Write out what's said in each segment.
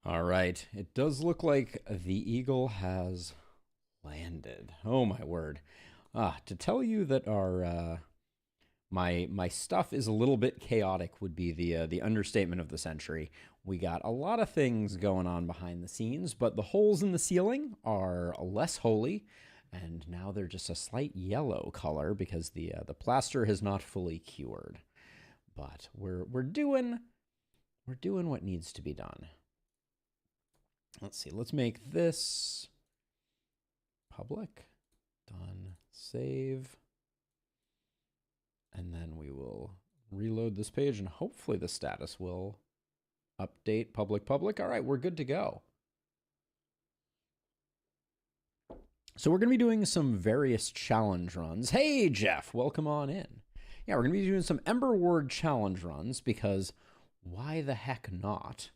All right, it does look like the eagle has landed. Oh my word. To tell you that our my stuff is a little bit chaotic would be the understatement of the century. We got a lot of things going on behind the scenes, but the holes in the ceiling are less holy, and now they're just a slight yellow color because the plaster has not fully cured. But we're doing what needs to be done. Let's see. Let's make this public. Done. Save. And then we will reload this page and hopefully the status will update public. All right, we're good to go. So we're going to be doing some various challenge runs. Hey, Jeff, welcome on in. Yeah, we're going to be doing some Emberward challenge runs because why the heck not?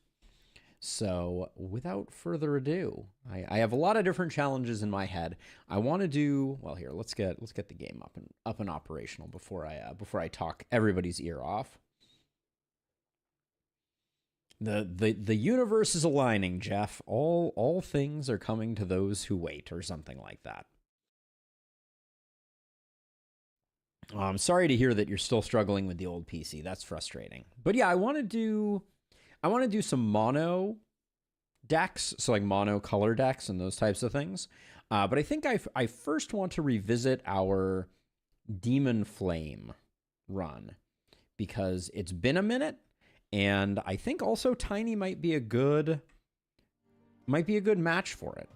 So without further ado, I have a lot of different challenges in my head. I want to do well here. Let's get the game up and operational before I talk everybody's ear off. The universe is aligning, Jeff. All things are coming to those who wait, or something like that. I'm sorry to hear that you're still struggling with the old PC. That's frustrating. But yeah, I want to do some mono decks, so like mono color decks and those types of things. But I think I first want to revisit our Demon Flame run because it's been a minute, and I think also Tiny might be a good match for it.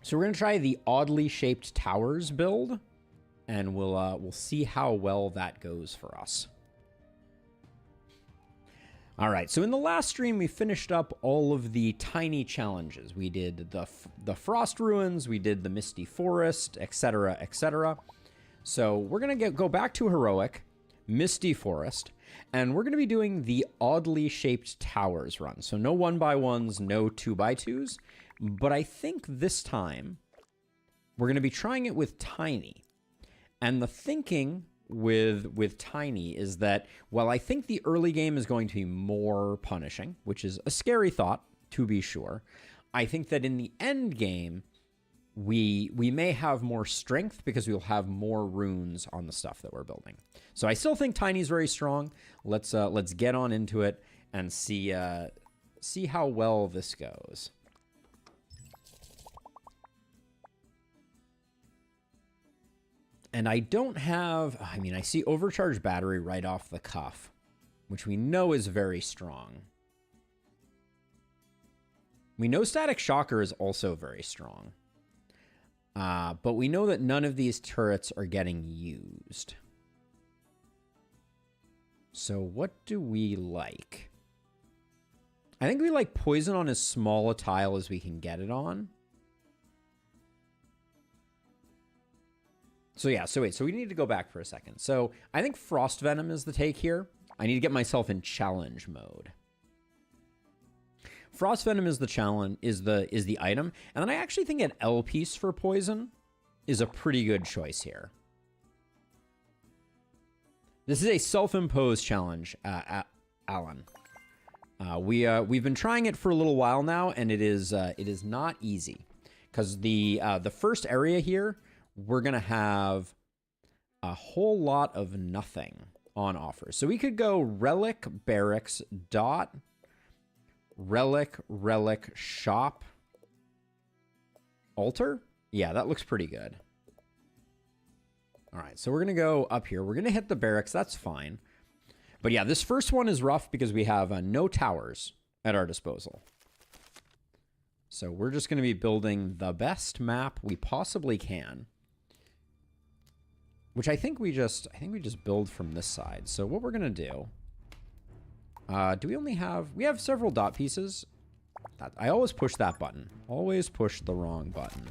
So we're gonna try the oddly shaped towers build, and we'll see how well that goes for us. All right, so in the last stream, we finished up all of the tiny challenges. We did the Frost Ruins, we did the Misty Forest, etc., etc. So we're going to go back to Heroic, Misty Forest, and we're going to be doing the oddly shaped towers run. So no 1x1s, no 2x2s, but I think this time we're going to be trying it with Tiny. And the thinking with Tiny is that while I think the early game is going to be more punishing, which is a scary thought, to be sure, I think that in the end game, we may have more strength because we'll have more runes on the stuff that we're building. So I still think Tiny's very strong. Let's get on into it and see how well this goes. And I don't have, I mean, I see overcharged battery right off the cuff, which we know is very strong. We know static shocker is also very strong. But we know that none of these turrets are getting used. So what do we like? I think we like poison on as small a tile as we can get it on. So yeah, so we need to go back for a second. So I think Frost Venom is the take here. I need to get myself in challenge mode. Frost Venom is the challenge, is the item. And then I actually think an L piece for poison is a pretty good choice here. This is a self-imposed challenge, Alan. We've been trying it for a little while now, and it is not easy. Because the first area here, we're going to have a whole lot of nothing on offer. So we could go Relic, Barracks, Dot, Relic, Shop, Altar. Yeah, that looks pretty good. All right, so we're going to go up here. We're going to hit the Barracks. That's fine. But yeah, this first one is rough because we have no towers at our disposal. So we're just going to be building the best map we possibly can. Which I think we just build from this side. So what we're gonna do? Do we only have? We have several dot pieces. I always push that button. Always push the wrong button.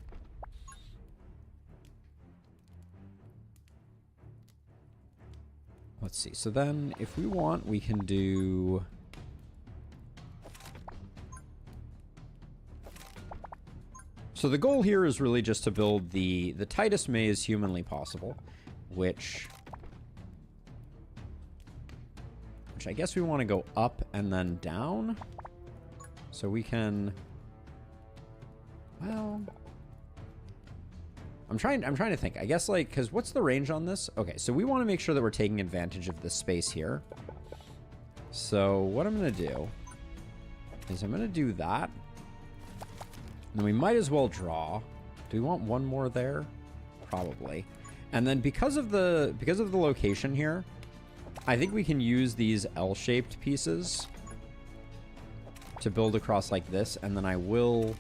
Let's see. So then, if we want, we can do. So the goal here is really just to build the tightest maze humanly possible. Which I guess we want to go up and then down. So we can... Well... I'm trying to think. I guess, like, because what's the range on this? Okay, so we want to make sure that we're taking advantage of this space here. So what I'm going to do is I'm going to do that. And we might as well draw. Do we want one more there? Probably. And then because of the location here, I think we can use these L-shaped pieces to build across like this, and then I will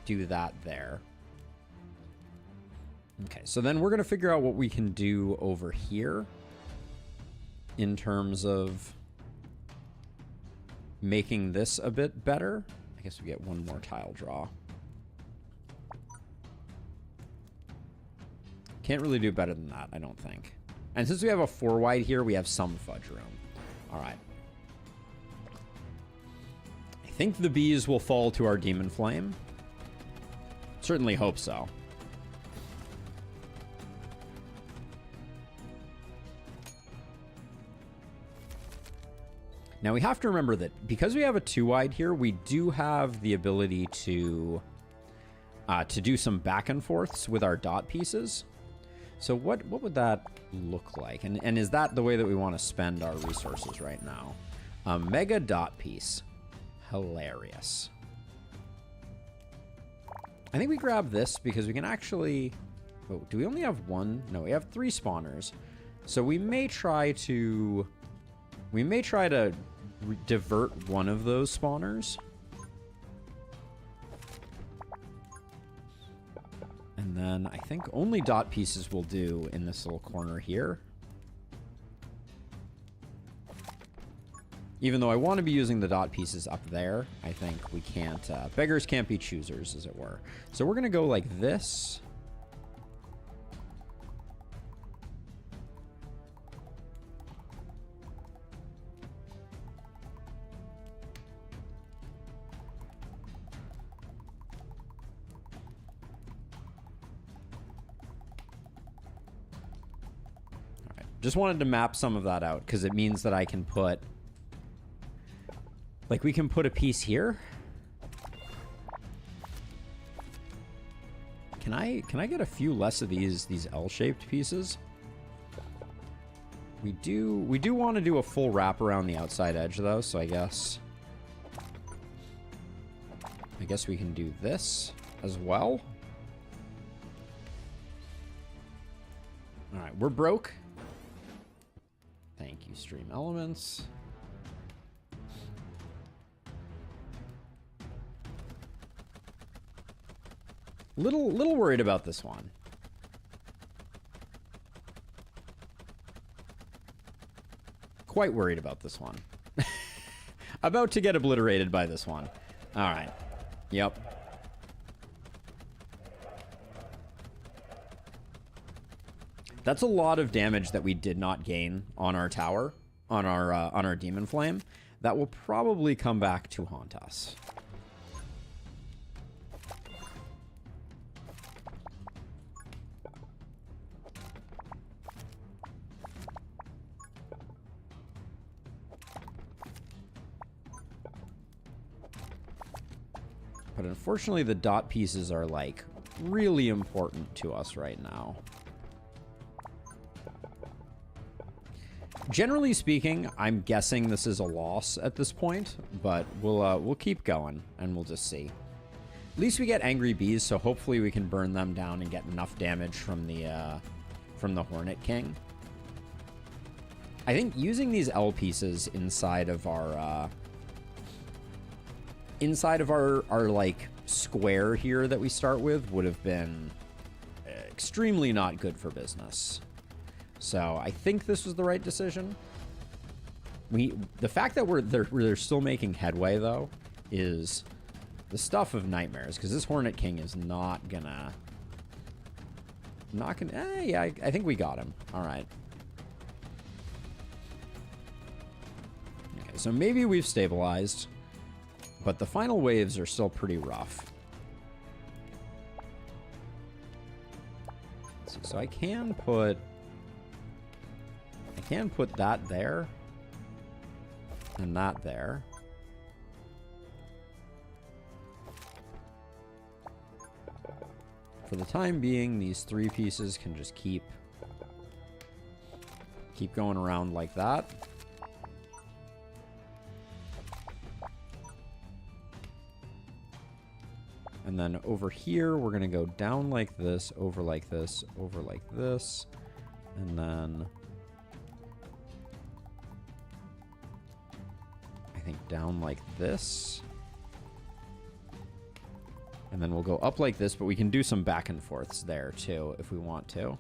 do that there. Okay, so then we're going to figure out what we can do over here in terms of making this a bit better. I guess we get one more tile draw. Can't really do better than that, I don't think. And since we have a 4 wide here, we have some fudge room. All right. I think the bees will fall to our demon flame. Certainly hope so. Now we have to remember that because we have a 2 wide here, we do have the ability to do some back and forths with our dot pieces. So what would that look like? And is that the way that we want to spend our resources right now? Mega dot piece. Hilarious. I think we grab this because we can actually... Oh, do we only have one? No, we have 3 spawners. So we may try to... divert one of those spawners. And then I think only dot pieces will do in this little corner here. Even though I want to be using the dot pieces up there, I think we can't... beggars can't be choosers, as it were. So we're going to go like this. Just wanted to map some of that out because it means that I can put, like, we can put a piece here. Can I get a few less of these L-shaped pieces? We do want to do a full wrap around the outside edge though, so I guess we can do this as well. All right, we're broke. Thank you, Stream Elements. Little worried about this one. Quite worried about this one. About to get obliterated by this one. All right. Yep. That's a lot of damage that we did not gain on our tower, on our demon flame. That will probably come back to haunt us. But unfortunately, the dot pieces are, like, really important to us right now. Generally speaking, I'm guessing this is a loss at this point, but we'll keep going and we'll just see. At least we get angry bees, so hopefully we can burn them down and get enough damage from the Hornet King. I think using these L pieces inside of our like square here that we start with would have been extremely not good for business. So I think this was the right decision. The fact that they're still making headway though is the stuff of nightmares, because this Hornet King is not gonna. Yeah, I think we got him. All right. Okay, so maybe we've stabilized, but the final waves are still pretty rough. Let's see, so I can put that there and that there. For the time being, these 3 pieces can just keep going around like that. And then over here, we're going to go down like this, over like this, over like this. And then I think down like this. And then we'll go up like this, but we can do some back and forths there too if we want to.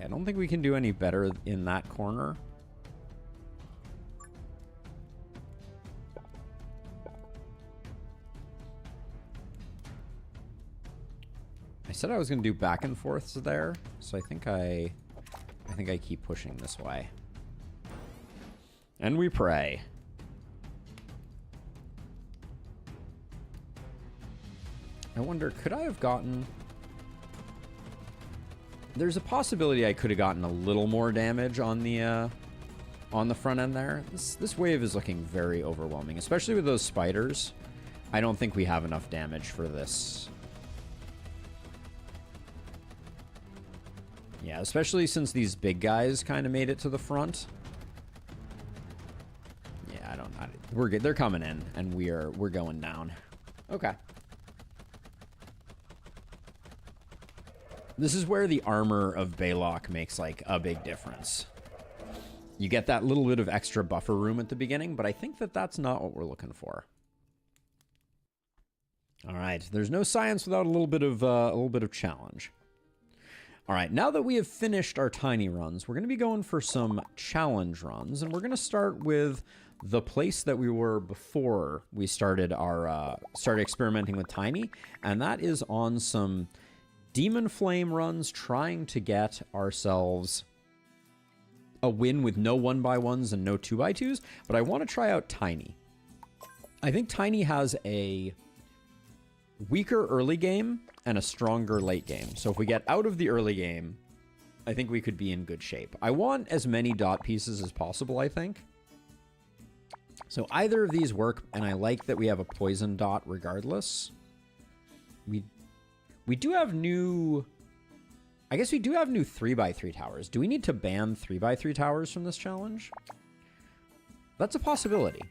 I don't think we can do any better in that corner. I said I was going to do back and forths there, so I think I keep pushing this way. And we pray. I wonder, could I have gotten... There's a possibility I could have gotten a little more damage on the front end there. This wave is looking very overwhelming, especially with those spiders. I don't think we have enough damage for this. Yeah, especially since these big guys kind of made it to the front. Yeah, we're good. They're coming in, and we're going down. Okay. This is where the armor of Balok makes, like, a big difference. You get that little bit of extra buffer room at the beginning, but I think that that's not what we're looking for. All right, there's no science without a little bit of challenge. All right, now that we have finished our tiny runs, we're going to be going for some challenge runs, and we're going to start with the place that we were before we started experimenting with tiny, and that is on some Demon Flame runs, trying to get ourselves a win with no 1x1s and no 2x2s, but I want to try out Tiny. I think Tiny has a weaker early game and a stronger late game. So if we get out of the early game, I think we could be in good shape. I want as many dot pieces as possible, I think. So either of these work, and I like that we have a poison dot regardless. We do have new... I guess we do have new 3x3 towers. Do we need to ban 3x3 towers from this challenge? That's a possibility.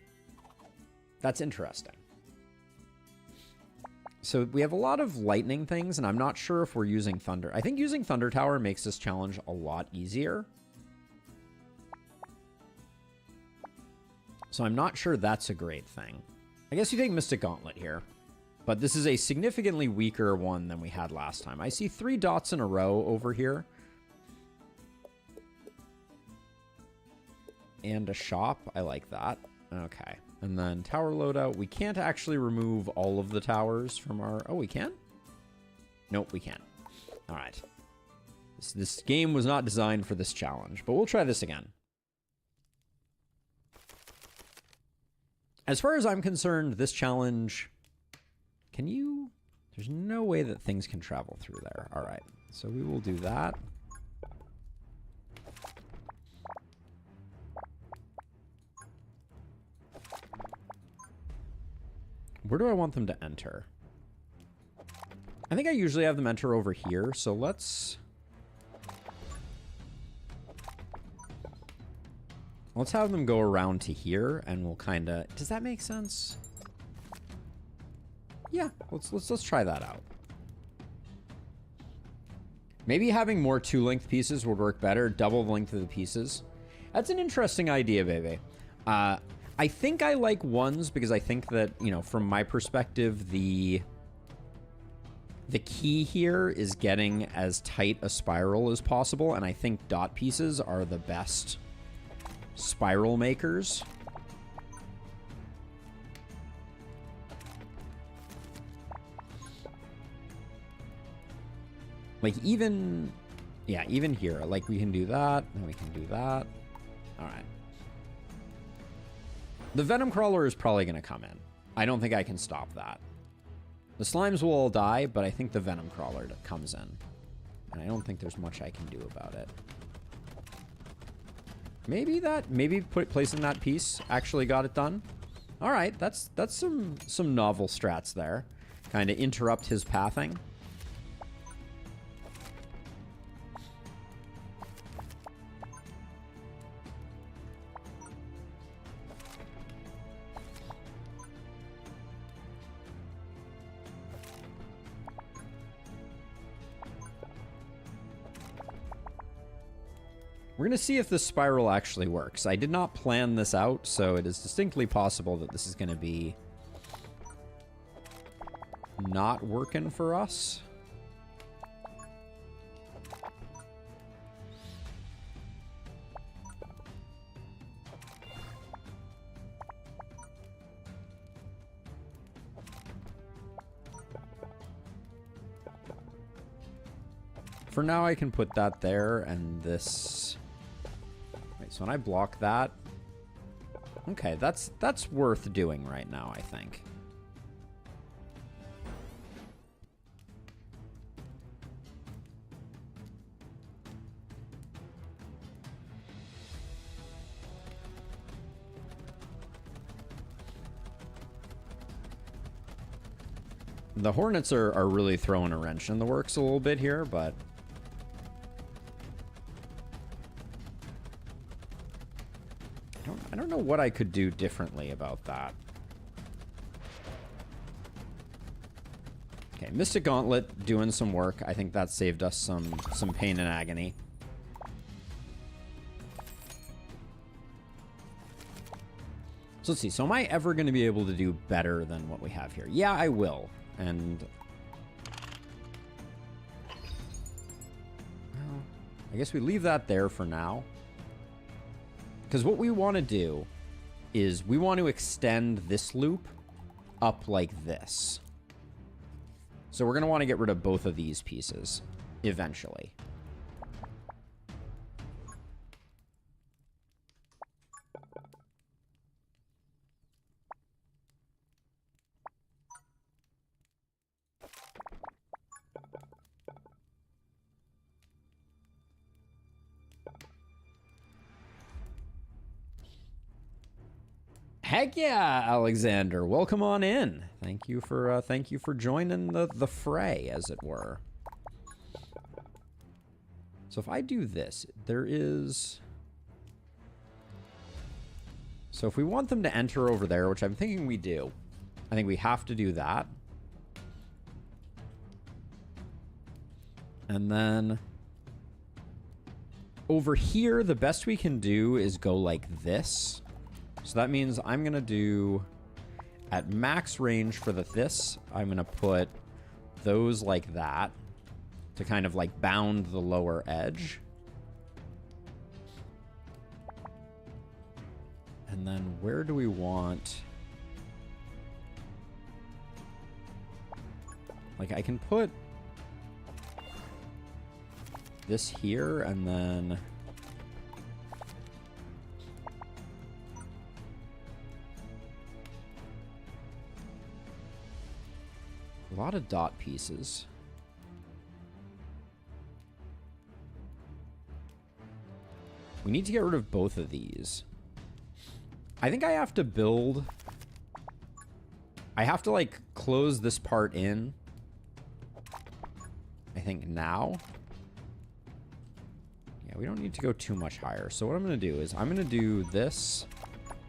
That's interesting. So we have a lot of lightning things, and I'm not sure if we're using thunder. I think using Thunder Tower makes this challenge a lot easier. So I'm not sure that's a great thing. I guess you take Mystic Gauntlet here. But this is a significantly weaker one than we had last time. I see 3 dots in a row over here. And a shop. I like that. Okay. And then tower loadout. We can't actually remove all of the towers from our... Oh, we can? Nope, we can't. All right. This game was not designed for this challenge, but we'll try this again. As far as I'm concerned, this challenge... Can you... There's no way that things can travel through there. All right. So we will do that. Where do I want them to enter? I think I usually have them enter over here, so let's have them go around to here, and we'll kind of... Does that make sense? Yeah, let's try that out. Maybe having more 2-length pieces would work better. Double the length of the pieces. That's an interesting idea, baby. I think I like 1s because I think that, you know, from my perspective, the key here is getting as tight a spiral as possible, and I think dot pieces are the best spiral makers. Like, even here, like, we can do that, and we can do that. All right. The Venom Crawler is probably going to come in. I don't think I can stop that. The slimes will all die, but I think the venom crawler comes in. And I don't think there's much I can do about it. Maybe placing that piece actually got it done. All right, that's some novel strats there. Kind of interrupt his pathing. We're going to see if this spiral actually works. I did not plan this out, so it is distinctly possible that this is going to be not working for us. For now, I can put that there and this... Wait, so when I block that... Okay, that's worth doing right now, I think. The Hornets are really throwing a wrench in the works a little bit here, but... I don't know what I could do differently about that. Okay, Mystic Gauntlet doing some work. I think that saved us some pain and agony. So let's see. So am I ever going to be able to do better than what we have here? Yeah, I will. And... well, I guess we leave that there for now. Because what we want to do is we want to extend this loop up like this. So we're going to want to get rid of both of these pieces eventually. Heck yeah, Alexander! Welcome on in. Thank you for joining the fray, as it were. So if I do this, there is. So if we want them to enter over there, which I'm thinking we do, I think we have to do that. And then over here, the best we can do is go like this. So that means I'm going to do, at max range for this, I'm going to put those like that to kind of like bound the lower edge. And then where do we want... Like I can put this here and then... A lot of dot pieces. We need to get rid of both of these. I think I have to build... I have to, like, close this part in. I think now. Yeah, we don't need to go too much higher. So what I'm going to do is I'm going to do this,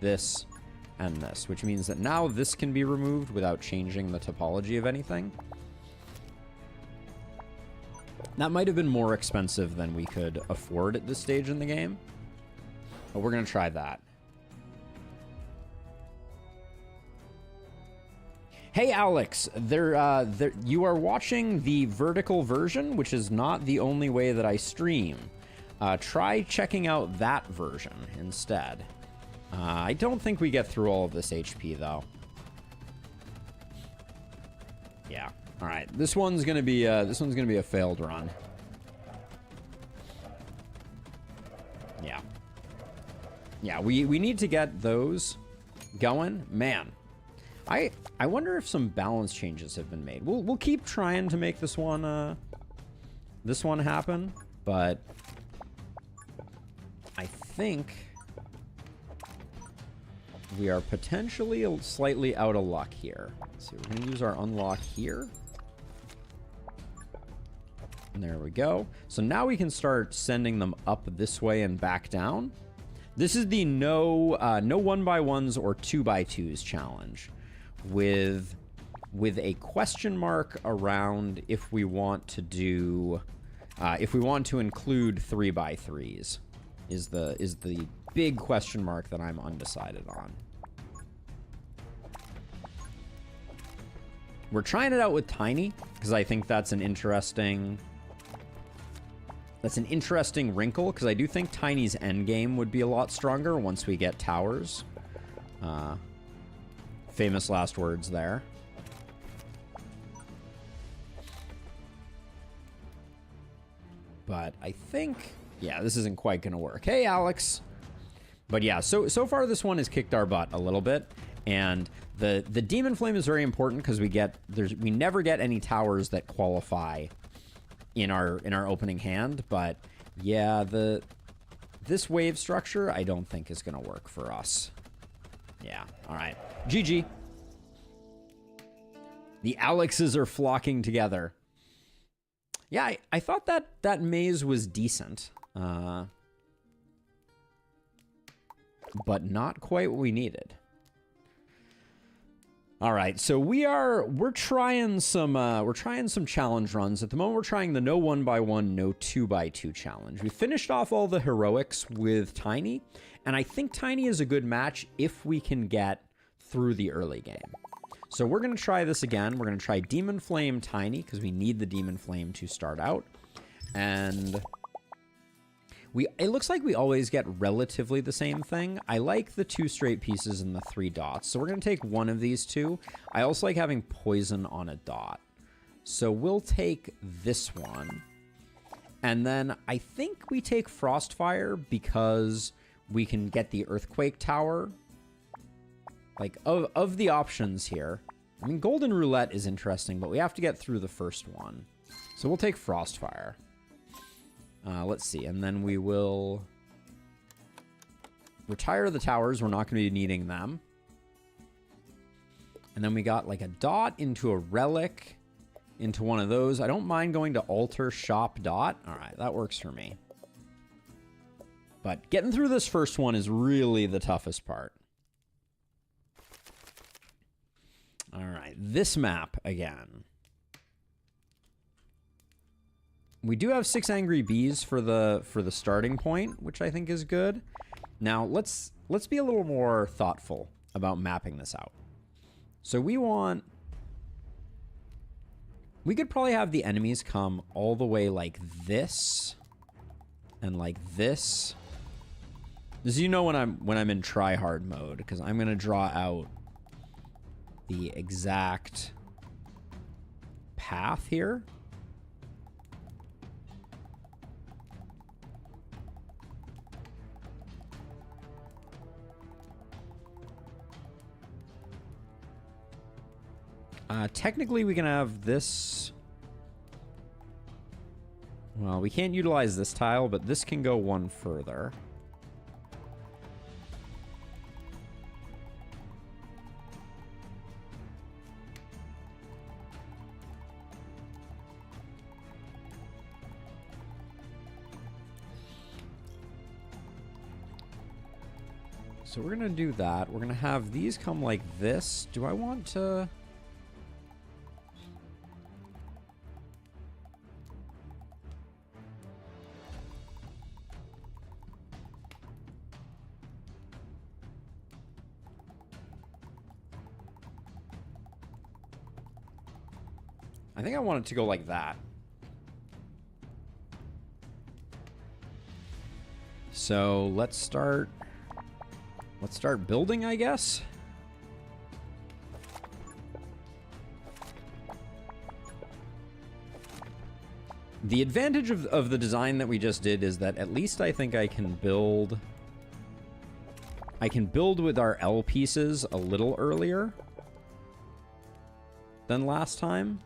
this, and this, which means that now this can be removed without changing the topology of anything. That might have been more expensive than we could afford at this stage in the game, but we're going to try that. Hey Alex, you are watching the vertical version, which is not the only way that I stream. Try checking out that version instead. I don't think we get through all of this HP, though. Yeah. All right. This one's gonna be a failed run. Yeah. Yeah. We need to get those going. Man, I I wonder if some balance changes have been made. We'll keep trying to make this one happen, but I think we are potentially slightly out of luck here. Let's see, we're going to use our unlock here. And there we go. So now we can start sending them up this way and back down. This is the no 1x1s or 2x2s challenge with a question mark around if we want to do if we want to include 3x3s is the big question mark that I'm undecided on. We're trying it out with Tiny because I think that's an interesting wrinkle, because I do think Tiny's endgame would be a lot stronger once we get towers. Famous last words there. But I think, yeah, this isn't quite going to work. Hey, Alex. But yeah, so far this one has kicked our butt a little bit. And the Demon Flame is very important because we never get any towers that qualify in our opening hand. But yeah, this wave structure I don't think is going to work for us. Yeah, all right. GG. The Alexes are flocking together. Yeah, I thought that maze was decent. But not quite what we needed. All right, so we're trying some challenge runs. At the moment, we're trying the no 1x1, no 2x2 challenge. We finished off all the heroics with Tiny, and I think Tiny is a good match if we can get through the early game. So we're going to try this again. We're going to try Demon Flame Tiny because we need the Demon Flame to start out. And it looks like we always get relatively the same thing. I like the 2 straight pieces and the 3 dots. So we're going to take one of these 2. I also like having poison on a dot. So we'll take this one. And then I think we take Frostfire because we can get the Earthquake Tower. Like, of the options here, I mean, Golden Roulette is interesting, but we have to get through the first one. So we'll take Frostfire. Let's see, and then we will retire the towers. We're not going to be needing them. And then we got like a dot into a relic, into one of those. I don't mind going to altar, shop, dot. All right, that works for me. But getting through this first one is really the toughest part. All right, this map again. We do have 6 angry bees for the starting point, which I think is good. Now let's be a little more thoughtful about mapping this out. So we could probably have the enemies come all the way like this and like this. This, you know, when I'm in try hard mode, because I'm gonna draw out the exact path here. Technically, we can have this. Well, we can't utilize this tile, but this can go one further. So we're going to do that. We're going to have these come like this. Do I want to... I think I want it to go like that. So let's start building, I guess. The advantage of the design that we just did is that at least I think I can build with our L pieces a little earlier. than last time.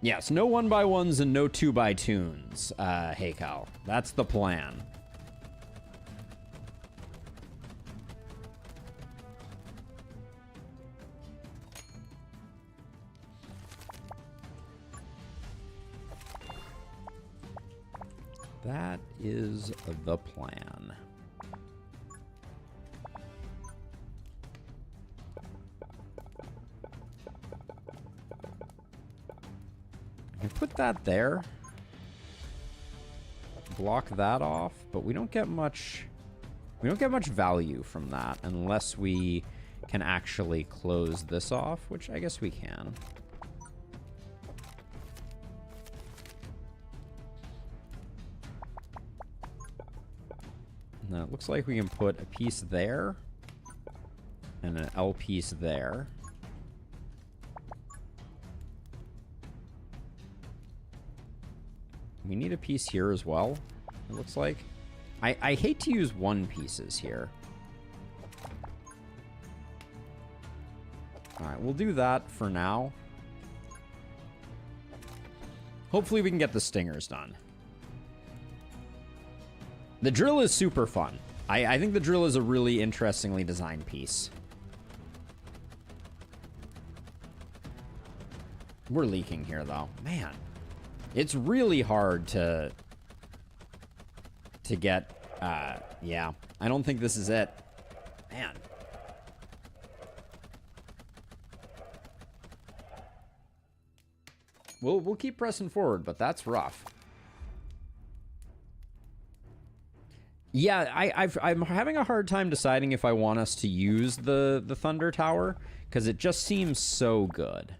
Yes, no 1x1s and no 2x2s, hey Cal. That's the plan. That is the plan. I can put that there. Block that off, but we don't get much value from that unless we can actually close this off, which I guess we can. Now it looks like we can put a piece there and an L piece there. We need a piece here as well, it looks like. I hate to use one pieces here. Alright, we'll do that for now. Hopefully we can get the stingers done. The drill is super fun. I think the drill is a really interestingly designed piece. We're leaking here, though. Man, it's really hard to get... yeah, I don't think this is it. Man. We'll keep pressing forward, but that's rough. Yeah, I'm having a hard time deciding if I want us to use the Thunder Tower, because it just seems so good.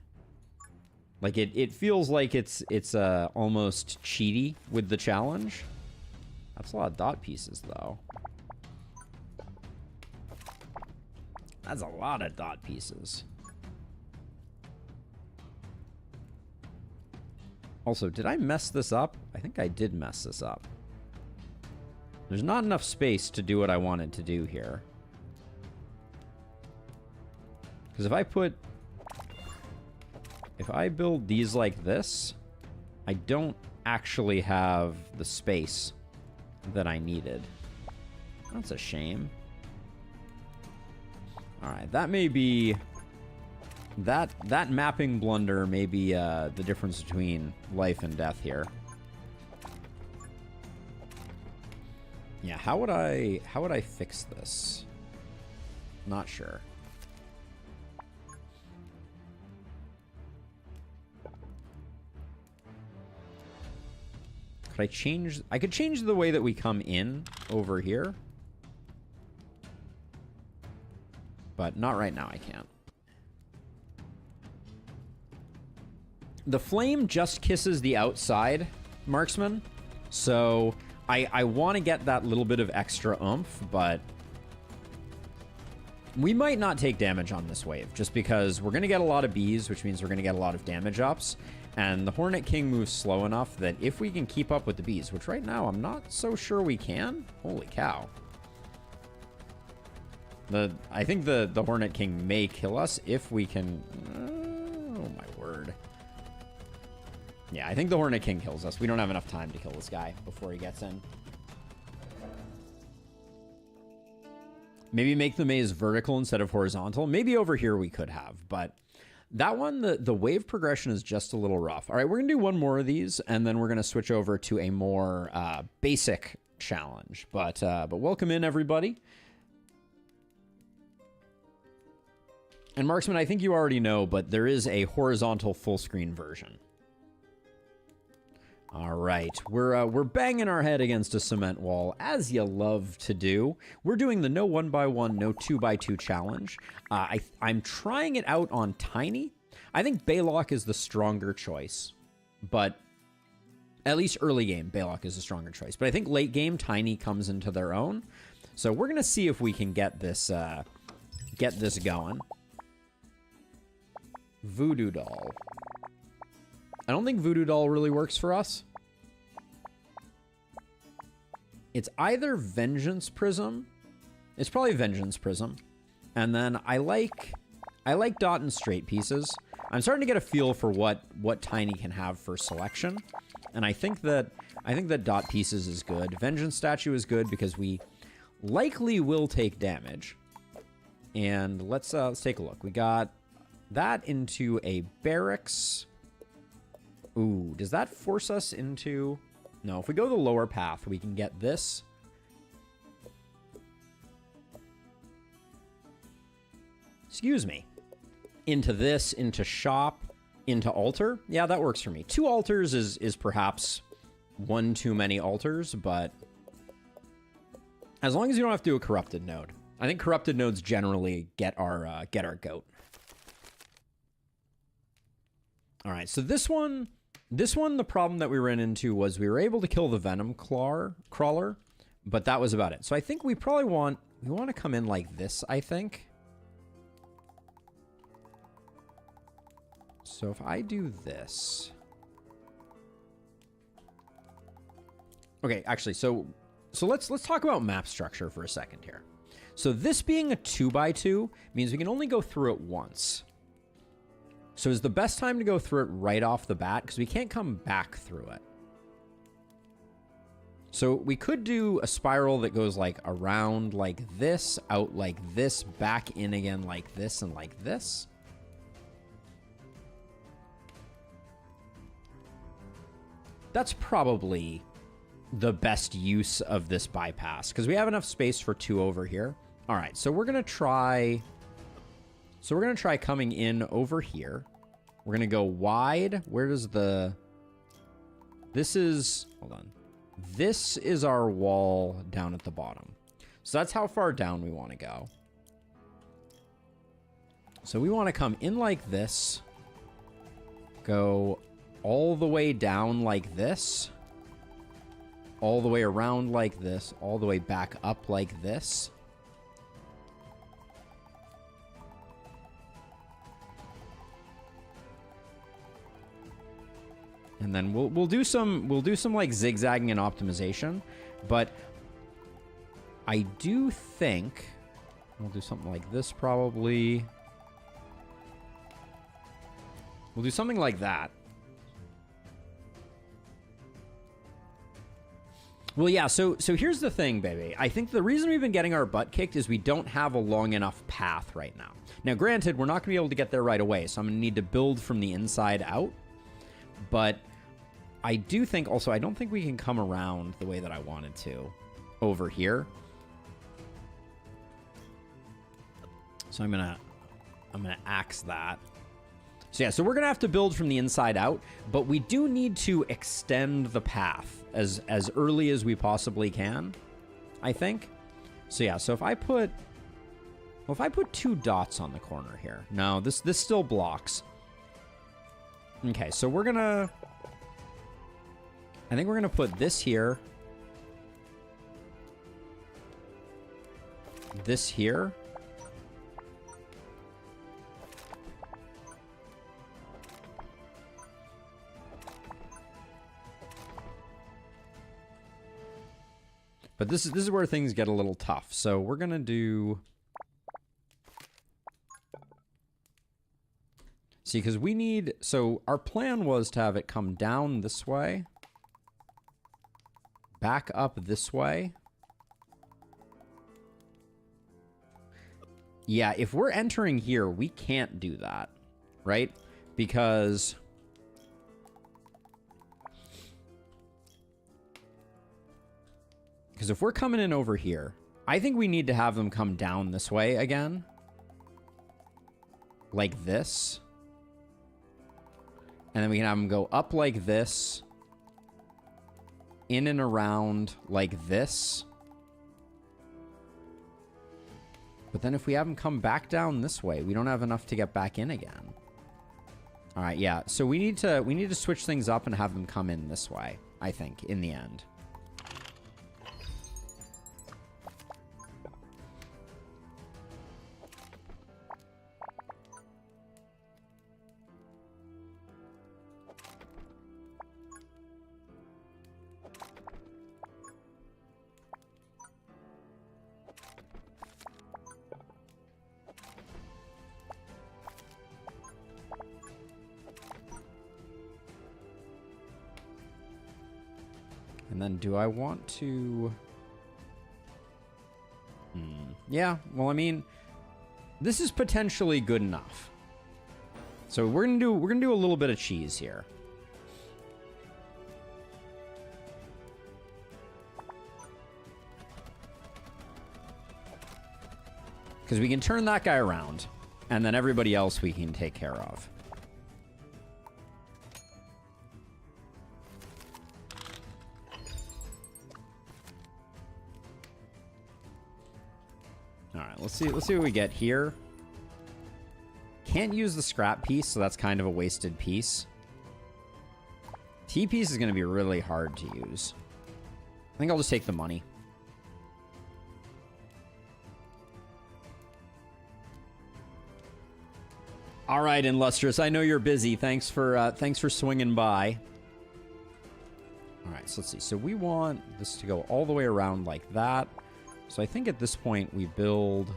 Like, it feels like it's almost cheaty with the challenge. That's a lot of dot pieces, though. That's a lot of dot pieces. Also, did I mess this up? I think I did mess this up. There's not enough space to do what I wanted to do here. Because if I build these like this, I don't actually have the space that I needed. That's a shame. Alright, that may be... That mapping blunder may be the difference between life and death here. Yeah, how would I fix this? Not sure. Could I change? I could change the way that we come in over here. But not right now, I can't. The flame just kisses the outside, marksman. So I want to get that little bit of extra oomph, but we might not take damage on this wave just because we're going to get a lot of bees, which means we're going to get a lot of damage ups. And the Hornet King moves slow enough that if we can keep up with the bees, which right now I'm not so sure we can. Holy cow. I think the Hornet King may kill us if we can... oh my word. Yeah, I think the Hornet King kills us. We don't have enough time to kill this guy before he gets in. Maybe make the maze vertical instead of horizontal. Maybe over here we could have, but that one, the wave progression is just a little rough. All right, we're going to do one more of these, and then we're going to switch over to a more basic challenge. But welcome in, everybody. And Marksman, I think you already know, but there is a horizontal full screen version. All right, we're banging our head against a cement wall, as you love to do. We're doing the no 1x1, no 2x2 challenge. I'm trying it out on Tiny. I think Baylock is the stronger choice, but at least early game, Baylock is the stronger choice. But I think late game, Tiny comes into their own. So we're gonna see if we can get this going. Voodoo Doll. I don't think Voodoo Doll really works for us. It's either Vengeance Prism. It's probably Vengeance Prism. And then I like dot and straight pieces. I'm starting to get a feel for what Tiny can have for selection. And I think that dot pieces is good. Vengeance Statue is good because we likely will take damage. And let's take a look. We got that into a barracks. Ooh, does that force us into... No, if we go the lower path, we can get this. Excuse me. Into this, into shop, into altar. Yeah, that works for me. 2 altars is perhaps one too many altars, but as long as you don't have to do a corrupted node. I think corrupted nodes generally get our goat. All right, so this one, the problem that we ran into was we were able to kill the venom crawler, but that was about it. So I think we probably want to come in like this, I think. So if I do this... Okay, actually, so let's talk about map structure for a second here. So this being a 2x2 means we can only go through it once. So is the best time to go through it right off the bat? Because we can't come back through it. So we could do a spiral that goes like around like this, out like this, back in again like this, and like this. That's probably the best use of this bypass because we have enough space for 2 over here. All right, so we're going to try... So we're going to try coming in over here. We're going to go wide. Where does the... This is... Hold on. This is our wall down at the bottom. So that's how far down we want to go. So we want to come in like this. Go all the way down like this. All the way around like this. All the way back up like this. And then we'll do some like zigzagging and optimization, but I do think we'll do something like this probably. We'll do something like that. Well, yeah, so here's the thing, baby. I think the reason we've been getting our butt kicked is we don't have a long enough path right now. Now, granted, we're not going to be able to get there right away, so I'm going to need to build from the inside out. But I do think also, I don't think we can come around the way that I wanted to over here. So I'm gonna axe that. So yeah, so we're gonna have to build from the inside out, but we do need to extend the path as early as we possibly can, I think. So yeah, so if I put 2 dots on the corner here. No, this still blocks. Okay, so I think we're gonna put this here. This here. But this is where things get a little tough. So we're gonna do... See, because we need... So our plan was to have it come down this way. Back up this way. Yeah, if we're entering here, we can't do that, right? Because... if we're coming in over here, I think we need to have them come down this way again. Like this. And then we can have them go up like this. In and around like this. But then if we have them come back down this way, we don't have enough to get back in again. All right, yeah. So we need to switch things up and have them come in this way, I think, in the end. And then do I want to... Yeah, well, I mean, this is potentially good enough. So we're gonna do a little bit of cheese here. Because we can turn that guy around, and then everybody else we can take care of. All right, let's see what we get here. Can't use the scrap piece, so that's kind of a wasted piece. T piece is going to be really hard to use. I think I'll just take the money. All right, Illustrious, I know you're busy. Thanks for swinging by. All right, so let's see. So we want this to go all the way around like that. So I think at this point we build...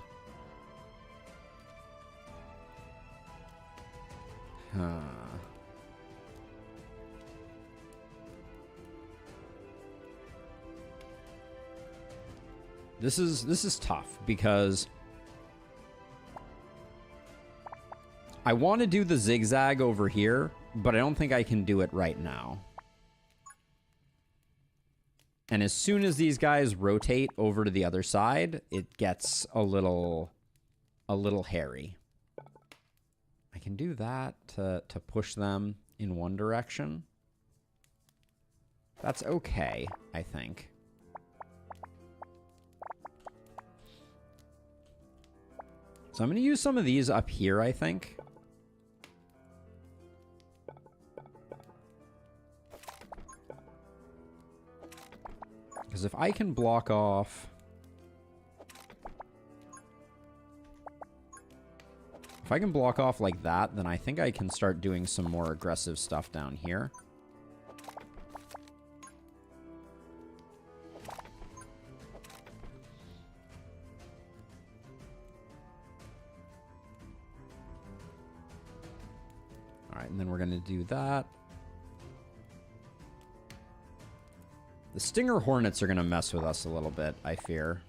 This is tough because I want to do the zigzag over here, but I don't think I can do it right now. And as soon as these guys rotate over to the other side, it gets a little hairy. I can do that to push them in one direction. That's okay, I think. So I'm going to use some of these up here, I think. Because if I can block off... If I can block off like that, then I think I can start doing some more aggressive stuff down here. All right, and then we're going to do that. The Stinger Hornets are going to mess with us a little bit, I fear.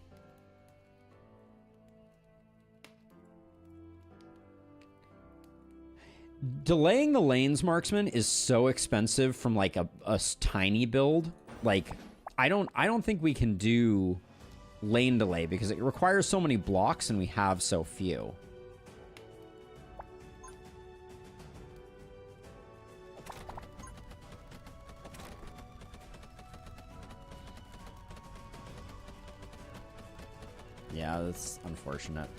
Delaying the lanes, Marksman, is so expensive from like a tiny build. Like, I don't think we can do lane delay because it requires so many blocks and we have so few. Yeah, that's unfortunate.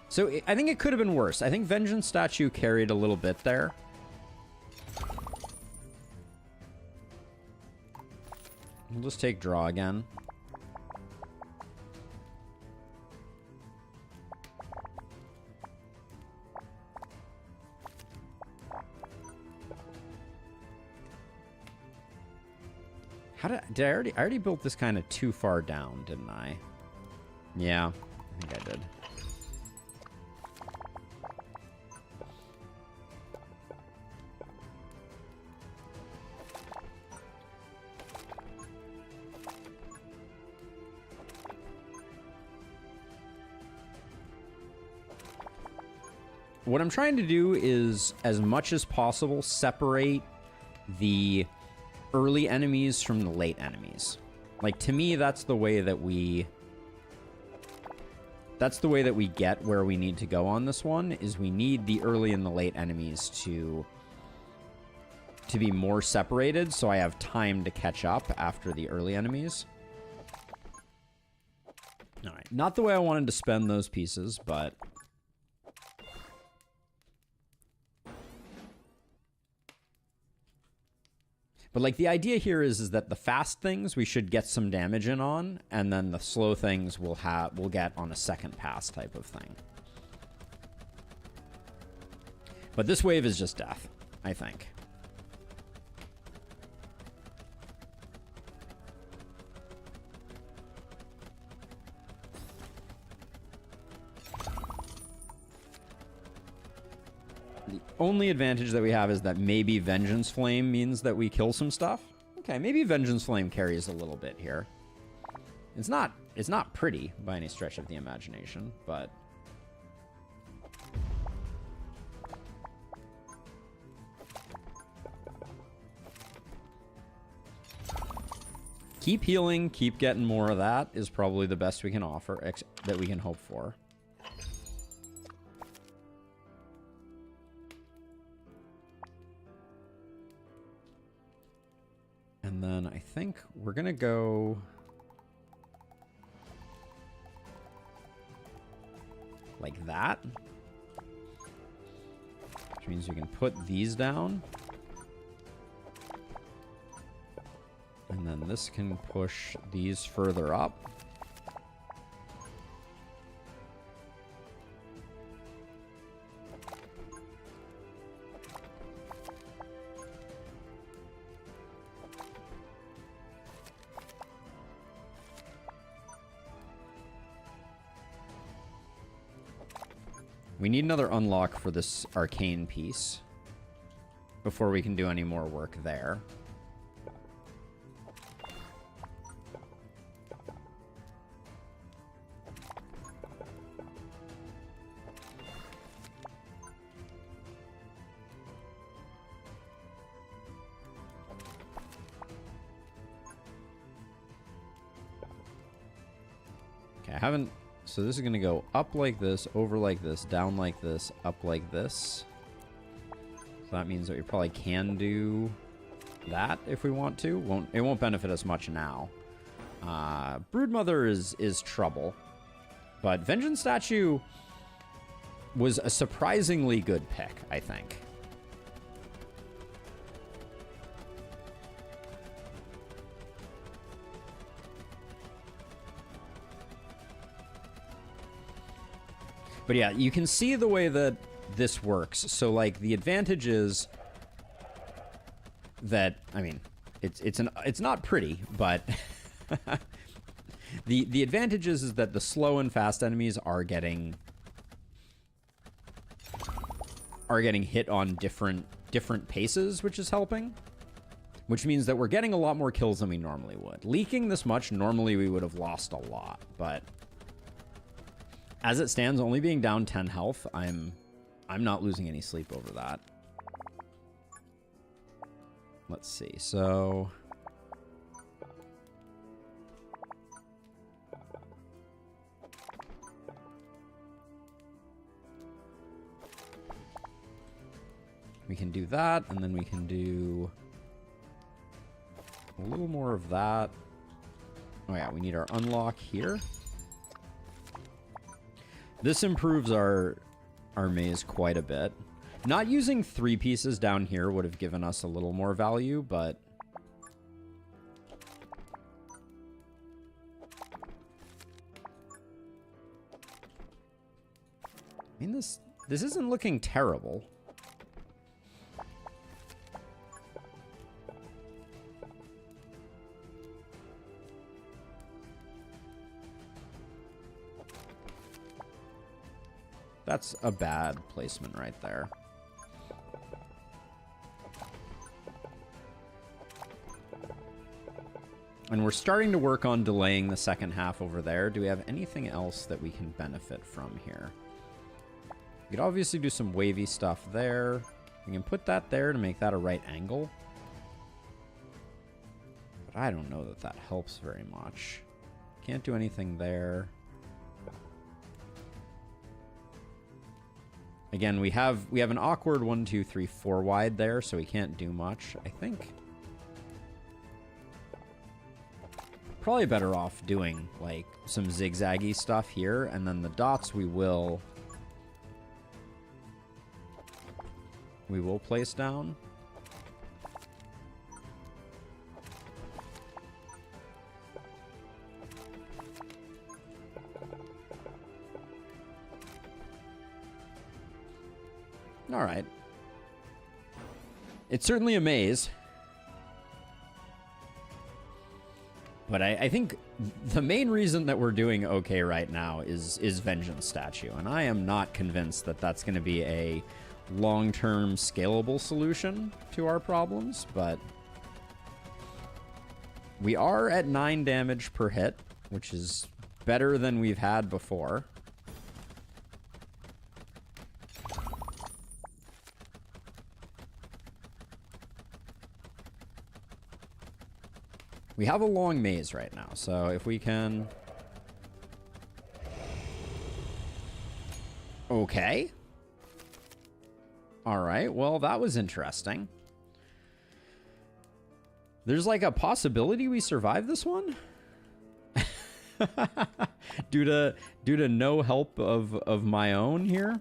So I think it could have been worse. I think Vengeance Statue carried a little bit there. We'll just take draw again. Did I already built this kind of too far down, didn't I? Yeah, I think I did. What I'm trying to do is, as much as possible, separate the early enemies from the late enemies. Like, to me, that's the way that we... That's the way that we get where we need to go on this one, is we need the early and the late enemies to be more separated, so I have time to catch up after the early enemies. Alright, not the way I wanted to spend those pieces, but... But, like, the idea here is that the fast things we should get some damage in on, and then the slow things we'll get on a second pass type of thing. But this wave is just death, I think. The only advantage that we have is that maybe Vengeance Flame means that we kill some stuff. Okay, maybe Vengeance Flame carries a little bit here. It's not pretty by any stretch of the imagination, but... Keep healing, keep getting more of that is probably the best we can offer, that we can hope for. And then I think we're gonna go... like that. Which means we can put these down. And then this can push these further up. We need another unlock for this arcane piece before we can do any more work there. Okay, I haven't... So this is going to go up like this, over like this, down like this, up like this. So that means that we probably can do that if we want to. It won't benefit us much now. Broodmother is trouble. But Vengeance Statue was a surprisingly good pick, I think. But yeah, you can see the way that this works. So, like, the advantage is that, I mean, it's not pretty, but the advantage is that the slow and fast enemies are getting hit on different paces, which is helping. Which means that we're getting a lot more kills than we normally would. Leaking this much, normally we would have lost a lot, but as it stands, only being down 10 health, I'm not losing any sleep over that. Let's see. So we can do that, and then we can do a little more of that. Oh yeah, we need our unlock here. This improves our maze quite a bit. Not using 3 pieces down here would have given us a little more value, but I mean, this isn't looking terrible. That's a bad placement right there. And we're starting to work on delaying the second half over there. Do we have anything else that we can benefit from here? We could obviously do some wavy stuff there. We can put that there to make that a right angle. But I don't know that that helps very much. Can't do anything there. Again, we have an awkward 1, 2, 3, 4 wide there, so we can't do much. I think probably better off doing like some zigzaggy stuff here, and then the dots we will place down. All right. It's certainly a maze. But I think the main reason that we're doing okay right now is Vengeance Statue. And I am not convinced that that's going to be a long-term scalable solution to our problems, but we are at 9 damage per hit, which is better than we've had before. We have a long maze right now, so if we can... Okay. Alright, well, that was interesting. There's like a possibility we survive this one? due to no help of my own here?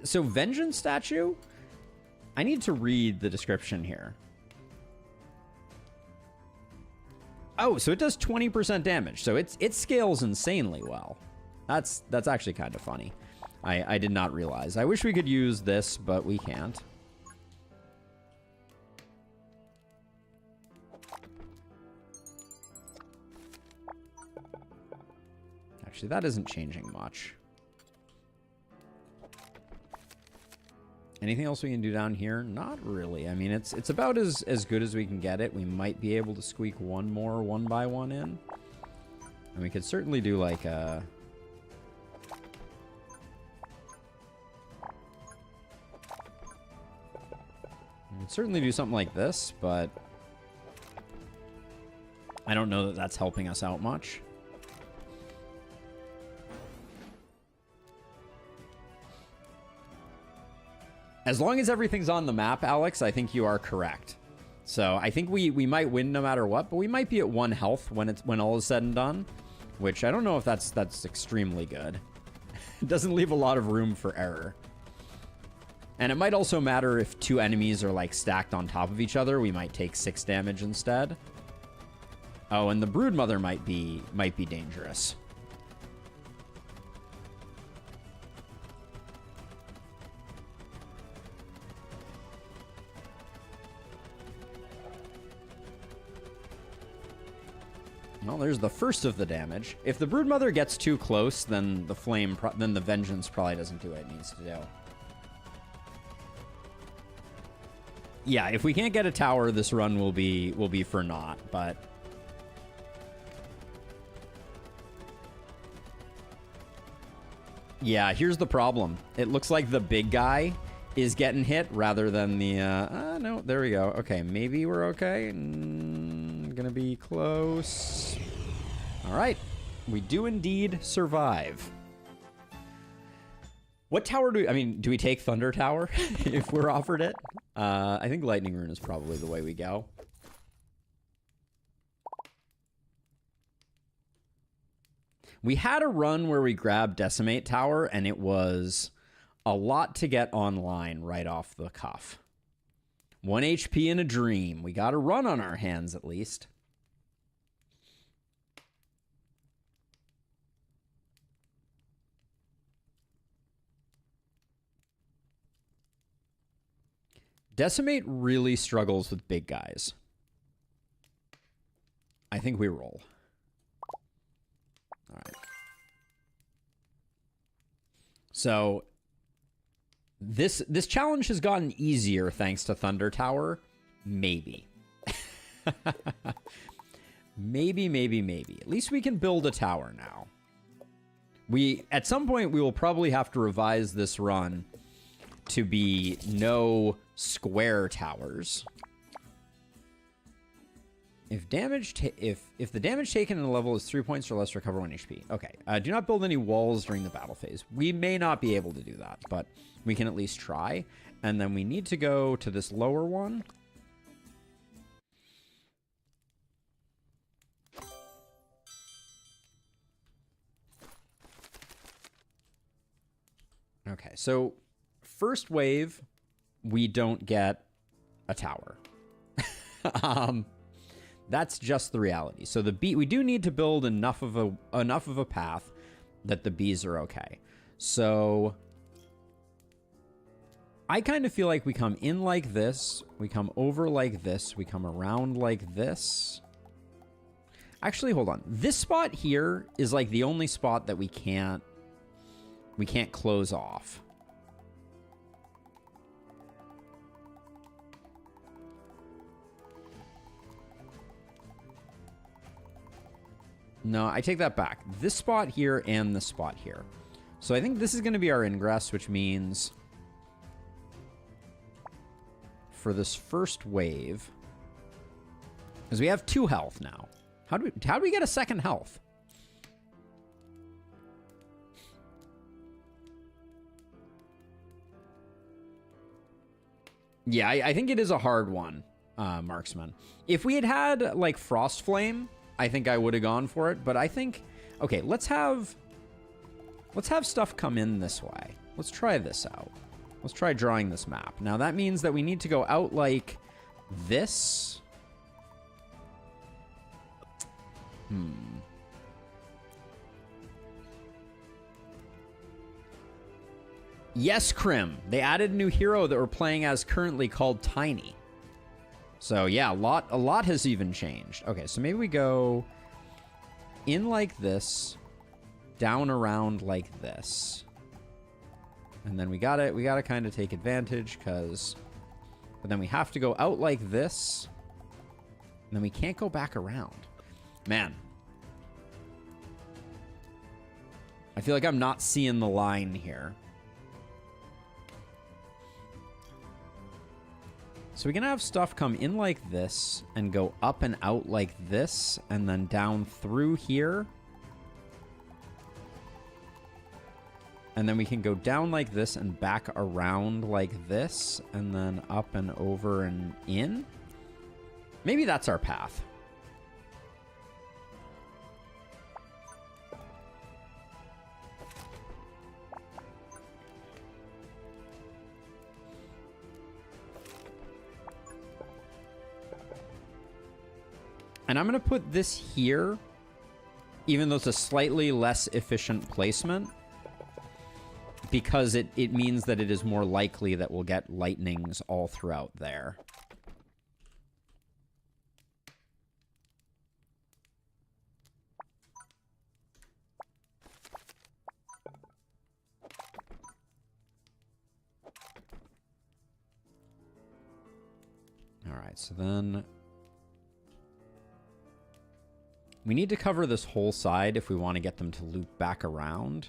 So Vengeance Statue? I need to read the description here. Oh, so it does 20% damage. So it scales insanely well. That's actually kind of funny. I did not realize. I wish we could use this, but we can't. Actually, that isn't changing much. Anything else we can do down here? Not really. I mean, it's about as good as we can get it. We might be able to squeak one more 1x1 in. And we could certainly do like a... We could certainly do something like this, but... I don't know that that's helping us out much. As long as everything's on the map, Alex, I think you are correct. So I think we might win no matter what, but we might be at 1 health when all is said and done, which I don't know if that's extremely good. It doesn't leave a lot of room for error. And it might also matter if 2 enemies are like stacked on top of each other. We might take 6 damage instead. Oh, and the Broodmother might be dangerous. Well, there's the first of the damage. If the Broodmother gets too close, then the Vengeance probably doesn't do what it needs to do. Yeah, if we can't get a tower, this run will be for naught, but... Yeah, here's the problem. It looks like the big guy is getting hit rather than the... no, there we go. Okay, maybe we're okay. Gonna be close. All right. We do indeed survive. What tower do we take Thunder Tower if we're offered it? I think Lightning Rune is probably the way we go. We had a run where we grabbed Decimate Tower, and it was a lot to get online right off the cuff. 1 HP in a dream. We got a run on our hands, at least. Decimate really struggles with big guys. I think we roll. All right. So... This challenge has gotten easier thanks to Thunder Tower. Maybe. maybe. At least we can build a tower now. At some point, we will probably have to revise this run to be no square towers. If the damage taken in a level is 3 points or less, recover 1 HP. Okay. Do not build any walls during the battle phase. We may not be able to do that, but we can at least try. And then we need to go to this lower one. Okay, so first wave, we don't get a tower. That's just the reality. So we do need to build enough of a path that the bees are okay. So I kind of feel like we come in like this, we come over like this, we come around like this. Actually, hold on. This spot here is like the only spot that we can't close off. No, I take that back. This spot here and this spot here. So I think this is going to be our ingress, which means for this first wave, because we have 2 health now. How do we get a second health? Yeah, I think it is a hard one, Marksman. If we had like Frost Flame, I think I would have gone for it, but I think, okay, let's have stuff come in this way. Let's try this out. Let's try drawing this map. Now that means that we need to go out like this. Yes, Krim. They added a new hero that we're playing as currently called Tiny. So yeah, a lot has even changed. Okay, so maybe we go in like this, down around like this. And then we gotta kind of take advantage but then we have to go out like this. And then we can't go back around. Man. I feel like I'm not seeing the line here. So we're going to have stuff come in like this and go up and out like this and then down through here. And then we can go down like this and back around like this and then up and over and in. Maybe that's our path. And I'm going to put this here, even though it's a slightly less efficient placement, because it means that it is more likely that we'll get lightnings all throughout there. All right, so then we need to cover this whole side if we want to get them to loop back around.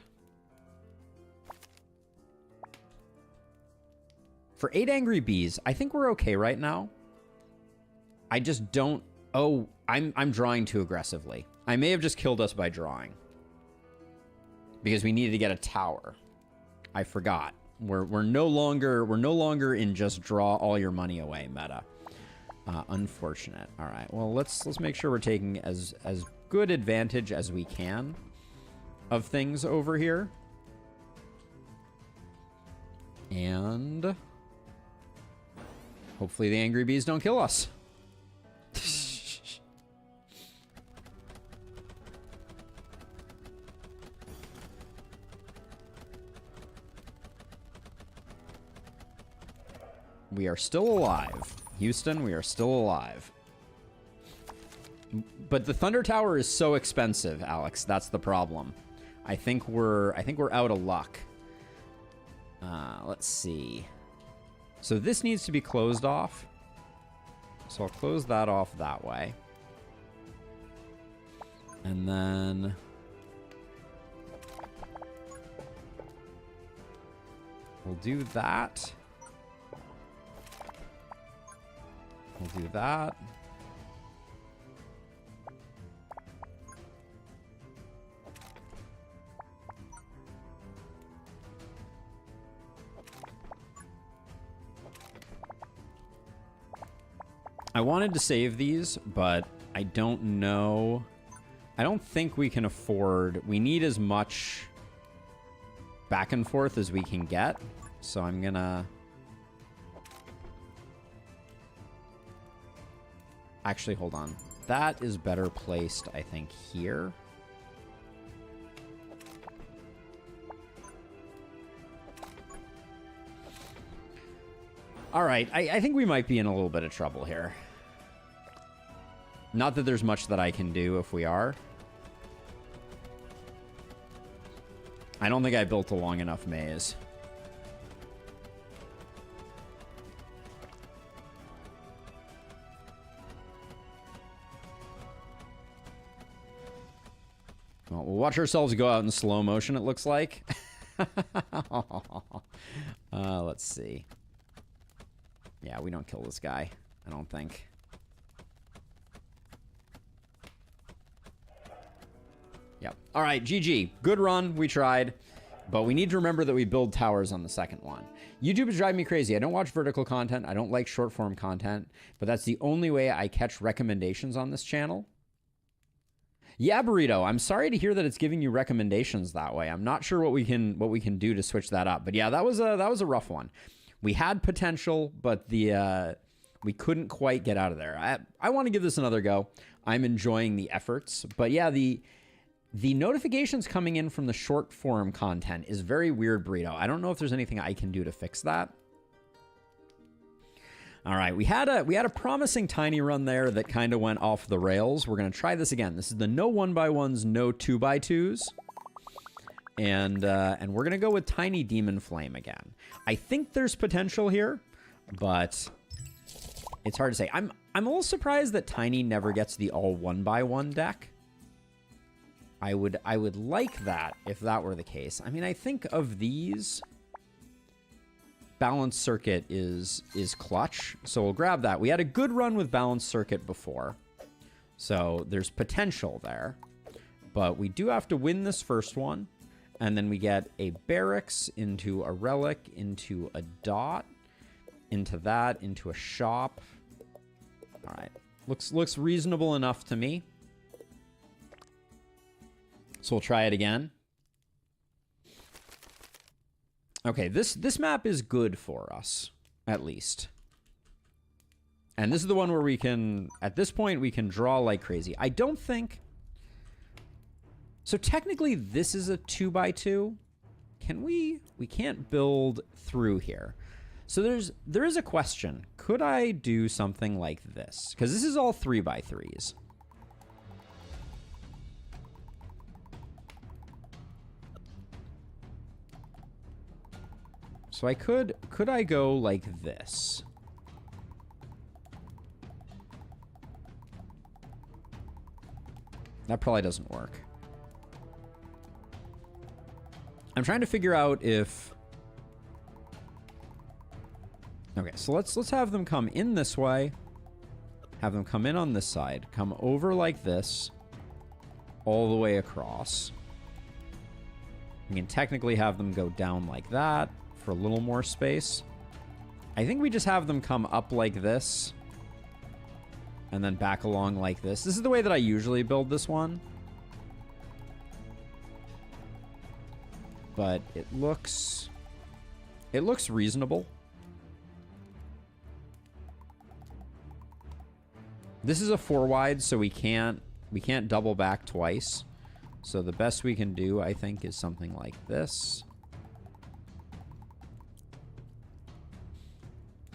For 8 angry bees, I think we're okay right now. I just don't... Oh, I'm drawing too aggressively. I may have just killed us by drawing. Because we needed to get a tower. I forgot. We're no longer in just draw all your money away meta. Unfortunate. All right. Well, let's make sure we're taking as good advantage as we can of things over here. And hopefully the angry bees don't kill us. We are still alive. Houston, we are still alive. But the Thunder Tower is so expensive, Alex. That's the problem. I think we're out of luck. Let's see. So this needs to be closed off. So I'll close that off that way. And then we'll do that. We'll do that. I wanted to save these, but I don't know. I don't think we can afford... We need as much back and forth as we can get. So I'm gonna... Actually, hold on. That is better placed, I think, here. All right. I think we might be in a little bit of trouble here. Not that there's much that I can do if we are. I don't think I built a long enough maze. Well, we'll watch ourselves go out in slow motion, it looks like. Let's see. Yeah, we don't kill this guy, I don't think. Yep. All right, GG. Good run. We tried. But we need to remember that we build towers on the second one. YouTube is driving me crazy. I don't watch vertical content. I don't like short form content. But that's the only way I catch recommendations on this channel. Yeah, Burrito, I'm sorry to hear that it's giving you recommendations that way. I'm not sure what we can do to switch that up. But yeah, that was a rough one. We had potential, but we couldn't quite get out of there. I want to give this another go. I'm enjoying the efforts. But yeah, the notifications coming in from the short form content is very weird, Burrito. I don't know if there's anything I can do to fix that. All right, we had a promising tiny run there that kind of went off the rails. We're going to try this again. This is the no 1x1s, no 2x2s. And we're going to go with Tiny Demon Flame again. I think there's potential here, but it's hard to say. I'm a little surprised that Tiny never gets the all 1x1 deck. I would like that if that were the case. I mean, I think of these, Balanced Circuit is clutch, so we'll grab that. We had a good run with Balanced Circuit before, so there's potential there. But we do have to win this first one, and then we get a Barracks into a Relic, into a Dot, into that, into a Shop. All right, looks reasonable enough to me. So we'll try it again. Okay, this map is good for us, at least. And this is the one where we can, at this point, we can draw like crazy. I don't think... So technically, this is a 2x2. Can we... We can't build through here. So there is a question. Could I do something like this? Because this is all 3x3s. So I could I go like this? That probably doesn't work. I'm trying to figure out if... Okay, so let's have them come in this way. Have them come in on this side. Come over like this. All the way across. We can technically have them go down like that for a little more space. I think we just have them come up like this. And then back along like this. This is the way that I usually build this one. But it looks reasonable. This is a 4 wide, so we can't double back twice. So the best we can do, I think, is something like this.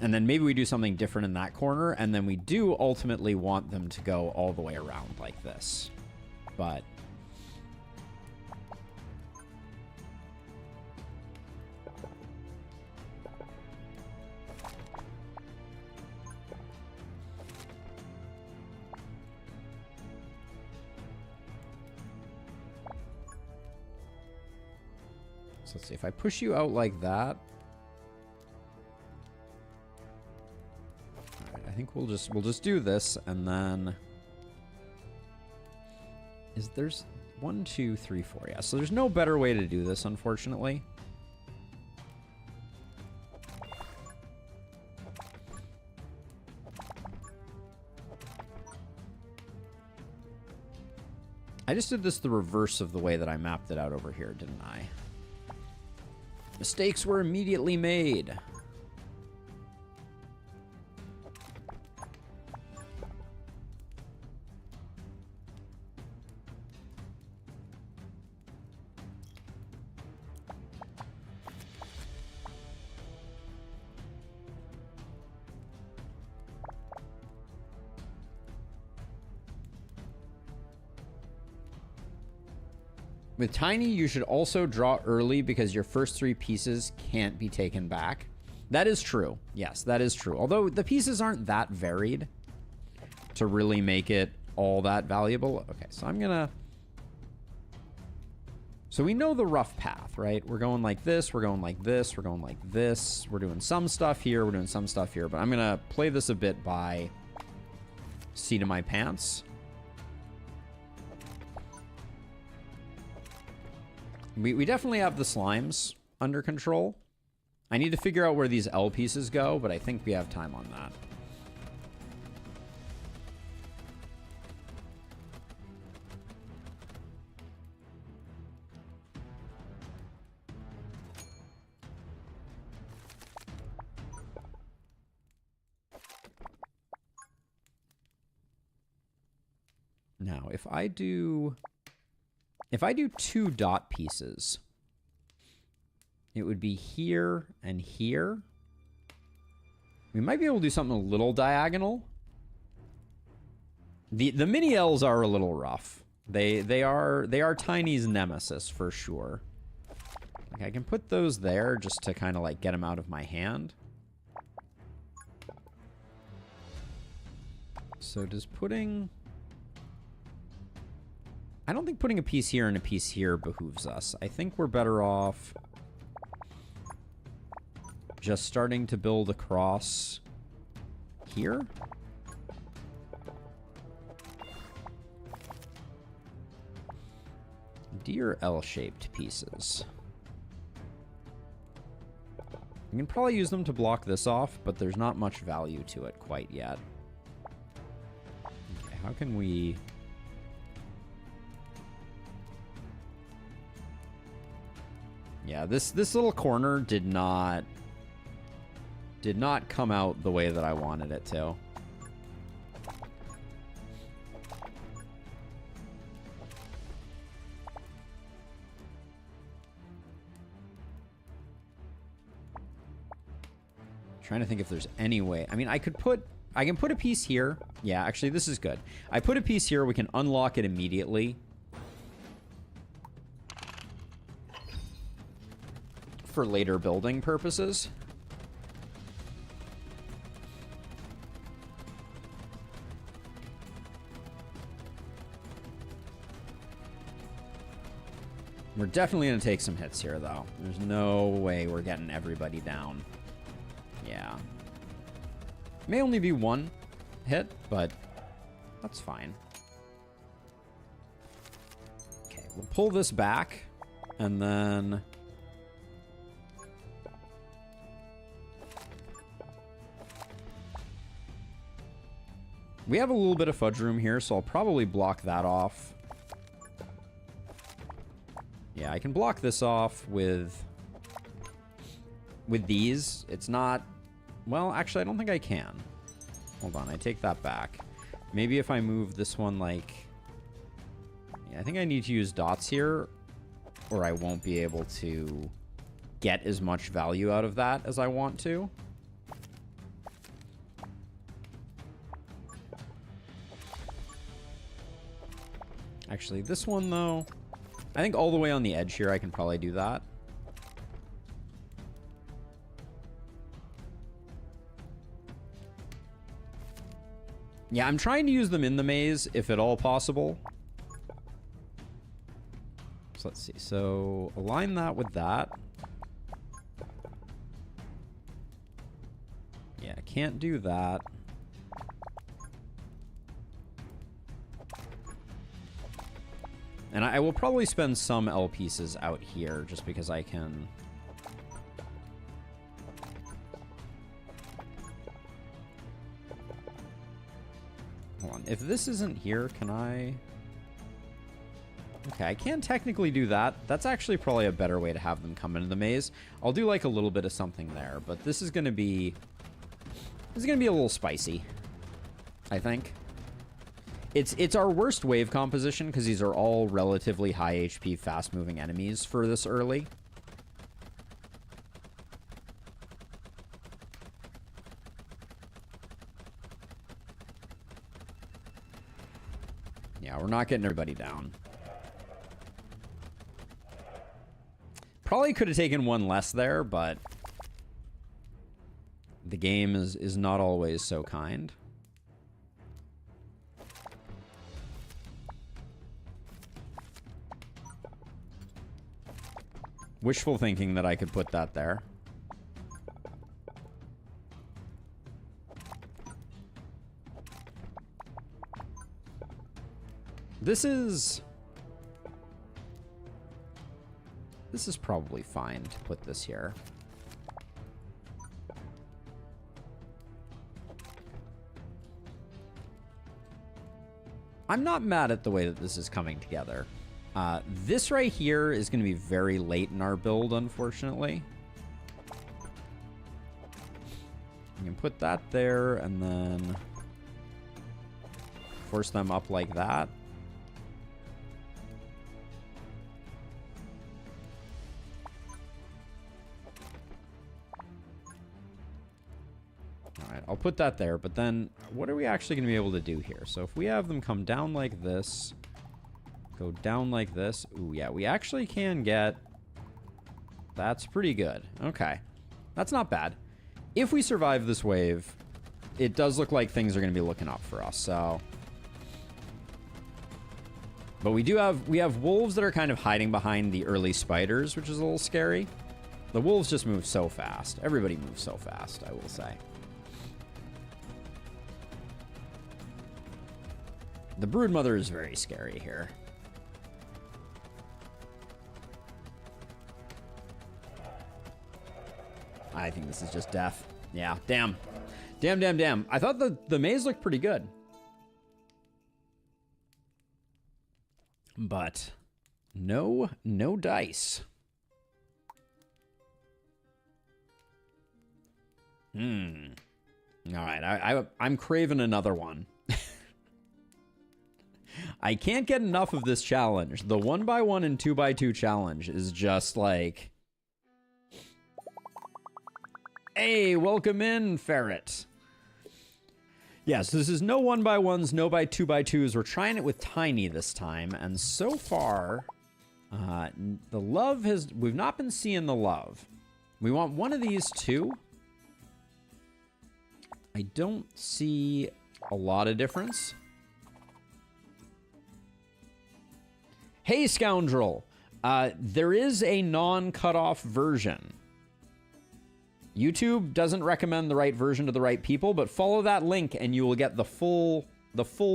And then maybe we do something different in that corner, and then we do ultimately want them to go all the way around like this. But... So let's see, if I push you out like that... Alright, I think we'll just do this, and then... There's 1, 2, 3, 4, yeah. So there's no better way to do this, unfortunately. I just did this the reverse of the way that I mapped it out over here, didn't I? Mistakes were immediately made. With Tiny, you should also draw early because your first 3 pieces can't be taken back. That is true. Yes, that is true. Although the pieces aren't that varied to really make it all that valuable. Okay, so I'm gonna... So we know the rough path, right? We're going like this, we're going like this, we're going like this. We're doing some stuff here, we're doing some stuff here. But I'm gonna play this a bit by seat of my pants. We definitely have the slimes under control. I need to figure out where these L pieces go, but I think we have time on that. Now, if I do 2 dot pieces, it would be here and here. We might be able to do something a little diagonal. The mini L's are a little rough. They are Tiny's nemesis for sure. Like, I can put those there just to kind of like get them out of my hand. So does putting... I don't think putting a piece here and a piece here behooves us. I think we're better off just starting to build across here. D or L-shaped pieces. We can probably use them to block this off, but there's not much value to it quite yet. Okay, how can we... Yeah, this little corner did not come out the way that I wanted it to. Trying to think if there's any way. I mean, I can put a piece here. Yeah, actually, this is good. I put a piece here. We can unlock it immediately. For later building purposes. We're definitely going to take some hits here, though. There's no way we're getting everybody down. Yeah. May only be 1 hit, but that's fine. Okay, we'll pull this back, and then... We have a little bit of fudge room here, so I'll probably block that off. Yeah, I can block this off with these. It's not... Well, actually, I don't think I can. Hold on, I take that back. Maybe if I move this one, like... Yeah, I think I need to use dots here, or I won't be able to get as much value out of that as I want to. Actually, this one, though, I think all the way on the edge here, I can probably do that. Yeah, I'm trying to use them in the maze, if at all possible. So let's see. So align that with that. Yeah, I can't do that. And I will probably spend some L pieces out here just because I can... Hold on. If this isn't here, can I... Okay, I can technically do that. That's actually probably a better way to have them come into the maze. I'll do like a little bit of something there, but this is going to be... This is going to be a little spicy, I think. It's our worst wave composition because these are all relatively high HP, fast-moving enemies for this early. Yeah, we're not getting everybody down. Probably could have taken one less there, but the game is not always so kind. Wishful thinking that I could put that there. This is probably fine to put this here. I'm not mad at the way that this is coming together. This right here is going to be very late in our build, unfortunately. You can put that there and then force them up like that. I'll put that there, but then what are we actually going to be able to do here? So if we have them come down like this, go down like this. Ooh, yeah, we actually can get... That's pretty good. Okay. That's not bad. If we survive this wave, it does look like things are going to be looking up for us, so... But we have wolves that are kind of hiding behind the early spiders, which is a little scary. The wolves just move so fast. Everybody moves so fast, I will say. The broodmother is very scary here. I think this is just death. Yeah, damn. Damn. I thought the maze looked pretty good. But no dice. All right, I'm craving another one. I can't get enough of this challenge. The 1x1 and 2x2 challenge is just like... Hey, welcome in, Ferret. Yes, this is no 1x1s, no 2x2s. We're trying it with Tiny this time, and so far, the love has... We've not been seeing the love. We want one of these two. I don't see a lot of difference. Hey, scoundrel. There is a non-cutoff version. YouTube doesn't recommend the right version to the right people, but follow that link and you will get the full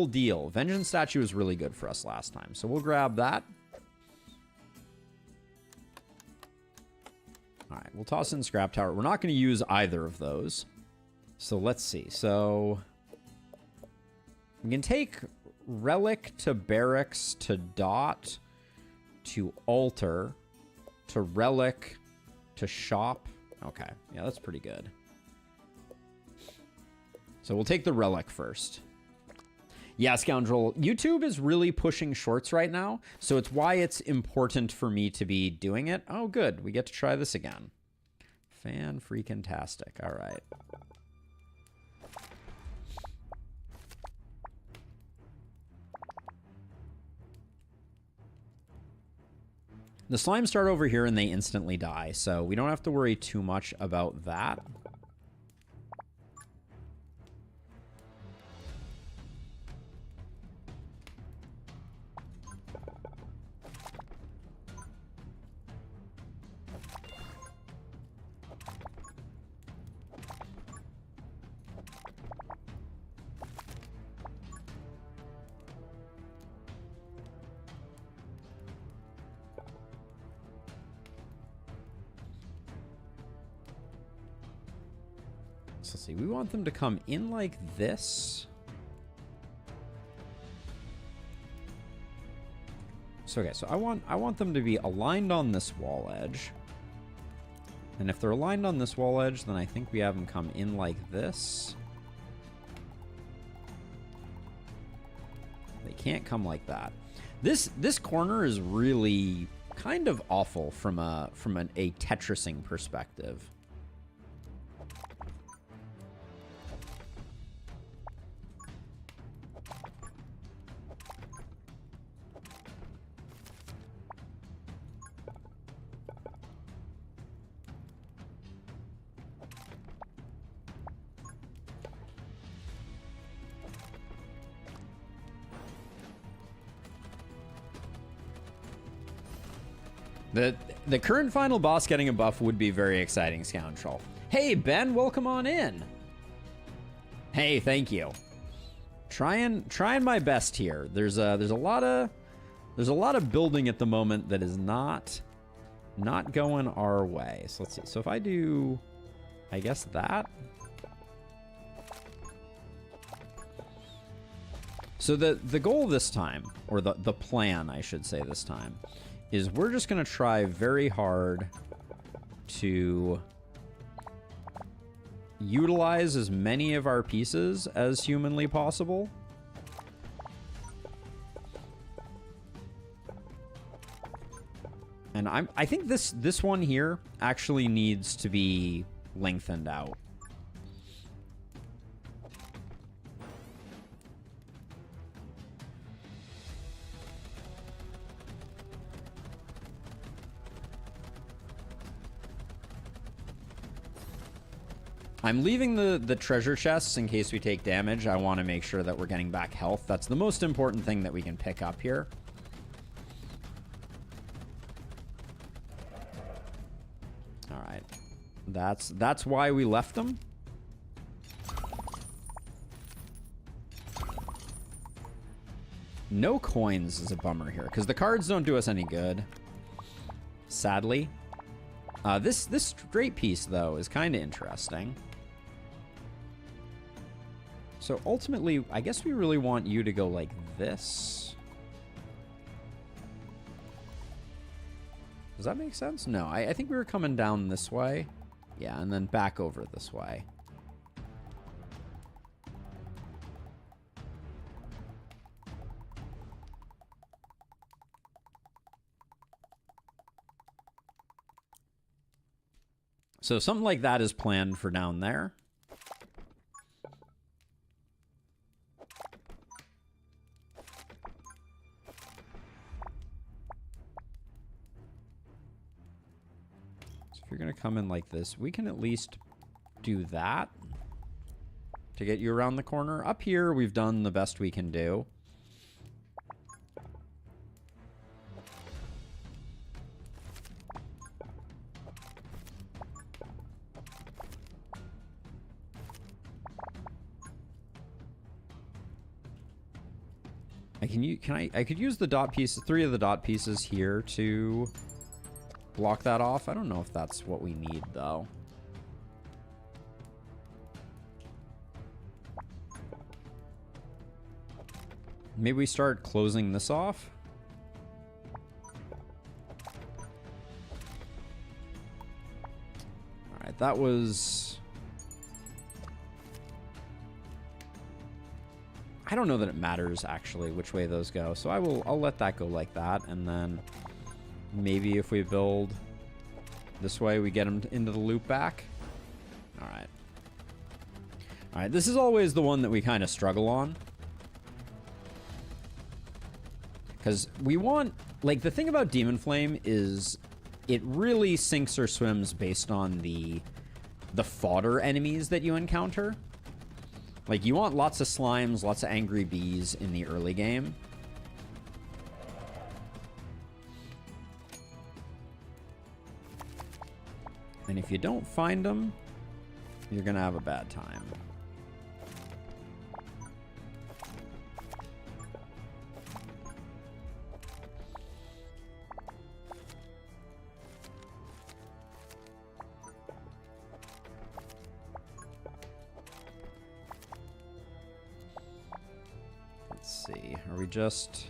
deal. Vengeance Statue was really good for us last time, so we'll grab that. All right, we'll toss in Scrap Tower. We're not going to use either of those. So let's see. So we can take Relic to Barracks to Dot to Altar to Relic to Shop. Okay, yeah, that's pretty good. So we'll take the Relic first. Yeah, Scoundrel, YouTube is really pushing shorts right now, so it's why it's important for me to be doing it. Oh, good, we get to try this again. Fan-freaking-tastic, all right. The slimes start over here and they instantly die, so we don't have to worry too much about that. Let's see, we want them to come in like this. So, okay, so I want them to be aligned on this wall edge. And if they're aligned on this wall edge, then I think we have them come in like this. They can't come like that. This corner is really kind of awful from a Tetrising perspective. The current final boss getting a buff would be very exciting, Scoundrel. Hey, Ben, welcome on in. Hey, thank you. Trying my best here. There's a lot of building at the moment that is not going our way. So let's see. So if I do, I guess that. So the goal this time, or the plan, I should say this time, is we're just going to try very hard to utilize as many of our pieces as humanly possible. And I think this one here actually needs to be lengthened out. I'm leaving the treasure chests in case we take damage. I want to make sure that we're getting back health. That's the most important thing that we can pick up here. All right. That's why we left them. No coins is a bummer here, because the cards don't do us any good, sadly. This straight piece, though, is kind of interesting. So ultimately, I guess we really want you to go like this. Does that make sense? No, I think we were coming down this way. Yeah, and then back over this way. So something like that is planned for down there. You're going to come in like this. We can at least do that to get you around the corner. Up here, we've done the best we can do. I could use the dot pieces, 3 of the dot pieces here to block that off. I don't know if that's what we need, though. Maybe we start closing this off. All right, that was... I don't know that it matters, actually, which way those go. So I'll let that go like that, and then... maybe if we build this way, we get them into the loop back. All right. All right, this is always the one that we kind of struggle on. Because we want... like, the thing about Demon Flame is it really sinks or swims based on the fodder enemies that you encounter. Like, you want lots of slimes, lots of angry bees in the early game. And if you don't find them, you're going to have a bad time. Let's see. Are we just...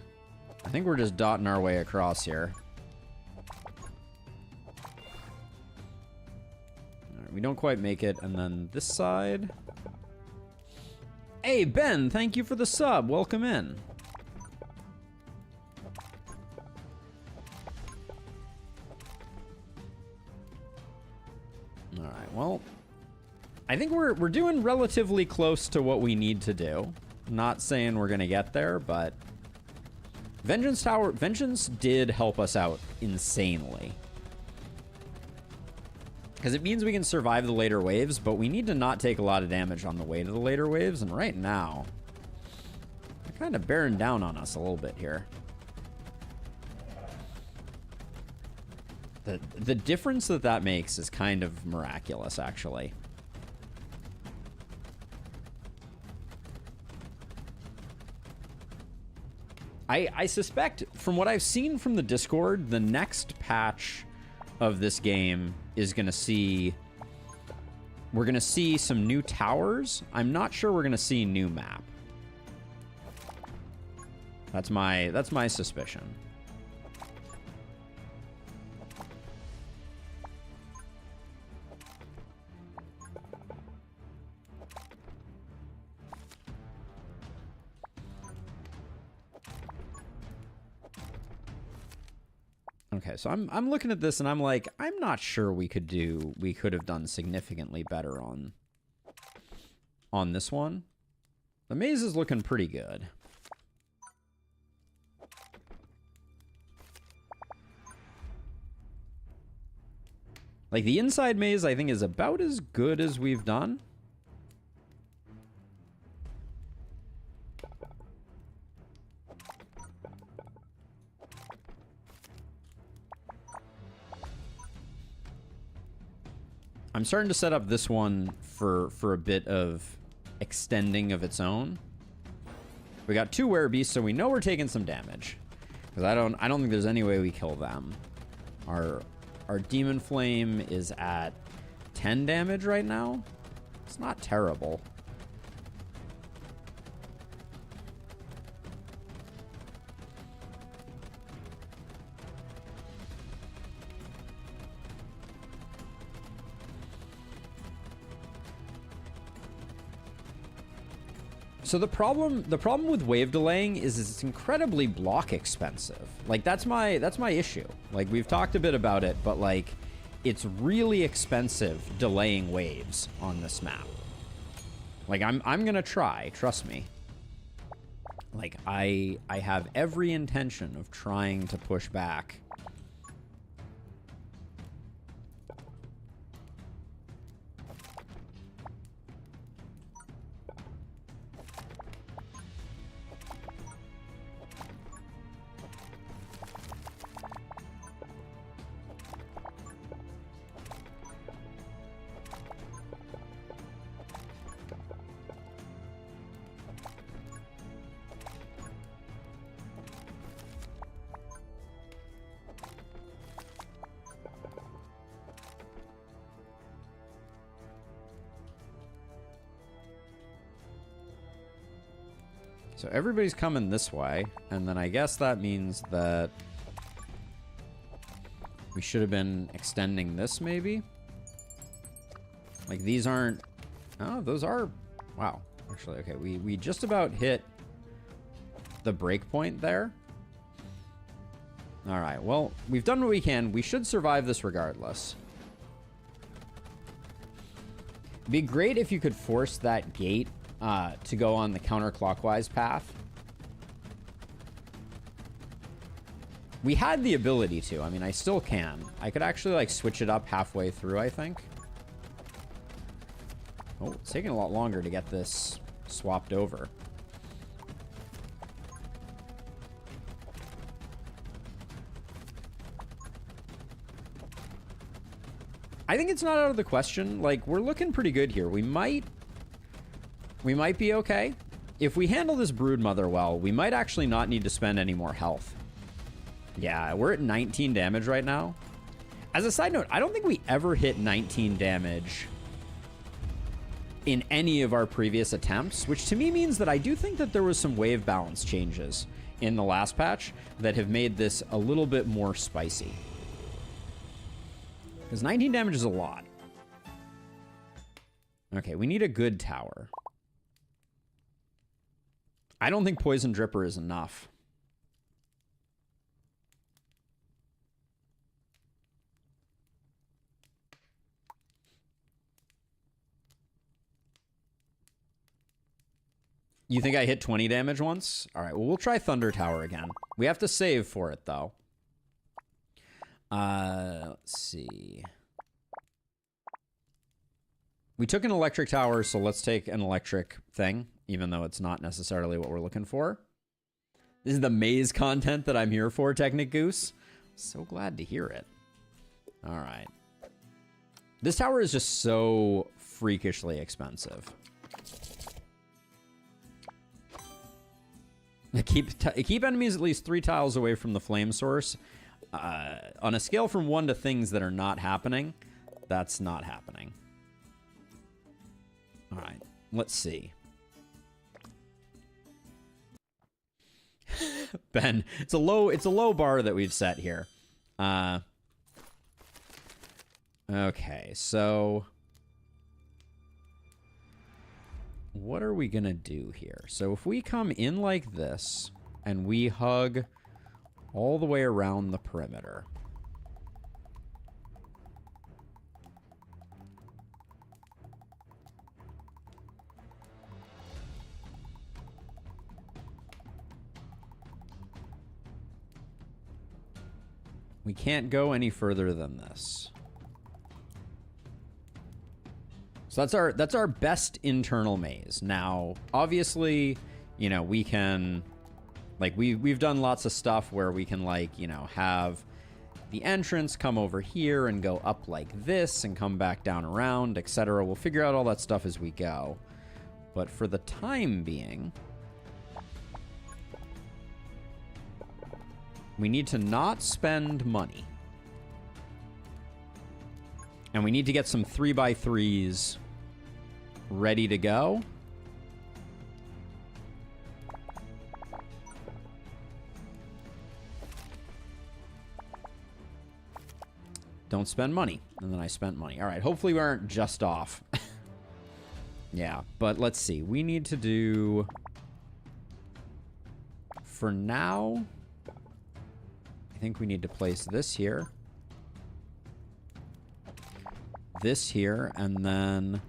I think we're just dotting our way across here. We don't quite make it, and then this side. Hey, Ben, thank you for the sub. Welcome in. All right, well, I think we're doing relatively close to what we need to do. Not saying we're going to get there, but Vengeance did help us out insanely. Because it means we can survive the later waves, but we need to not take a lot of damage on the way to the later waves. And right now, they're kind of bearing down on us a little bit here. The difference that that makes is kind of miraculous, actually. I suspect, from what I've seen from the Discord, the next patch of this game is going to see... We're going to see some new towers. I'm not sure we're going to see a new map. That's my suspicion. Okay, so I'm looking at this and I'm like, I'm not sure we could have done significantly better on this one. The maze is looking pretty good. Like, the inside maze, I think, is about as good as we've done. I'm starting to set up this one for a bit of extending of its own. We got 2 werebeasts, so we know we're taking some damage. Because I don't think there's any way we kill them. Our Demon Flame is at 10 damage right now. It's not terrible. So the problem with wave delaying is it's incredibly block expensive. Like, that's my issue. Like, we've talked a bit about it, but like, it's really expensive delaying waves on this map. Like, I'm gonna try, trust me. Like, I have every intention of trying to push back. So everybody's coming this way, and then I guess that means that we should have been extending this, maybe? Like, these aren't... Oh, those are... Wow. Actually, okay, we just about hit the break point there. Alright, well, we've done what we can. We should survive this regardless. It'd be great if you could force that gate to go on the counterclockwise path. We had the ability to. I mean, I still can. I could actually, like, switch it up halfway through, I think. Oh, it's taking a lot longer to get this swapped over. I think it's not out of the question. Like, we're looking pretty good here. We might be okay. If we handle this Broodmother well, we might actually not need to spend any more health. Yeah, we're at 19 damage right now. As a side note, I don't think we ever hit 19 damage in any of our previous attempts, which to me means that I do think that there was some wave balance changes in the last patch that have made this a little bit more spicy. Because 19 damage is a lot. Okay, we need a good tower. I don't think Poison Dripper is enough. You think I hit 20 damage once? All right, well, we'll try Thunder Tower again. We have to save for it, though. Let's see. We took an electric tower, so let's take an electric thing, even though it's not necessarily what we're looking for. This is the maze content that I'm here for, Technic Goose. So glad to hear it. All right. This tower is just so freakishly expensive. Keep enemies at least 3 tiles away from the flame source. On a scale from 1 to things that are not happening, that's not happening. All right, let's see. Ben, it's a low bar that we've set here. Okay, so what are we gonna do here? So if we come in like this and we hug all the way around the perimeter. We can't go any further than this. So that's our best internal maze. Now, obviously, you know, we can, like, we've done lots of stuff where we can, like, you know, have the entrance come over here and go up like this and come back down around, etc. We'll figure out all that stuff as we go. But for the time being, we need to not spend money. And we need to get some 3x3s ready to go. Don't spend money. And then I spent money. All right, hopefully we aren't just off. Yeah, but let's see. We need to do... For now, I think we need to place this here. This here, and then...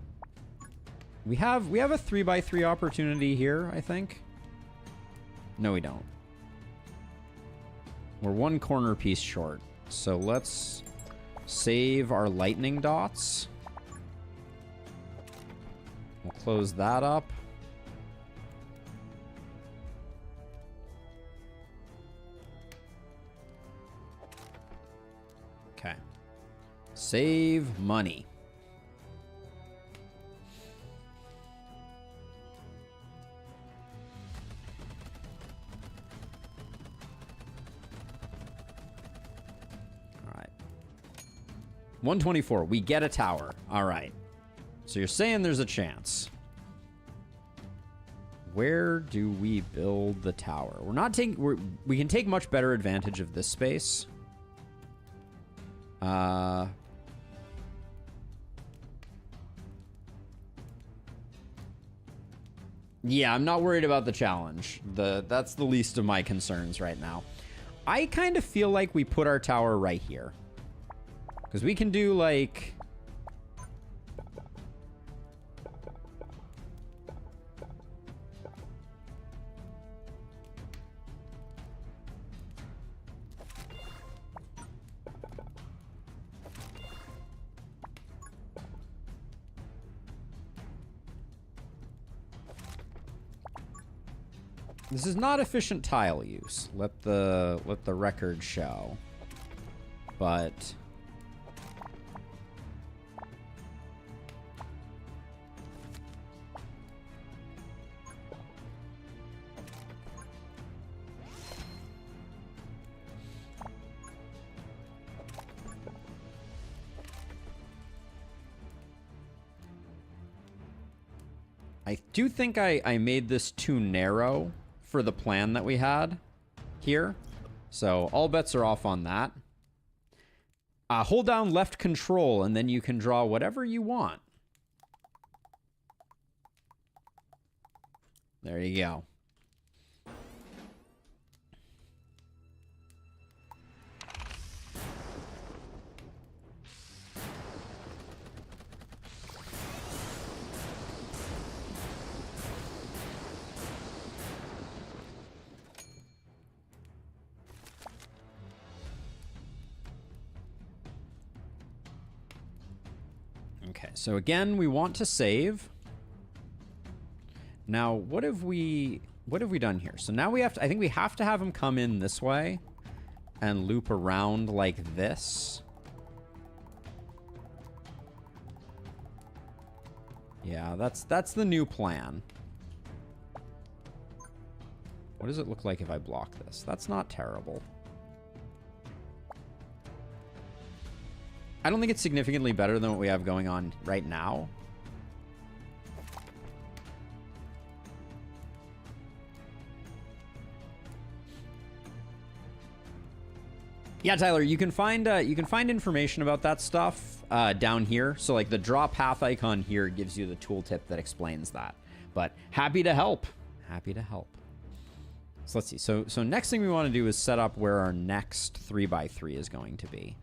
We have a 3x3 opportunity here, I think. No, we don't. We're 1 corner piece short. So let's save our lightning dots. We'll close that up. Okay. Save money. All right. 124. We get a tower. All right. So you're saying there's a chance. Where do we build the tower? We're not taking... We can take much better advantage of this space. Yeah, I'm not worried about the challenge. That's the least of my concerns right now. I kind of feel like we put our tower right here. Because we can do, like... This is not efficient tile use. Let the record show. But I do think I made this too narrow for the plan that we had here. So all bets are off on that. Hold down left control and then you can draw whatever you want. There you go. Okay, so again, we want to save. Now, what have we done here? So now we have to, I think we have to have him come in this way and loop around like this. Yeah, that's the new plan. What does it look like if I block this? That's not terrible. I don't think it's significantly better than what we have going on right now. Yeah, Tyler, you can find information about that stuff down here. So like the draw path icon here gives you the tooltip that explains that. But happy to help. Happy to help. So let's see. So next thing we want to do is set up where our next 3x3 is going to be.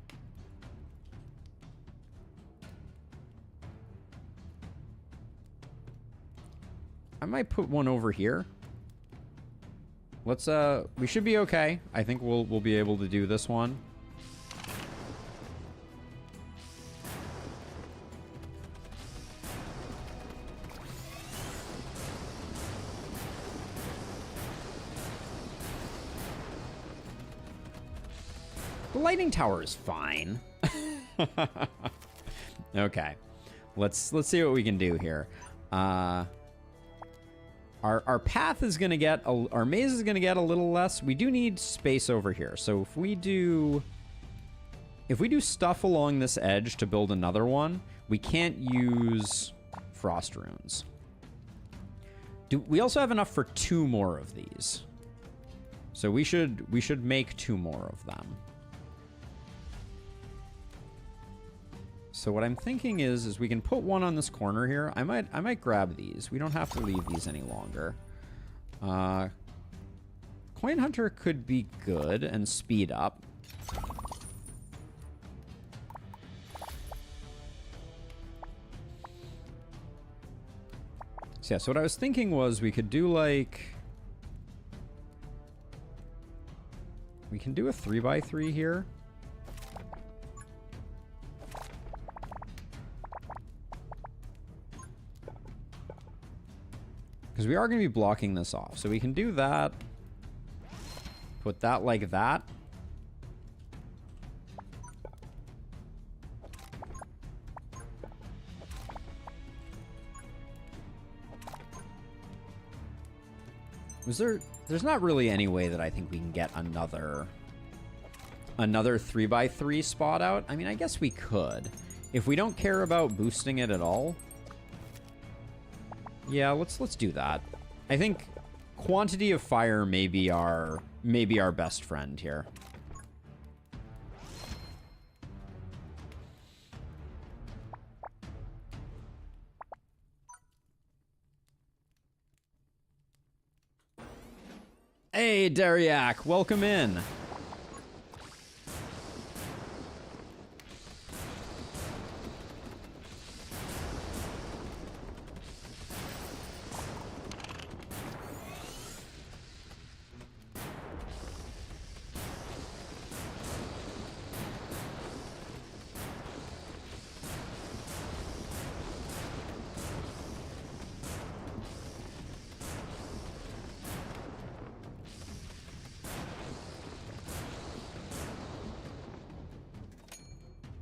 I might put one over here. Let's we should be okay. I think we'll be able to do this one. The lightning tower is fine. Okay. Let's see what we can do here. Our path is going to get, our maze is going to get a little less. We do need space over here. So if we do stuff along this edge to build another one, we can't use frost runes. We also have enough for 2 more of these. So we should make 2 more of them. So what I'm thinking is we can put one on this corner here. I might grab these. We don't have to leave these any longer. Coin Hunter could be good and speed up. So yeah, so what I was thinking was we could do like... We can do a 3x3 here. Because we are going to be blocking this off. So we can do that. Put that like that. There's not really any way that I think we can get another 3x3 spot out. I mean, I guess we could. If we don't care about boosting it at all. Yeah, let's do that. I think quantity of fire may be our best friend here. Hey, Dariak, welcome in.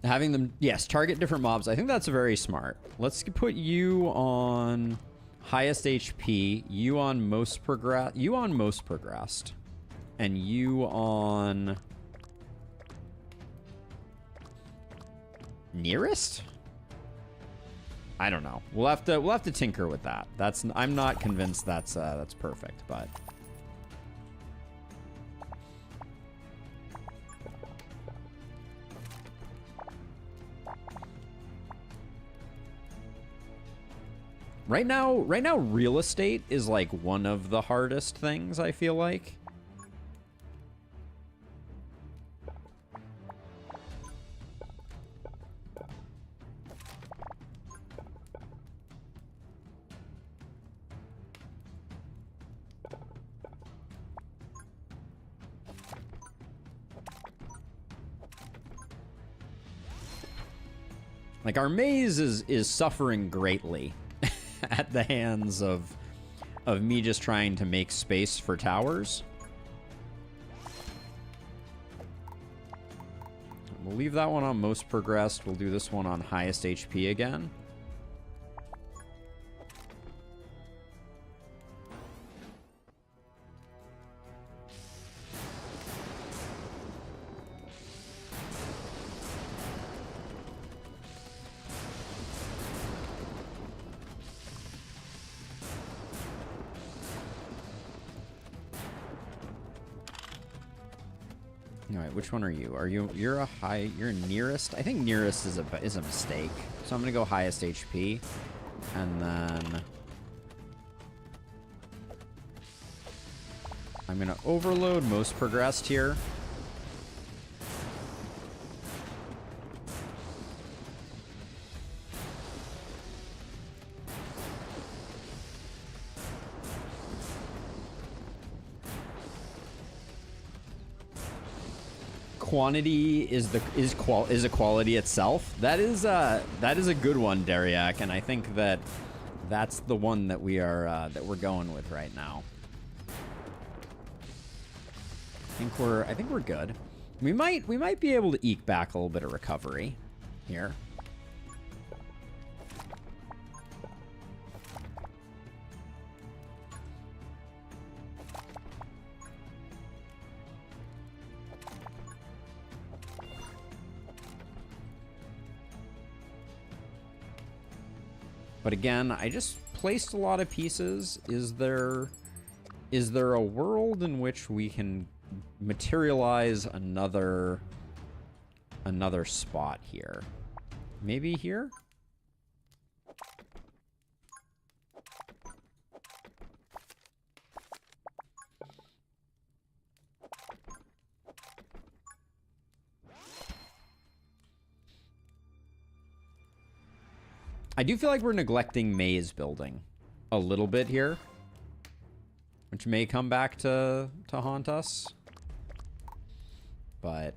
Having them, yes, target different mobs. I think that's very smart. Let's put you on highest HP, you on most progressed, and you on nearest? I don't know. We'll have to tinker with that. I'm not convinced that's perfect, but Right now, real estate is like one of the hardest things, I feel like. Like, our maze is suffering greatly at the hands of me just trying to make space for towers. We'll leave that one on most progressed. We'll do this one on highest HP again. All right, which one are you? You're a high, you're nearest? I think nearest is a mistake. So I'm gonna go highest HP. And then I'm gonna overload most progressed here. Quantity is a quality itself. That is a good one, Dariak, and I think that's the one that we're going with right now. I think we're good. We might be able to eke back a little bit of recovery here. But again, I just placed a lot of pieces. Is there a world in which we can materialize another spot here? Maybe here? I do feel like we're neglecting maze building a little bit here, which may come back to haunt us. But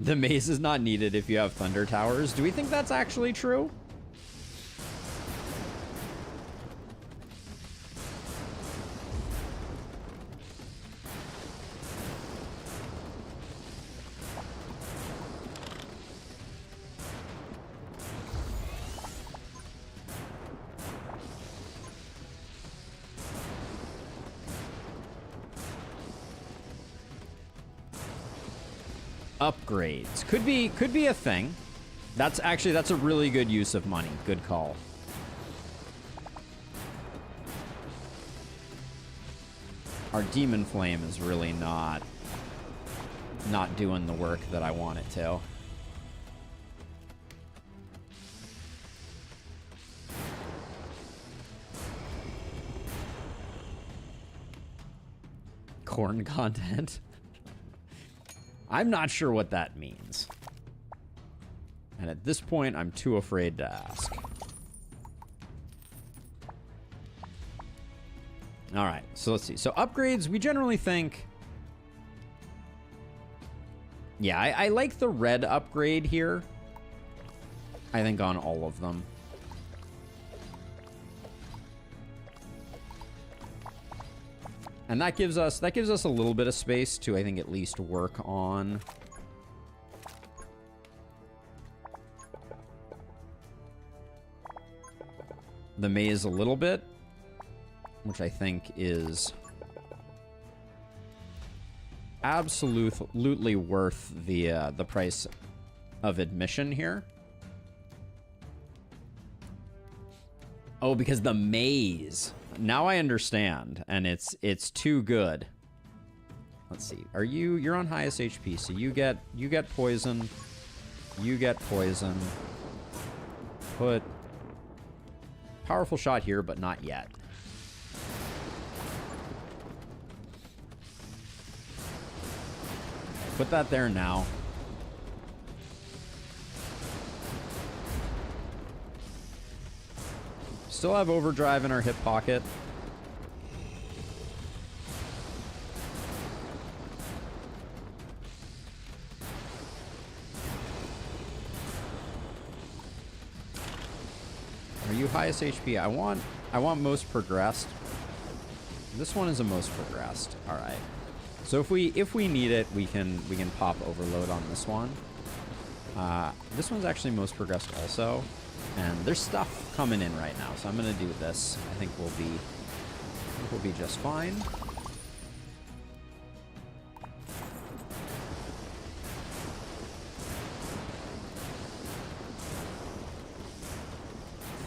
the maze is not needed if you have thunder towers. Do we think that's actually true? Upgrades could be a thing. That's a really good use of money. Good call. Our demon flame is really not doing the work that I want it to. Corn content. I'm not sure what that means. And at this point, I'm too afraid to ask. All right, so let's see. So upgrades, we generally think... Yeah, I like the red upgrade here. I think on all of them. And that gives us a little bit of space to, I think, at least work on the maze a little bit, which I think is absolutely worth the price of admission here. Oh, because the maze. Now I understand, and it's too good. Let's see. You're on highest HP, so you get poison. You get poison. Put powerful shot here, but not yet. Put that there now. Still have overdrive in our hip pocket. Are you highest HP? I want most progressed. This one is a most progressed. All right. So if we need it, we can pop overload on this one. This one's actually most progressed also. And there's stuff coming in right now, so I'm gonna do this. I think we'll be just fine.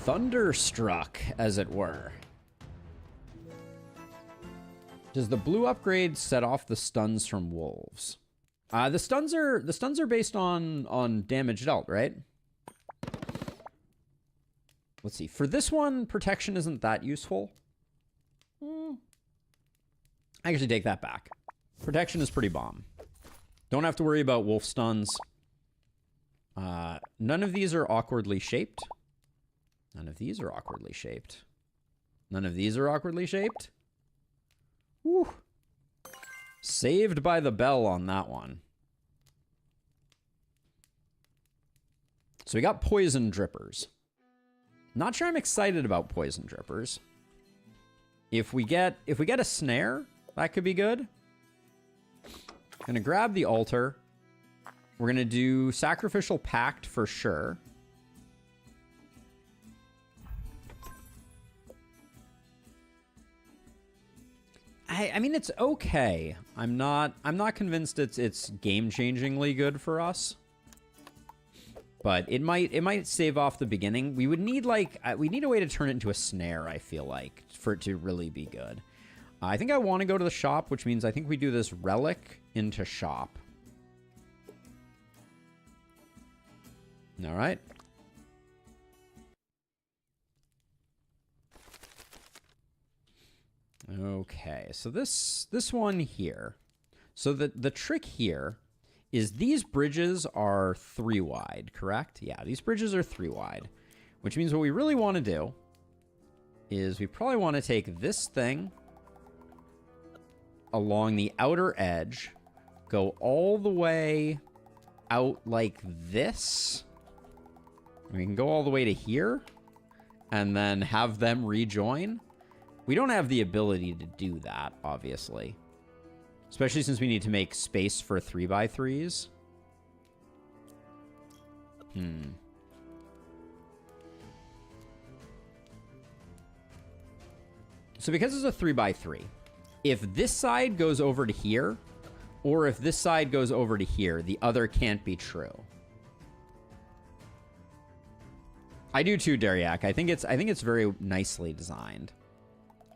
Thunderstruck, as it were. Does the blue upgrade set off the stuns from wolves? The stuns are based on damage dealt, right? Let's see. For this one, protection isn't that useful. I actually take that back. Protection is pretty bomb. Don't have to worry about wolf stuns. None of these are awkwardly shaped. None of these are awkwardly shaped. None of these are awkwardly shaped. Whew. Saved by the bell on that one. So we got poison drippers. Not sure I'm excited about poison drippers. If we get a snare, that could be good. Gonna grab the altar. We're gonna do sacrificial pact for sure. I mean, it's okay. I'm not convinced it's game-changingly good for us. But it might save off the beginning. We would need we need a way to turn it into a snare, I feel like, for it to really be good. I think I want to go to the shop, which means I think we do this relic into shop. All right. Okay, so this one here. So the trick here is these bridges are 3 wide, correct? Yeah, these bridges are 3 wide, which means what we really want to do is we probably want to take this thing along the outer edge, go all the way out like this. We can go all the way to here and then have them rejoin. We don't have the ability to do that, obviously. Especially since we need to make space for 3x3s. So because it's a 3x3, if this side goes over to here, or if this side goes over to here, the other can't be true. I do too, Dariak. I think it's very nicely designed.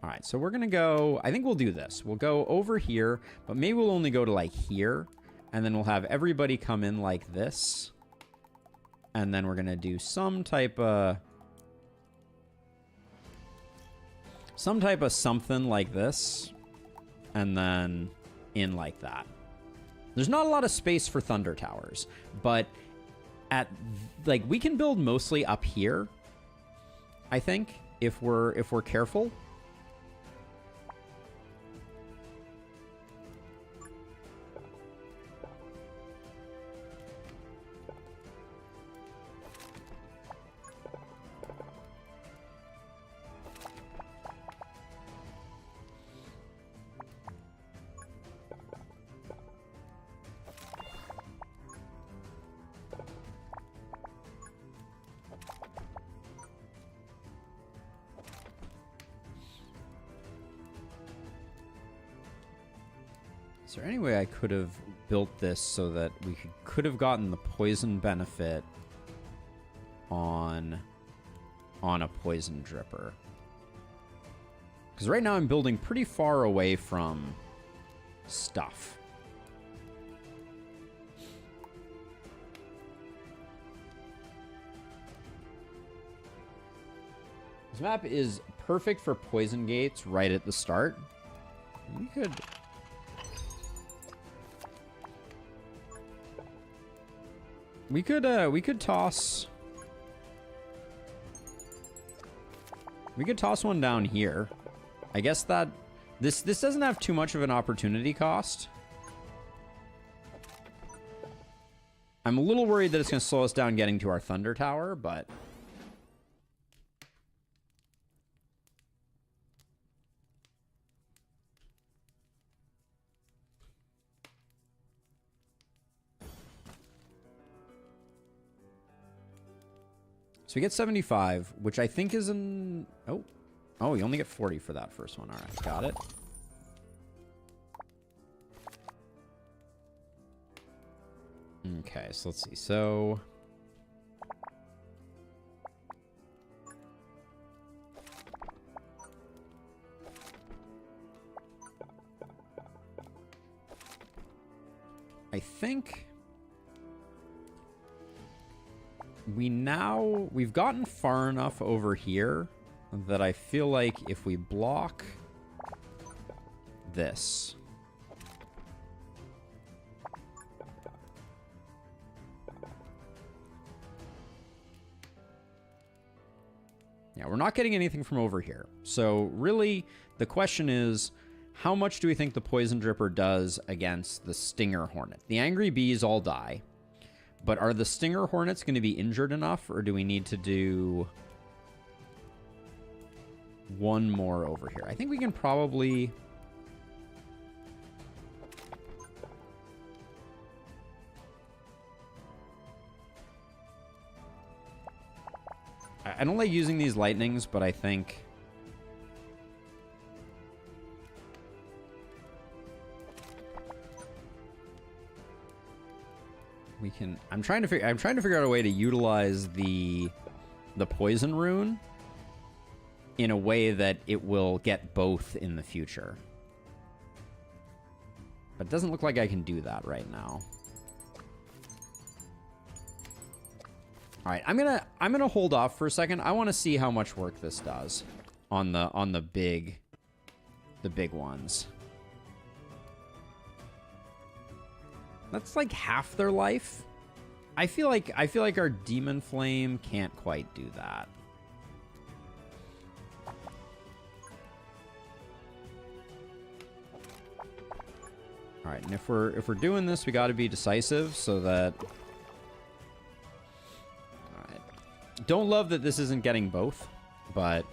All right, so we're going to go, I think we'll do this. We'll go over here, but maybe we'll only go to like here, and then we'll have everybody come in like this. And then we're going to do some type of something like this, and then in like that. There's not a lot of space for thunder towers, but we can build mostly up here, I think, if we're careful. Is there any way I could have built this so that we could have gotten the poison benefit on a poison dripper? Because right now I'm building pretty far away from stuff. This map is perfect for poison gates right at the start. We could toss one down here. I guess that this doesn't have too much of an opportunity cost. I'm a little worried that it's going to slow us down getting to our thunder tower, but so we get 75, which I think is an... Oh, you only get 40 for that first one. All right, got it. Okay, so let's see. So... I think we've gotten far enough over here that I feel like if we block this, yeah, we're not getting anything from over here. So really, the question is, how much do we think the Poison Dripper does against the Stinger Hornet? The Angry Bees all die, but are the Stinger Hornets going to be injured enough, or do we need to do one more over here? I think we can probably... I don't like using these lightnings, but I think... we can... I'm trying to figure out a way to utilize the poison rune in a way that it will get both in the future. But it doesn't look like I can do that right now. All right, I'm gonna hold off for a second. I want to see how much work this does on the big ones. That's like half their life. I feel like our Demon Flame can't quite do that. All right, and if we're doing this, we got to be decisive so that... All right. Don't love that this isn't getting both, but...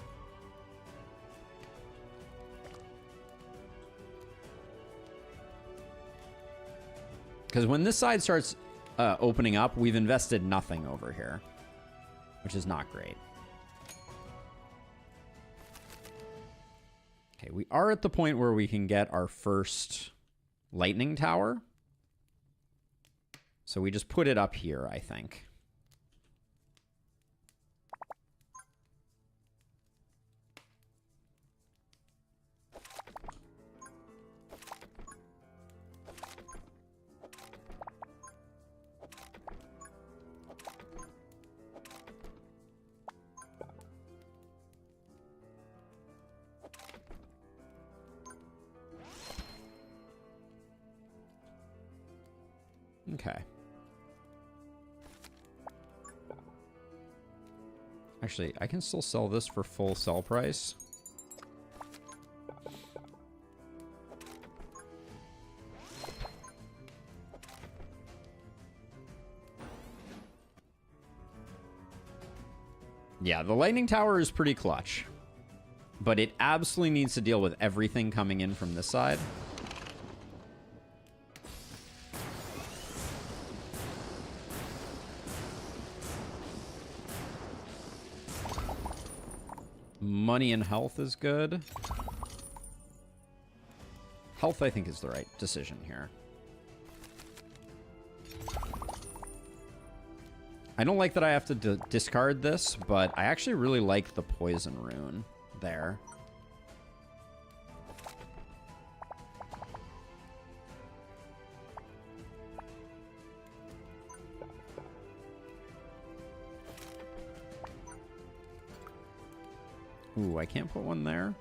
because when this side starts opening up, we've invested nothing over here, which is not great. Okay, we are at the point where we can get our first lightning tower. So we just put it up here, I think. Okay. Actually, I can still sell this for full sell price. Yeah, the lightning tower is pretty clutch, but it absolutely needs to deal with everything coming in from this side. Money and health is good. Health, I think, is the right decision here. I don't like that I have to discard this, but I actually really like the poison rune there. Ooh, I can't put one there.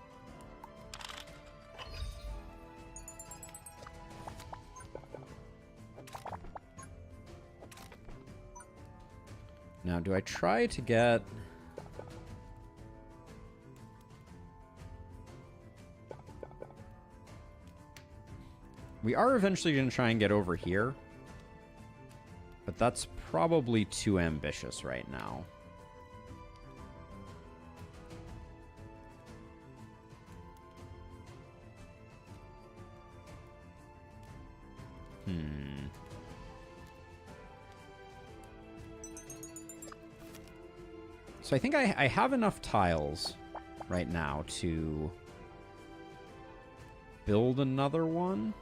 Now, do I try to get... we are eventually going to try and get over here, but that's probably too ambitious right now. So I think I have enough tiles right now to build another one.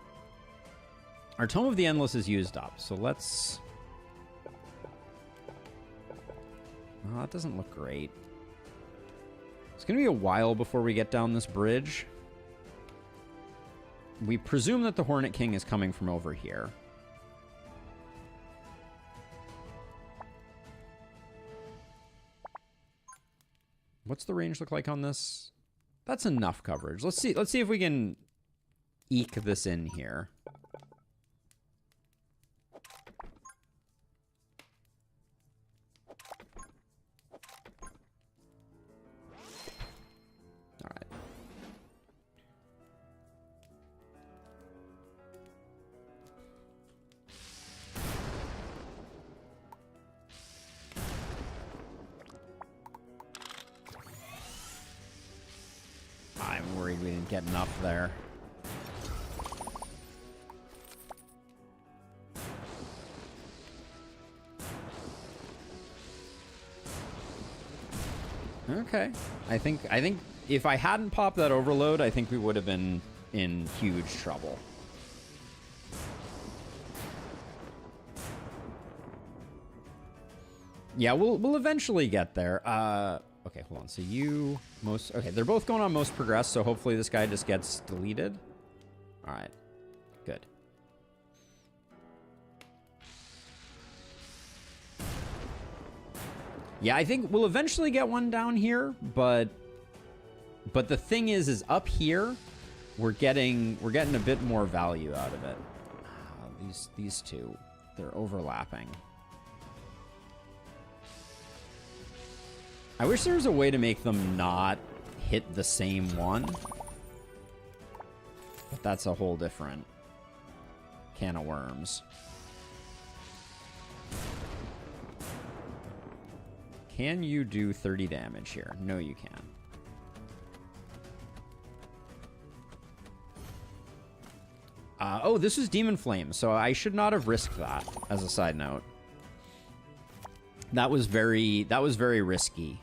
Our Tome of the Endless is used up, so let's... well, that doesn't look great. It's going to be a while before we get down this bridge. We presume that the Hornet King is coming from over here. What's the range look like on this? That's enough coverage. Let's see if we can eke this in here. All right. I'm worried we didn't get enough there. Okay. I think if I hadn't popped that overload, I think we would have been in huge trouble. Yeah, we'll eventually get there. Okay, hold on. So okay, they're both going on most progress, so hopefully this guy just gets deleted. All right. Good. Yeah, I think we'll eventually get one down here, but the thing is up here, we're getting a bit more value out of it. These two, they're overlapping. I wish there was a way to make them not hit the same one. But that's a whole different can of worms. Can you do 30 damage here? No, you can't. Oh, this is Demon Flame, so I should not have risked that, as a side note. That was very risky.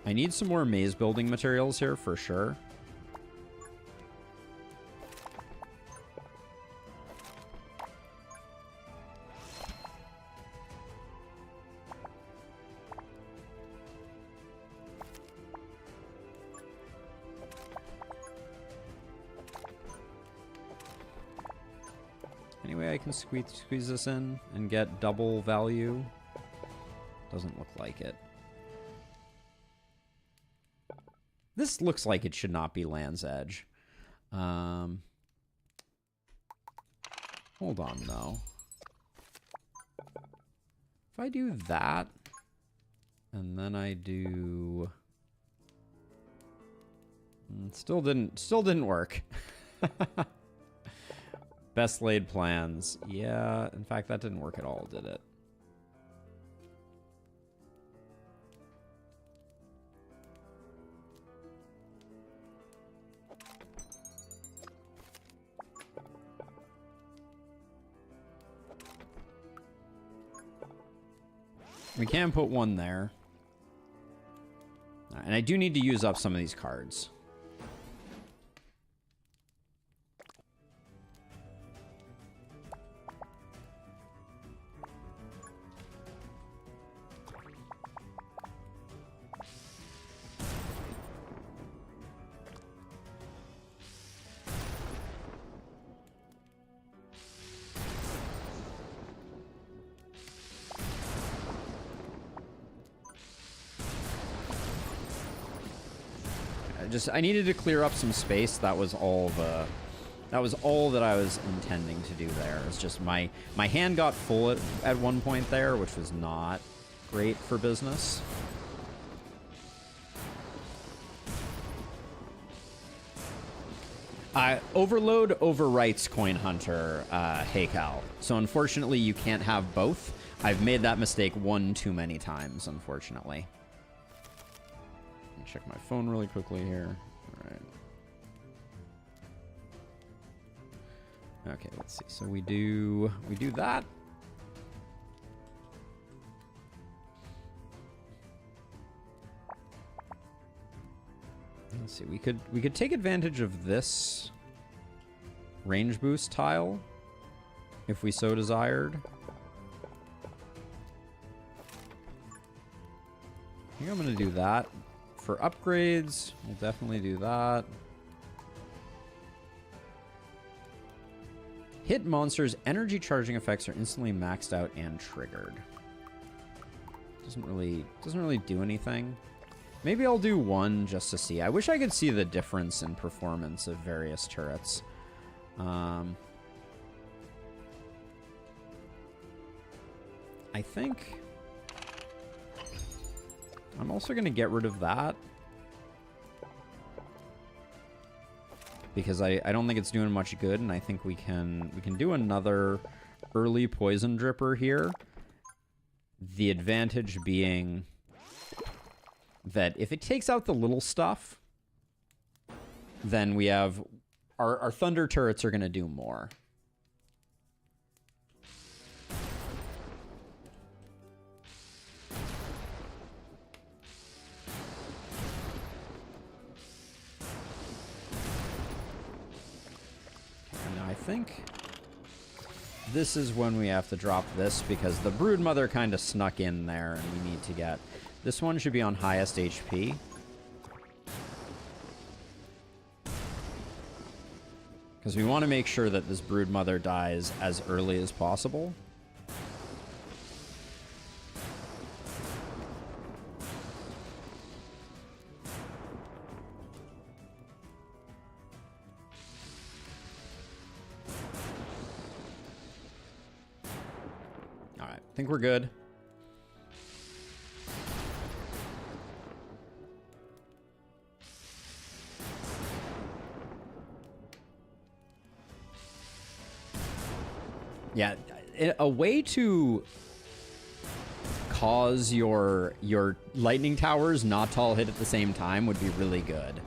I need some more maze building materials here for sure. Anyway, I can squeeze this in and get double value. Doesn't look like it. This looks like it should not be Land's Edge. Hold on, though. If I do that, and then I do... Still didn't work. Best laid plans. Yeah, in fact, that didn't work at all, did it? We can put one there. And I do need to use up some of these cards. I needed to clear up some space. That was all that I was intending to do there. It's just my hand got full at one point there, which was not great for business. Overload overwrites Coin Hunter, hey Cal. So unfortunately you can't have both. I've made that mistake one too many times, unfortunately. Check my phone really quickly here. All right. Okay, let's see. So we do that. Let's see. We could take advantage of this range boost tile if we so desired. think I'm going to do that. For upgrades, we'll definitely do that. Hit monsters, energy charging effects are instantly maxed out and triggered. Doesn't really do anything. Maybe I'll do one just to see. I wish I could see the difference in performance of various turrets. I think I'm also going to get rid of that. Because I don't think it's doing much good, and I think we can do another early poison dripper here. The advantage being that if it takes out the little stuff, then we have our thunder turrets are going to do more. And I think this is when we have to drop this because the Broodmother kind of snuck in there and we need to get... This one should be on highest HP. Because we want to make sure that this Broodmother dies as early as possible. Alright, I think we're good. Yeah, a way to cause your lightning towers not to all hit at the same time would be really good.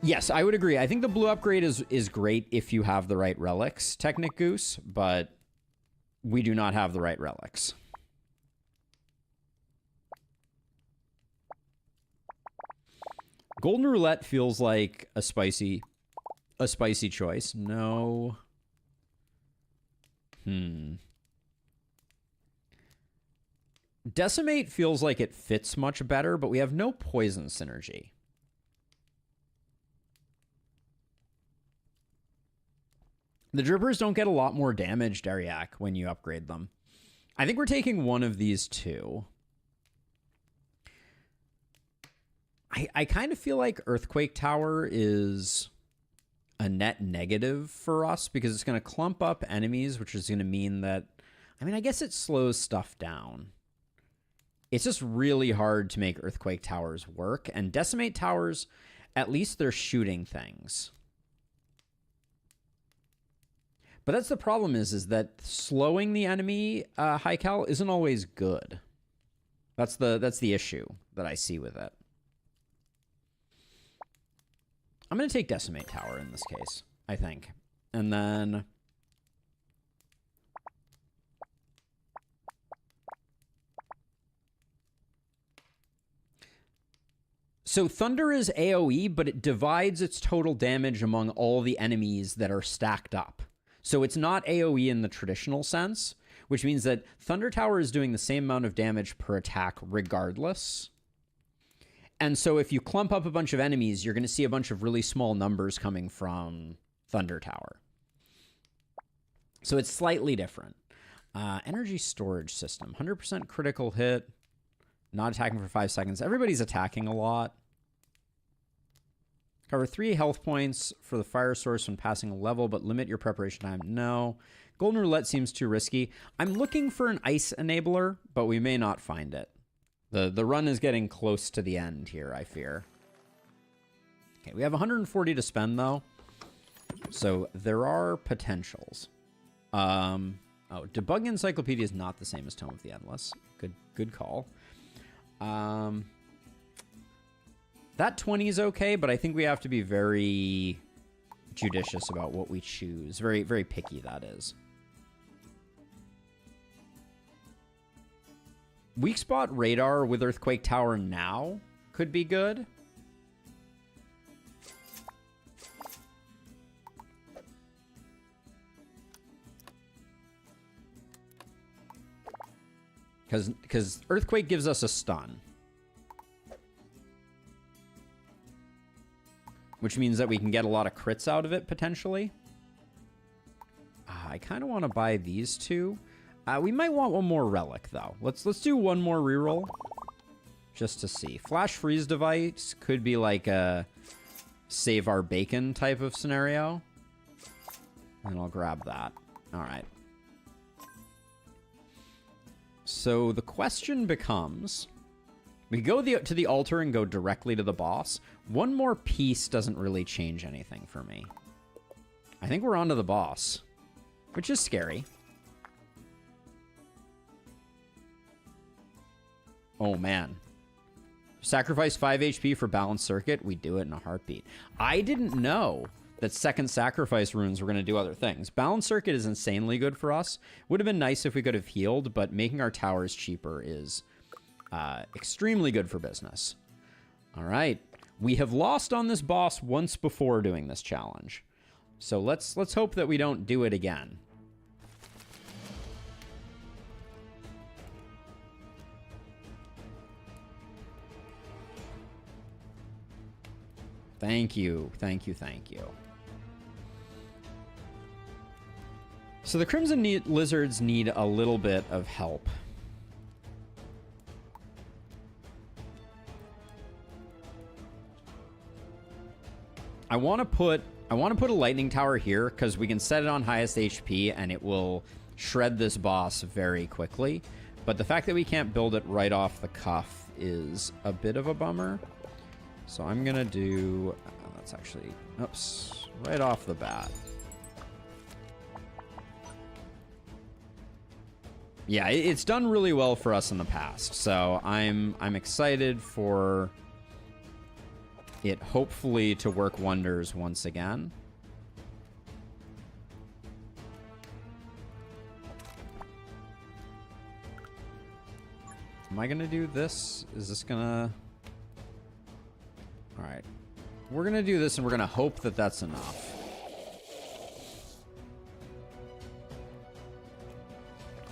Yes, I would agree. I think the blue upgrade is great if you have the right relics, Technic Goose, but we do not have the right relics. Golden Roulette feels like a spicy choice. No. Decimate feels like it fits much better, but we have no poison synergy. The drippers don't get a lot more damage, Dariak, when you upgrade them. I think we're taking one of these two. I kind of feel like Earthquake Tower is a net negative for us because it's going to clump up enemies, which is going to mean that, I mean, I guess it slows stuff down. It's just really hard to make Earthquake Towers work, and Decimate Towers, at least they're shooting things. But that's the problem is that slowing the enemy high cal isn't always good. That's the issue that I see with it. I'm going to take Decimate Tower in this case, I think. And then... So Thunder is AoE, but it divides its total damage among all the enemies that are stacked up. So it's not AoE in the traditional sense, which means that Thunder Tower is doing the same amount of damage per attack regardless. And so if you clump up a bunch of enemies, you're going to see a bunch of really small numbers coming from Thunder Tower. So it's slightly different. Energy storage system. 100% critical hit. Not attacking for 5 seconds. Everybody's attacking a lot. Cover 3 health points for the fire source when passing a level, but limit your preparation time. No. Golden Roulette seems too risky. I'm looking for an ice enabler, but we may not find it. The run is getting close to the end here, I fear. Okay, we have 140 to spend, though. So there are potentials. Oh, Debug Encyclopedia is not the same as Tome of the Endless. Good call. That 20 is okay, but I think we have to be very judicious about what we choose. Very, very picky, that is. Weak spot radar with Earthquake Tower now could be good. Because Earthquake gives us a stun. Which means that we can get a lot of crits out of it, potentially. I kind of want to buy these two. We might want one more relic, though. Let's do one more reroll. Just to see. Flash Freeze Device could be like a save our bacon type of scenario. And I'll grab that. All right. So the question becomes, we go to the altar and go directly to the boss. One more piece doesn't really change anything for me. I think we're on to the boss, which is scary. Oh, man. Sacrifice 5 HP for Balanced Circuit. We do it in a heartbeat. I didn't know that second sacrifice runes were going to do other things. Balanced Circuit is insanely good for us. Would have been nice if we could have healed, but making our towers cheaper is extremely good for business. All right. We have lost on this boss once before doing this challenge. So let's hope that we don't do it again. Thank you. Thank you. Thank you. So the Crimson Lizards need a little bit of help. I want to put a lightning tower here because we can set it on highest HP and it will shred this boss very quickly. But the fact that we can't build it right off the cuff is a bit of a bummer. So I'm going to do... that's actually... oops. Right off the bat. Yeah, it's done really well for us in the past. So I'm excited for it hopefully to work wonders once again. Am I going to do this? Is this going to... all right. We're going to do this, and we're going to hope that that's enough.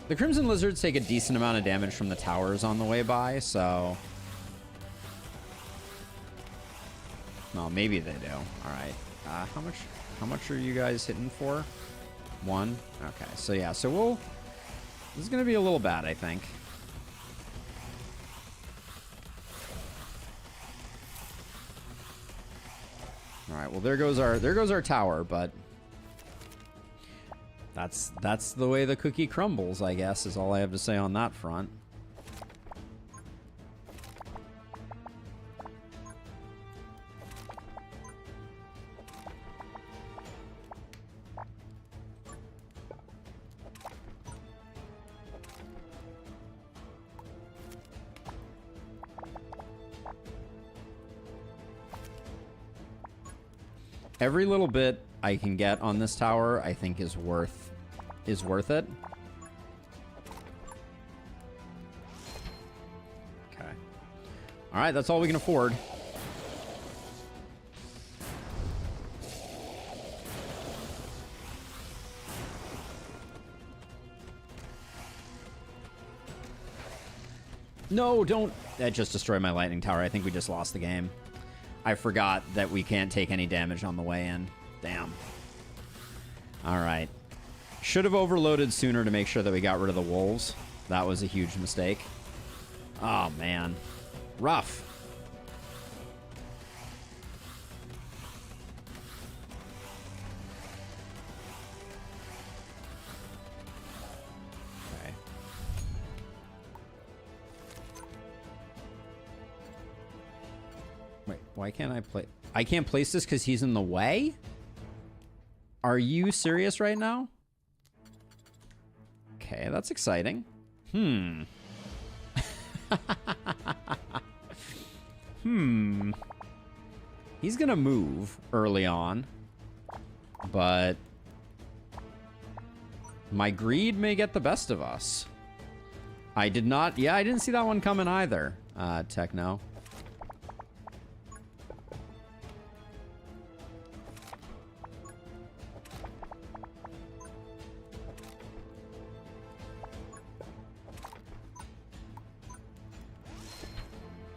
The Crimson Lizards take a decent amount of damage from the towers on the way by, so... well, maybe they do. All right. How much are you guys hitting for? 1? Okay, so yeah. So we'll... this is going to be a little bad, I think. All right, well, there goes our tower, but that's the way the cookie crumbles, I guess, is all I have to say on that front. Every little bit I can get on this tower, I think, is worth it. Okay. All right, that's all we can afford. No, don't. That just destroyed my lightning tower. I think we just lost the game. I forgot that we can't take any damage on the way in. Damn. All right. Should have overloaded sooner to make sure that we got rid of the wolves. That was a huge mistake. Oh, man. Rough. Okay. Wait, why can't I play? I can't place this because he's in the way? Are you serious right now? Okay, that's exciting. He's gonna move early on, but my greed may get the best of us. I did not... yeah, I didn't see that one coming either, Techno.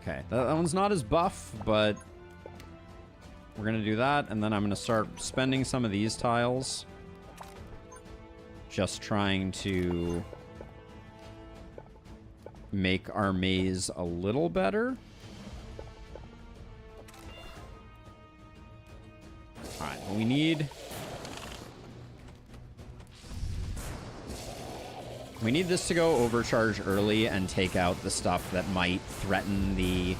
Okay, that one's not as buff, but we're going to do that. And then I'm going to start spending some of these tiles. Just trying to make our maze a little better. Alright, we need this to go overcharge early and take out the stuff that might threaten the...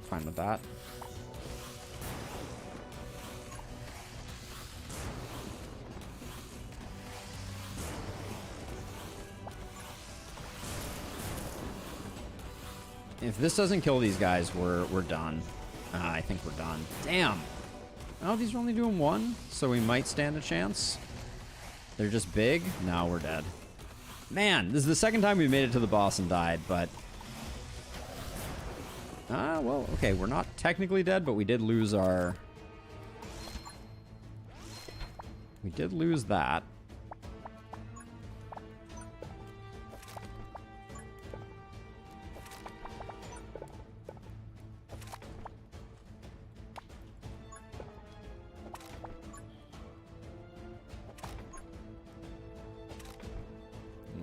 Fine with that. If this doesn't kill these guys, we're done. I think we're done. Damn. Oh, these are only doing one, so we might stand a chance. They're just big. No, we're dead. Man, this is the second time we made it to the boss and died, but... well, okay, we're not technically dead, but we did lose our... We did lose that.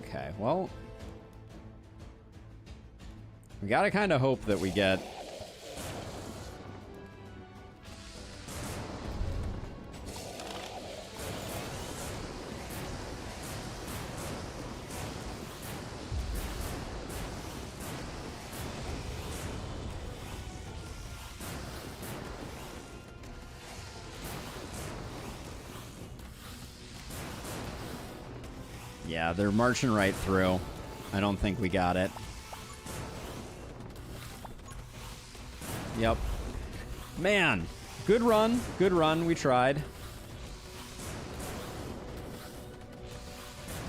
Okay, well, we gotta kind of hope that we get... Yeah, they're marching right through. I don't think we got it. Yep. Man, good run. Good run. We tried.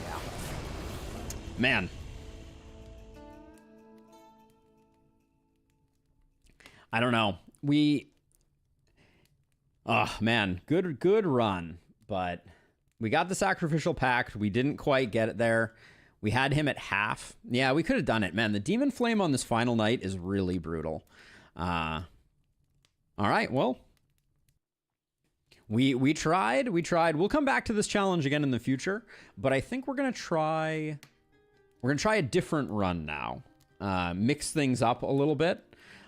Yeah. Man. I don't know. Oh, man. Good run. But... we got the Sacrificial Pact. We didn't quite get it there. We had him at half. Yeah, we could have done it. Man, the Demon Flame on this final night is really brutal. All right, well. We tried. We'll come back to this challenge again in the future. But I think we're going to try... we're going to try a different run now. Mix things up a little bit.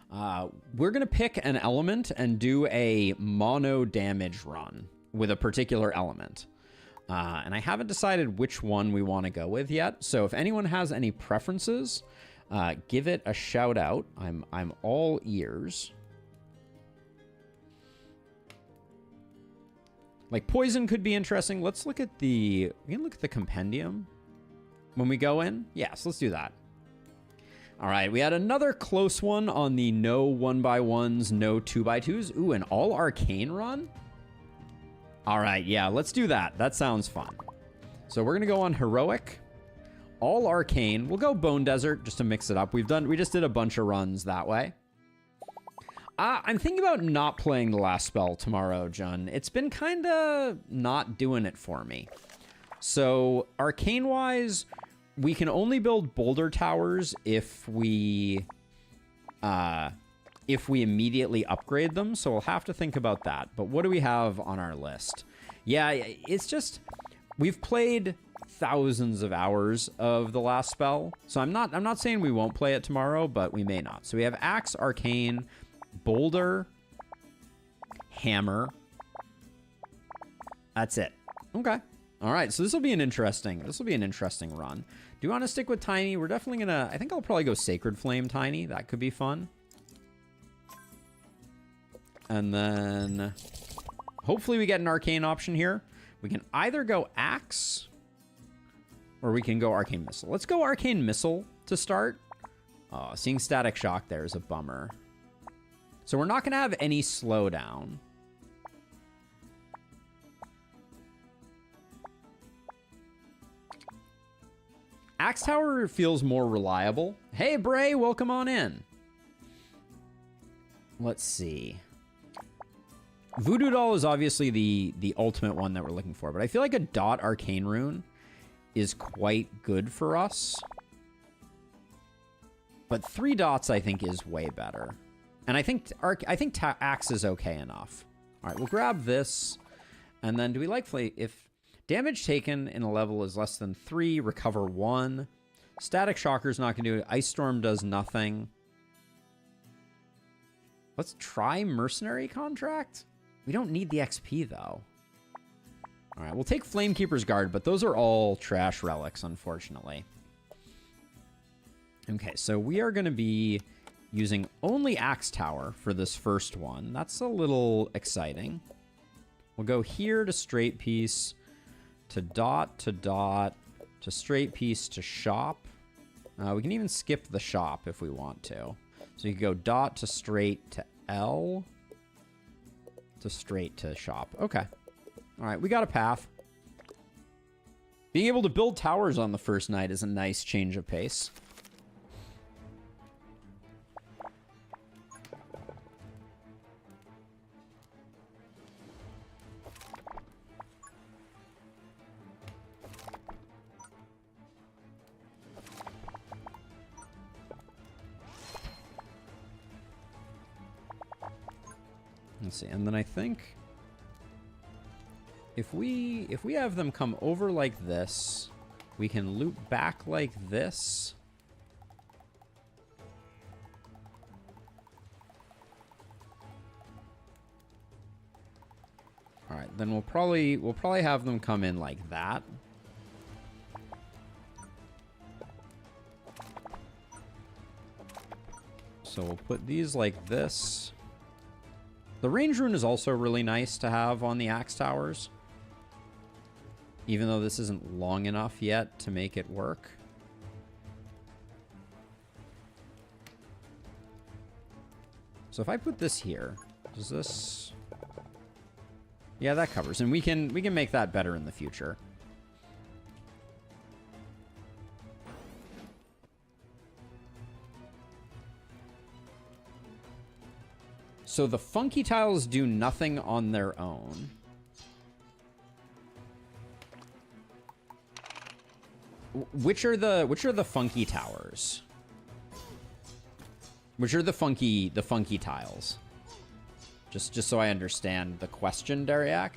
We're going to pick an element and do a mono damage run with a particular element. And I haven't decided which one we want to go with yet. So if anyone has any preferences, give it a shout out. I'm all ears. Like poison could be interesting. Let's look at the... we can look at the compendium when we go in. Yes, let's do that. All right, we had another close one on the no 1x1s, no 2x2s. Ooh, an all arcane run? All right, yeah, let's do that. That sounds fun. So we're going to go on Heroic, all Arcane. We'll go Bone Desert just to mix it up. We just did a bunch of runs that way. I'm thinking about not playing the last spell tomorrow, Jun. It's been kind of not doing it for me. So Arcane-wise, we can only build Boulder Towers if we immediately upgrade them, so we'll have to think about that. But what do we have on our list? Yeah, it's just... we've played thousands of hours of the last spell, so I'm not saying we won't play it tomorrow, but we may not. So we have Axe, Arcane, Boulder, Hammer. That's it. Okay. All right, so this will be an interesting run. Do you want to stick with Tiny? We're definitely gonna... I think I'll probably go Sacred Flame Tiny. That could be fun. And then hopefully we get an Arcane option here. We can either go Axe or we can go Arcane Missile. Let's go Arcane Missile to start. Oh, seeing Static Shock there is a bummer. So we're not going to have any slowdown. Axe Tower feels more reliable. Hey, Bray, welcome on in. Let's see. Voodoo Doll is obviously the ultimate one that we're looking for, but I feel like a Dot Arcane Rune is quite good for us. But 3 dots, I think, is way better. And I think axe is okay enough. All right, we'll grab this. And then do we like if damage taken in a level is less than 3, recover 1. Static Shocker's not going to do it. Ice Storm does nothing. Let's try Mercenary Contract. We don't need the XP, though. All right, we'll take Flamekeeper's Guard, but those are all trash relics, unfortunately. Okay, so we are going to be using only Axe Tower for this first one. That's a little exciting. We'll go here to Straight Piece, to Dot, to Straight Piece, to Shop. We can even skip the Shop if we want to. So you can go Dot to Straight to L to Straight to Shop. Okay. All right, we got a path. Being able to build towers on the first night is a nice change of pace. Let's see, and then I think if we have them come over like this, we can loop back like this. All right, then we'll probably have them come in like that. So we'll put these like this. The range rune is also really nice to have on the axe towers, even though this isn't long enough yet to make it work. So if I put this here, does this... Yeah, that covers, and we can make that better in the future. So the funky tiles do nothing on their own. Which are the funky towers? Which are the funky tiles? Just so I understand the question, Dariak.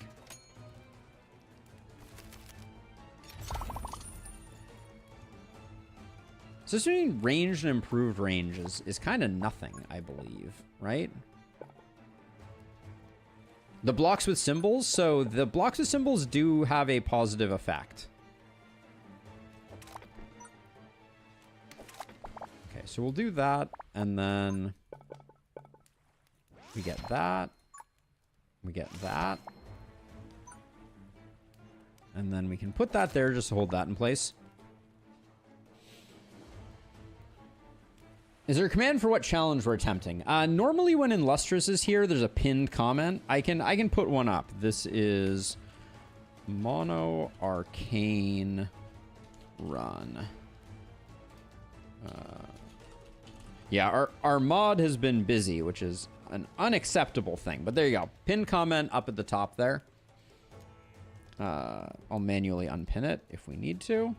So this between ranged and improved range is kind of nothing, I believe, right? The blocks with symbols, so the blocks with symbols do have a positive effect. Okay, so we'll do that, and then we get that. We get that. And then we can put that there just to hold that in place. Is there a command for what challenge we're attempting? Normally when Illustrious is here, there's a pinned comment. I can put one up. This is Mono Arcane Run. Yeah, our mod has been busy, which is an unacceptable thing. But there you go. Pinned comment up at the top there. I'll manually unpin it if we need to.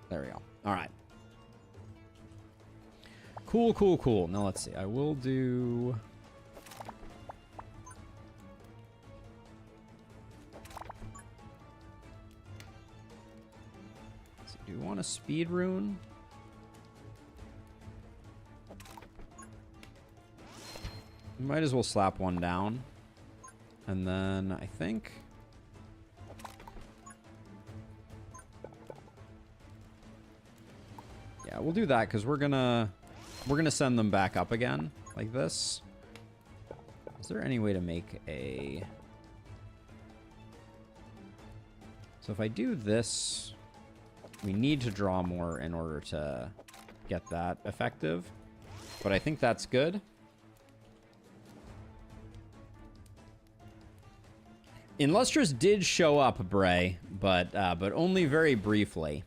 There we go. All right. Cool, cool, cool. Now let's see. I will do... So do you want a speed rune? Might as well slap one down. And then I think... Yeah, we'll do that because we're gonna send them back up again like this. Is there any way to make a... So if I do this, we need to draw more in order to get that effective. But I think that's good. Illustrious did show up, Bray, but only very briefly.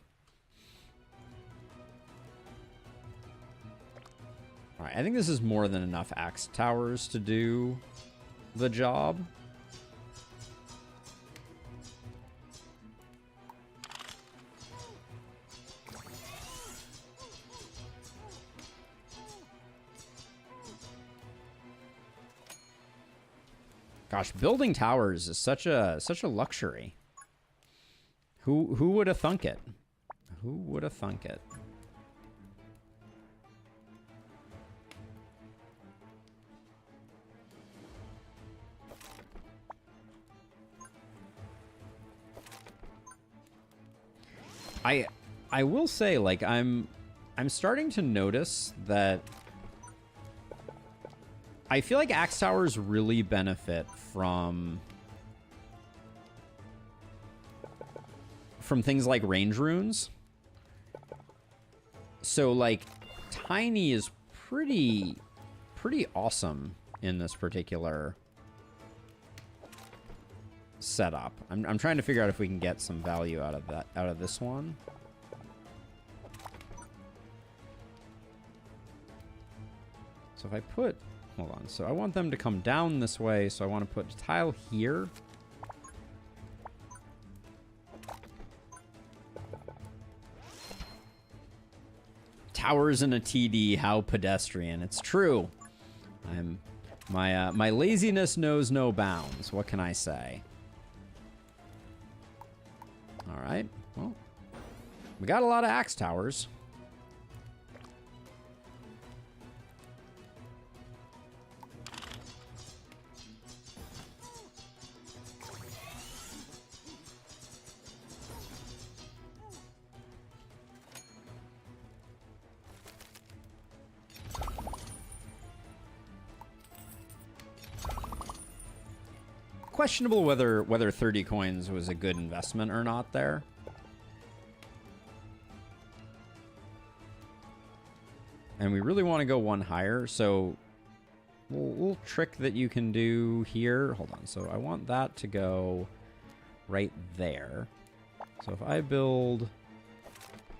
All right, I think this is more than enough axe towers to do the job. Gosh, building towers is such a luxury. Who would have thunk it? Who would have thunk it? I will say, like, I'm starting to notice that I feel like axe towers really benefit from things like range runes. So, like, tiny is pretty awesome in this particular setup. I'm trying to figure out if we can get some value out of this one. So if I put, hold on, so I want them to come down this way, so I want to put a tile here. Towers in a TD, how pedestrian. It's true. My laziness knows no bounds. What can I say? All right. Well, we got a lot of axe towers. Questionable whether 30 coins was a good investment or not there. And we really want to go one higher, so little trick that you can do here. Hold on, so I want that to go right there. So if I build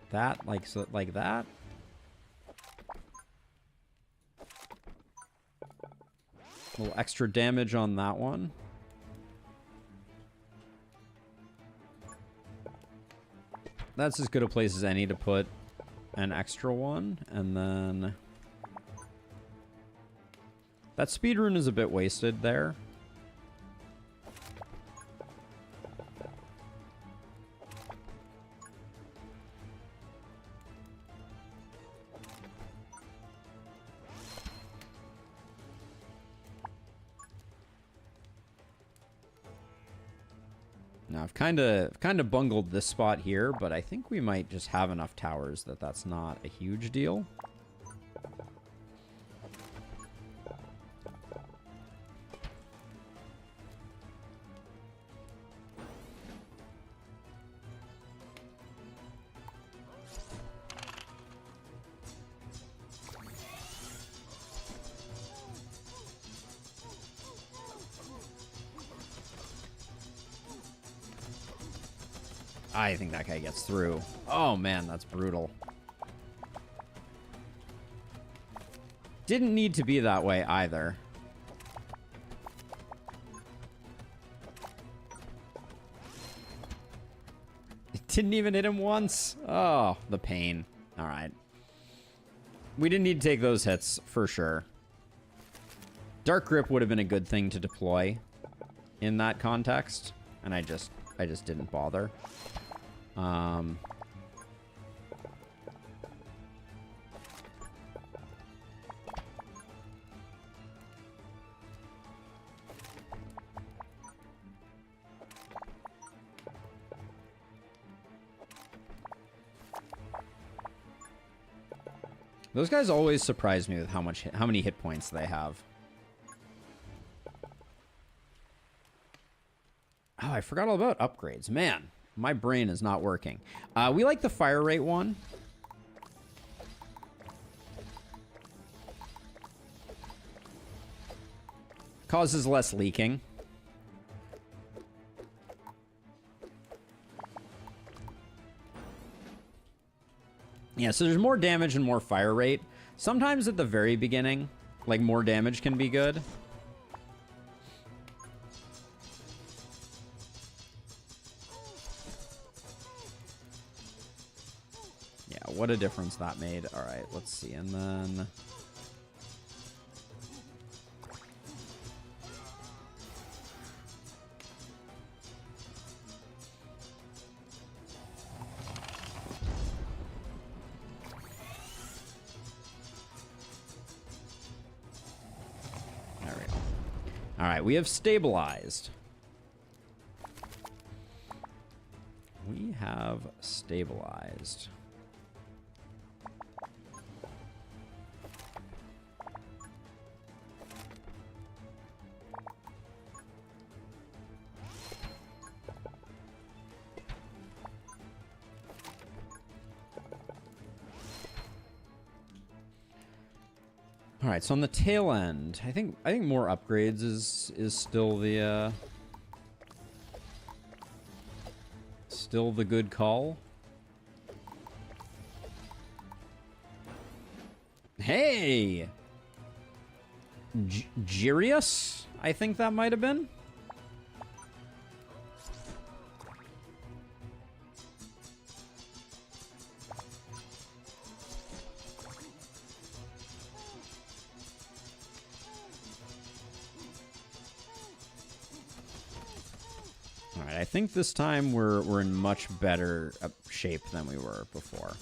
that like that. A little extra damage on that one. That's as good a place as any to put an extra one. And then that speed rune is a bit wasted there. Now I've kind of bungled this spot here, but I think we might just have enough towers that that's not a huge deal. I think that guy gets through. Oh man, that's brutal. Didn't need to be that way either. It didn't even hit him once. Oh, the pain. All right. We didn't need to take those hits for sure. Dark Grip would have been a good thing to deploy in that context, and I just didn't bother. Those guys always surprise me with how many hit points they have. Oh, I forgot all about upgrades. Man, my brain is not working. We like the fire rate one. Causes less leaking. Yeah, so there's more damage and more fire rate. Sometimes at the very beginning, like, more damage can be good. Yeah, what a difference that made. All right, let's see. And then All right, we have stabilized. We have stabilized. All right, so on the tail end, I think more upgrades is still the good call. Hey, Jirius, I think that might have been. I think this time we're in much better shape than we were before.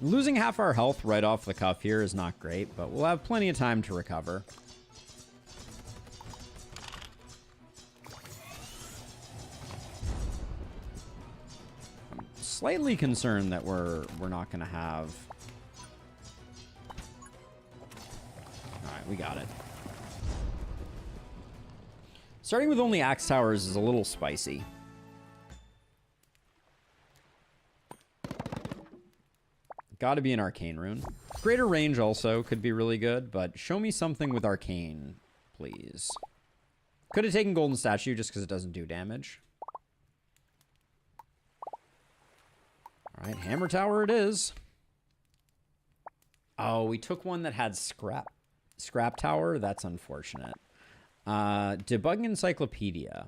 Losing half our health right off the cuff here is not great, but we'll have plenty of time to recover. I'm slightly concerned that we're not going to have... All right, we got it. Starting with only axe towers is a little spicy. Gotta be an arcane rune. Greater range also could be really good, but show me something with arcane, please. Could have taken golden statue just because it doesn't do damage. All right, hammer tower it is. Oh, we took one that had scrap tower. That's unfortunate. Debug encyclopedia.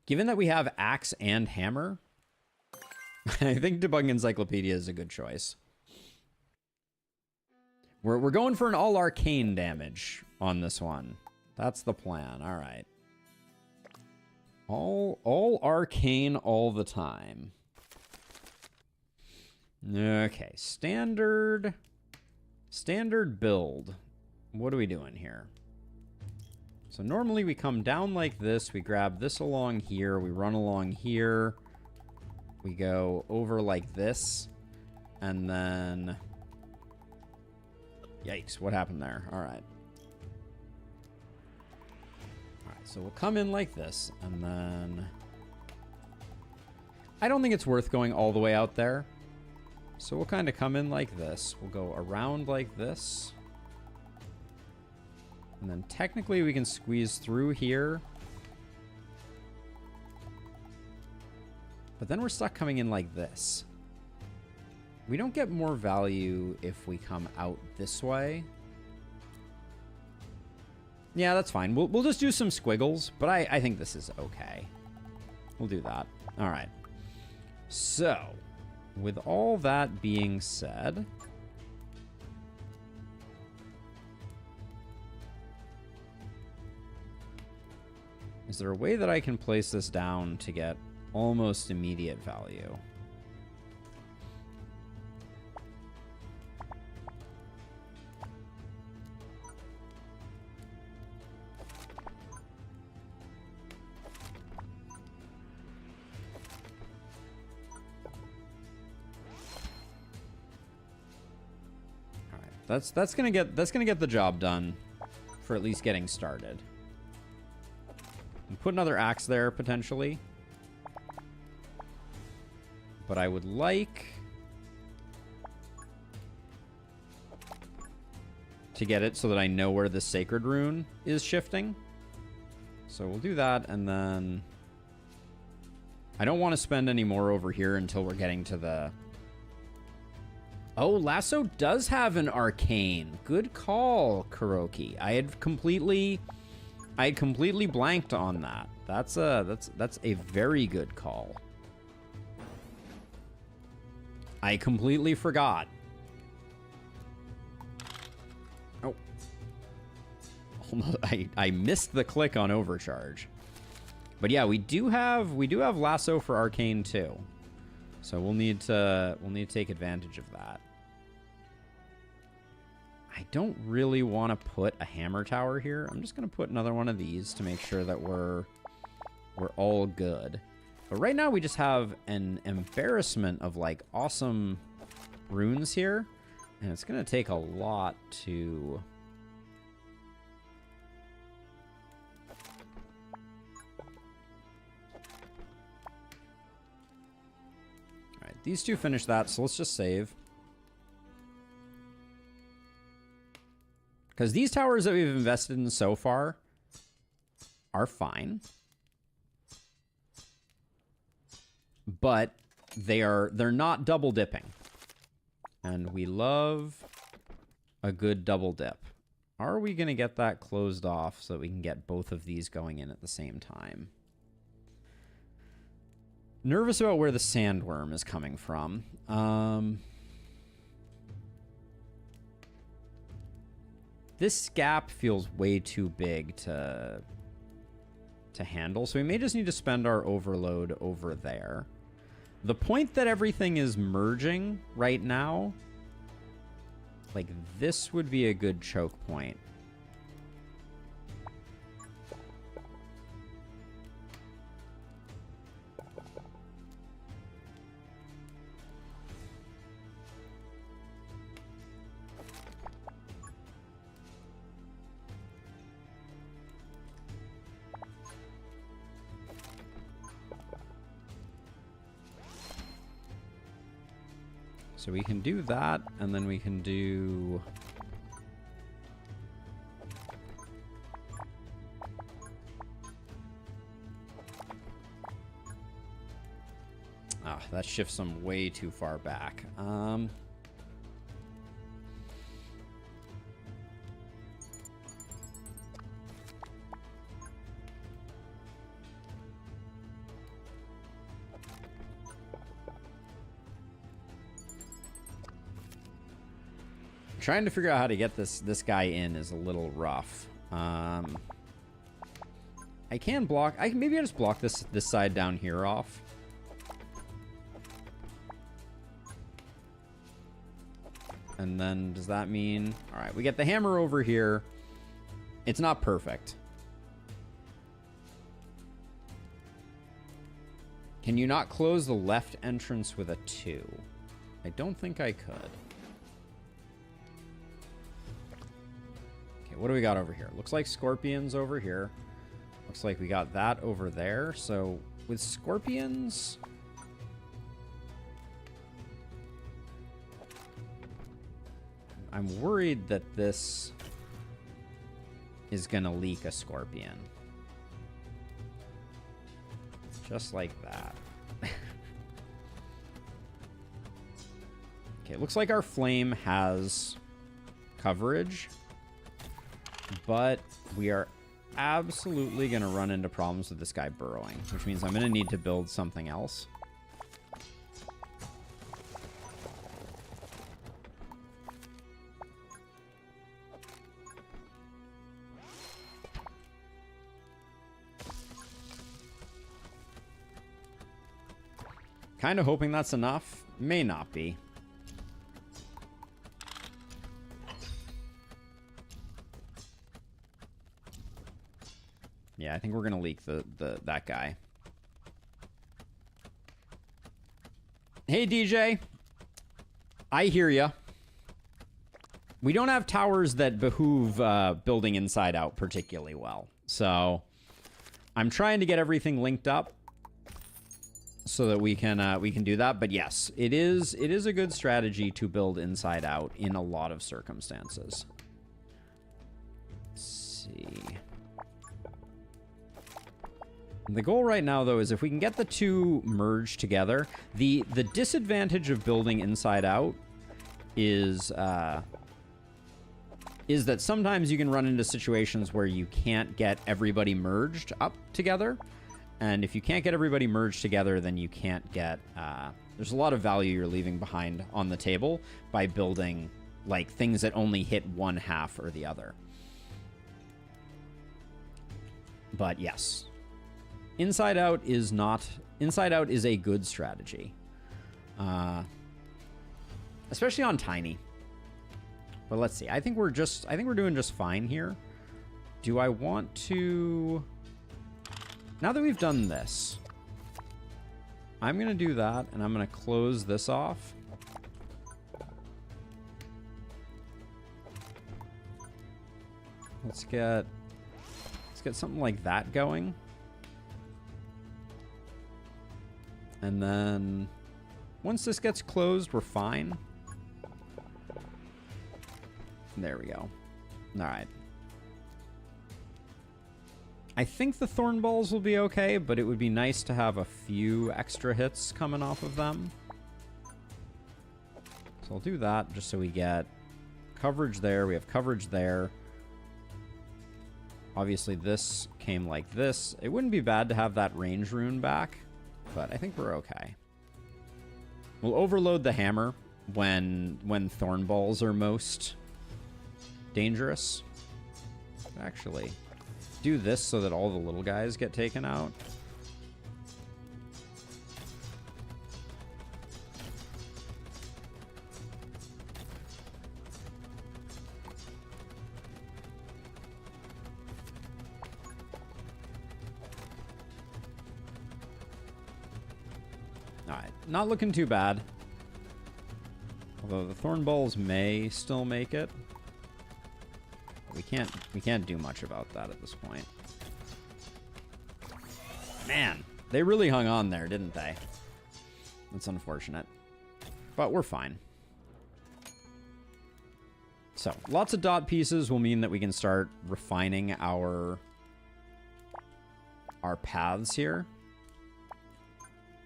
Given that we have axe and hammer, I think debug encyclopedia is a good choice. We're going for an all arcane damage on this one. That's the plan. All right. All arcane all the time. Okay, standard build. What are we doing here? So normally we come down like this, we grab this along here, we run along here, we go over like this, and then... Yikes, what happened there? All right. All right, so we'll come in like this, and then... I don't think it's worth going all the way out there. So we'll kind of come in like this. We'll go around like this. And then technically we can squeeze through here. But then we're stuck coming in like this. We don't get more value if we come out this way. Yeah, that's fine. We'll just do some squiggles, but I think this is okay. We'll do that. All right. So... with all that being said, is there a way that I can place this down to get almost immediate value? That's gonna get the job done for at least getting started. And put another axe there potentially. But I would like to get it so that I know where the sacred rune is shifting. So we'll do that, and then I don't want to spend any more over here until we're getting to the... Oh, Lasso does have an arcane. Good call, Kuroki. I had completely blanked on that. That's a very good call. I completely forgot. Oh. Almost, I missed the click on overcharge. But yeah, we do have Lasso for arcane too. So we'll need to take advantage of that. I don't really want to put a hammer tower here. I'm just going to put another one of these to make sure that we're all good. But right now we just have an embarrassment of like awesome runes here. And it's going to take a lot to... Alright, these two finish that, so let's just save. Because these towers that we've invested in so far are fine. But they're not double dipping. And we love a good double dip. Are we going to get that closed off so that we can get both of these going in at the same time? Nervous about where the sandworm is coming from. This gap feels way too big to handle, so we may just need to spend our overload over there. The point that everything is merging right now, like this would be a good choke point. So we can do that, and then we can do... Ah, that shifts them way too far back. Trying to figure out how to get this guy in is a little rough. I can block. Maybe I just block this side down here off. And then does that mean? All right, we get the hammer over here. It's not perfect. Can you not close the left entrance with a 2? I don't think I could. What do we got over here? Looks like scorpions over here. Looks like we got that over there. So with scorpions... I'm worried that this is going to leak a scorpion. Just like that. Okay, looks like our flame has coverage. But we are absolutely going to run into problems with this guy burrowing, which means I'm going to need to build something else. Kind of hoping that's enough. May not be. Yeah, I think we're gonna leak that guy. Hey DJ, I hear ya. We don't have towers that behoove building inside out particularly well, so I'm trying to get everything linked up so that we can do that. But yes, it is a good strategy to build inside out in a lot of circumstances. Let's see. The goal right now, though, is if we can get the two merged together, the disadvantage of building inside out is that sometimes you can run into situations where you can't get everybody merged up together. And if you can't get everybody merged together, then you can't get... there's a lot of value you're leaving behind on the table by building, like, things that only hit one half or the other. But yes... Inside out is not... Inside out is a good strategy. Especially on Tiny. But let's see. I think we're doing just fine here. Do I want to... Now that we've done this, I'm going to do that, and I'm going to close this off. Let's get something like that going. And then once this gets closed, we're fine. There we go. All right. I think the thorn balls will be okay, but it would be nice to have a few extra hits coming off of them. So I'll do that just so we get coverage there. We have coverage there. Obviously, this came like this. It wouldn't be bad to have that range rune back, but I think we're okay. We'll overload the hammer when thorn balls are most dangerous. Actually, do this so that all the little guys get taken out. Alright, not looking too bad. Although the thorn balls may still make it. We can't do much about that at this point. Man, they really hung on there, didn't they? That's unfortunate. But we're fine. So, lots of dot pieces will mean that we can start refining our paths here.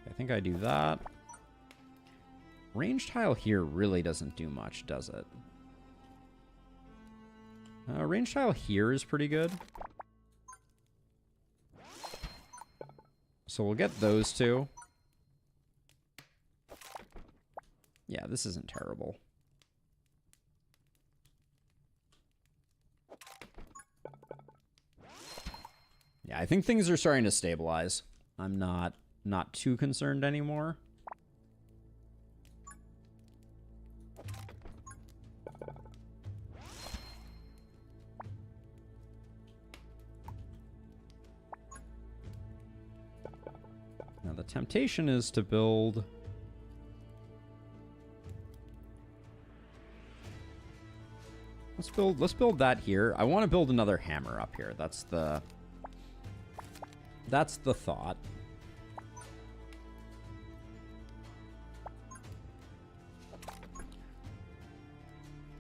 I think I do that. Range tile here really doesn't do much, does it? Range tile here is pretty good. So we'll get those two. Yeah, this isn't terrible. Yeah, I think things are starting to stabilize. I'm not too concerned anymore. Now the temptation is to build... Let's build that here. I want to build another hammer up here. That's the thought.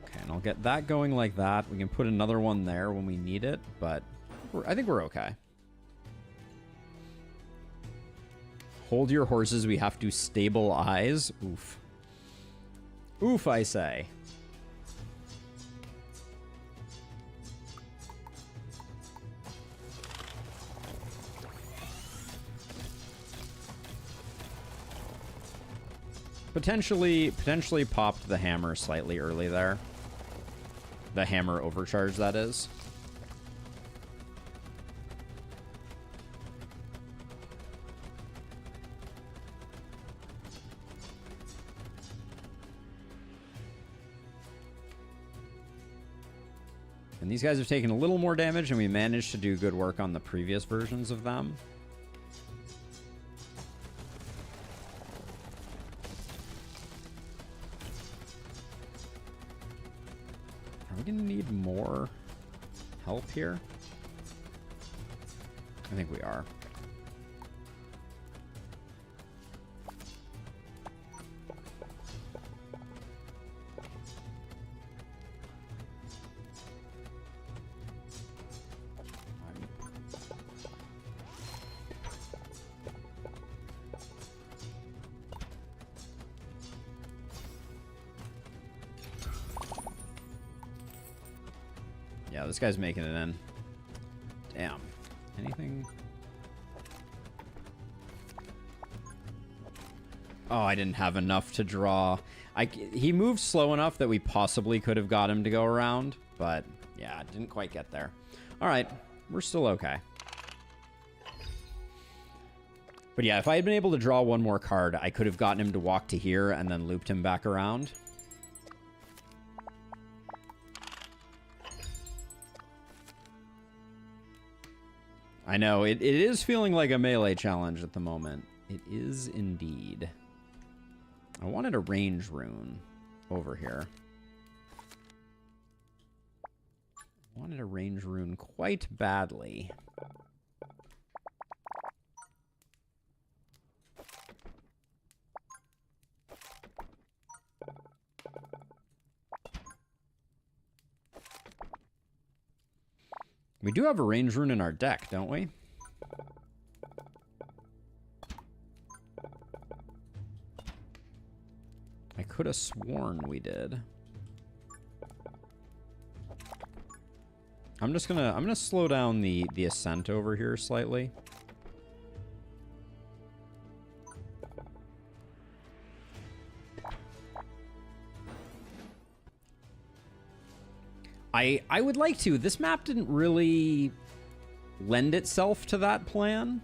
Okay, and I'll get that going like that. We can put another one there when we need it, but I think we're okay. Hold your horses, we have to stabilize. Oof. Oof, I say. Potentially popped the hammer slightly early there. The hammer overcharge, that is. And these guys have taken a little more damage, and we managed to do good work on the previous versions of them. Are we going to need more help here? I think we are. Yeah, this guy's making it in. Damn. Anything? Oh, I didn't have enough to draw. He moved slow enough that we possibly could have got him to go around, but yeah, didn't quite get there. All right, we're still okay. But yeah, if I had been able to draw one more card, I could have gotten him to walk to here and then looped him back around. I know, it is feeling like a melee challenge at the moment. It is indeed. I wanted a range rune over here. I wanted a range rune quite badly. We do have a range rune in our deck, don't we? I could have sworn we did. I'm gonna slow down the ascent over here slightly. I would like to. This map didn't really lend itself to that plan.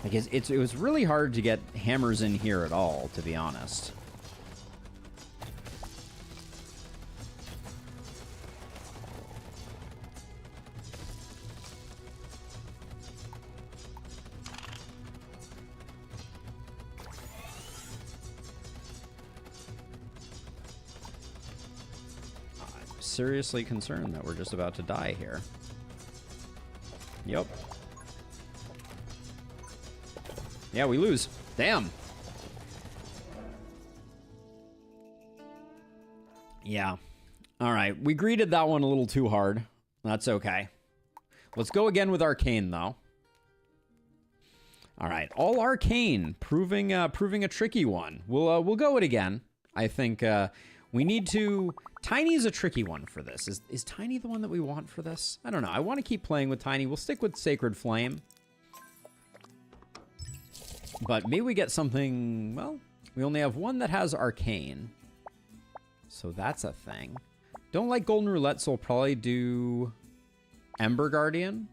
Like it was really hard to get hammers in here at all, to be honest. I'm seriously concerned that we're just about to die here. Yep. Yeah, we lose. Damn. Yeah. All right. We greeted that one a little too hard. That's okay. Let's go again with Arcane, though. All right. All Arcane, proving a tricky one. We'll go it again. I think we need to... Tiny's a tricky one for this. Is Tiny the one that we want for this? I don't know. I want to keep playing with Tiny. We'll stick with Sacred Flame. But maybe we get something, well, we only have one that has Arcane. So that's a thing. Don't like Golden Roulette, so we'll probably do Emberguardian.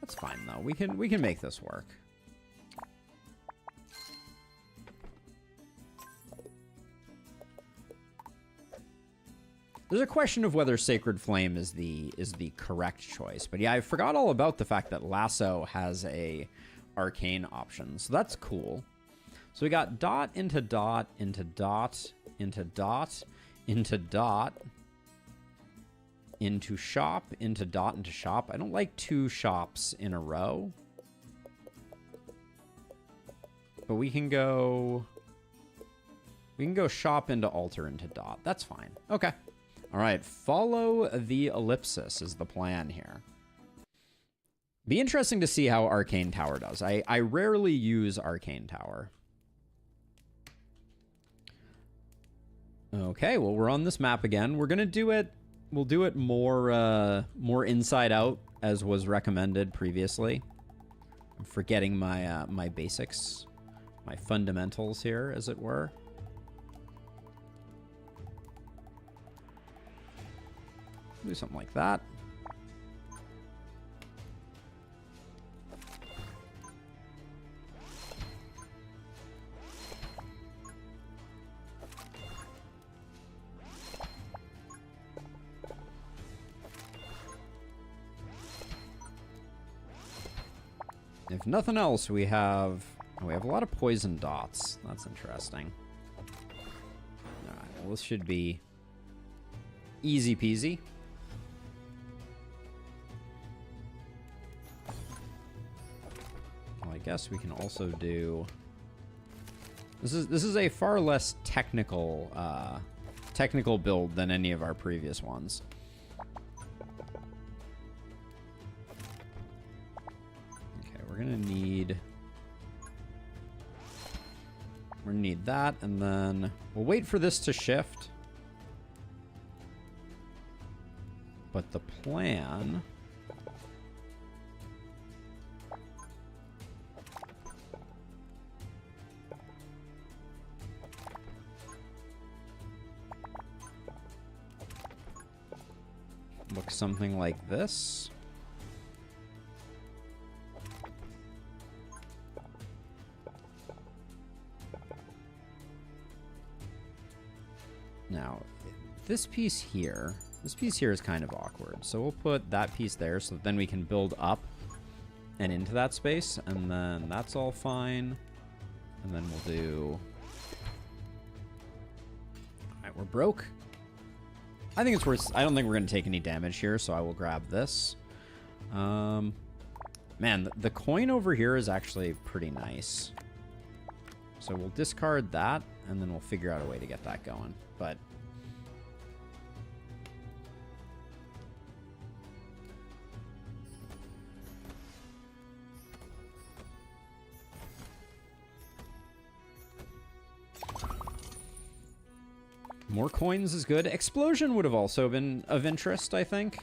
That's fine, though. We can make this work. There's a question of whether Sacred Flame is the correct choice. But yeah, I forgot all about the fact that Lasso has a Arcane option, so that's cool. So we got dot into dot into dot into dot into dot into shop into dot into shop. I don't like two shops in a row, but we can go shop into altar into dot. That's fine. Okay. All right, follow the ellipsis is the plan here. Be interesting to see how Arcane Tower does. I rarely use Arcane Tower. Okay, well, we're on this map again. We're gonna do it. We'll do it more inside out, as was recommended previously. I'm forgetting my my basics, my fundamentals here, as it were. Do something like that. If nothing else, we have a lot of poison dots. That's interesting. All right, well, this should be easy peasy. Well, I guess we can also do. This is a far less technical build than any of our previous ones. We're gonna need that, and then we'll wait for this to shift. But the plan looks something like this. Now, this piece here is kind of awkward. So we'll put that piece there so that then we can build up and into that space. And then that's all fine. And then we'll do... All right, we're broke. I think it's worth... I don't think we're going to take any damage here, so I will grab this. Man, the coin over here is actually pretty nice. So we'll discard that, and then we'll figure out a way to get that going. But... more coins is good. Explosion would have also been of interest, I think.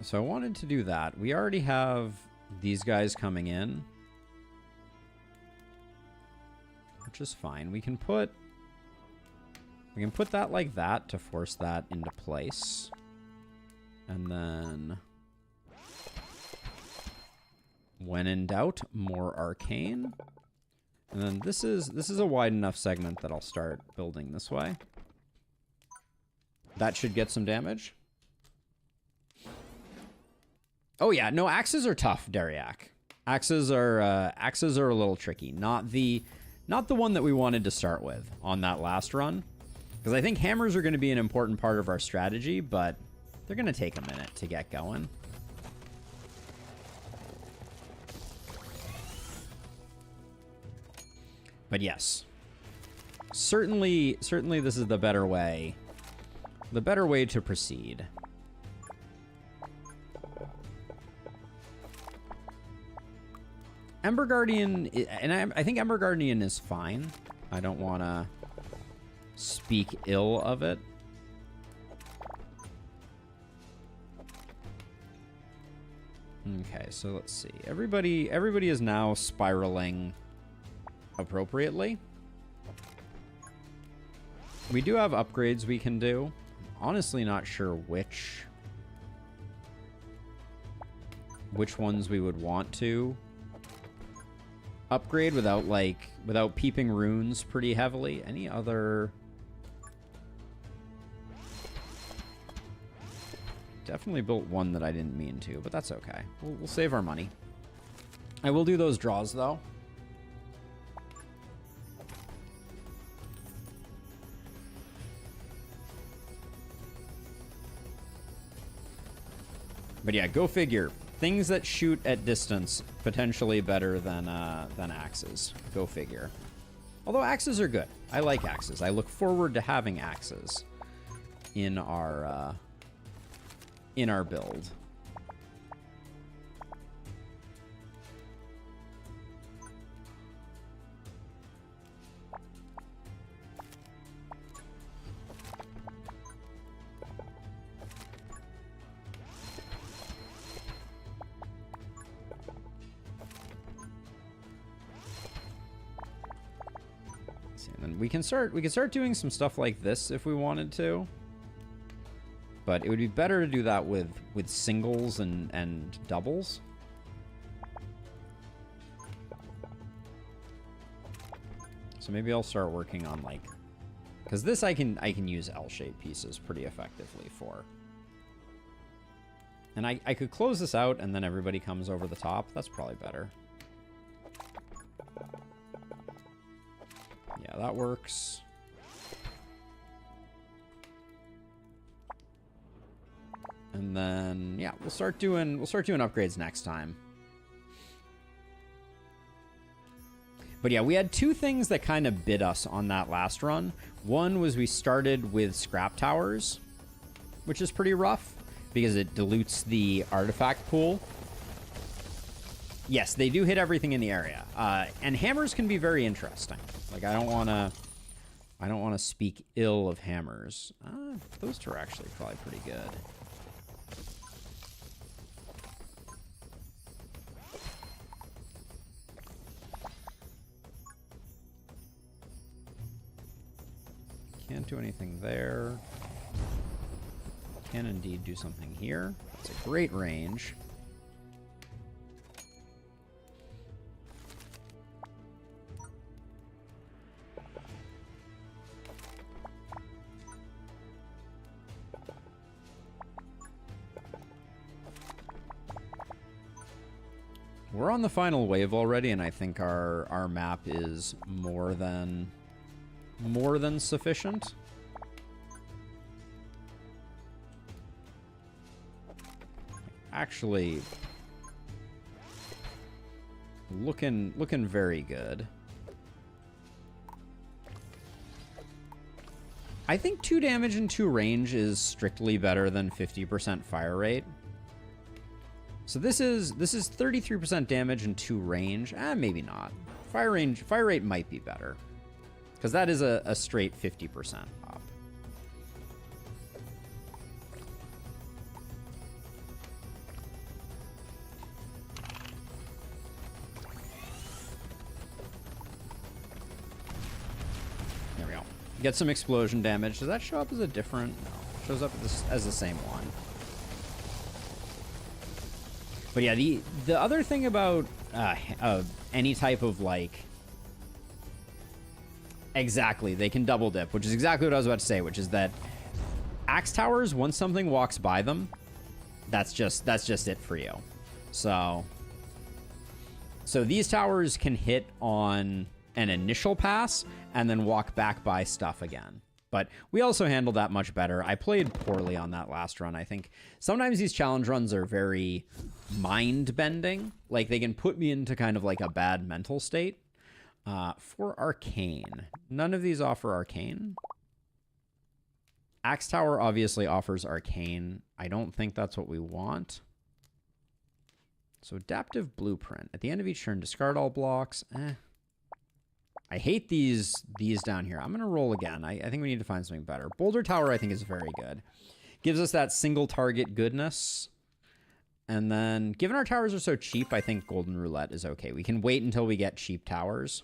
So I wanted to do that. We already have these guys coming in, which is fine. We can put that like that to force that into place. And then when in doubt, more arcane. And then this is a wide enough segment that I'll start building this way. That should get some damage. Oh yeah, no, axes are tough, Dariak. Axes are a little tricky. Not the one that we wanted to start with on that last run. Because I think hammers are going to be an important part of our strategy, but they're going to take a minute to get going. But yes, certainly this is the better way to proceed. Emberguardian, and I think Emberguardian is fine. I don't want to speak ill of it. Okay, so let's see. Everybody is now spiraling appropriately. We do have upgrades we can do. Honestly, not sure which ones we would want to upgrade without peeping runes pretty heavily. Any other? Definitely built one that I didn't mean to, but that's okay. We'll save our money. I will do those draws though. But yeah, go figure. Things that shoot at distance potentially better than axes. Go figure. Although axes are good. I like axes. I look forward to having axes in our build. And we can start doing some stuff like this if we wanted to. But it would be better to do that with singles and doubles. So maybe I'll start working on like, because this I can use L-shaped pieces pretty effectively for. And I could close this out and then everybody comes over the top. That's probably better. Yeah, that works. And then yeah, we'll start doing upgrades next time. But yeah, we had two things that kind of bit us on that last run. One was we started with scrap towers, which is pretty rough because it dilutes the artifact pool. Yes, they do hit everything in the area. And hammers can be very interesting. Like I don't want to speak ill of hammers. Those two are actually probably pretty good. Can't do anything there. Can indeed do something here. That's a great range. We're on the final wave already, and I think our map is more than sufficient. Actually, looking very good. I think 2 damage and 2 range is strictly better than 50% fire rate. So this is 33% damage and 2 range. Maybe not. Fire rate might be better, because that is a straight 50% up. There we go. Get some explosion damage. Does that show up as a different? No, it shows up as the same one. But yeah, the other thing about any type of, like, exactly, they can double dip, which is exactly what I was about to say, which is that axe towers, once something walks by them, that's just it for you. So these towers can hit on an initial pass and then walk back by stuff again. But we also handled that much better. I played poorly on that last run. I think sometimes these challenge runs are very mind-bending. Like, they can put me into kind of like a bad mental state. For Arcane. None of these offer Arcane. Axe Tower obviously offers Arcane. I don't think that's what we want. So Adaptive Blueprint. At the end of each turn, discard all blocks. I hate these down here. I'm going to roll again. I think we need to find something better. Boulder Tower, I think, is very good. Gives us that single target goodness. And then, given our towers are so cheap, I think Golden Roulette is okay. We can wait until we get cheap towers.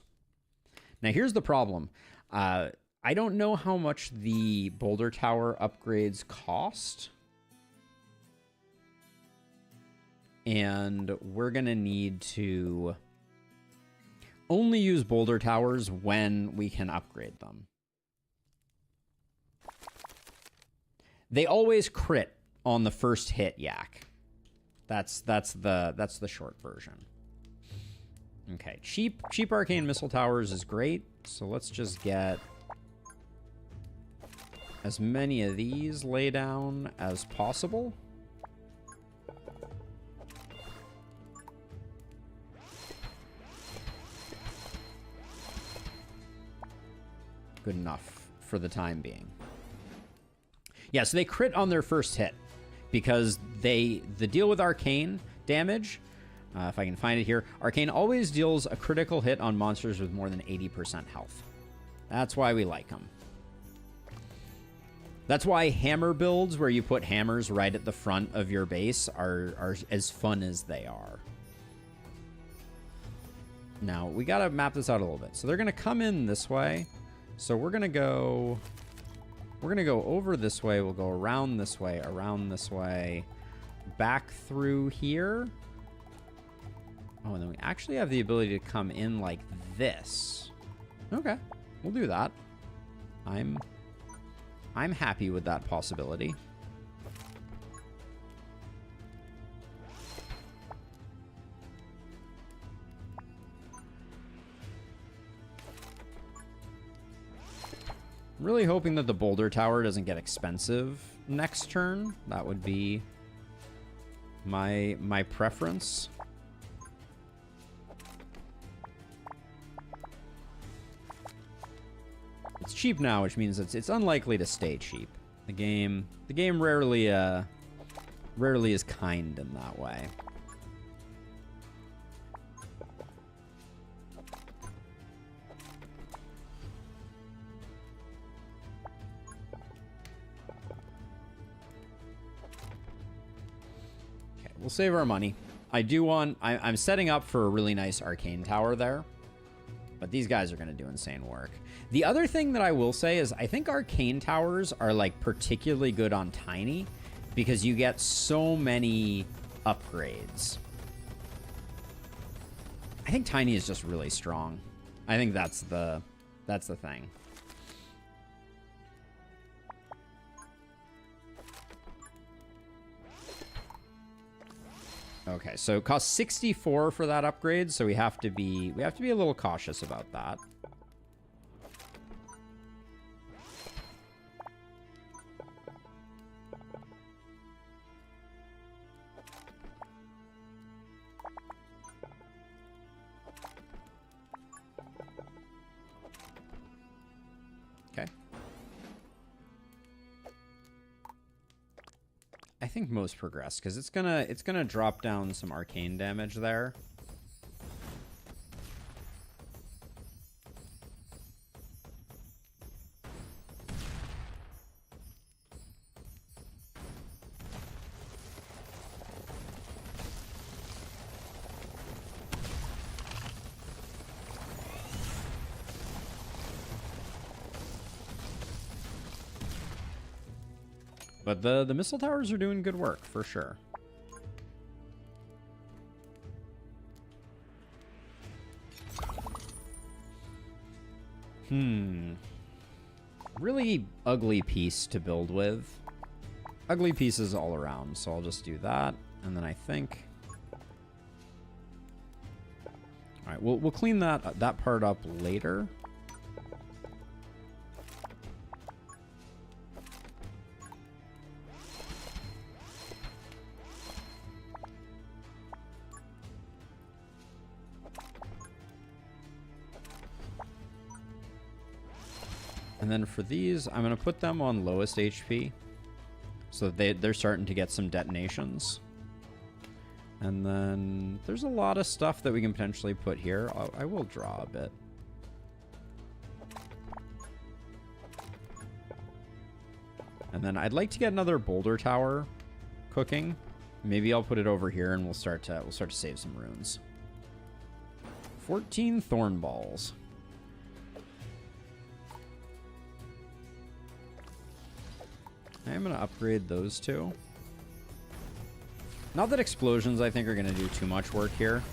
Now, here's the problem. I don't know how much the Boulder Tower upgrades cost. And we're going to need to only use Boulder Towers when we can upgrade them. They always crit on the first hit, Yak. That's the short version. Okay, cheap arcane missile towers is great. So let's just get as many of these lay down as possible. Good enough for the time being. Yeah, so they crit on their first hit because the deal with arcane damage, if I can find it here, arcane always deals a critical hit on monsters with more than 80% health. That's why we like them. That's why hammer builds where you put hammers right at the front of your base are as fun as they are. Now, we gotta map this out a little bit. So they're gonna come in this way. So we're gonna go over this way. We'll go around this way, back through here. Oh, and then we actually have the ability to come in like this. Okay, we'll do that. I'm happy with that possibility. I'm really hoping that the Boulder Tower doesn't get expensive next turn. That would be my preference. It's cheap now, which means it's unlikely to stay cheap. The game rarely is kind in that way. We'll save our money. I'm setting up for a really nice arcane tower there, but these guys are going to do insane work. The other thing that I will say is I think arcane towers are like particularly good on tiny because you get so many upgrades. I think tiny is just really strong. I think that's the thing. Okay, so it costs 64 for that upgrade, so we have to be a little cautious about that. Okay. I think most progress because it's gonna drop down some arcane damage there. But the missile towers are doing good work, for sure. Really ugly piece to build with. Ugly pieces all around, so I'll just do that. And then I think... Alright, we'll clean that part up later. And then for these, I'm going to put them on lowest HP. So they're starting to get some detonations. And then there's a lot of stuff that we can potentially put here. I will draw a bit. And then I'd like to get another boulder tower cooking. Maybe I'll put it over here and we'll start to save some runes. 14 thorn balls. I'm going to upgrade those two. Not that explosions, I think, are going to do too much work here.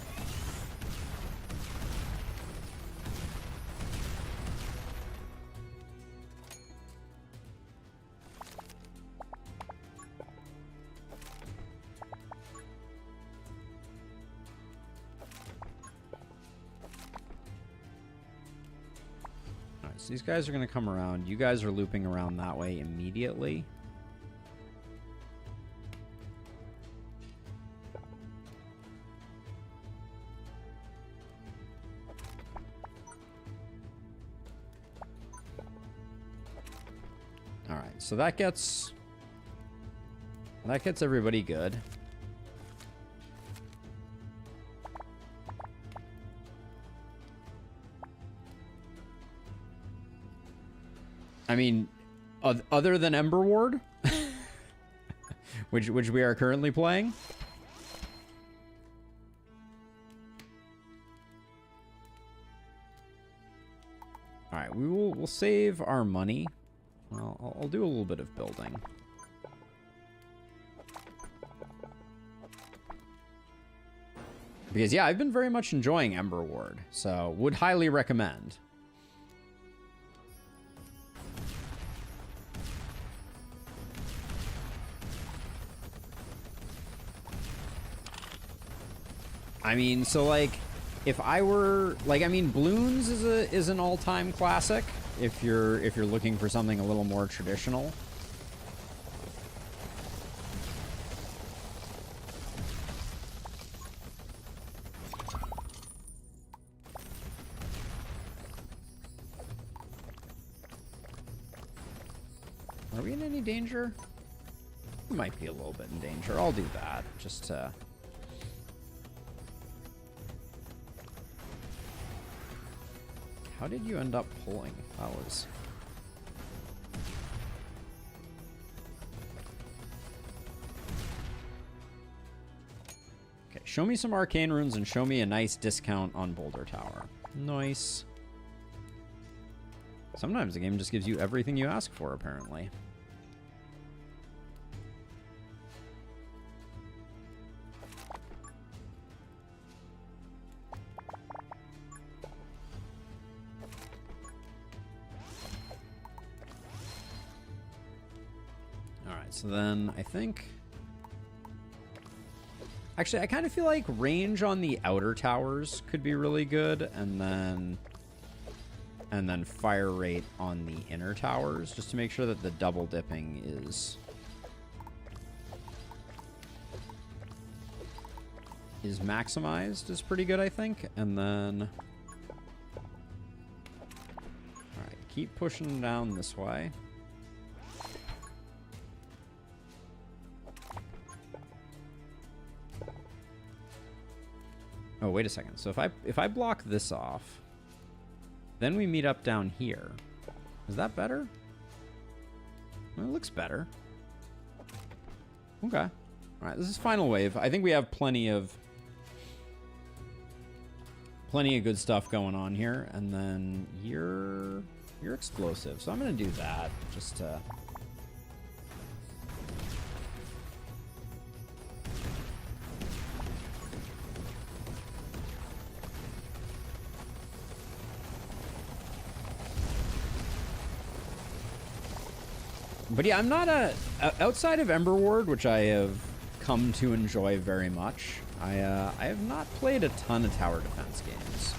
All right, so these guys are going to come around. You guys are looping around that way immediately. So that gets everybody good. I mean, other than Emberward, which we are currently playing. All right, we'll save our money. Well, I'll do a little bit of building. Because, yeah, I've been very much enjoying Emberward, so would highly recommend. I mean, so, like, if I were... Like, I mean, Bloons is an all-time classic. If you're looking for something a little more traditional. Are we in any danger? We might be a little bit in danger. I'll do that just to... How did you end up pulling? That was... Okay, show me some arcane runes and show me a nice discount on Boulder Tower. Nice. Sometimes the game just gives you everything you ask for, apparently. So then I think Actually, I kind of feel like range on the outer towers could be really good, and then fire rate on the inner towers, just to make sure that the double dipping is maximized is pretty good, I think. And then, all right, keep pushing down this way. Oh, wait a second. So if I block this off, then we meet up down here. Is that better? Well, it looks better. Okay. All right, this is final wave. I think we have plenty of good stuff going on here. And then you're explosive, so I'm gonna do that just to. But yeah, I'm not outside of Emberward, which I have come to enjoy very much. I have not played a ton of tower defense games.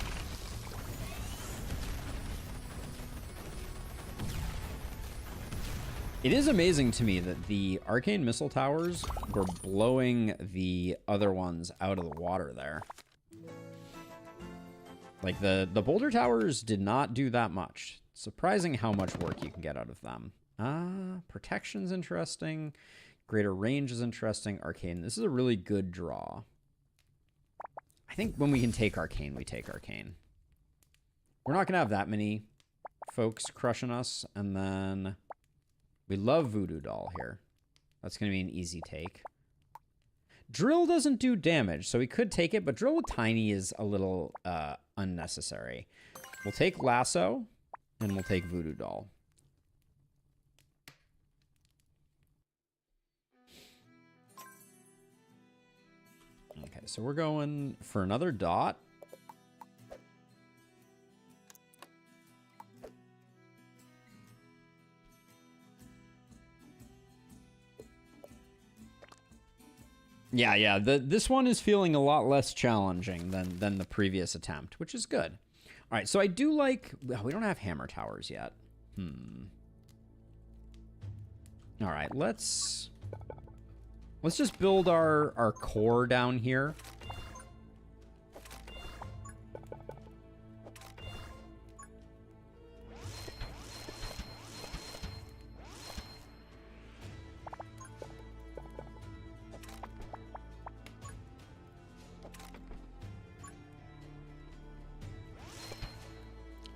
It is amazing to me that the arcane missile towers were blowing the other ones out of the water there. Like the boulder towers did not do that much. Surprising how much work you can get out of them. Protection's interesting. Greater range is interesting. Arcane. This is a really good draw. I think when we can take Arcane, we take Arcane. We're not going to have that many folks crushing us. And then we love Voodoo Doll here. That's going to be an easy take. Drill doesn't do damage, so we could take it, but Drill with Tiny is a little unnecessary. We'll take Lasso, and we'll take Voodoo Doll. Okay, so we're going for another dot. Yeah, this one is feeling a lot less challenging than the previous attempt, which is good. All right, so I do like... Oh, we don't have hammer towers yet. All right, let's just build our core down here.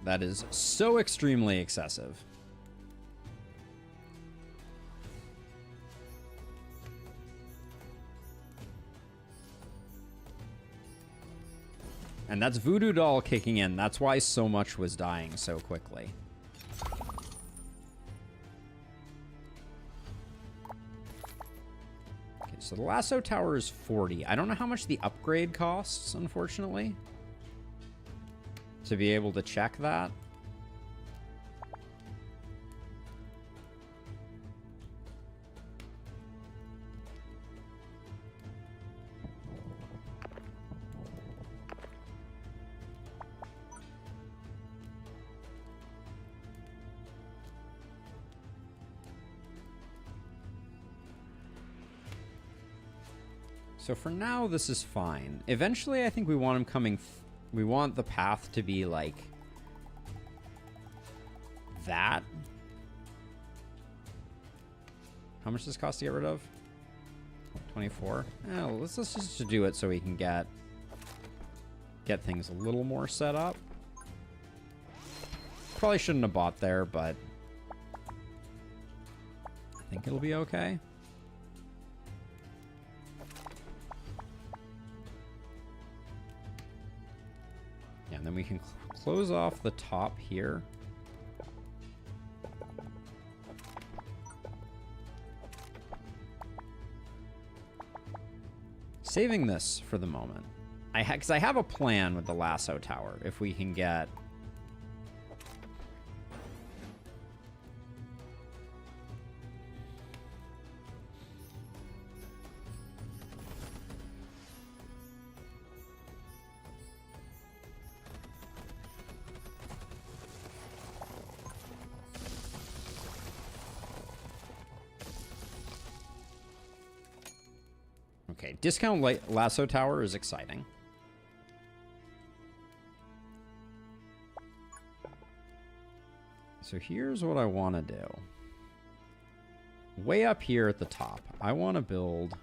That is so extremely excessive. And that's Voodoo Doll kicking in. That's why so much was dying so quickly. Okay, so the lasso tower is 40. I don't know how much the upgrade costs, unfortunately, to be able to check that. So for now, this is fine. Eventually, I think we want him coming... we want the path to be like... that. How much does this cost to get rid of? 24. Oh, let's just do it so we can get things a little more set up. Probably shouldn't have bought there, but I think it'll be okay. And then we can close off the top here. Saving this for the moment. Because I have a plan with the lasso tower. If we can get... Okay, discount lasso tower is exciting. So here's what I want to do. Way up here at the top, I want to build...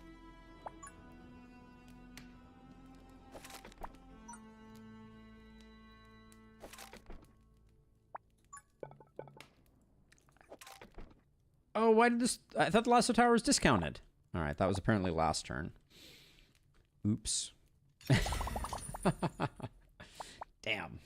Oh, why did this... I thought the lasso tower was discounted. All right, that was apparently last turn. Oops. Damn.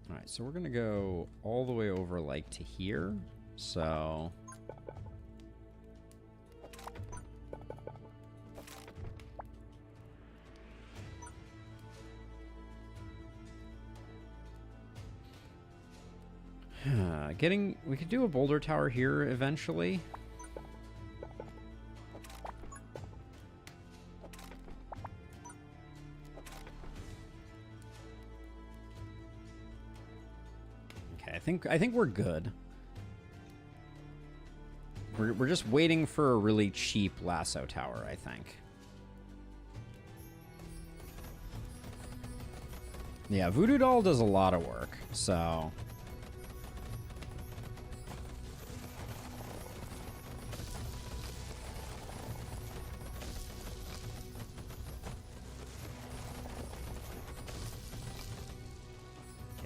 All right, so we're going to go all the way over, like, to here. So... we could do a boulder tower here eventually. Okay, I think we're good. We're just waiting for a really cheap lasso tower, I think. Yeah, Voodoo Doll does a lot of work, so...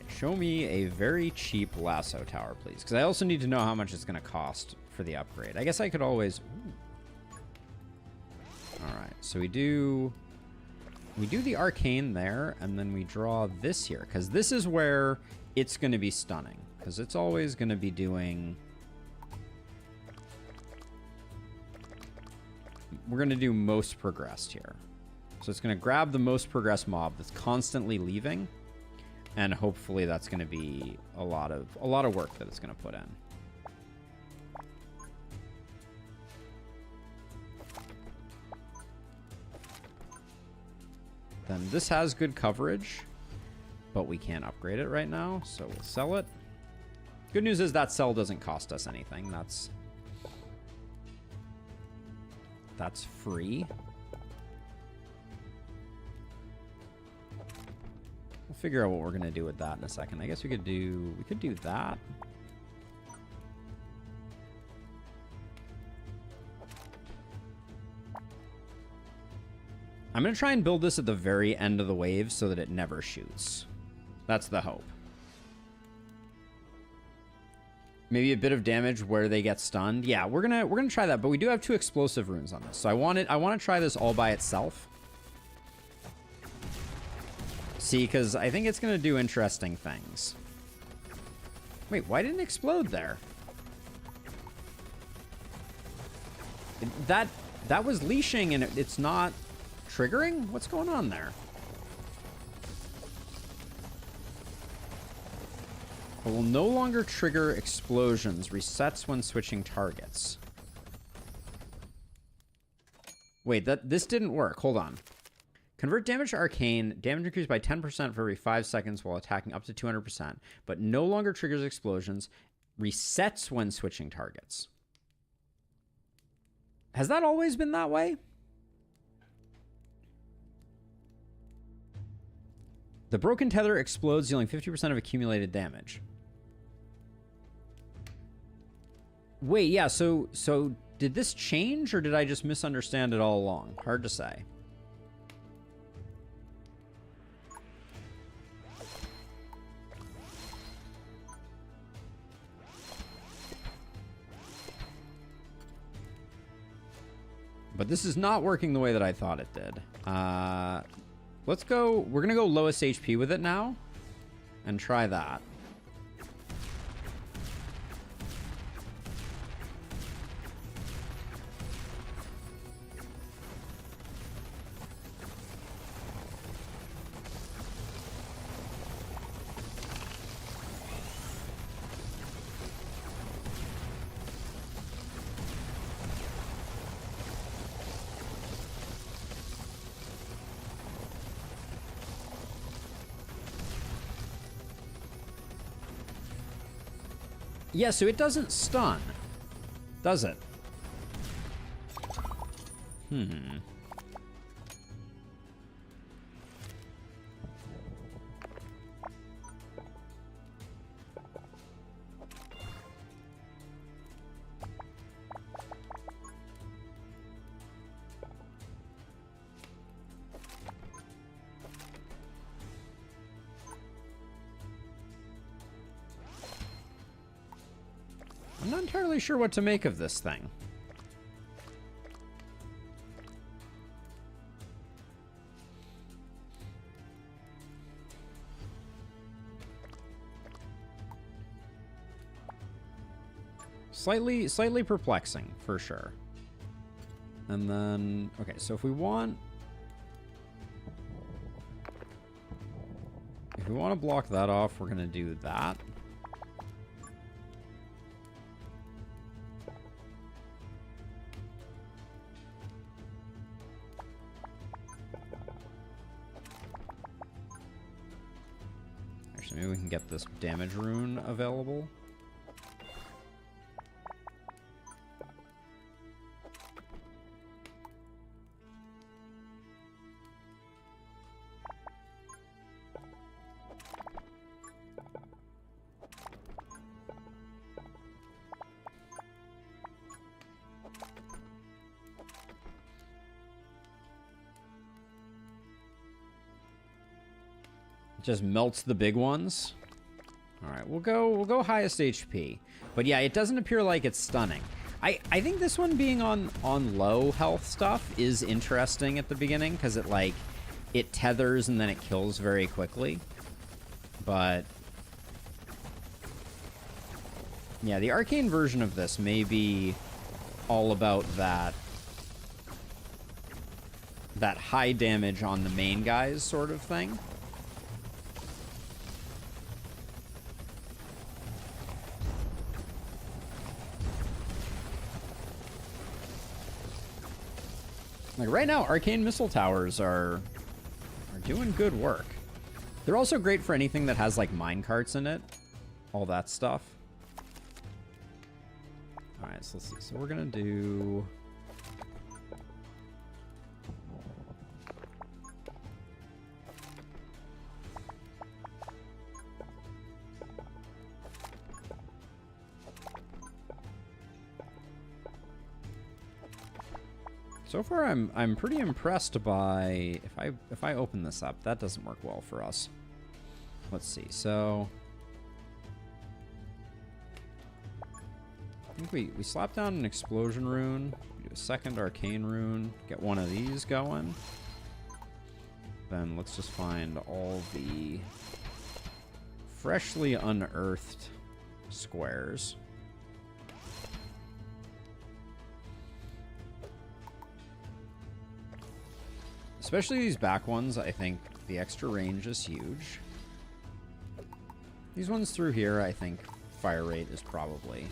Show me a very cheap lasso tower, please. Because I also need to know how much it's going to cost for the upgrade. I guess I could always... Alright, so we do the arcane there, and then we draw this here. Because this is where it's going to be stunning. Because it's always going to be doing... We're going to do most progressed here. So it's going to grab the most progressed mob that's constantly leaving. And hopefully that's going to be a lot of work that it's going to put in. Then this has good coverage, but we can't upgrade it right now, so we'll sell it. Good news is that sell doesn't cost us anything. That's free. We'll figure out what we're going to do with that in a second. I guess we could do that. I'm going to try and build this at the very end of the wave so that it never shoots. That's the hope. Maybe a bit of damage where they get stunned. Yeah, we're gonna try that, but we do have 2 explosive runes on this. So I want to try this all by itself. See, because I think it's going to do interesting things. Wait, why didn't it explode there? That was leashing and it's not triggering? What's going on there? It will no longer trigger explosions. Resets when switching targets. Wait, this didn't work. Hold on. Convert damage to arcane. Damage increased by 10% for every 5 seconds while attacking up to 200%, but no longer triggers explosions. Resets when switching targets. Has that always been that way? The broken tether explodes, dealing 50% of accumulated damage. Wait, yeah, so did this change, or did I just misunderstand it all along? Hard to say. But this is not working the way that I thought it did. Let's go... We're going to go lowest HP with it now. And try that. Yeah, so it doesn't stun, does it? Hmm. I'm not entirely sure what to make of this thing. Slightly perplexing, for sure. And then, okay, so if we want to block that off, we're gonna do that. Actually, maybe we can get this damage rune available. Just melts the big ones. All right, we'll go highest HP. But yeah, it doesn't appear like it's stunning. I think this one being on low health stuff is interesting at the beginning because it tethers and then it kills very quickly. But yeah, the arcane version of this may be all about that high damage on the main guys sort of thing. Like right now, arcane missile towers are doing good work. They're also great for anything that has like mine carts in it, all that stuff. All right, so let's see. So we're gonna do. So far, I'm pretty impressed by if I open this up. That doesn't work well for us. Let's see. So I think we slap down an explosion rune. We do a second arcane rune. Get one of these going. Then let's just find all the freshly unearthed squares. Especially these back ones, I think the extra range is huge. These ones through here, I think fire rate is probably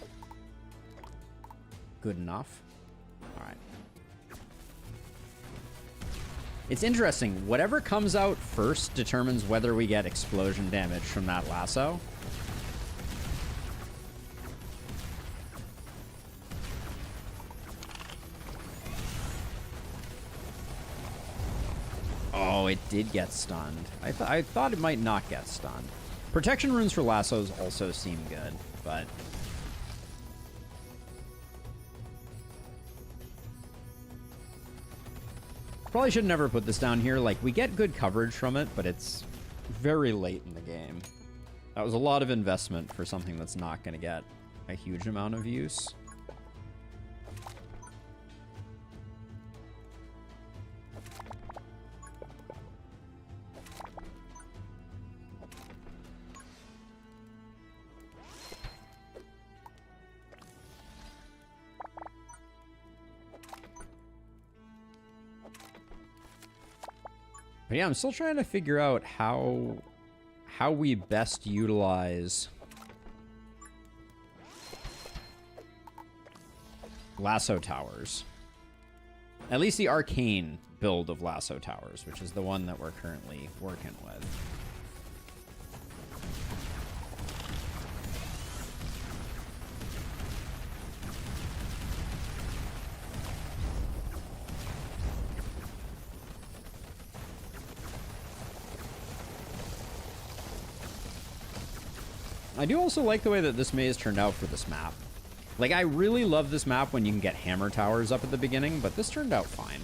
good enough. All right. It's interesting. Whatever comes out first determines whether we get explosion damage from that lasso. Oh, it did get stunned. I thought it might not get stunned. Protection runes for lassos also seem good, but probably should never put this down here. Like, we get good coverage from it, but it's very late in the game. That was a lot of investment for something that's not going to get a huge amount of use. But yeah, I'm still trying to figure out how we best utilize lasso towers. At least the arcane build of lasso towers, which is the one that we're currently working with. I do also like the way that this maze turned out for this map. Like, I really love this map when you can get hammer towers up at the beginning, but this turned out fine.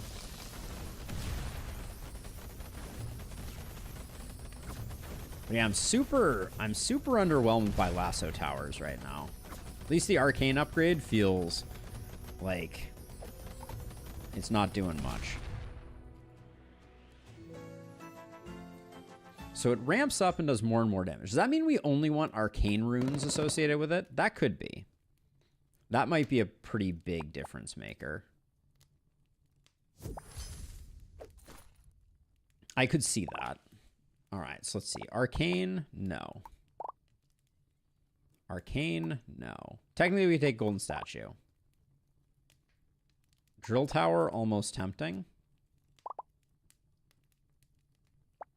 But yeah, I'm super underwhelmed by lasso towers right now. At least the arcane upgrade feels like it's not doing much. So it ramps up and does more and more damage. Does that mean we only want arcane runes associated with it? That could be. That might be a pretty big difference maker. I could see that. All right, so let's see. Arcane, no. Arcane, no. Technically, we take Golden Statue. Drill Tower, almost tempting.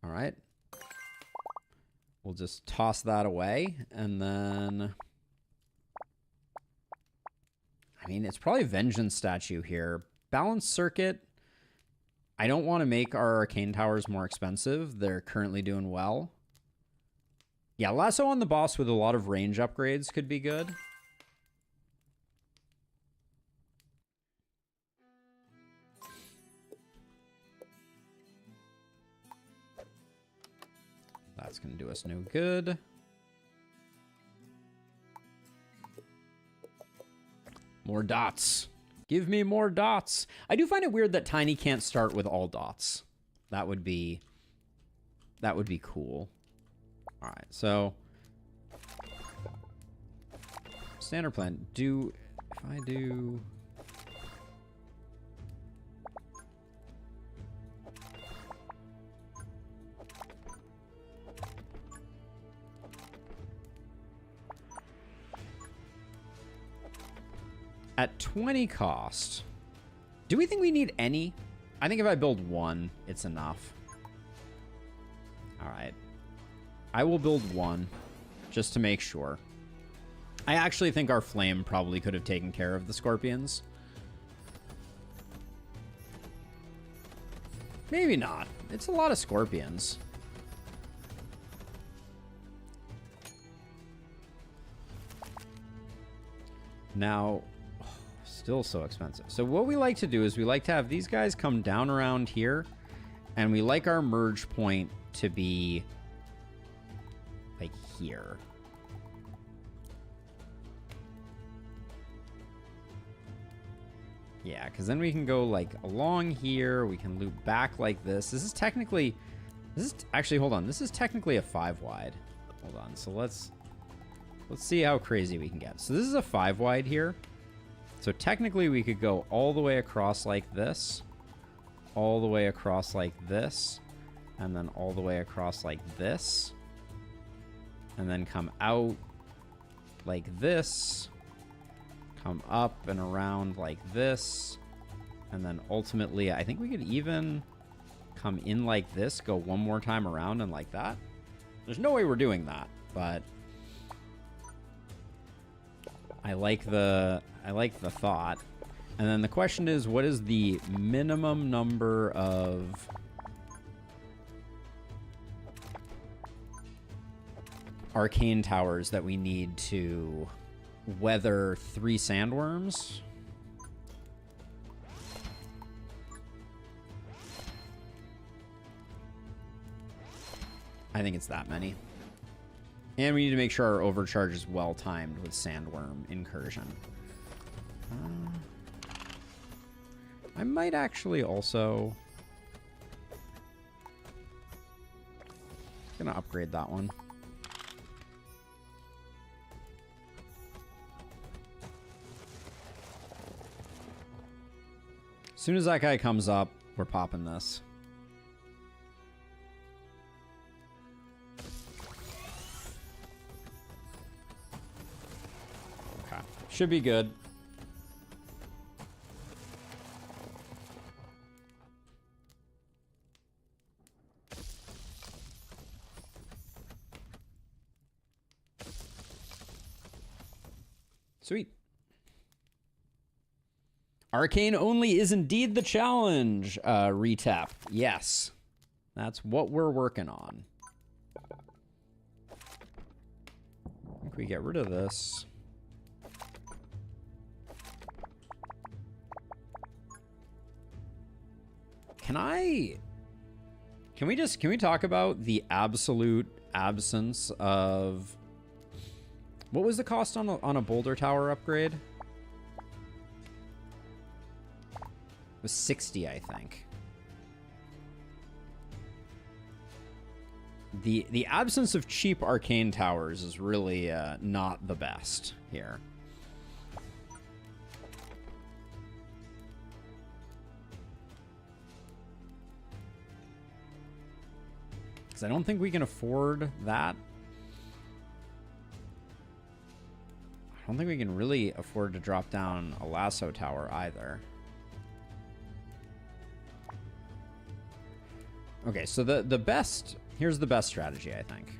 All right. We'll just toss that away, and then... I mean, it's probably Vengeance Statue here. Balanced Circuit. I don't want to make our Arcane Towers more expensive. They're currently doing well. Yeah, Lasso on the boss with a lot of range upgrades could be good. That's going to do us no good. More dots. Give me more dots. I do find it weird that Tiny can't start with all dots. That would be cool. All right, so standard plan. If I do... At 20 cost, do we think we need any? I think if I build one, it's enough. All right. I will build one just to make sure. I actually think our flame probably could have taken care of the scorpions. Maybe not. It's a lot of scorpions. Now... Still so expensive. So what we like to do is we like to have these guys come down around here, and we like our merge point to be like here. Yeah, because then we can go like along here. We can loop back like this. This is technically, actually, hold on. This is technically a 5 wide. Hold on. So let's see how crazy we can get. So this is a 5 wide here. So technically we could go all the way across like this, all the way across like this, and then all the way across like this, and then come out like this, come up and around like this, and then ultimately I think we could even come in like this, go one more time around and like that. There's no way we're doing that, but I like the thought. And then the question is, what is the minimum number of arcane towers that we need to weather 3 sandworms? I think it's that many. And we need to make sure our overcharge is well timed with sandworm incursion. I might actually also... gonna upgrade that one. As soon as that guy comes up, we're popping this. Okay. Should be good. Sweet. Arcane only is indeed the challenge, retap. Yes. That's what we're working on. I think we get rid of this. Can we talk about the absolute absence of... What was the cost on a boulder tower upgrade? It was 60, I think. The absence of cheap arcane towers is really not the best here. Because I don't think we can afford that. I don't think we can really afford to drop down a lasso tower either. Okay, so the best... Here's the best strategy, I think.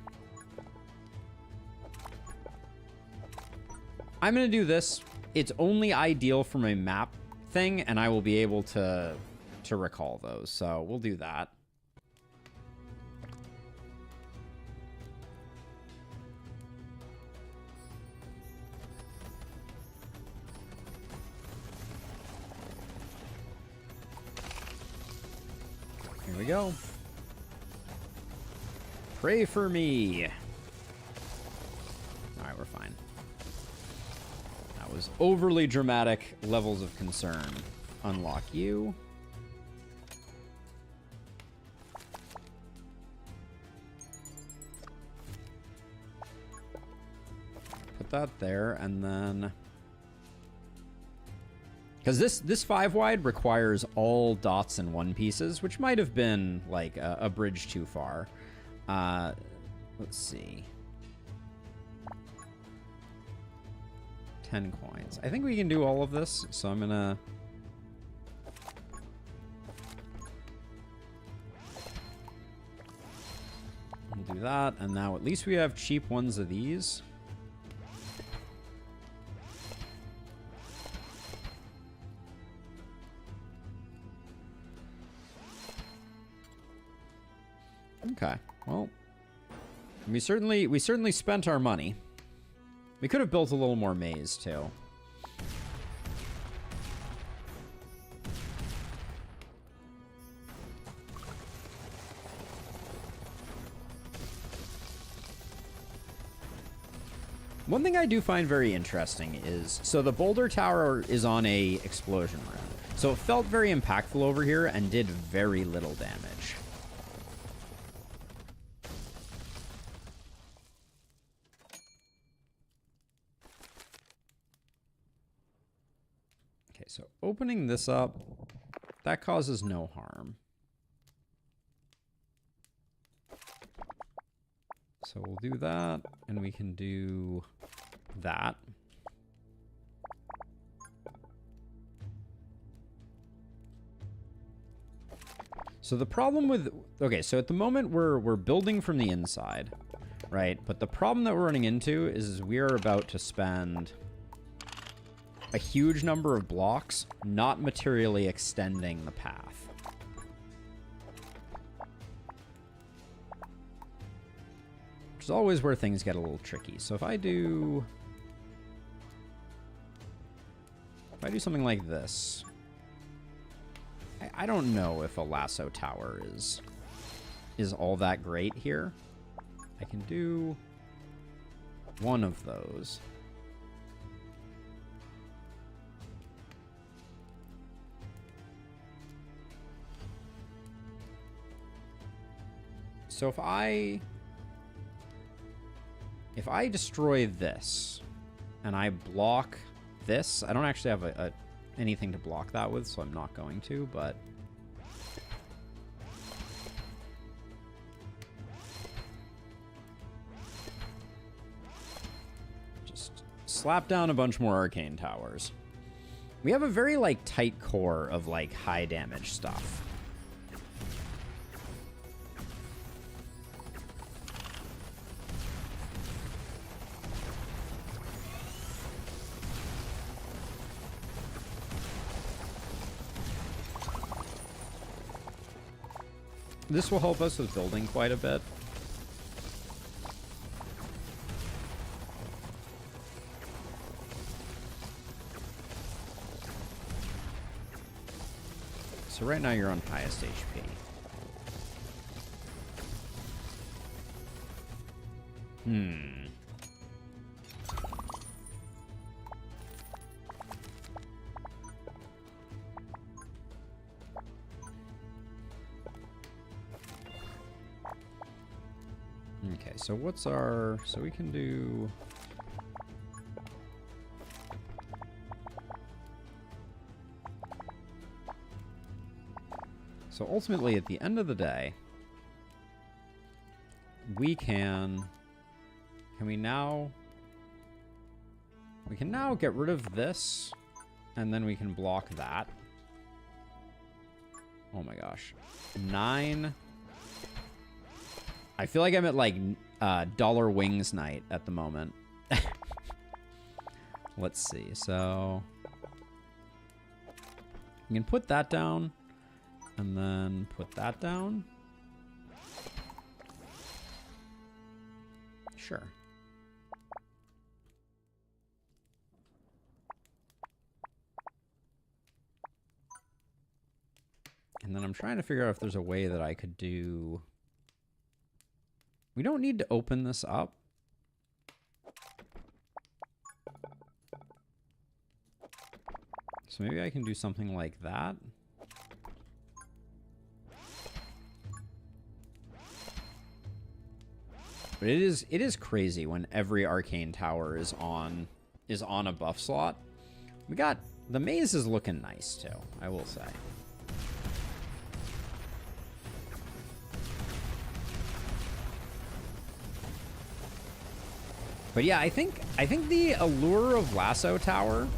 I'm going to do this. It's only ideal from a map thing, and I will be able to recall those. So we'll do that. Here we go. Pray for me. Alright, we're fine. That was overly dramatic levels of concern. Unlock you. Put that there, and then... Because this 5 wide requires all dots and one pieces, which might have been like a bridge too far. Let's see. 10 coins. I think we can do all of this, so I'm gonna... We'll do that, and now at least we have cheap ones of these. Okay, well, we certainly spent our money. We could have built a little more maze too. One thing I do find very interesting is, so the boulder tower is on a explosion rune, so it felt very impactful over here and did very little damage. So opening this up, that causes no harm. So we'll do that, and we can do that. So the problem with... Okay, so at the moment we're building from the inside, right? But the problem that we're running into is we are about to spend... a huge number of blocks, not materially extending the path. Which is always where things get a little tricky. So if I do something like this, I don't know if a lasso tower is all that great here. I can do one of those. So if I destroy this and I block this, I don't actually have anything to block that with, so I'm not going to, but just slap down a bunch more arcane towers. We have a very like tight core of like high damage stuff. This will help us with building quite a bit. so right now you're on highest HP. Okay, so what's our... So we can do... So ultimately, at the end of the day, we can... Can we now... We can now get rid of this, and then we can block that. Oh my gosh. 9... I feel like I'm at, like, Dollar Wings night at the moment. Let's see. So... You can put that down, and then put that down. Sure. And then I'm trying to figure out if there's a way that I could do... We don't need to open this up. So maybe I can do something like that. But it is crazy when every arcane tower is on a buff slot. We got the maze is looking nice too, I will say. But yeah, I think the allure of Lasso Tower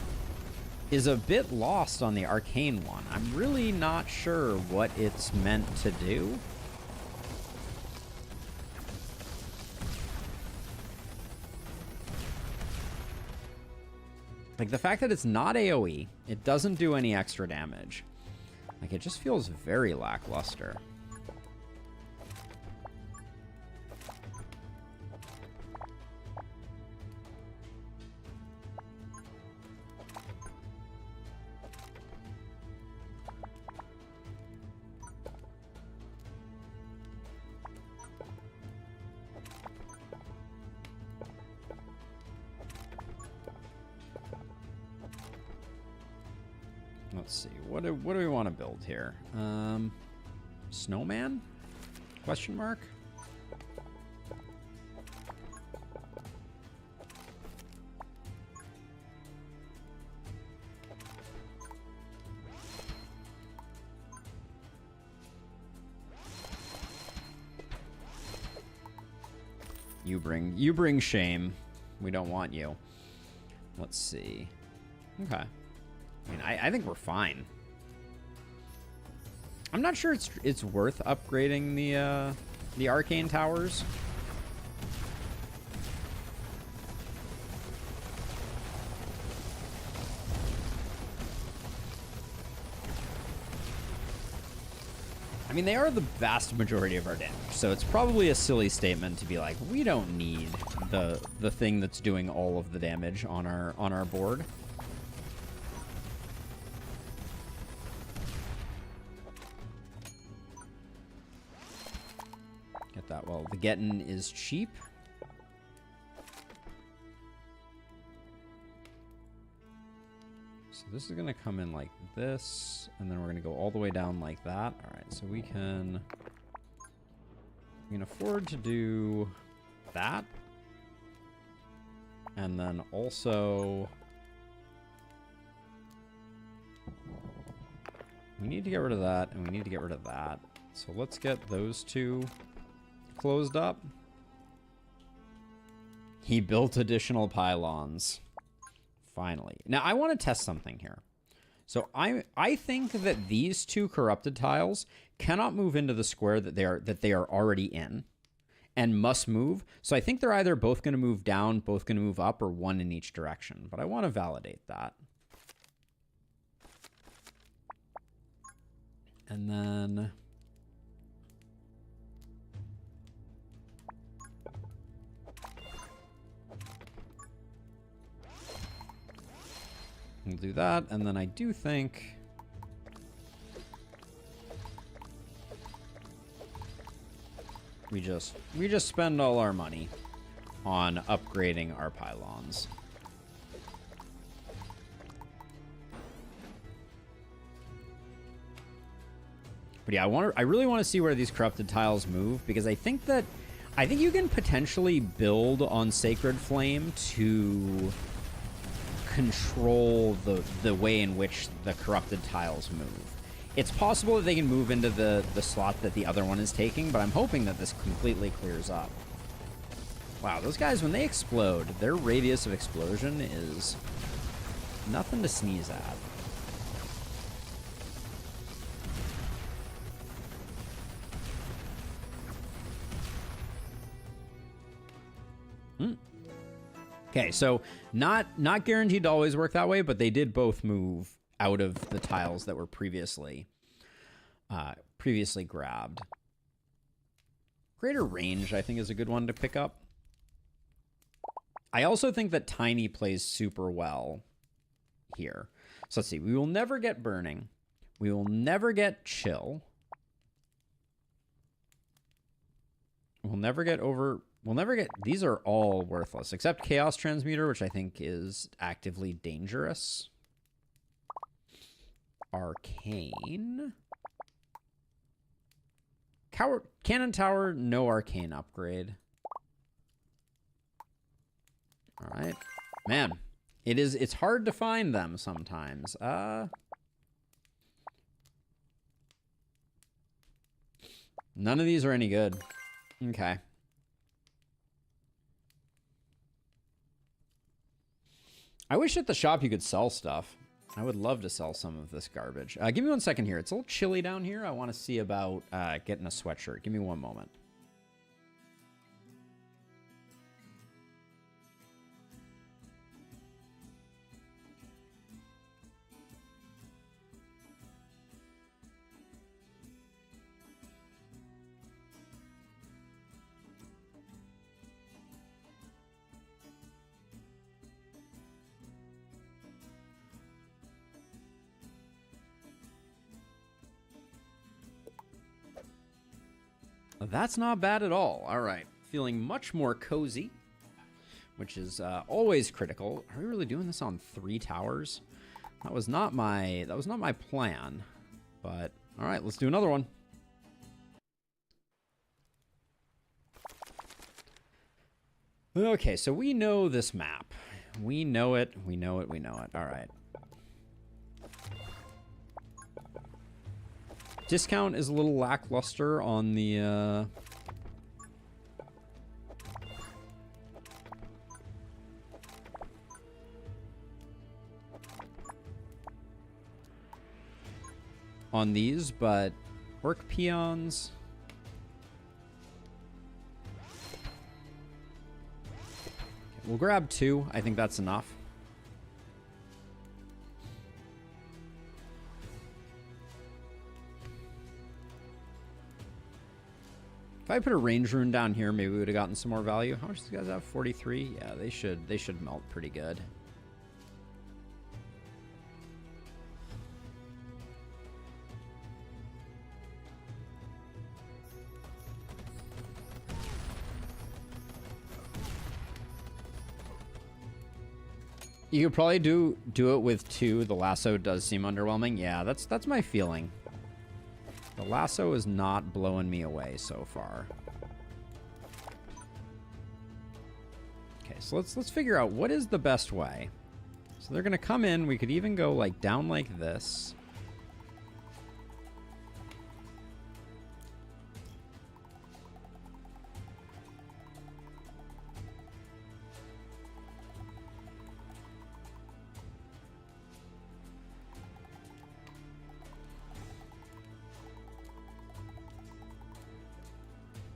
is a bit lost on the arcane one. I'm really not sure what it's meant to do. Like, the fact that it's not AoE, it doesn't do any extra damage. Like, it just feels very lackluster. Let's see. What do we want to build here? Snowman? Question mark? You bring shame. We don't want you. Let's see. Okay. I mean, I think we're fine. I'm not sure it's worth upgrading the arcane towers. I mean, they are the vast majority of our damage, so it's probably a silly statement to be like, we don't need the thing that's doing all of the damage on our board. Get that. Well, the getting is cheap. So this is going to come in like this, and then we're going to go all the way down like that. All right, so we can afford to do that. And then also we need to get rid of that, and we need to get rid of that. So let's get those two closed up. He built additional pylons. Finally. Now, I want to test something here. So I think that these two corrupted tiles cannot move into the square that they are already in and must move. So I think they're either both going to move down, both going to move up, or one in each direction. But I want to validate that. And then we'll do that, and then I do think We just spend all our money on upgrading our pylons. But yeah, I really want to see where these corrupted tiles move, because I think you can potentially build on Sacred Flame to control the way in which the corrupted tiles move. It's possible that they can move into the slot that the other one is taking, but I'm hoping that this completely clears up. Wow, those guys, when they explode, their radius of explosion is nothing to sneeze at. Okay, so not guaranteed to always work that way, but they did both move out of the tiles that were previously grabbed. Greater range, I think, is a good one to pick up. I also think that Tiny plays super well here. So let's see. We will never get Burning. We will never get Chill. We'll never get over... We'll never get... These are all worthless, except Chaos Transmuter, which I think is actively dangerous. Arcane. Cannon Tower, no Arcane upgrade. Alright. Man, it's hard to find them sometimes. None of these are any good. Okay. I wish at the shop you could sell stuff. I would love to sell some of this garbage. Give me 1 second here. It's a little chilly down here. I want to see about getting a sweatshirt. Give me one moment. That's not bad at all. All right. Feeling much more cozy, which is always critical. Are we really doing this on 3 towers? That was not my plan. But all right, let's do another one. Okay, so we know this map. We know it. We know it. We know it. All right. Discount is a little lackluster on the on these, but Orc Peons. We'll grab 2. I think that's enough. If I put a range rune down here, maybe we would have gotten some more value. How much do these guys have? 43? Yeah, they should melt pretty good. You could probably do it with 2. The lasso does seem underwhelming. Yeah, that's my feeling. The lasso is not blowing me away so far. Okay, so let's figure out what is the best way. So they're gonna come in. We could even go like down like this.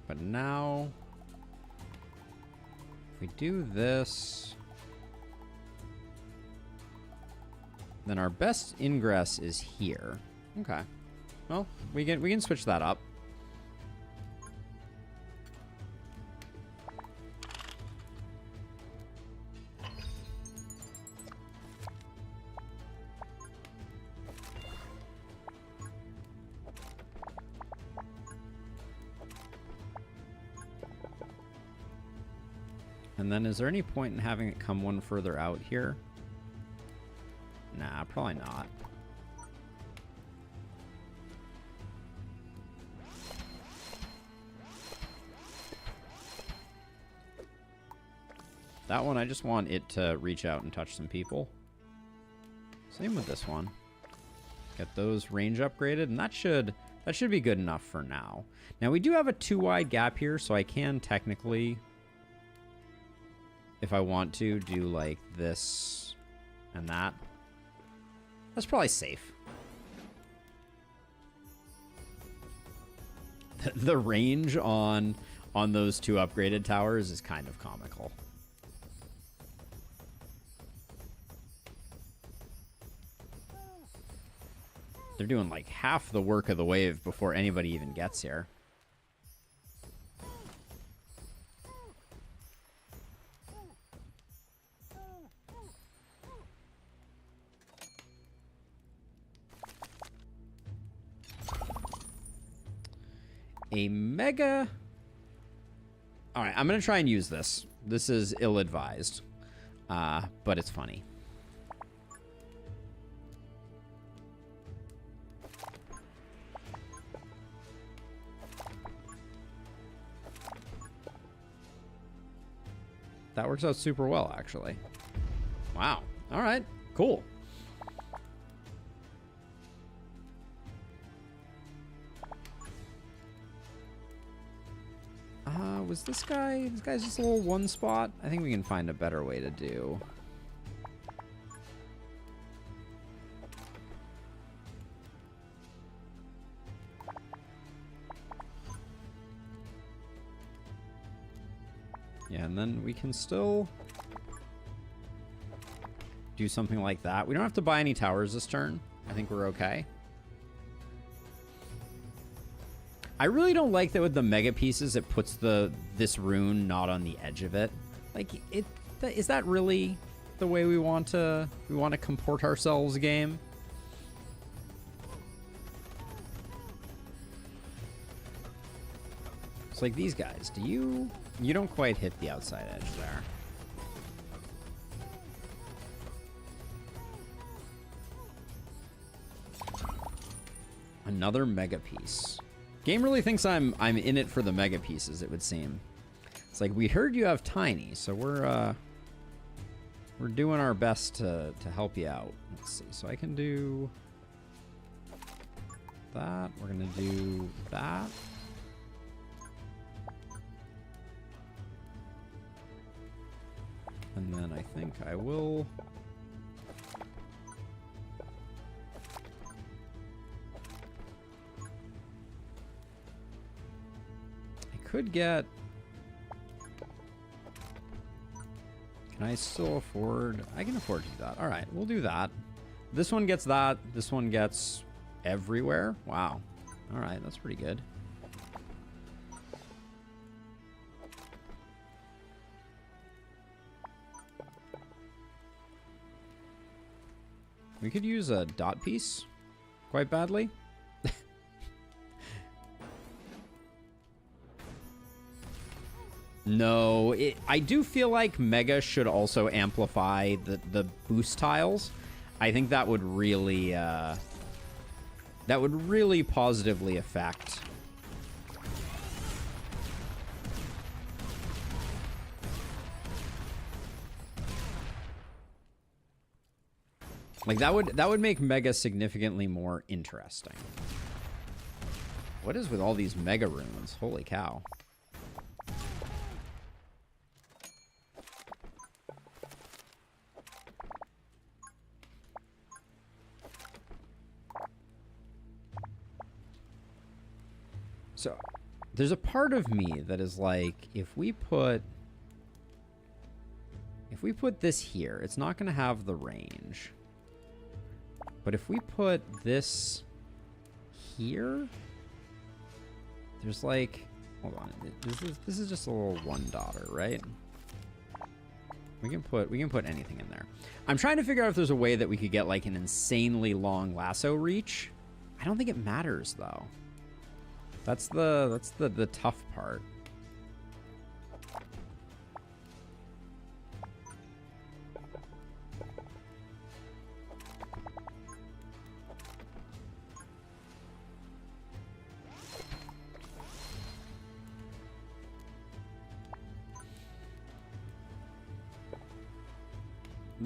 But now, if we do this, then our best ingress is here. Okay. Well, we can switch that up. And then is there any point in having it come one further out here? Nah, probably not. That one, I just want it to reach out and touch some people. Same with this one. Get those range upgraded, and that should be good enough for now. Now, we do have a 2-wide gap here, so I can technically, if I want to, do like this and that. That's probably safe. The range on those 2 upgraded towers is kind of comical. They're doing like half the work of the wave before anybody even gets here. A mega... Alright, I'm going to try and use this. This is ill-advised, but it's funny. That works out super well, actually. Wow. All right. Cool. Was this guy... This guy's just a little one spot? I think we can find a better way to do. Yeah, and then we can still do something like that. We don't have to buy any towers this turn. I think we're okay. I really don't like that with the mega pieces, it puts this rune not on the edge of it. Like, is that really the way we want to comport ourselves, game? It's like these guys. You don't quite hit the outside edge there. Another mega piece. Game really thinks I'm in it for the mega pieces, it would seem. It's like, we heard you have tiny, so we're doing our best to help you out. Let's see. So I can do that. We're gonna do that. And then I think I will... I could get... Can I still afford... I can afford to do that. All right, we'll do that. This one gets that. This one gets everywhere. Wow. All right, that's pretty good. We could use a dot piece quite badly. No, I do feel like Mega should also amplify the boost tiles. I think that would really positively affect. Like that would make Mega significantly more interesting. What is with all these Mega runes? Holy cow. So, there's a part of me that is like, if we put this here, it's not going to have the range. But if we put this here, there's like, hold on, this is just a little one dotter, right? We can put anything in there. I'm trying to figure out if there's a way that we could get like an insanely long lasso reach. I don't think it matters though. That's the tough part.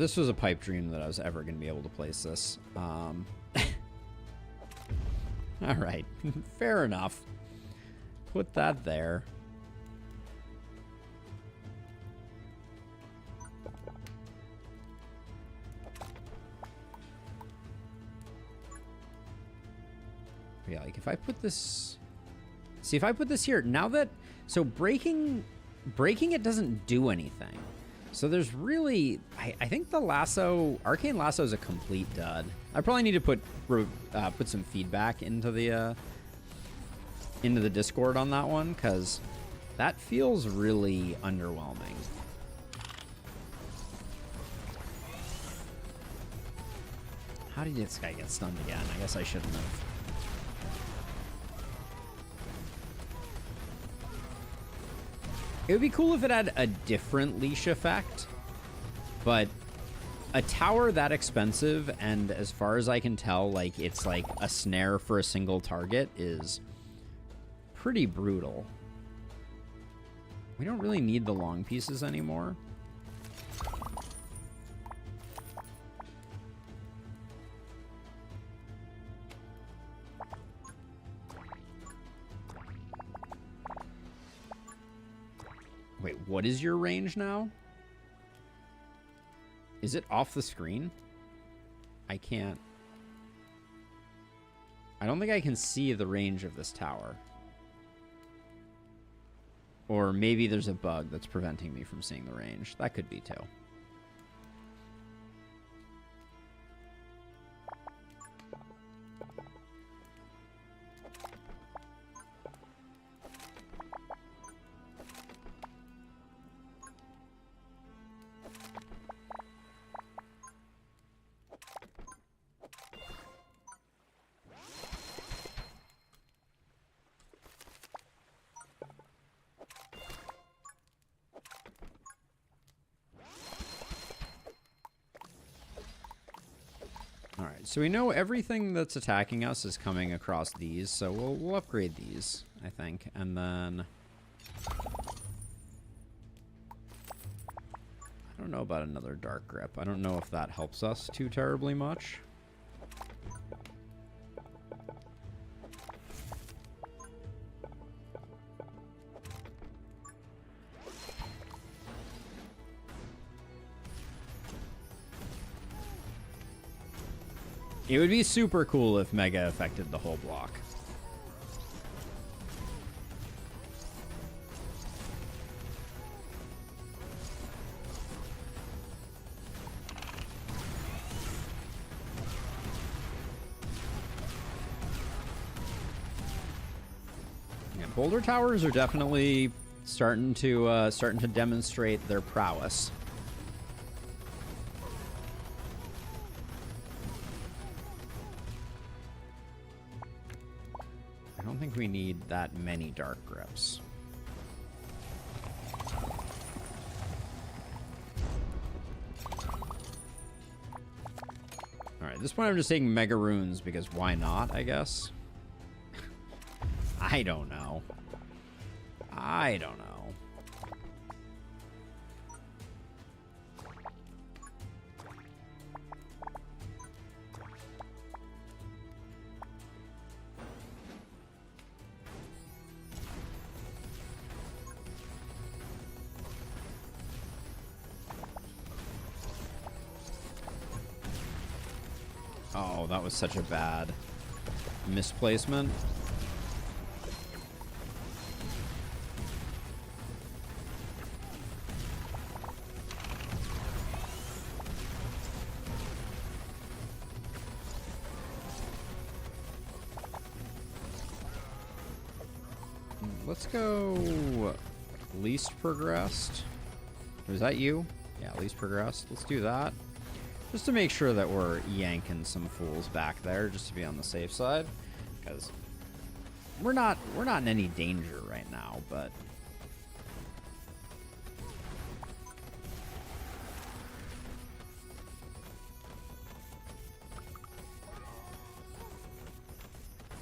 this was a pipe dream that I was ever going to be able to place this. All right, fair enough. Put that there. Yeah, like if I put this... See, if I put this here, now that... So breaking it doesn't do anything. So there's really... I think the lasso... Arcane Lasso is a complete dud. I probably need to put some feedback into the Discord on that one, because that feels really underwhelming. How did this guy get stunned again? I guess I shouldn't have. It would be cool if it had a different leash effect, but a tower that expensive, and as far as I can tell, like, it's like a snare for a single target, is pretty brutal. We don't really need the long pieces anymore. Wait, what is your range now? Is it off the screen? I can't. I don't think I can see the range of this tower. Or maybe there's a bug that's preventing me from seeing the range. That could be too. So we know everything that's attacking us is coming across these, so we'll upgrade these, I think, and then... I don't know about another Dark Grip. I don't know if that helps us too terribly much. It would be super cool if Mega affected the whole block. Yeah, boulder towers are definitely starting to demonstrate their prowess. I don't think we need that many Dark Grips. Alright, at this point I'm just taking Mega Runes because why not, I guess? I don't know. I don't know. Oh, that was such a bad misplacement. Let's go least progressed. Was that you? Yeah, least progressed. Let's do that. Just to make sure that we're yanking some fools back there, just to be on the safe side. Because we're not in any danger right now, but...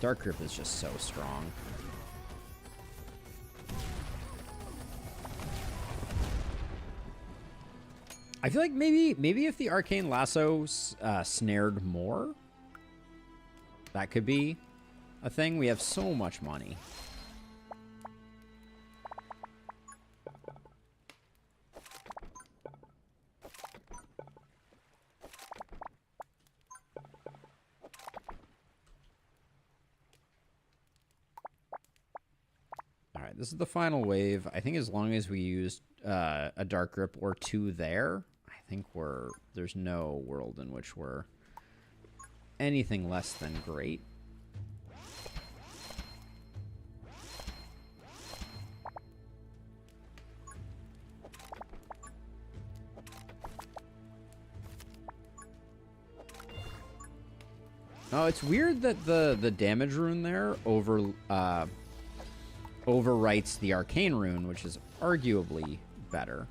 Dark Grip is just so strong. I feel like maybe if the arcane lasso snared more, that could be a thing. We have so much money. All right, this is the final wave. I think as long as we use a dark grip or two there, I think there's no world in which we're anything less than great. Oh, it's weird that the damage rune there overwrites the arcane rune, which is arguably better.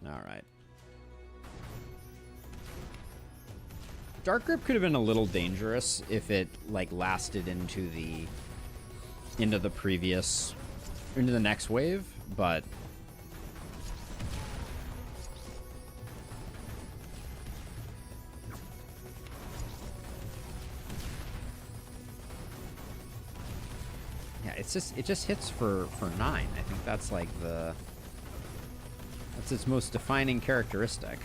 All right. Dark Grip could have been a little dangerous if it like lasted into the next wave, but yeah, it just hits for 9. I think that's like that's its most defining characteristic.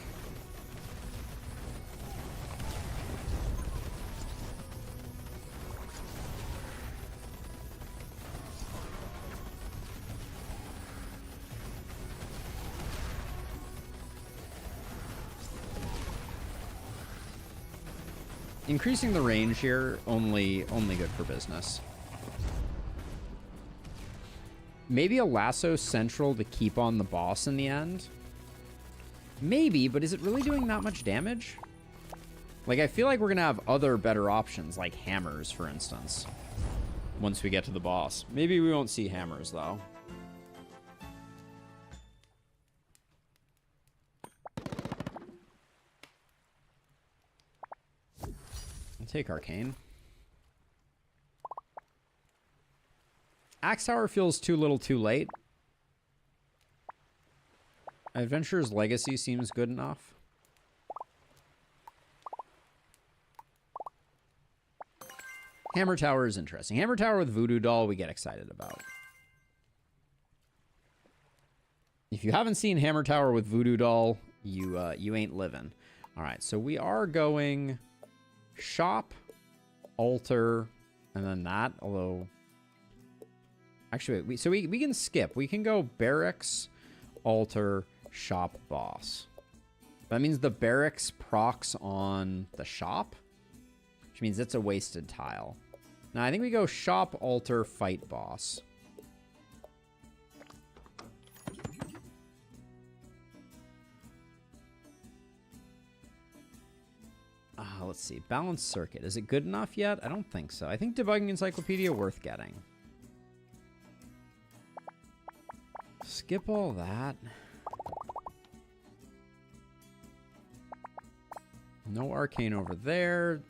Increasing the range here, only good for business. Maybe a lasso central to keep on the boss in the end? Maybe, but is it really doing that much damage? Like, I feel like we're gonna have other better options, like hammers, for instance, once we get to the boss. Maybe we won't see hammers, though. I'll take Arcane. Axe Tower feels too little too late. Adventurer's Legacy seems good enough. Hammer Tower is interesting. Hammer Tower with Voodoo Doll we get excited about. If you haven't seen Hammer Tower with Voodoo Doll, you ain't living. All right, so we are going shop, altar, and then that, although... Actually, wait, we can skip. We can go barracks, altar, shop, boss. That means the barracks procs on the shop, which means it's a wasted tile. Now, I think we go shop, altar, fight, boss. Let's see. Balanced circuit. Is it good enough yet? I don't think so. I think debugging encyclopedia worth getting. Skip all that. No arcane over there.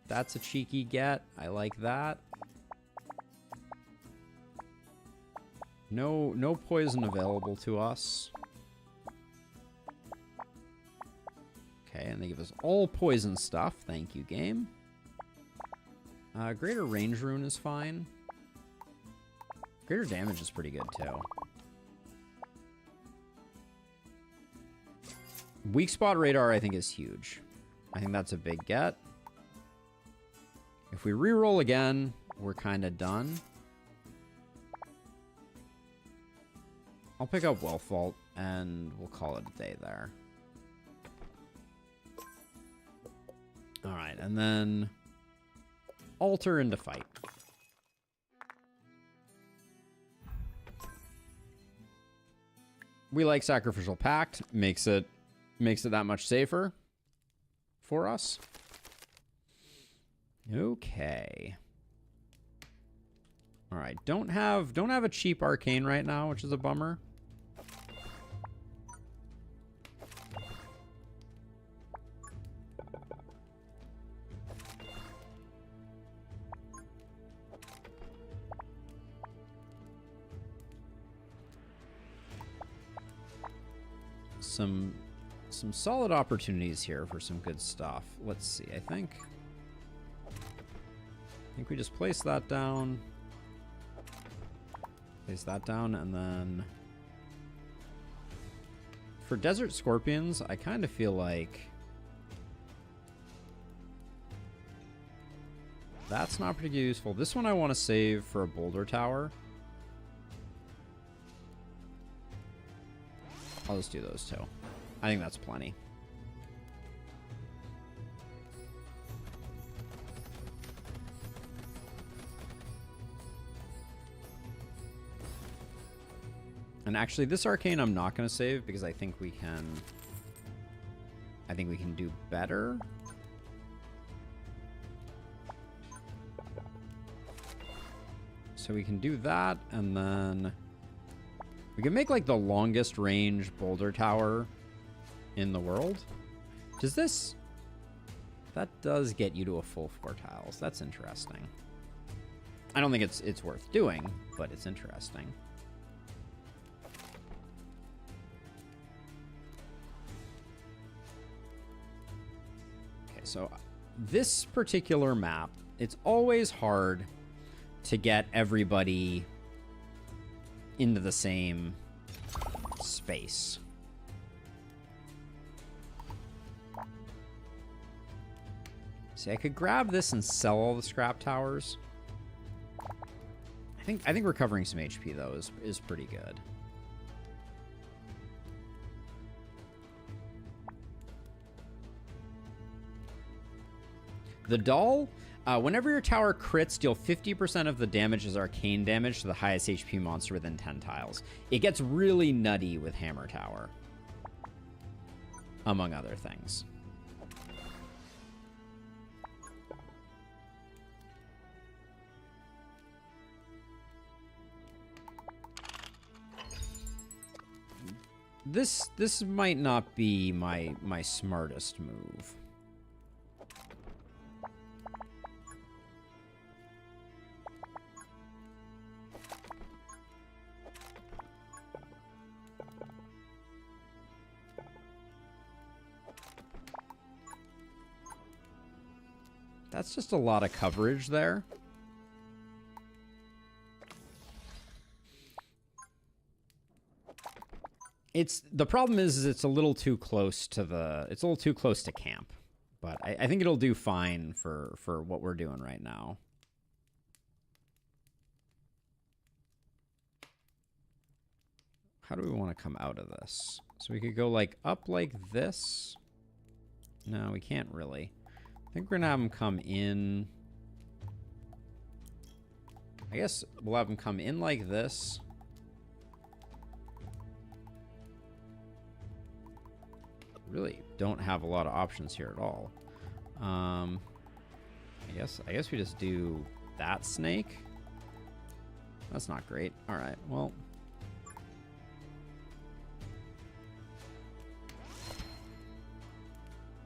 That's a cheeky get. I like that. No poison available to us. Okay, and they give us all poison stuff. Thank you, game. Greater range rune is fine. Greater damage is pretty good, too. Weak spot radar, I think, is huge. I think that's a big get. If we reroll again, we're kind of done. I'll pick up Wealth Vault, and we'll call it a day there. All right, and then altar into fight. We like Sacrificial Pact. Makes it that much safer for us. Okay. All right, don't have a cheap arcane right now, which is a bummer. some solid opportunities here for some good stuff. Let's see. I think we just place that down. Place that down, and then for desert scorpions, I kind of feel like that's not particularly useful. This one I want to save for a boulder tower. I'll just do those two. I think that's plenty. And actually, this arcane I'm not going to save because I think we can do better. So we can do that, and then we can make like the longest range boulder tower in the world. Does this... That does get you to a full 4 tiles. That's interesting. I don't think it's worth doing, but it's interesting. So this particular map, it's always hard to get everybody into the same space. See, I could grab this and sell all the scrap towers. I think recovering some HP though is pretty good. The doll, whenever your tower crits, deal 50% of the damage as arcane damage to the highest HP monster within 10 tiles. It gets really nutty with Hammer Tower, among other things. This might not be my smartest move. That's just a lot of coverage there. The problem is it's a little too close to camp, but I think it'll do fine for what we're doing right now. How do we want to come out of this? So we could go like up like this. No, we can't really. I think we're gonna have them come in. I guess we'll have them come in like this. Really don't have a lot of options here at all. I guess we just do that snake. That's not great. All right, well.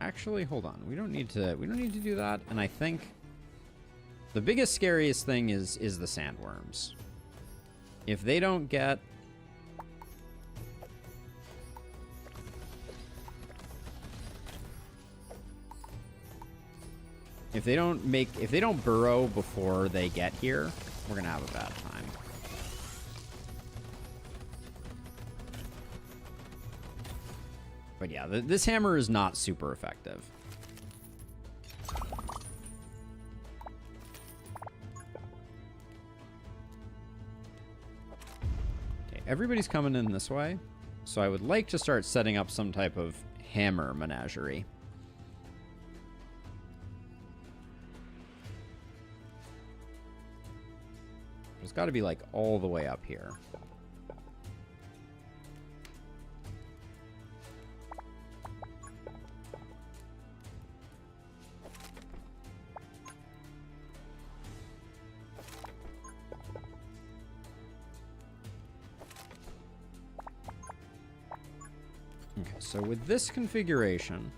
Actually, hold on. We don't need to do that. And I think the biggest scariest thing is the sandworms. If they don't get if they don't burrow before they get here, we're gonna have a bad time. But yeah, this hammer is not super effective. Okay, everybody's coming in this way, so I would like to start setting up some type of hammer menagerie. It's got to be like all the way up here. Okay, so with this configuration,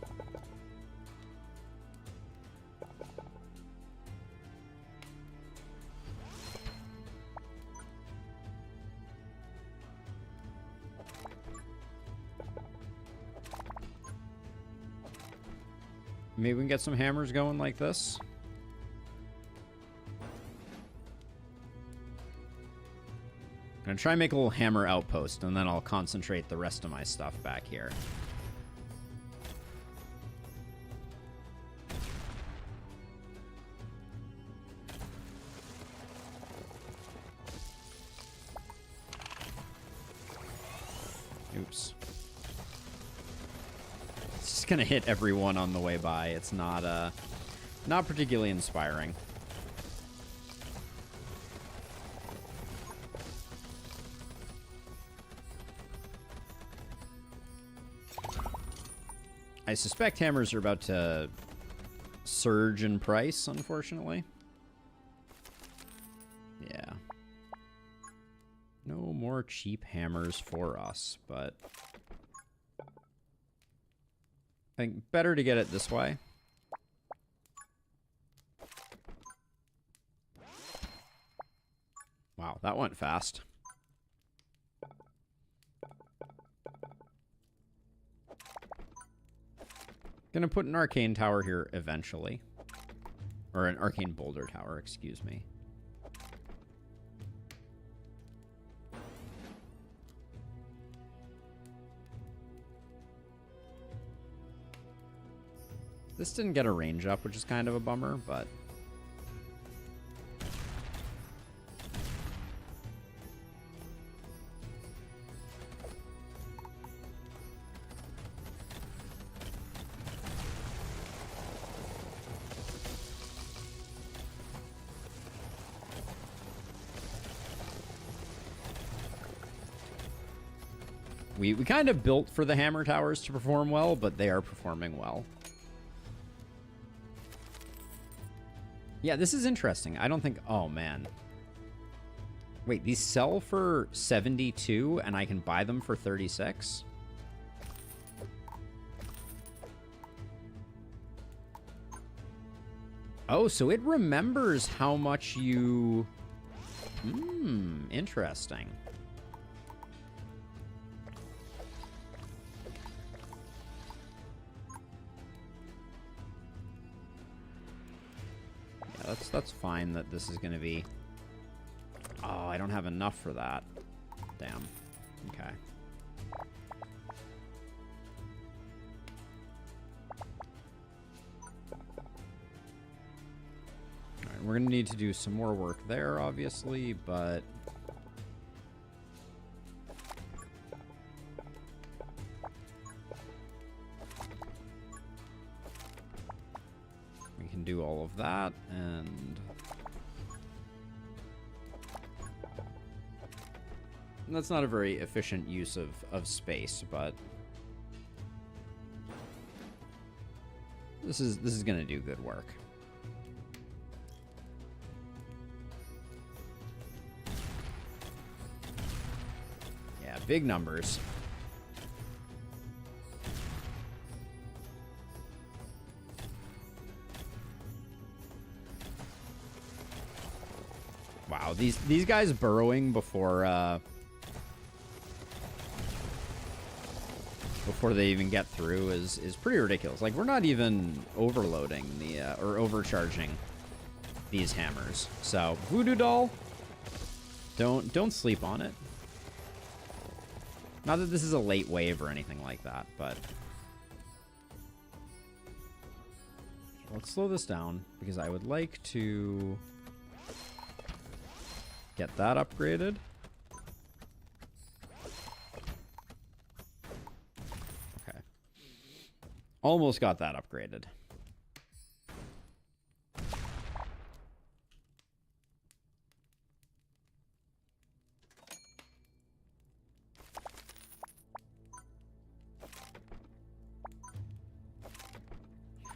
Maybe we can get some hammers going like this. I'm gonna try and make a little hammer outpost, and then I'll concentrate the rest of my stuff back here. Oops. It's just gonna hit everyone on the way by. It's not particularly inspiring. I suspect hammers are about to surge in price, unfortunately. Yeah. No more cheap hammers for us, but I think better to get it this way. Wow, that went fast. Gonna put an arcane tower here eventually. Or an arcane boulder tower, excuse me. This didn't get a range up, which is kind of a bummer, but... We kind of built for the hammer towers to perform well, but they are performing well. Yeah, this is interesting. I don't think... Oh, man. Wait, these sell for 72 and I can buy them for 36? Oh, so it remembers how much you... interesting. That's fine that this is going to be... Oh, I don't have enough for that. Damn. Okay. Alright, we're going to need to do some more work there, obviously, but... do all of that, and that's not a very efficient use of space, but this is gonna do good work. Yeah, big numbers. Wow, these guys burrowing before they even get through is pretty ridiculous. Like, we're not even overloading the or overcharging these hammers. So, Voodoo Doll, don't sleep on it. Not that this is a late wave or anything like that, but let's slow this down because I would like to get that upgraded. Okay. Almost got that upgraded.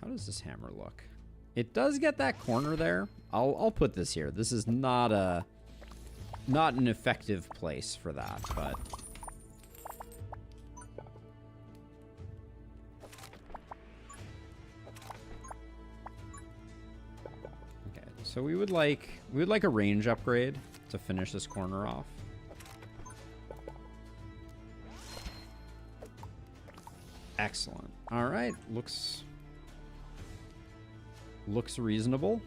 How does this hammer look? It does get that corner there. I'll put this here. This is not an effective place for that, but okay. So we would like a range upgrade to finish this corner off. Excellent. All right, looks Looks reasonable.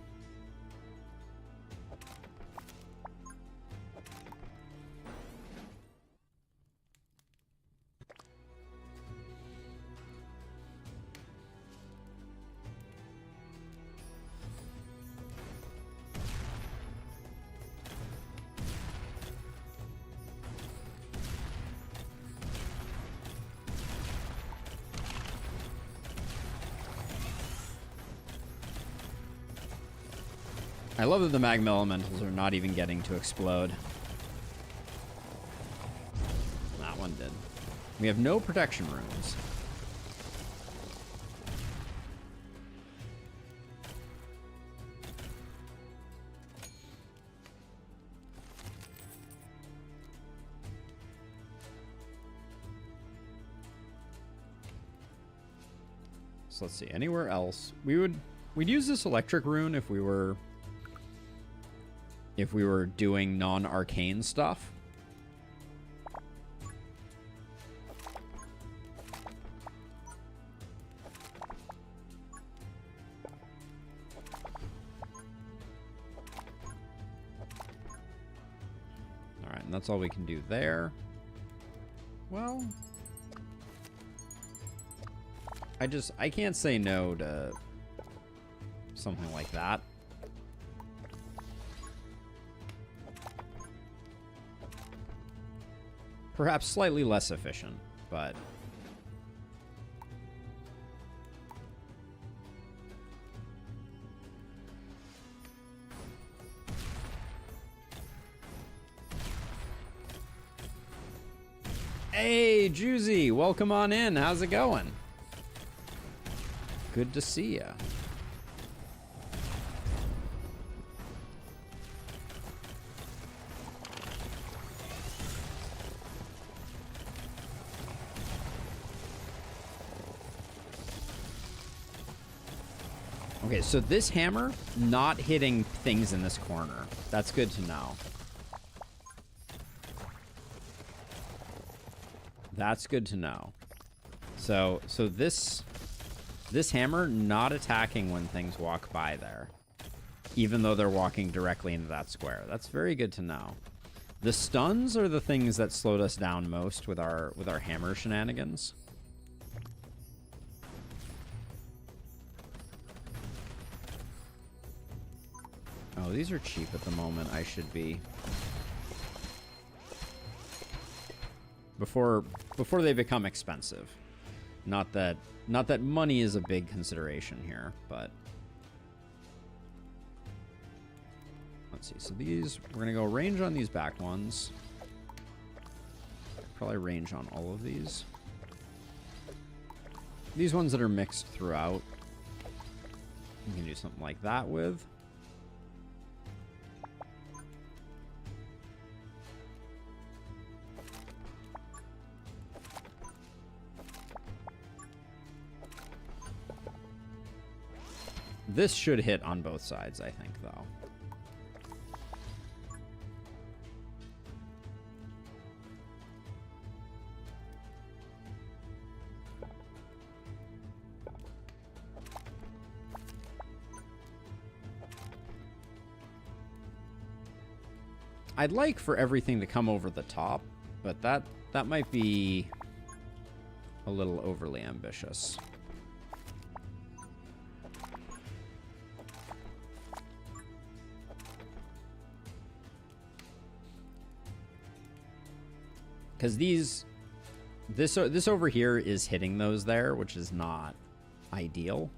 I love that the magma elementals are not even getting to explode. That one did. We have no protection runes. So let's see, anywhere else. We'd use this electric rune if we were doing non-arcane stuff. All right, and that's all we can do there. Well, I can't say no to something like that. Perhaps slightly less efficient, but... Hey, Juicy! Welcome on in. How's it going? Good to see ya. Okay, so this hammer not hitting things in this corner. That's good to know. That's good to know. So this hammer not attacking when things walk by there, even though they're walking directly into that square. That's very good to know. The stuns are the things that slowed us down most with our hammer shenanigans. Oh, these are cheap at the moment. I should be. Before they become expensive. Not that money is a big consideration here, but let's see. So these, we're gonna go range on these back ones. Probably range on all of these. These ones that are mixed throughout, we can do something like that with. This should hit on both sides, I think, though. I'd like for everything to come over the top, but that might be a little overly ambitious. Because this over here is hitting those there, which is not ideal.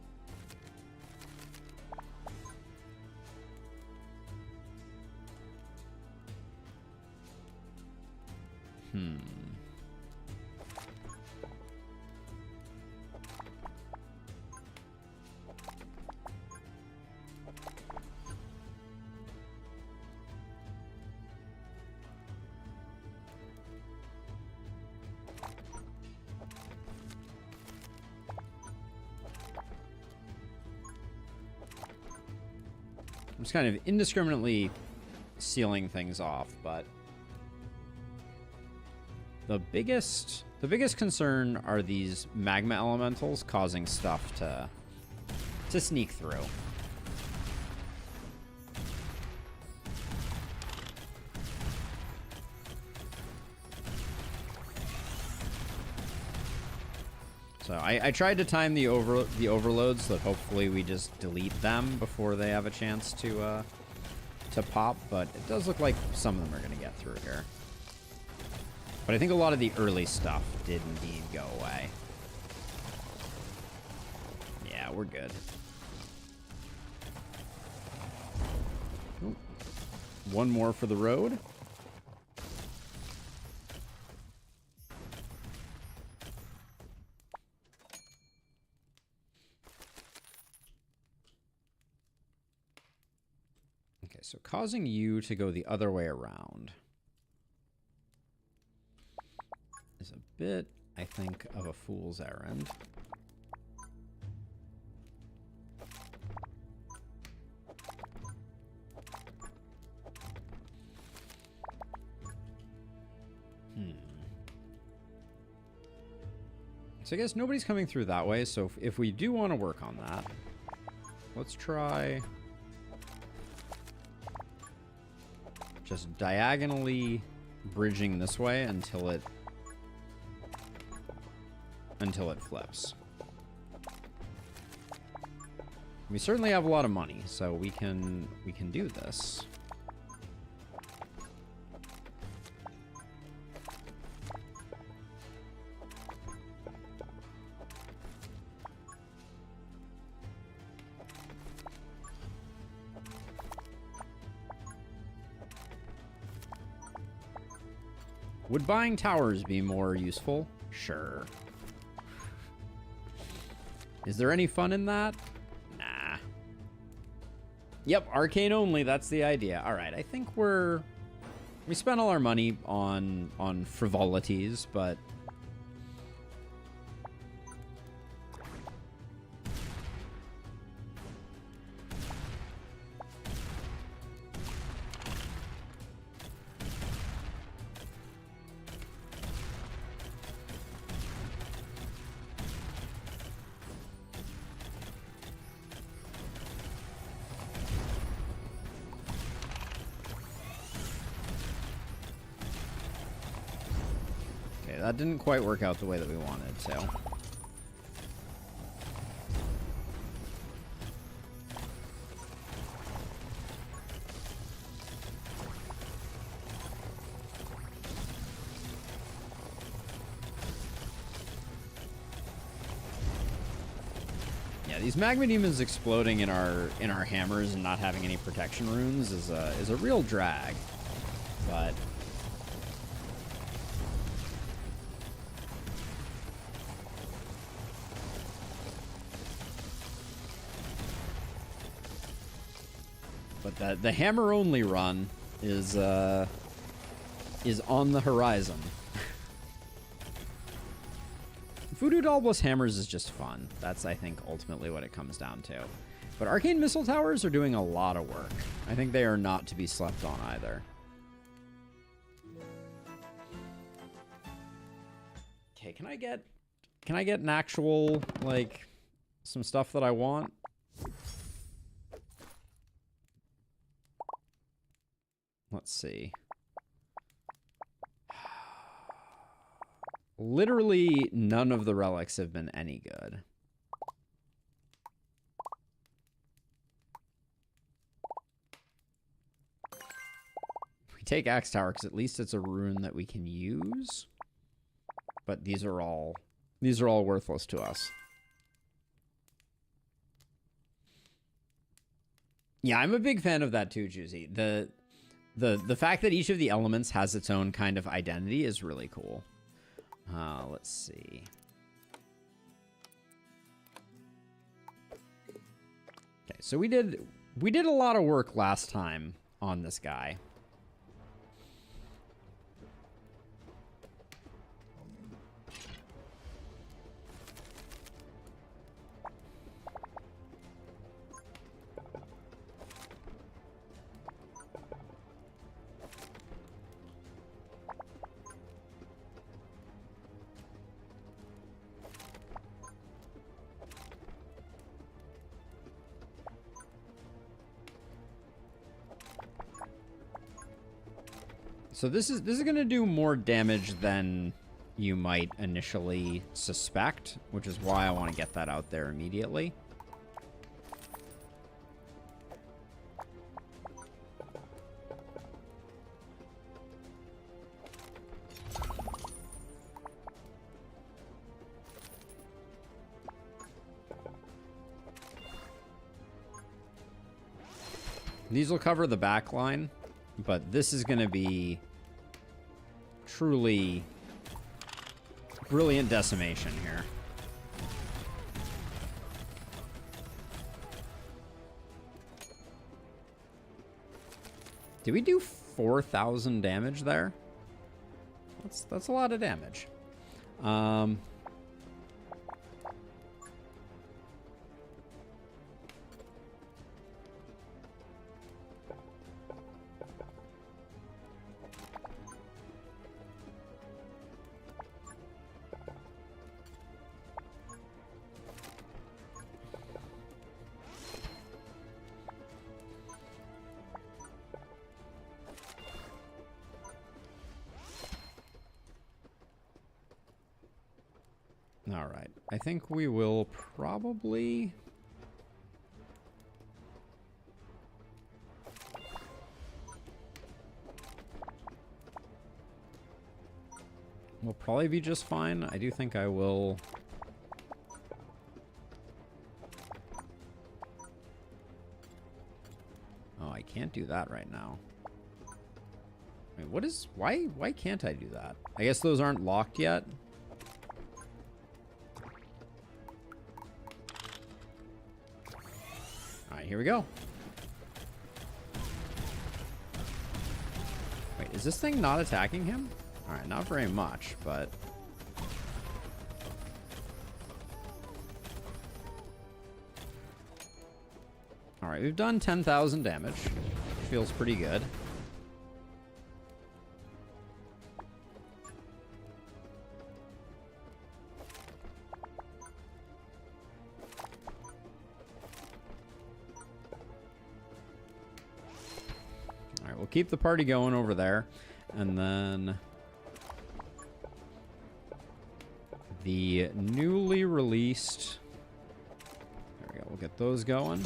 I'm just kind of indiscriminately sealing things off, but the biggest concern are these magma elementals causing stuff to sneak through. So I tried to time the overloads so that hopefully we just delete them before they have a chance to pop, but it does look like some of them are going to get through here. But I think a lot of the early stuff did indeed go away. Yeah, we're good. Ooh. One more for the road. Okay, so causing you to go the other way around is a bit, I think, of a fool's errand. So I guess nobody's coming through that way, so if we do want to work on that, let's try just diagonally bridging this way until it flips. We certainly have a lot of money, so we can do this. Would buying towers be more useful? Sure. Is there any fun in that? Nah. Yep, arcane only, that's the idea. Alright, I think we spent all our money on frivolities, but that didn't quite work out the way that we wanted, so. Yeah, these magma demons exploding in our hammers and not having any protection runes is a real drag, but the hammer only run is on the horizon. Voodoo Doll+ hammers is just fun. That's, I think, ultimately what it comes down to. But arcane missile towers are doing a lot of work. I think they are not to be slept on either. Okay, can I get an actual, like, some stuff that I want? Let's see. Literally none of the relics have been any good. We take Axe Tower because at least it's a rune that we can use. But these are all worthless to us. Yeah, I'm a big fan of that too, Juicy. The fact that each of the elements has its own kind of identity is really cool. Let's see. Okay, so we did a lot of work last time on this guy. So this is going to do more damage than you might initially suspect, which is why I want to get that out there immediately. These will cover the back line, but this is going to be truly brilliant decimation here. Did we do 4,000 damage there? That's a lot of damage. All right, I think we will probably... We'll probably be just fine. I do think I will... Oh, I can't do that right now. Wait, what is... Why can't I do that? I guess those aren't locked yet. Here we go. Wait, is this thing not attacking him? Alright, not very much, but... Alright, we've done 10,000 damage. Feels pretty good. Keep the party going over there, and then the newly released, there we go, we'll get those going.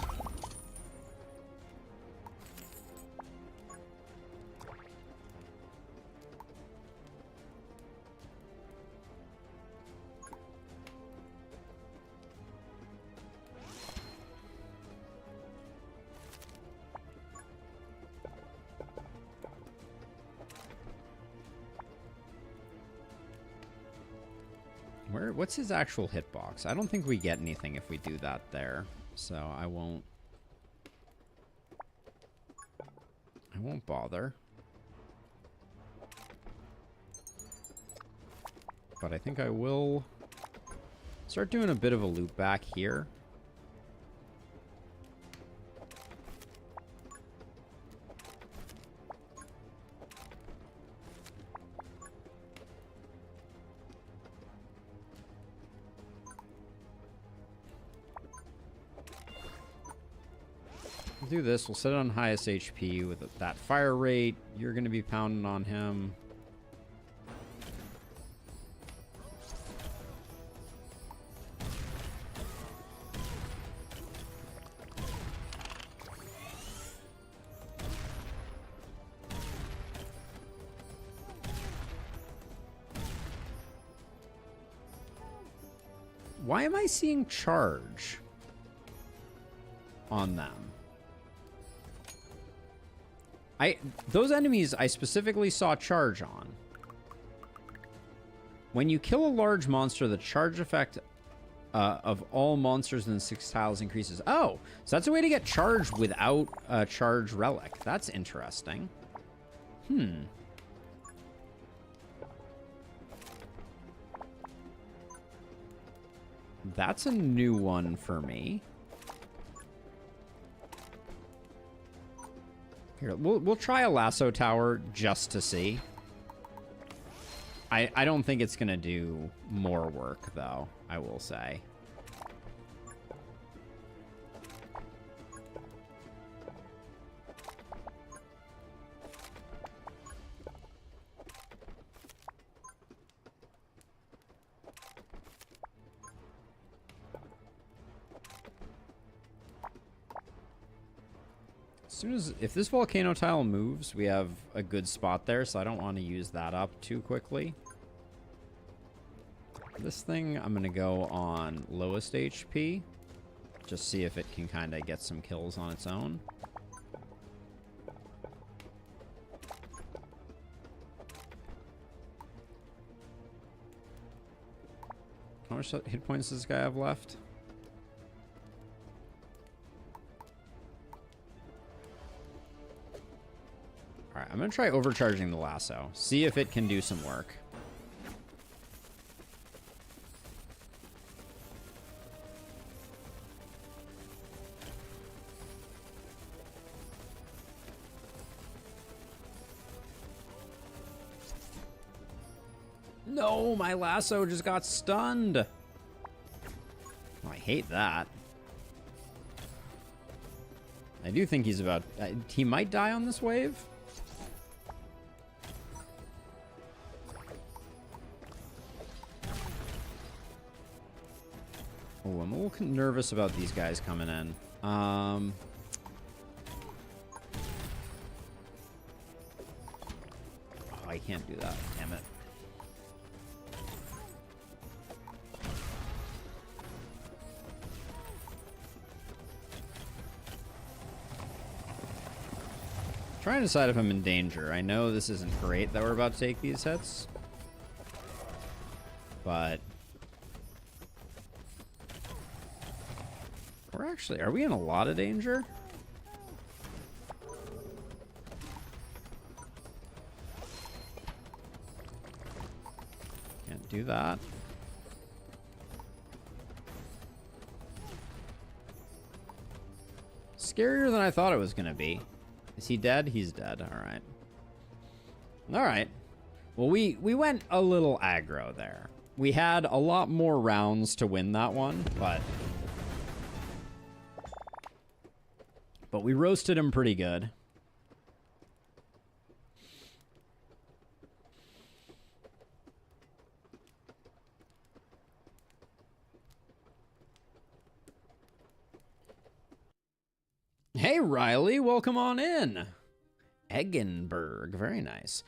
What's his actual hitbox? I don't think we get anything if we do that there, so I won't bother. But I think I will start doing a bit of a loop back here. Do this. We'll set it on highest HP with that fire rate. You're going to be pounding on him. Why am I seeing charge on them? Those enemies I specifically saw charge on. When you kill a large monster, the charge effect of all monsters in 6 tiles increases. Oh, so that's a way to get charged without a charge relic. That's interesting. That's a new one for me. Here, we'll try a lasso tower just to see. I don't think it's gonna do more work though, I will say. As soon as, if this volcano tile moves, we have a good spot there, so I don't want to use that up too quickly. This thing, I'm going to go on lowest HP. Just see if it can kind of get some kills on its own. How much hit points does this guy have left? Alright, I'm going to try overcharging the lasso. See if it can do some work. No, my lasso just got stunned. Oh, I hate that. I do think he's about... he might die on this wave. Oh, I'm a little nervous about these guys coming in. Oh, I can't do that. Damn it. Trying to decide if I'm in danger. I know this isn't great that we're about to take these hits, but we're actually, are we in a lot of danger? Can't do that. Scarier than I thought it was gonna be. Is he dead? He's dead. All right. All right. Well, we went a little aggro there. We had a lot more rounds to win that one, but we roasted him pretty good. Hey, Riley, welcome on in. Eggenberg, very nice.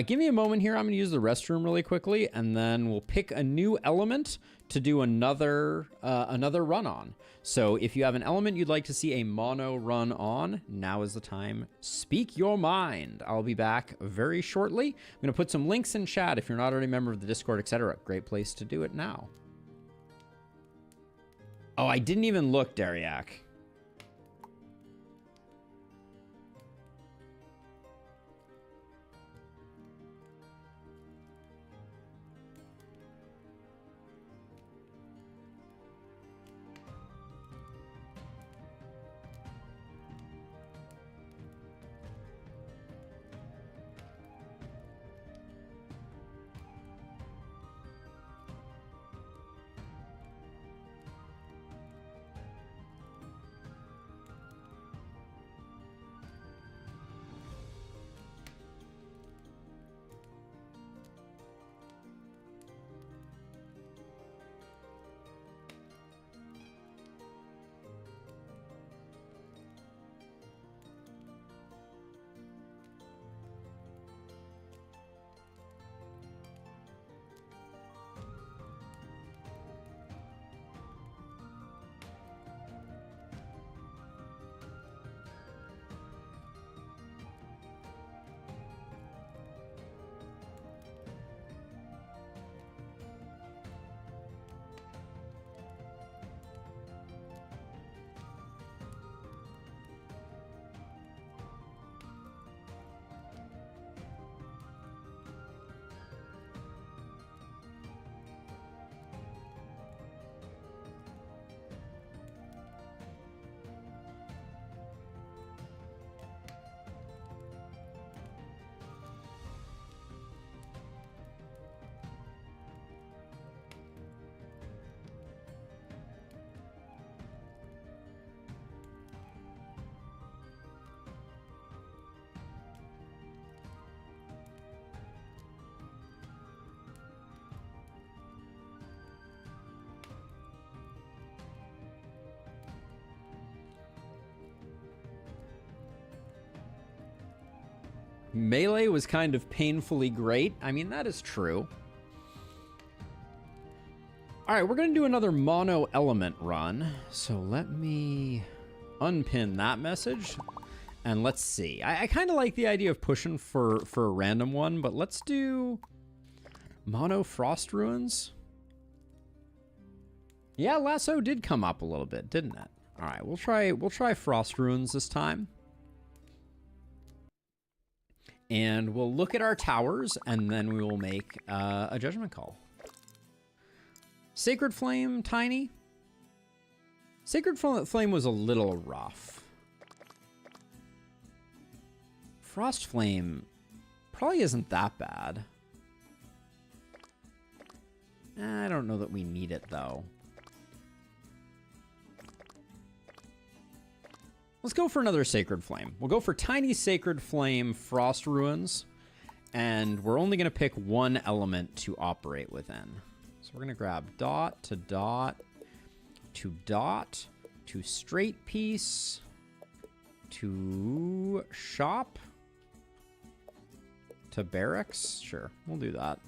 Give me a moment here. I'm going to use the restroom really quickly, and then we'll pick a new element to do another run on. So if you have an element you'd like to see a mono run on, now is the time. Speak your mind. I'll be back very shortly. I'm going to put some links in chat if you're not already a member of the Discord, etc. Great place to do it now. Oh, I didn't even look, Dariak. Melee was kind of painfully great. I mean, that is true. All right, we're going to do another mono element run. So let me unpin that message. And let's see. I kind of like the idea of pushing for a random one, but let's do mono frost ruins. Yeah, lasso did come up a little bit, didn't it? All right, we'll try frost ruins this time. And we'll look at our towers, and then we will make a judgment call. Sacred Flame, tiny. Sacred Flame was a little rough. Frost Flame probably isn't that bad. I don't know that we need it, though. Let's go for another Sacred Flame. We'll go for Tiny Sacred Flame Frost Ruins, and we're only going to pick one element to operate within. So we're going to grab dot to dot to dot to straight piece to shop to barracks. Sure, we'll do that.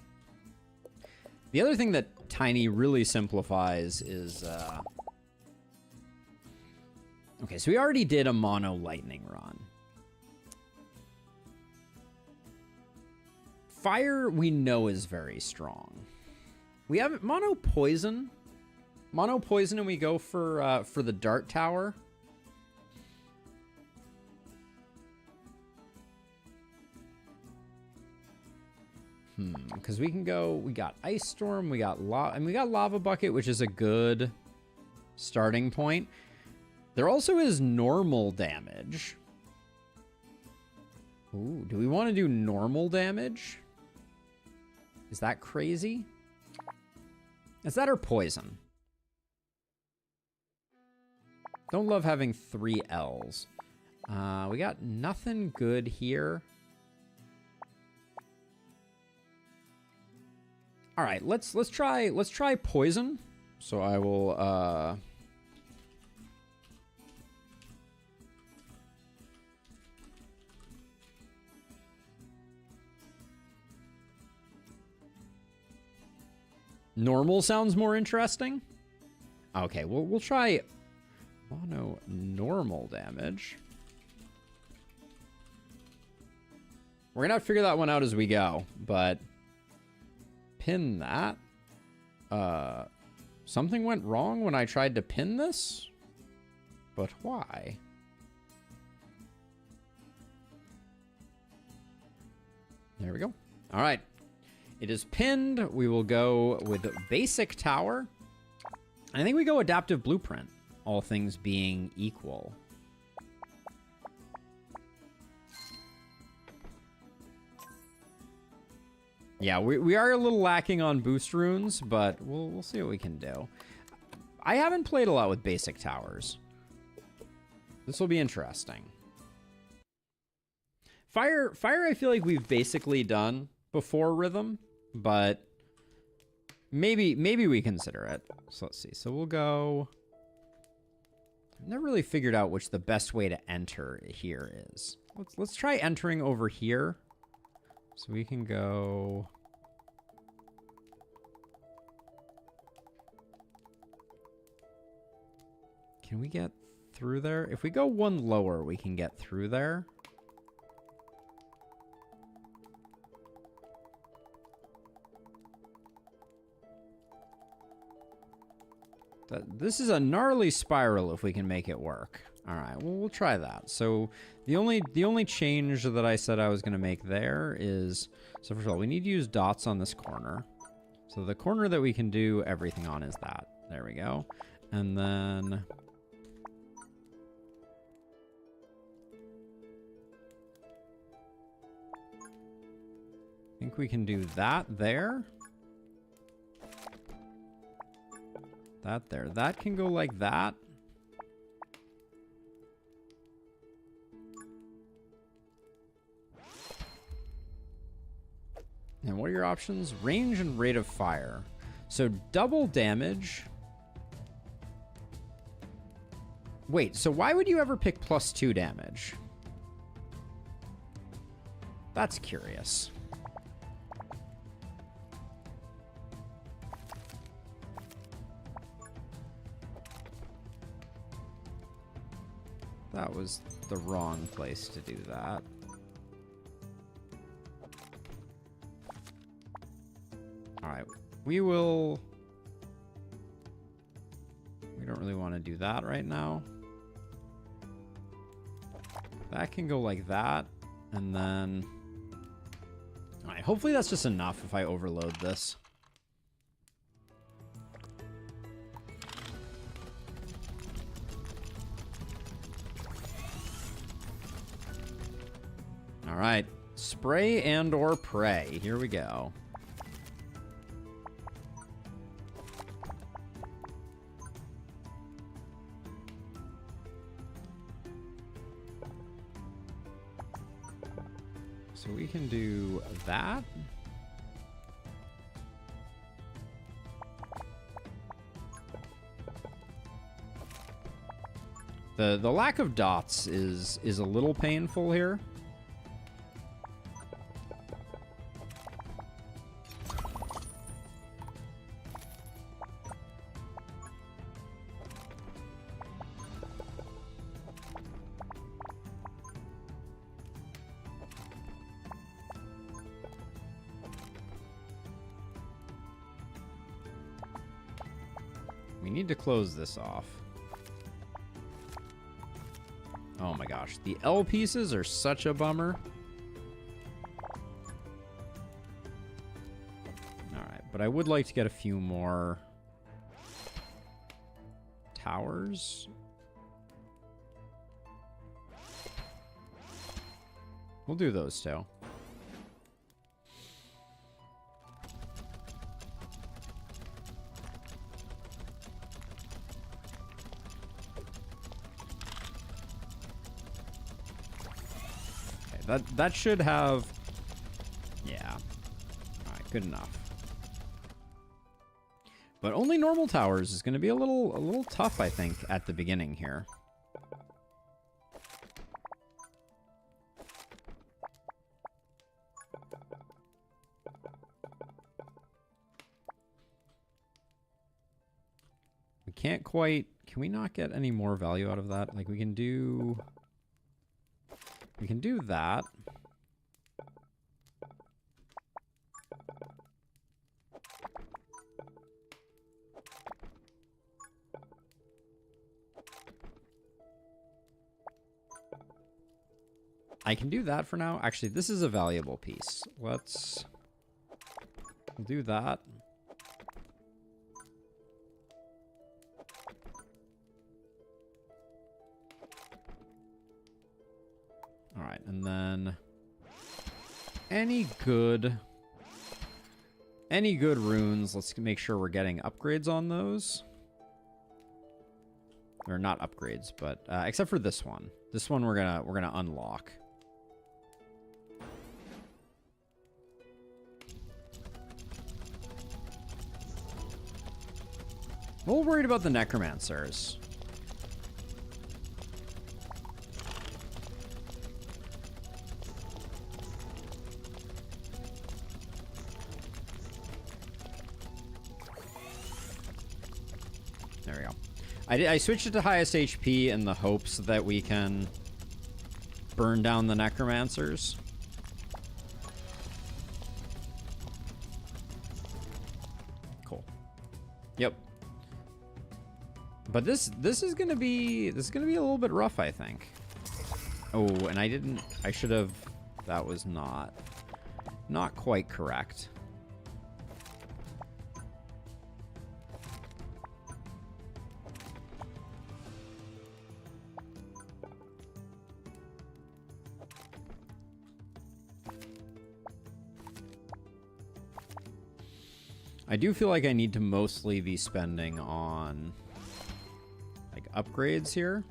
The other thing that Tiny really simplifies is... okay, so we already did a mono lightning run. Fire, we know, is very strong. We have mono poison. Mono poison, and we go for the dart tower. Because we can go. We got ice storm. We got lava bucket, which is a good starting point. There also is normal damage. Ooh, do we want to do normal damage? Is that crazy? Is that or poison? Don't love having 3 L's. We got nothing good here. All right, let's try poison. So I will normal sounds more interesting. Okay, we'll try mono normal damage. We're gonna have to figure that one out as we go, but pin that. Something went wrong when I tried to pin this, but why? There we go. All right. It is pinned. We will go with basic tower. I think we go adaptive blueprint, all things being equal. Yeah, we are a little lacking on boost runes, but we'll see what we can do. I haven't played a lot with basic towers. This will be interesting. Fire I feel like we've basically done before rhythm, but maybe we consider it. So let's see. So we'll go... I've never really figured out which the best way to enter here is. Let's try entering over here. So we can go... Can we get through there? If we go one lower, we can get through there. This is a gnarly spiral if we can make it work. All right, well, we'll try that. So the only change that I said I was going to make there is... So first of all, we need to use dots on this corner. So the corner that we can do everything on is that. There we go. And then... I think we can do that there. That there. That can go like that. And what are your options? Range and rate of fire. So double damage. Wait, so why would you ever pick +2 damage? That's curious. That was the wrong place to do that. Alright, we will... We don't really want to do that right now. That can go like that, and then... Alright, hopefully that's just enough if I overload this. Alright, spray and or pray. Here we go. So we can do that. The lack of dots is a little painful here. We need to close this off. Oh my gosh, the L pieces are such a bummer. Alright, but I would like to get a few more towers. We'll do those two. That should have... Yeah. Alright, good enough. But only normal towers is going to be a little tough, I think, at the beginning here. We can't quite... Can we not get any more value out of that? Like, we can do... We can do that. I can do that for now. Actually, this is a valuable piece. We'll do that. Alright, and then any good runes, let's make sure we're getting upgrades on those. Or not upgrades, but except for this one. This one we're gonna unlock. I'm a little worried about the necromancers. There we go. I switched it to highest HP in the hopes that we can burn down the necromancers. Cool. Yep. But this is gonna be a little bit rough, I think. Oh, and I should have. That was not quite correct. I do feel like I need to mostly be spending on like upgrades here.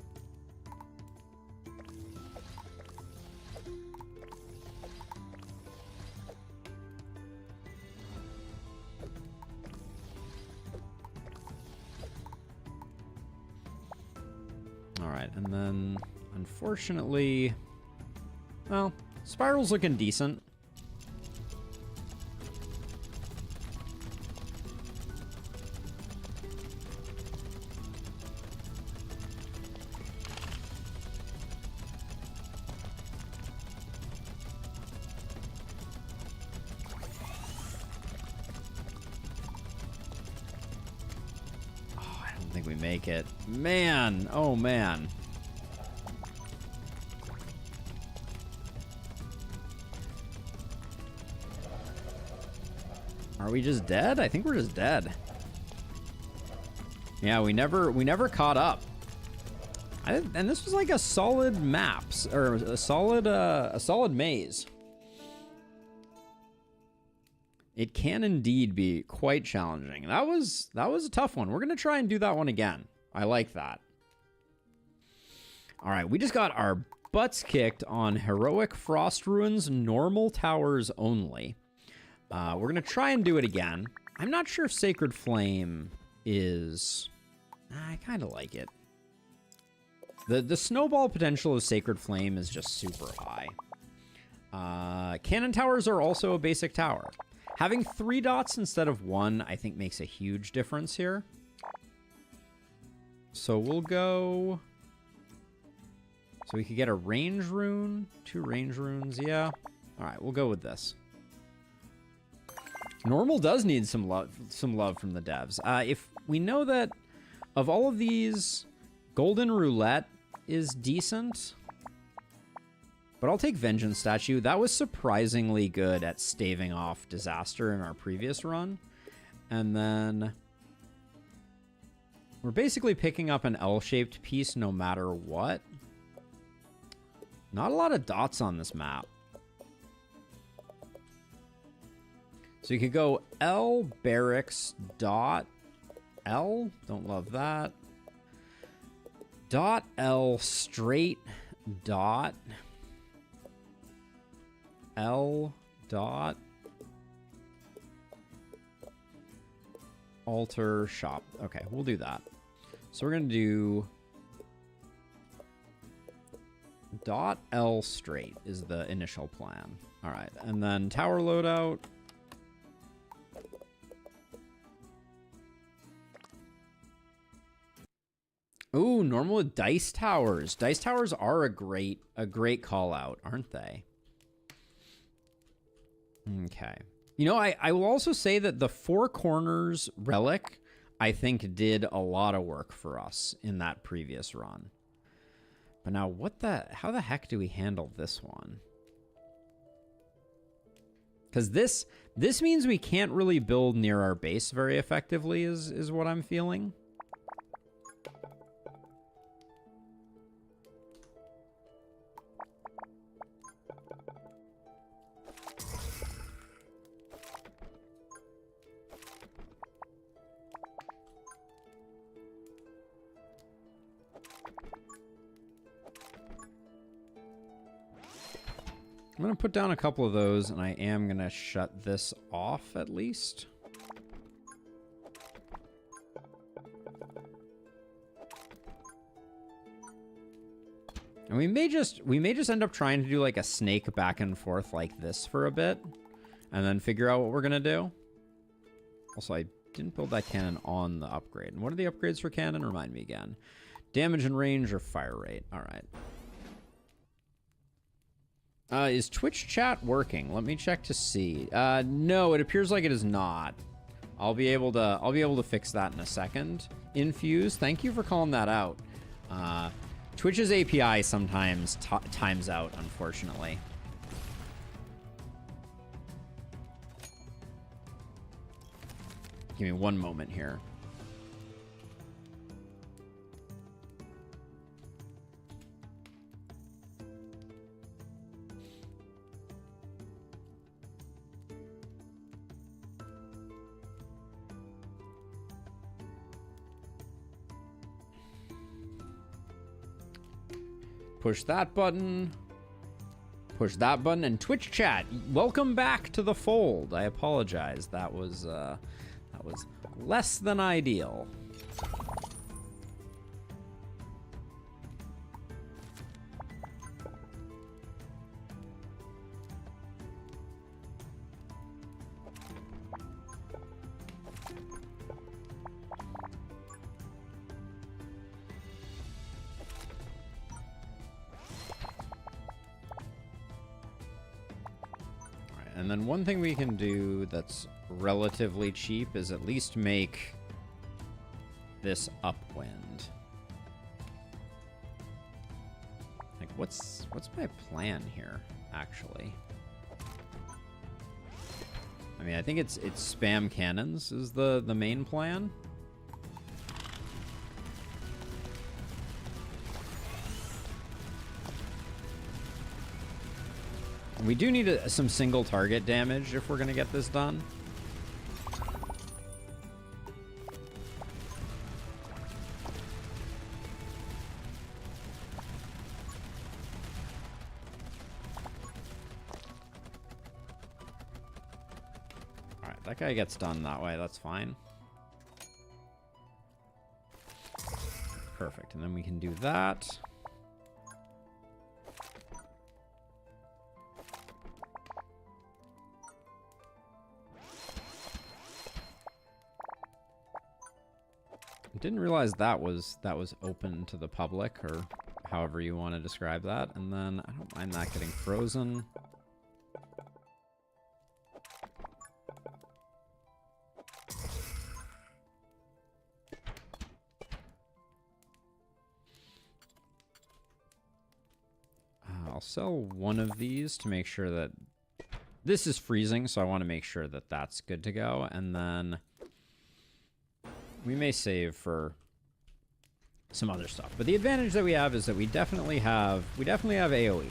All right, and then unfortunately, well, Spiral's looking decent. I think we make it. Man, oh man. Are we just dead? I think we're just dead. Yeah, we never caught up. And this was like a solid maps or a solid maze. It can indeed be quite challenging. That was a tough one. We're going to try and do that one again. I like that. All right, we just got our butts kicked on Heroic Frost Ruins normal towers only. We're going to try and do it again. I'm not sure if Sacred Flame is... I kind of like it. The snowball potential of Sacred Flame is just super high. Cannon towers are also a basic tower. Having 3 dots instead of 1, I think, makes a huge difference here. So we'll go... So we could get a range rune. 2 range runes, yeah. All right, we'll go with this. Normal does need some love from the devs. If we know that of all of these, Golden Roulette is decent. But I'll take Vengeance Statue. That was surprisingly good at staving off disaster in our previous run. And then we're basically picking up an L-shaped piece no matter what. Not a lot of dots on this map. So you could go L barracks dot L. Don't love that. Dot L straight dot L dot alter shop. Okay, we'll do that. So we're going to do dot L straight is the initial plan. All right, and then tower loadout. Ooh, normal with dice towers. Dice towers are a great call out, aren't they? Okay. You know, I will also say that the 4 corners relic, I think, did a lot of work for us in that previous run. But now, how the heck do we handle this one? Because this means we can't really build near our base very effectively, is what I'm feeling. I'm going to put down a couple of those, and I am going to shut this off at least. And we may just end up trying to do like a snake back and forth like this for a bit, and then figure out what we're going to do. Also, I didn't build that cannon on the upgrade. And what are the upgrades for cannon? Remind me again. Damage and range or fire rate. All right. Is Twitch chat working? Let me check to see. No, it appears like it is not. I'll be able to fix that in a second. Infuse, thank you for calling that out. Twitch's API sometimes times out, unfortunately. Give me one moment here. Push that button. Push that button. And Twitch chat, welcome back to the fold. I apologize. That was less than ideal. and then one thing we can do that's relatively cheap is at least make this upwind. Like, what's my plan here, actually? I mean, I think it's spam cannons is the main plan. We do need some single target damage if we're going to get this done. Alright, that guy gets done that way. That's fine. Perfect. And then we can do that. Didn't realize that was open to the public, or however you want to describe that. And then I don't mind that getting frozen. I'll sell one of these to make sure that this is freezing, so I want to make sure that that's good to go. And then we may save for some other stuff. But the advantage that we have is that we definitely have AoE.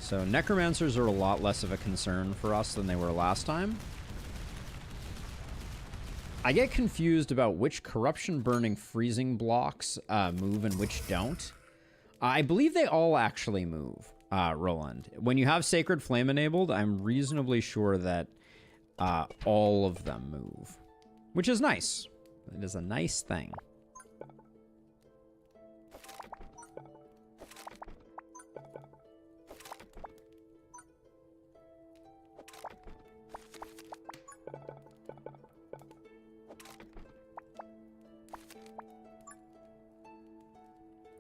So necromancers are a lot less of a concern for us than they were last time. I get confused about which corruption burning freezing blocks move and which don't. I believe they all actually move, Roland. When you have Sacred Flame enabled, I'm reasonably sure that all of them move, which is nice. It is a nice thing.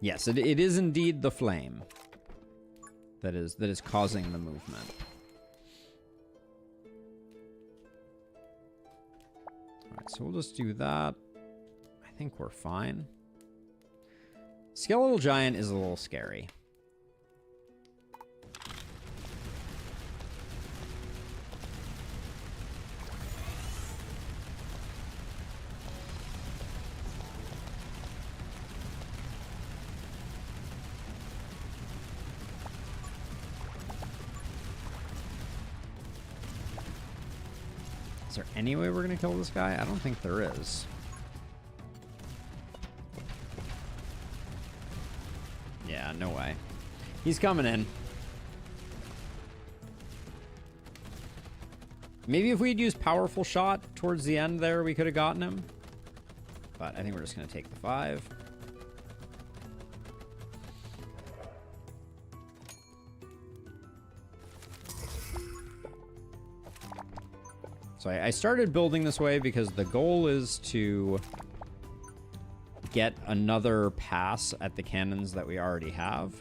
Yes, it is indeed the flame that is causing the movement. Alright, so we'll just do that. I think we're fine. Skeletal Giant is a little scary. Is there any way we're going to kill this guy? I don't think there is. Yeah, no way. He's coming in. Maybe if we'd used Powerful Shot towards the end there, we could have gotten him. But I think we're just going to take the 5. So I started building this way because the goal is to get another pass at the cannons that we already have.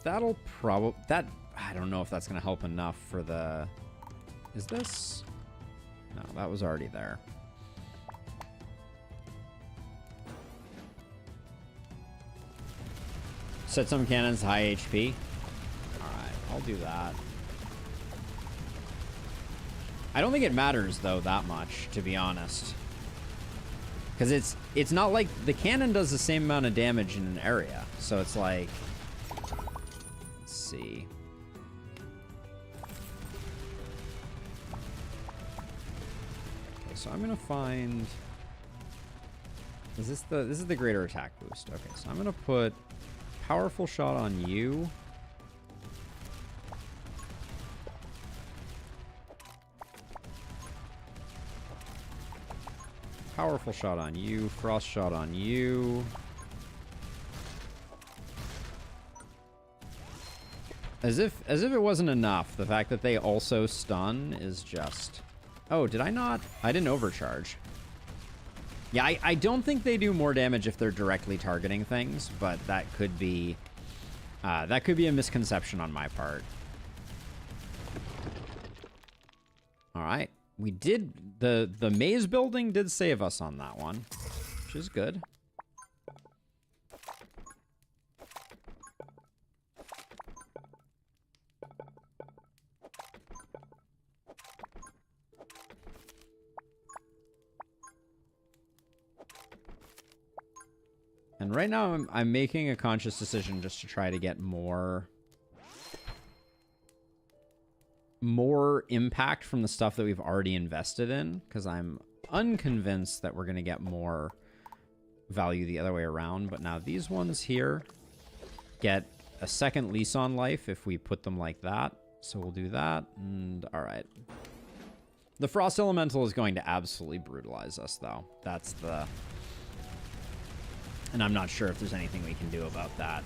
That'll probably... I don't know if that's going to help enough for the... Is this... No, that was already there. Set some cannons high HP. Alright, I'll do that. I don't think it matters, though, that much, to be honest. Because it's not like... The cannon does the same amount of damage in an area. So it's like... See. Okay, so I'm gonna find. This is the greater attack boost. Okay, so I'm gonna put Powerful Shot on you. Powerful shot on you. Frost shot on you. As if it wasn't enough, the fact that they also stun is just... Oh, did I not? I didn't overcharge. Yeah, I don't think they do more damage if they're directly targeting things, but that could be a misconception on my part. All right, we did the maze building did save us on that one, which is good. And right now, I'm making a conscious decision just to try to get more impact from the stuff that we've already invested in, because I'm unconvinced that we're going to get more value the other way around. But now these ones here get a second lease on life if we put them like that. So we'll do that. And all right. The Frost Elemental is going to absolutely brutalize us, though. That's the... And I'm not sure if there's anything we can do about that.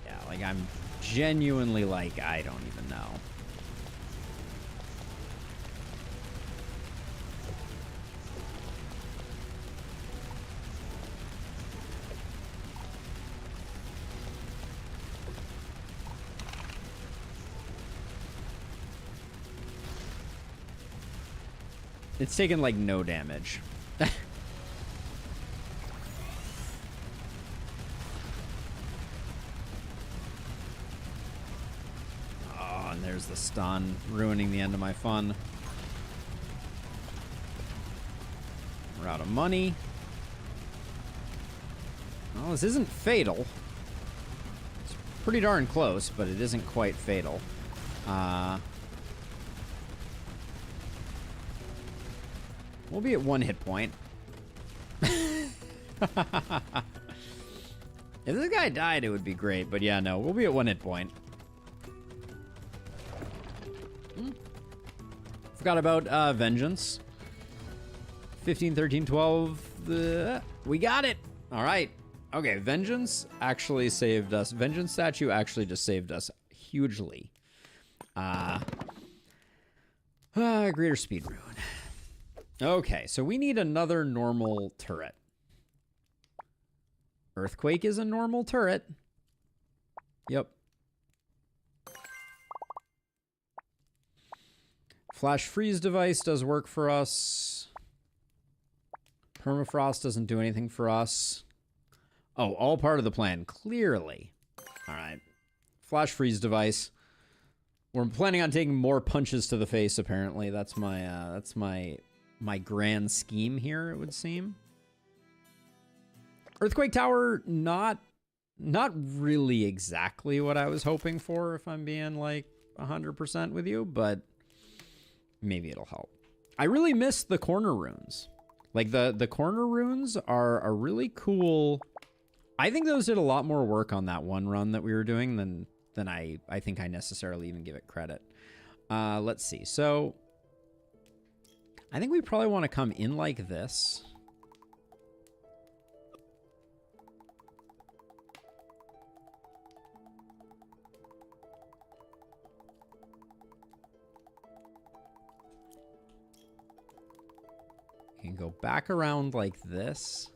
Yeah, like, I'm genuinely like, I don't even know. It's taken, like, no damage. Oh, and there's the stun, ruining the end of my fun. We're out of money. Well, this isn't fatal. It's pretty darn close, but it isn't quite fatal. We'll be at 1 hit point. If this guy died, it would be great. But yeah, no, we'll be at 1 hit point. Forgot about Vengeance. 15, 13, 12. We got it. All right. Okay, Vengeance actually saved us. Vengeance statue actually just saved us hugely. Greater Speed Rune. Okay, so we need another normal turret. Earthquake is a normal turret. Yep. Flash freeze device does work for us. Permafrost doesn't do anything for us. Oh, all part of the plan, clearly. All right. Flash freeze device. We're planning on taking more punches to the face, apparently. That's my grand scheme here, it would seem. Earthquake Tower, not really exactly what I was hoping for, if I'm being, like, 100% with you, but maybe it'll help. I really miss the corner runes. Like, the corner runes are a really cool... I think those did a lot more work on that one run that we were doing than I think I necessarily even give it credit. Let's see. So... I think we probably want to come in like this. You can go back around like this.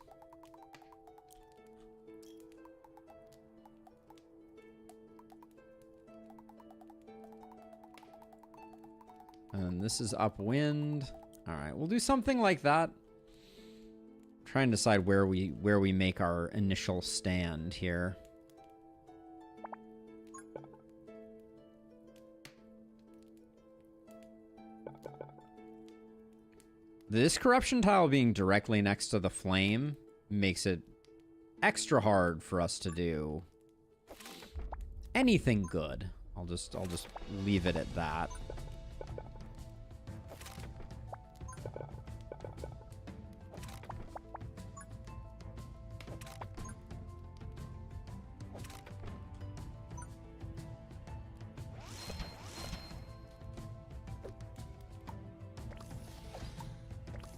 And this is upwind. All right, we'll do something like that. Try and decide where we make our initial stand here. This corruption tile being directly next to the flame makes it extra hard for us to do anything good. I'll just leave it at that.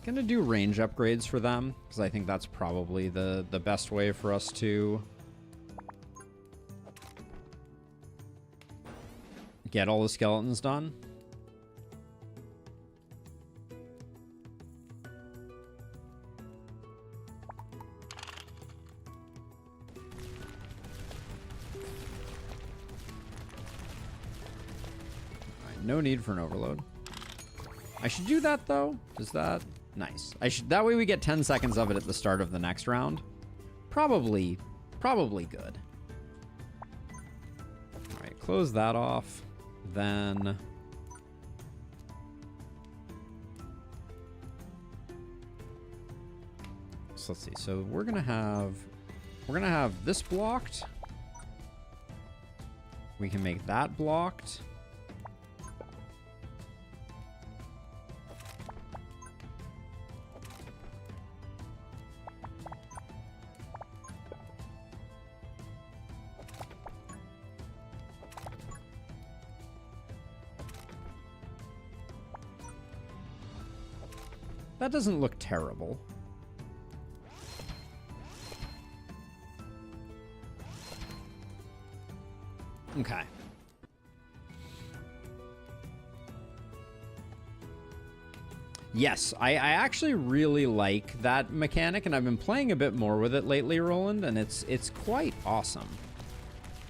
Gonna do range upgrades for them, because I think that's probably the best way for us to get all the skeletons done. Alright, no need for an overload. I should do that though. Does that... Nice. That way we get 10 seconds of it at the start of the next round. Probably good. All right, close that off. Then so let's see. So we're gonna have this blocked. We can make that blocked. That doesn't look terrible. Okay. Yes, I actually really like that mechanic, and I've been playing a bit more with it lately, Roland, and it's quite awesome.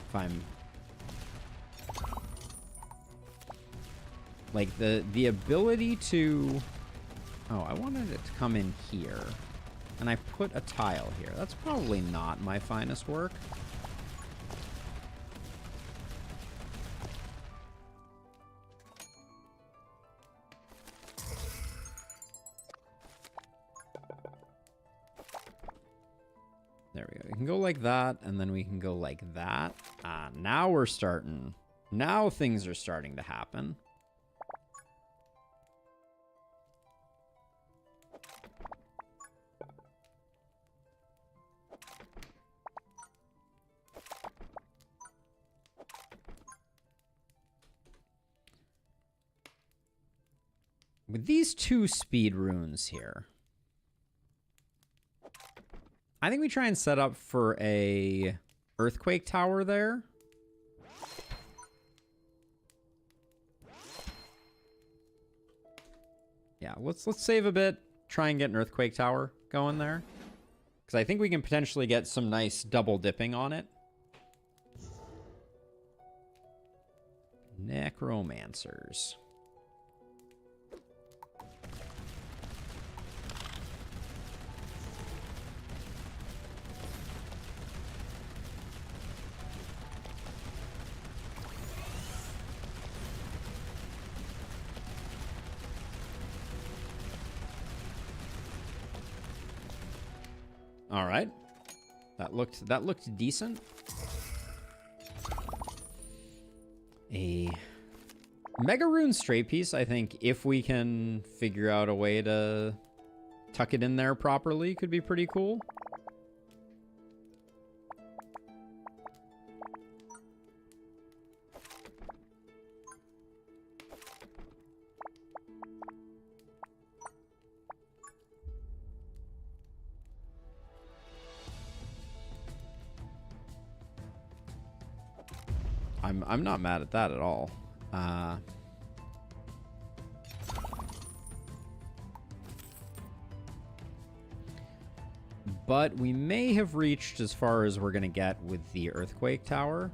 If I'm... Like, the ability to... Oh, I wanted it to come in here. And I put a tile here. That's probably not my finest work. There we go. We can go like that, and then we can go like that. Now we're starting. Now things are starting to happen. With these 2 speed runes here, I think we try and set up for a earthquake tower there. Yeah, let's save a bit, try and get an earthquake tower going there, because I think we can potentially get some nice double dipping on it. Necromancers. All right, that looked decent. A Mega Rune Stray Piece, I think, if we can figure out a way to tuck it in there properly, could be pretty cool. I'm not mad at that at all. But we may have reached as far as we're going to get with the earthquake tower.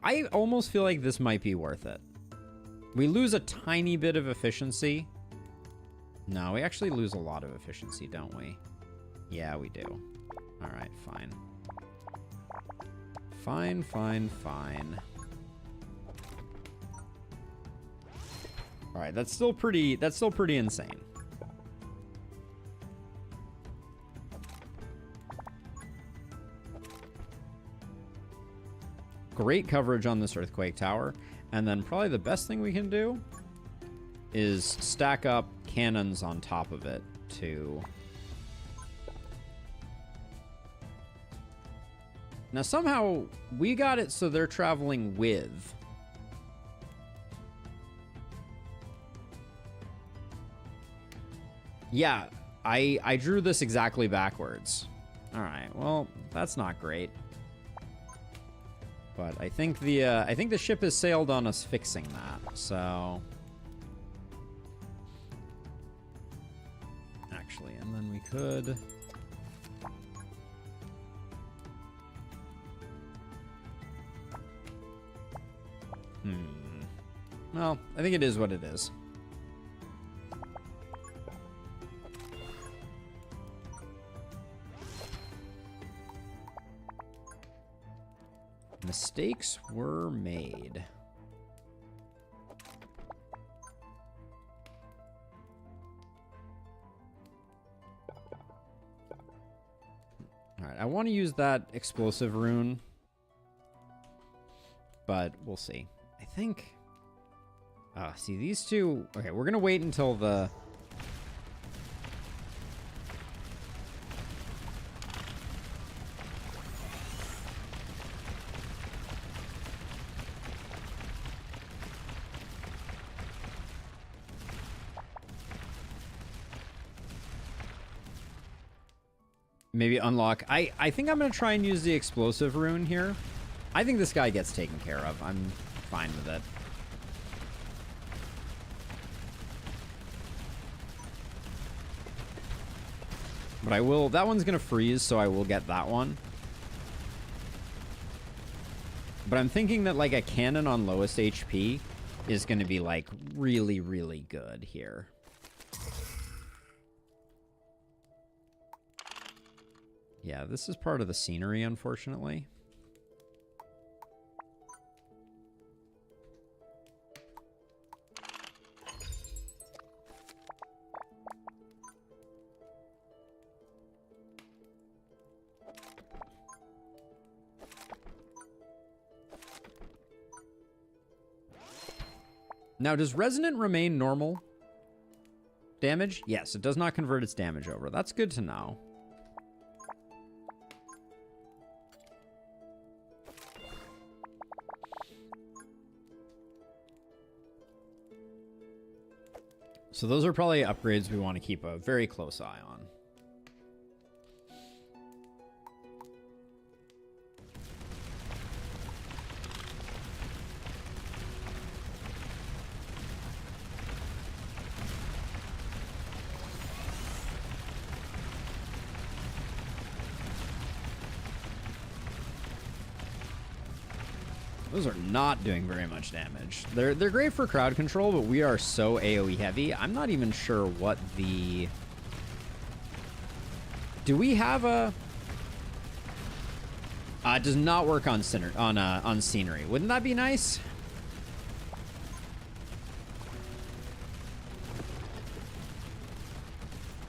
I almost feel like this might be worth it. We lose a tiny bit of efficiency. No, we actually lose a lot of efficiency, don't we? Yeah, we do. All right, fine. Fine. All right, that's still pretty insane. Great coverage on this earthquake tower, and then probably the best thing we can do is stack up cannons on top of it to... Now, somehow, we got it so they're traveling with. Yeah, I drew this exactly backwards. All right, well, that's not great. But I think the ship has sailed on us fixing that. So actually, and then we could. Well, I think it is what it is. Mistakes were made. All right, I want to use that explosive rune, but we'll see. I think... see, these two... Okay, we're going to wait until the... Maybe unlock. I think I'm going to try and use the explosive rune here. I think this guy gets taken care of. I'm fine with it. But I will... That one's going to freeze, so I will get that one. But I'm thinking that, like, a cannon on lowest HP is going to be, like, really, really good here. Yeah, this is part of the scenery, unfortunately. Now, does Resonant remain normal damage? Yes, it does not convert its damage over. That's good to know. So those are probably upgrades we want to keep a very close eye on. Those are not doing very much damage. They're great for crowd control, but we are so AoE heavy. I'm not even sure what the... Do we have a... it does not work on scenery. Wouldn't that be nice?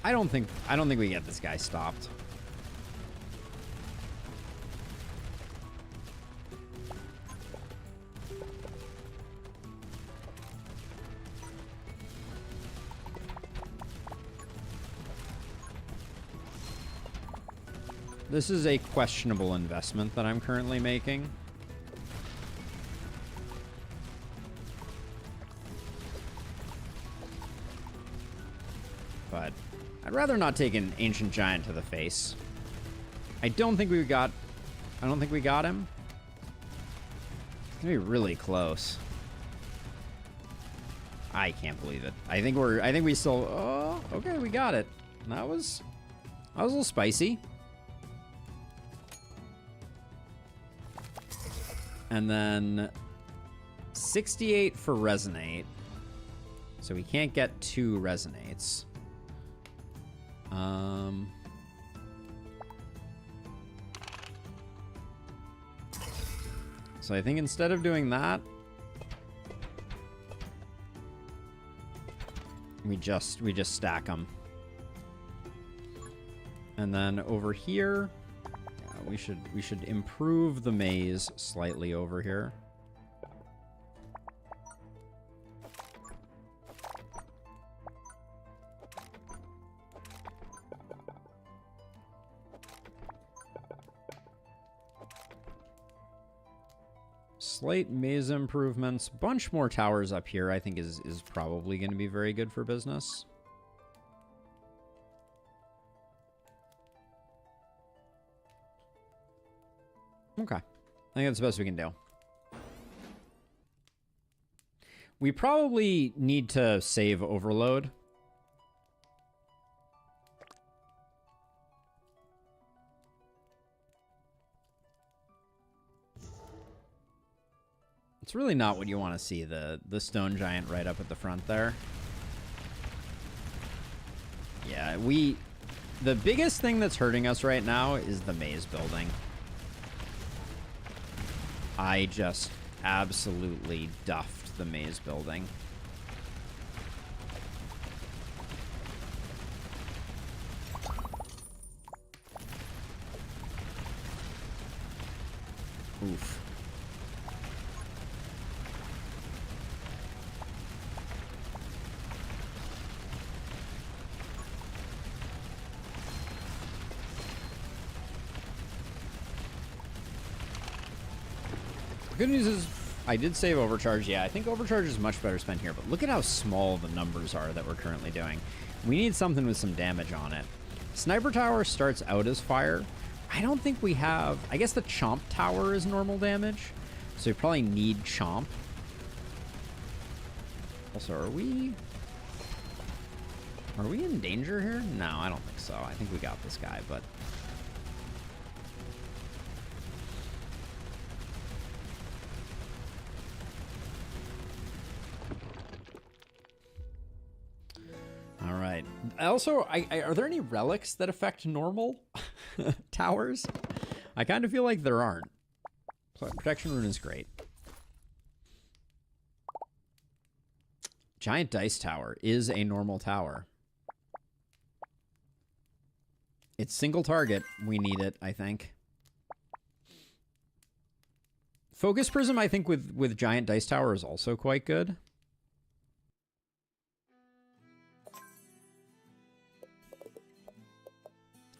I don't think we get this guy stopped. This is a questionable investment that I'm currently making. But I'd rather not take an ancient giant to the face. I don't think we got him. It's gonna be really close. I can't believe it. I think we still... Oh, okay, we got it. That was a little spicy. And then 68 for Resonate. So we can't get 2 Resonates. So I think instead of doing that, we just stack them. And then over here, we should improve the maze slightly over here. Slight maze improvements. Bunch more towers up here I think is probably going to be very good for business. Okay. I think that's the best we can do. We probably need to save Overload. It's really not what you want to see, the stone giant right up at the front there. Yeah, the biggest thing that's hurting us right now is the maze building. I just absolutely duffed the maze building. Oof. Good news is I did save Overcharge. Yeah, I think Overcharge is much better spent here, but look at how small the numbers are that we're currently doing. We need something with some damage on it. Sniper Tower starts out as fire. I don't think we have... I guess the Chomp Tower is normal damage, so we probably need Chomp. Also, are we in danger here? No, I don't think so. I think we got this guy, but... All right. Also, are there any relics that affect normal towers? I kind of feel like there aren't. Protection Rune is great. Giant Dice Tower is a normal tower. It's single target. We need it, I think. Focus Prism, I think, with Giant Dice Tower is also quite good.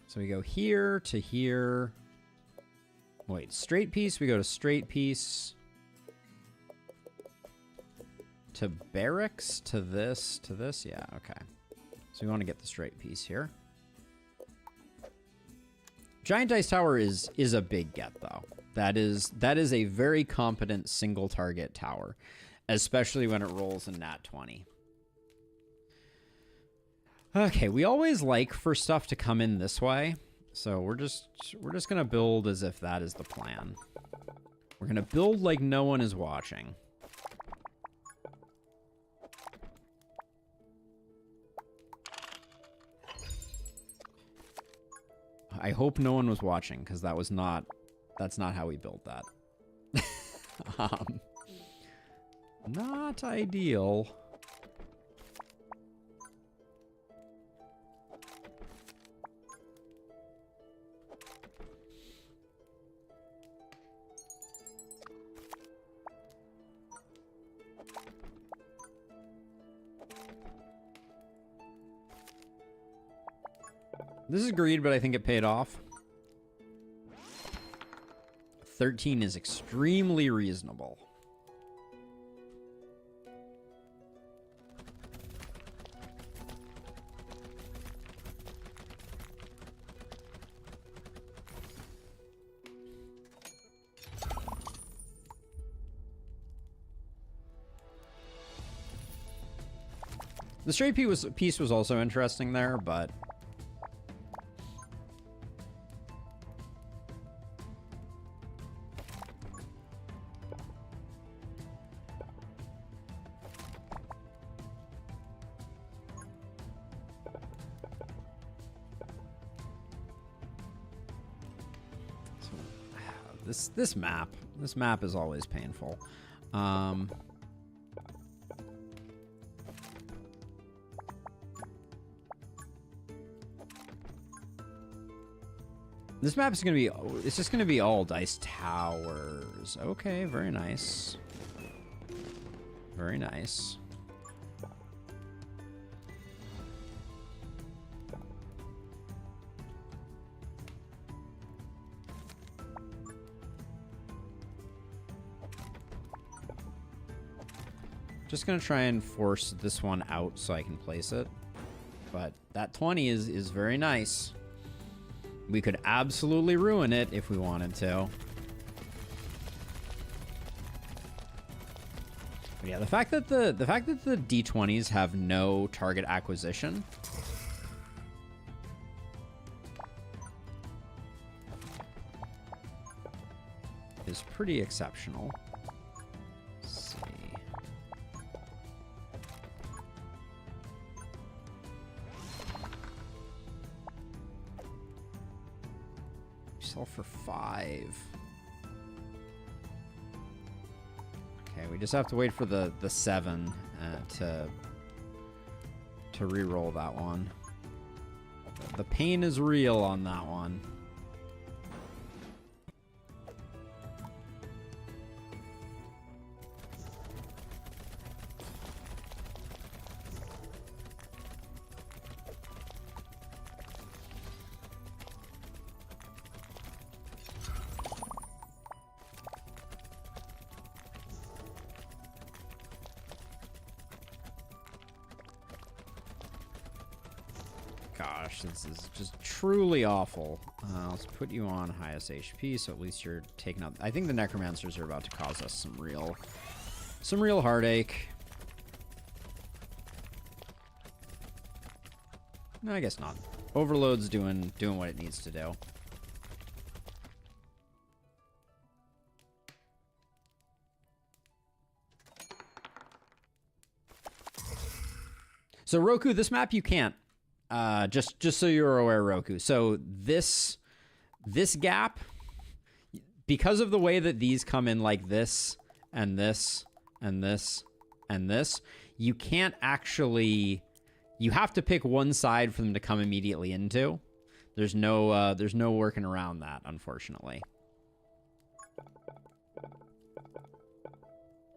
So we go here to here. Wait, straight piece. We go to straight piece. To barracks. To this. To this. Yeah, okay. So we want to get the straight piece here. Giant Dice Tower is a big get, though. That is a very competent single target tower, especially when it rolls in Nat 20. Okay, we always like for stuff to come in this way, so we're just gonna build as if that is the plan. We're gonna build like no one is watching. I hope no one was watching, because that's not how we built that. Not ideal. This is greed, but I think it paid off. 13 is extremely reasonable. The straight piece was also interesting there, but... This map is always painful. This map is it's just gonna be all dice towers. Okay, very nice. Very nice. Just gonna try and force this one out so I can place it. But that 20 is very nice. We could absolutely ruin it if we wanted to. But yeah, the fact that the D20s have no target acquisition is pretty exceptional. Let's see. Sell for 5. Okay, we just have to wait for the 7 to re-roll that one. The pain is real on that one. Gosh, this is just truly awful. Let's put you on highest HP, so at least you're taking out... I think the Necromancers are about to cause us some real heartache. No, I guess not. Overload's doing what it needs to do. So Roku, this map you can't. Just so you're aware, Roku. So this gap, because of the way that these come in like this and this and this and this, you can't actually. You have to pick one side for them to come immediately into. There's no working around that, unfortunately.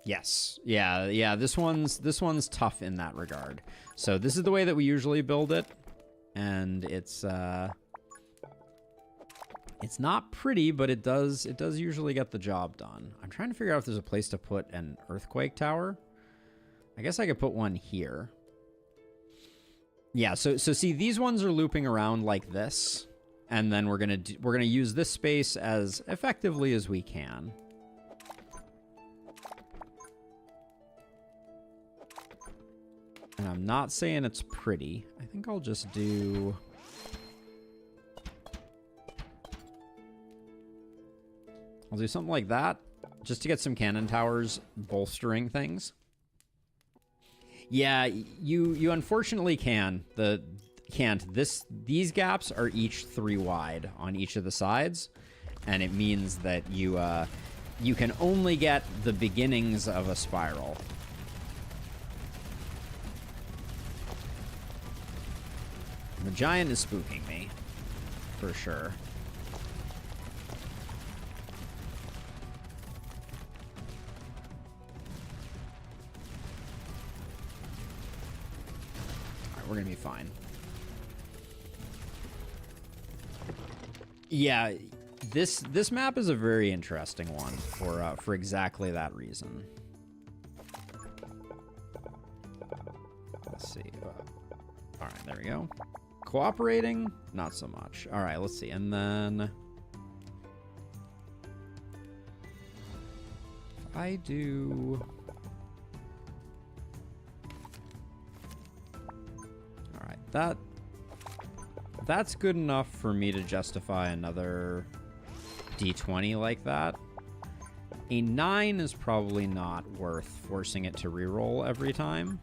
Yes. Yeah. This one's tough in that regard. So this is the way that we usually build it, and it's not pretty, but it does usually get the job done. I'm trying to figure out if there's a place to put an earthquake tower. I guess I could put one here. Yeah, so see, these ones are looping around like this, and then we're gonna use this space as effectively as we can. And I'm not saying it's pretty. I think I'll just do... I'll do something like that, just to get some cannon towers bolstering things. Yeah, you unfortunately can't. These gaps are each 3 wide on each of the sides, and it means that you can only get the beginnings of a spiral. The giant is spooking me, for sure. Alright, we're gonna be fine. Yeah, this map is a very interesting one for exactly that reason. Let's see. Alright, there we go. Cooperating? Not so much. All right, let's see. And then... if I do... all right, that's good enough for me to justify another D20 like that. A 9 is probably not worth forcing it to reroll every time.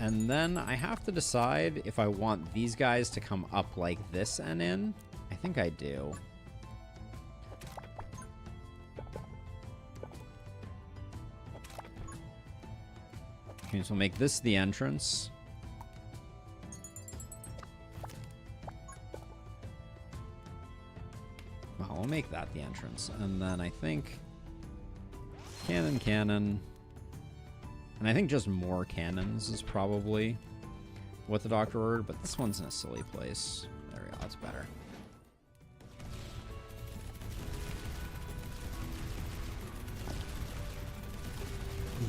And then I have to decide if I want these guys to come up like this and in. I think I do. Okay, so we'll make this the entrance. Well, we'll make that the entrance. And then I think cannon. And I think just more cannons is probably what the doctor ordered, but this one's in a silly place. There we go, that's better.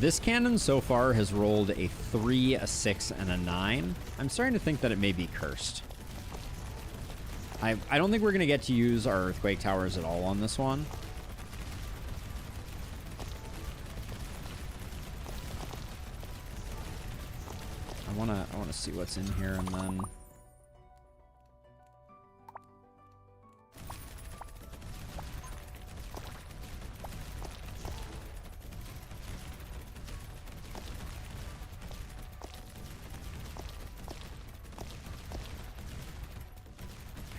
This cannon so far has rolled a 3, a 6, and a 9. I'm starting to think that it may be cursed. I don't think we're going to get to use our earthquake towers at all on this one. I wanna see what's in here, and then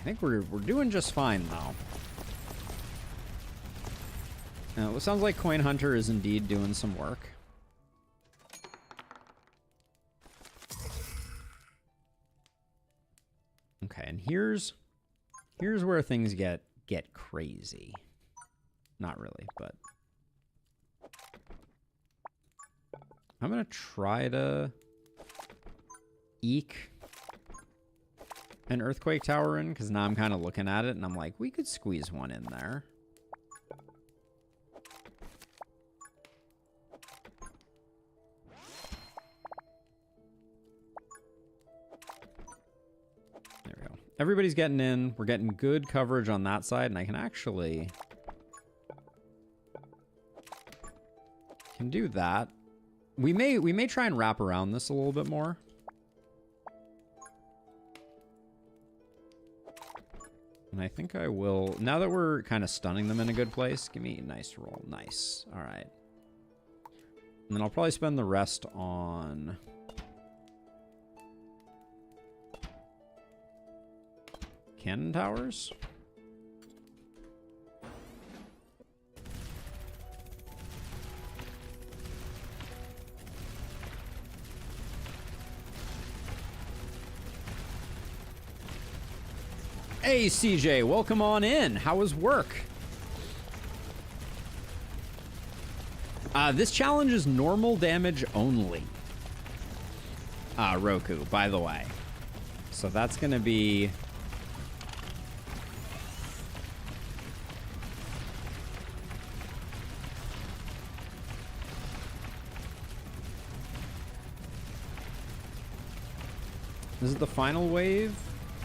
I think we're doing just fine though. Now, it sounds like Coin Hunter is indeed doing some work. Okay, and here's where things get crazy. Not really, but I'm gonna try to eke an earthquake tower in, because now I'm kind of looking at it and I'm like, we could squeeze one in there. There we go. Everybody's getting in. We're getting good coverage on that side, and I can actually do that. We may try and wrap around this a little bit more. And I think I will, now that we're kind of stunning them in a good place, give me a nice roll. Nice. All right. And then I'll probably spend the rest on cannon towers. Hey, CJ, welcome on in. How was work? This challenge is normal damage only. Roku, by the way. So that's going to be... Is it the final wave?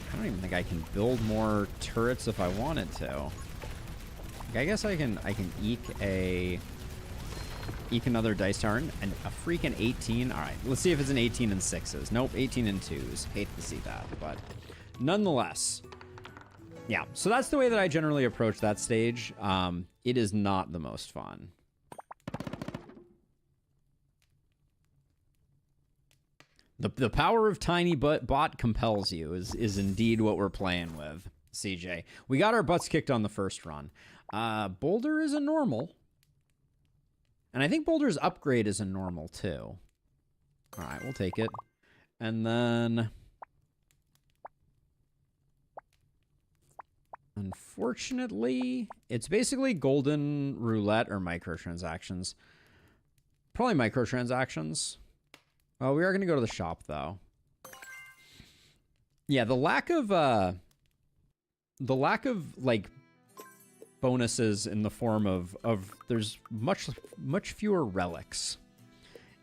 I don't even think I can build more turrets if I wanted to. Like, I guess I can eke another dice tower and a freaking 18. All right, let's see if it's an 18 and 6s. Nope, 18 and 2s. Hate to see that, but nonetheless. Yeah, so that's the way that I generally approach that stage. It is not the most fun. The power of tiny bot compels you is indeed what we're playing with, CJ. We got our butts kicked on the first run. Boulder is a normal. And I think Boulder's upgrade is a normal too. All right, we'll take it. And then... Unfortunately, it's basically golden roulette or microtransactions. Probably microtransactions. Oh, we are going to go to the shop, though. Yeah, the lack of, like, bonuses in the form of there's much fewer relics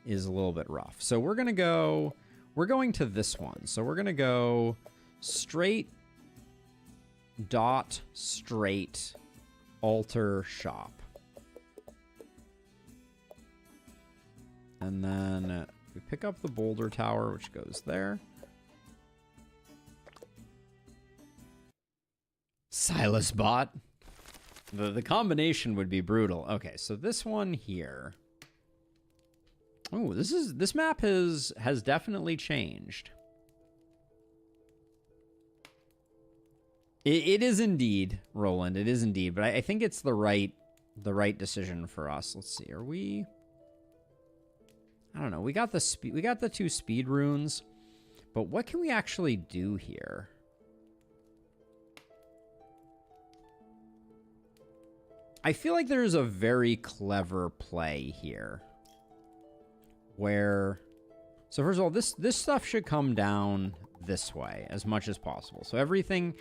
is a little bit rough. So we're going to this one. So we're going to go straight, straight, altar, shop. And then... we pick up the boulder tower, which goes there. Silas bot. The combination would be brutal. Okay, so this one here. Oh, this map has definitely changed. It is indeed, Roland. It is indeed, but I think it's the right decision for us. Let's see. Are we? I don't know. We got the 2 speed runes, but what can we actually do here? I feel like there's a very clever play here. Where, so first of all, this stuff should come down this way as much as possible. So everything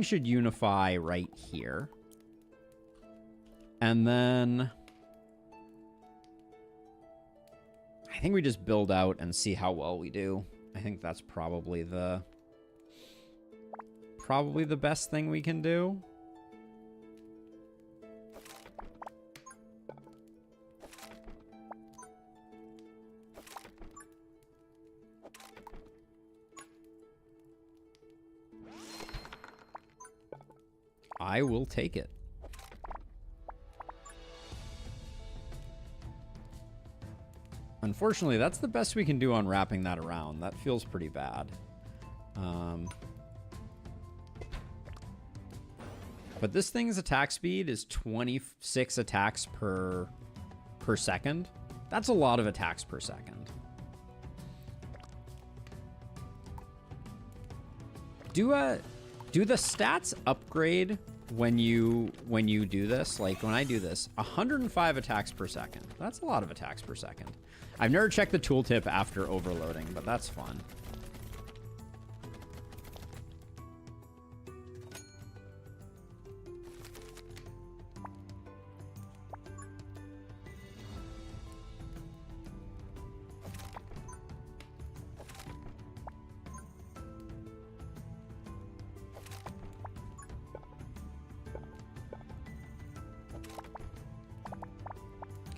should unify right here. And then I think we just build out and see how well we do. I think that's probably the best thing we can do. I will take it. Unfortunately, that's the best we can do on wrapping that around. That feels pretty bad. But this thing's attack speed is 26 attacks per second. That's a lot of attacks per second. Do the stats upgrade when you do this? Like when I do this, 105 attacks per second. That's a lot of attacks per second. I've never checked the tooltip after overloading, but that's fun.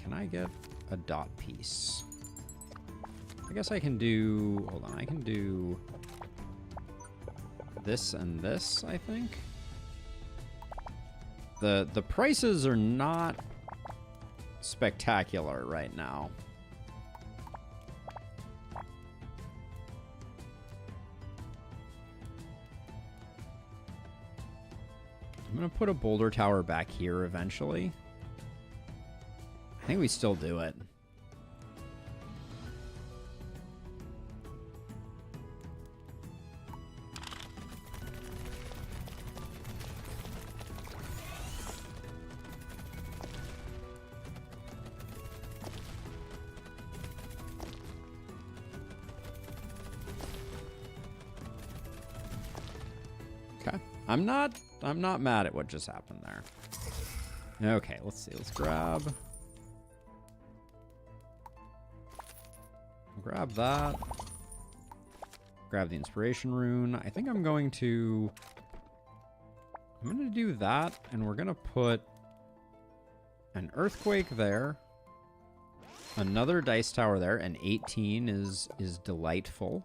Can I get a dot piece? I guess I can do, hold on, I can do this and this, I think. The prices are not spectacular right now. I'm gonna put a boulder tower back here eventually. I think we still do it. Okay. I'm not mad at what just happened there. Okay, let's see. Let's grab that. Grab the inspiration rune. I think I'm going to do that, and we're gonna put an earthquake there, another dice tower there, and 18 is delightful.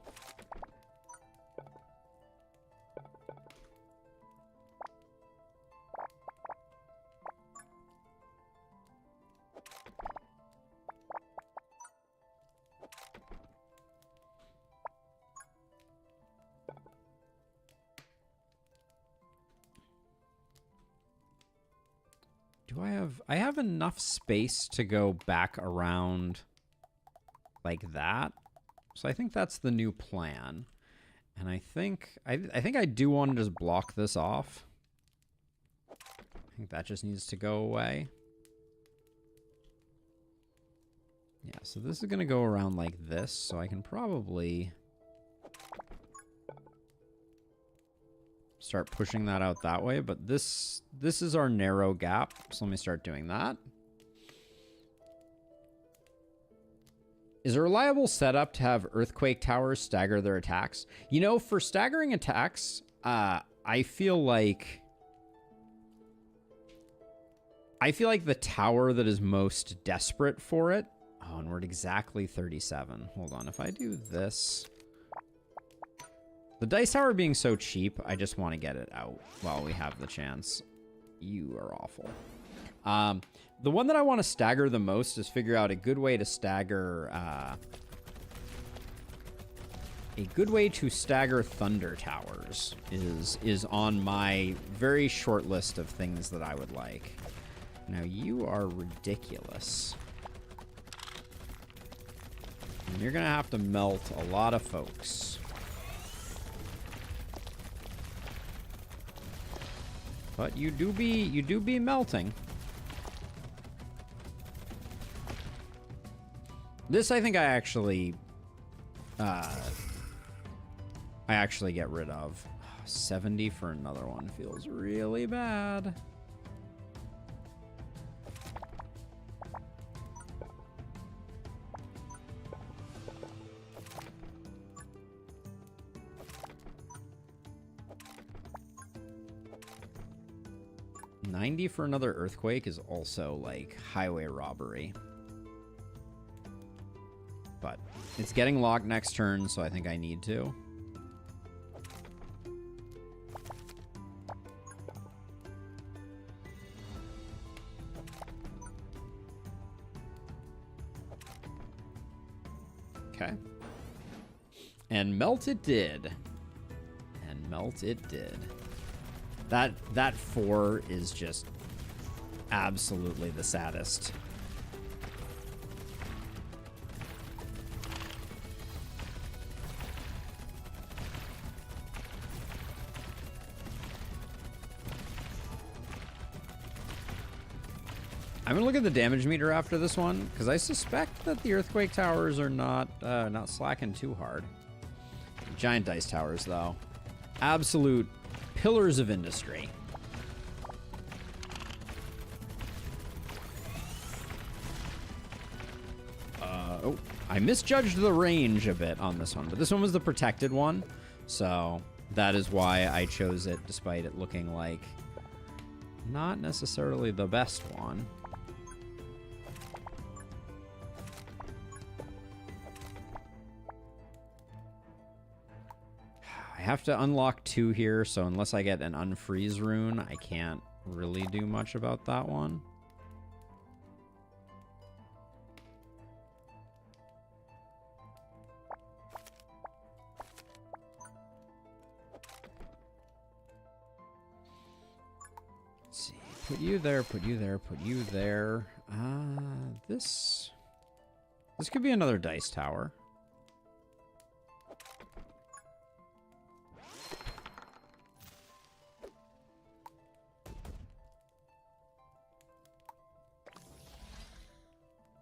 I have enough space to go back around like that. So I think that's the new plan. And I think I do want to just block this off. I think that just needs to go away. Yeah, so this is going to go around like this, so I can probably start pushing that out that way, but this is our narrow gap, so let me start doing that. Is a reliable setup to have earthquake towers stagger their attacks? You know, for staggering attacks, I feel like the tower that is most desperate for it. Oh, and we're at exactly 37. Hold on, if I do this. The dice tower being so cheap, I just want to get it out while we have the chance. You are awful. The one that I want to stagger the most is figure out a good way to stagger... thunder towers is on my very short list of things that I would like. Now, you are ridiculous. And you're going to have to melt a lot of folks. But you do be melting. This I think I actually get rid of. 70 for another one feels really bad. 90 for another earthquake is also like highway robbery. But it's getting locked next turn, so I think I need to. Okay. And melt it did. And melt it did. That 4 is just absolutely the saddest. I'm gonna look at the damage meter after this one, because I suspect that the earthquake towers are not slacking too hard. Giant dice towers, though, absolute pillars of industry. Oh, I misjudged the range a bit on this one, but this one was the protected one, so that is why I chose it, despite it looking like not necessarily the best one. I have to unlock 2 here, so unless I get an unfreeze rune, I can't really do much about that one. Let's see. Put you there, put you there, put you there. This could be another dice tower.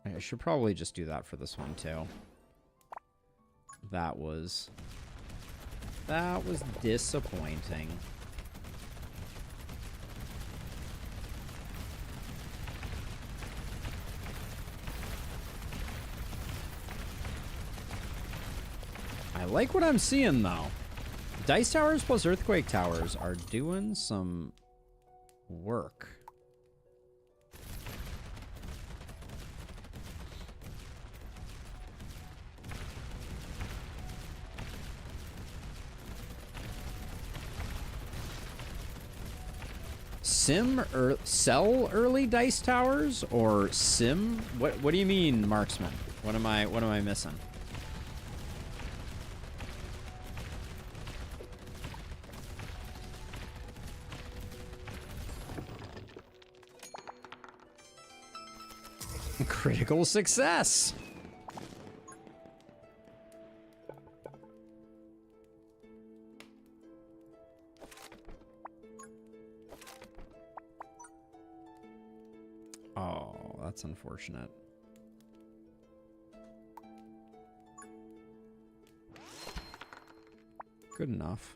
I should probably just do that for this one too. That was disappointing. I like what I'm seeing though. Dice towers plus earthquake towers are doing some work. Sell early dice towers or sim? What do you mean, marksman? What am I missing? Critical success. Oh, that's unfortunate. Good enough.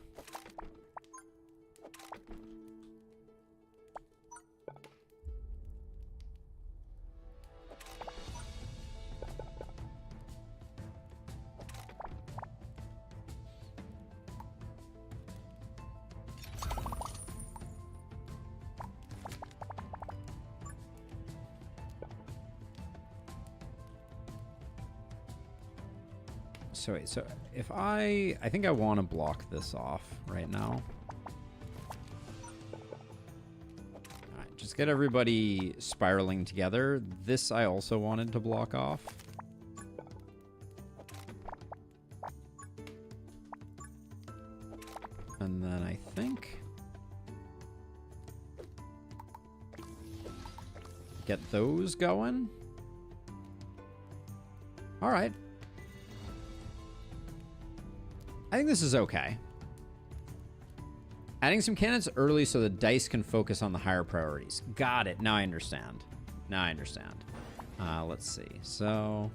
So wait, so if I think I want to block this off right now. All right, just get everybody spiraling together. This I also wanted to block off. And then I think get those going. All right. I think this is okay. Adding some cannons early so the dice can focus on the higher priorities. Got it. Now I understand. Now I understand. Let's see. So...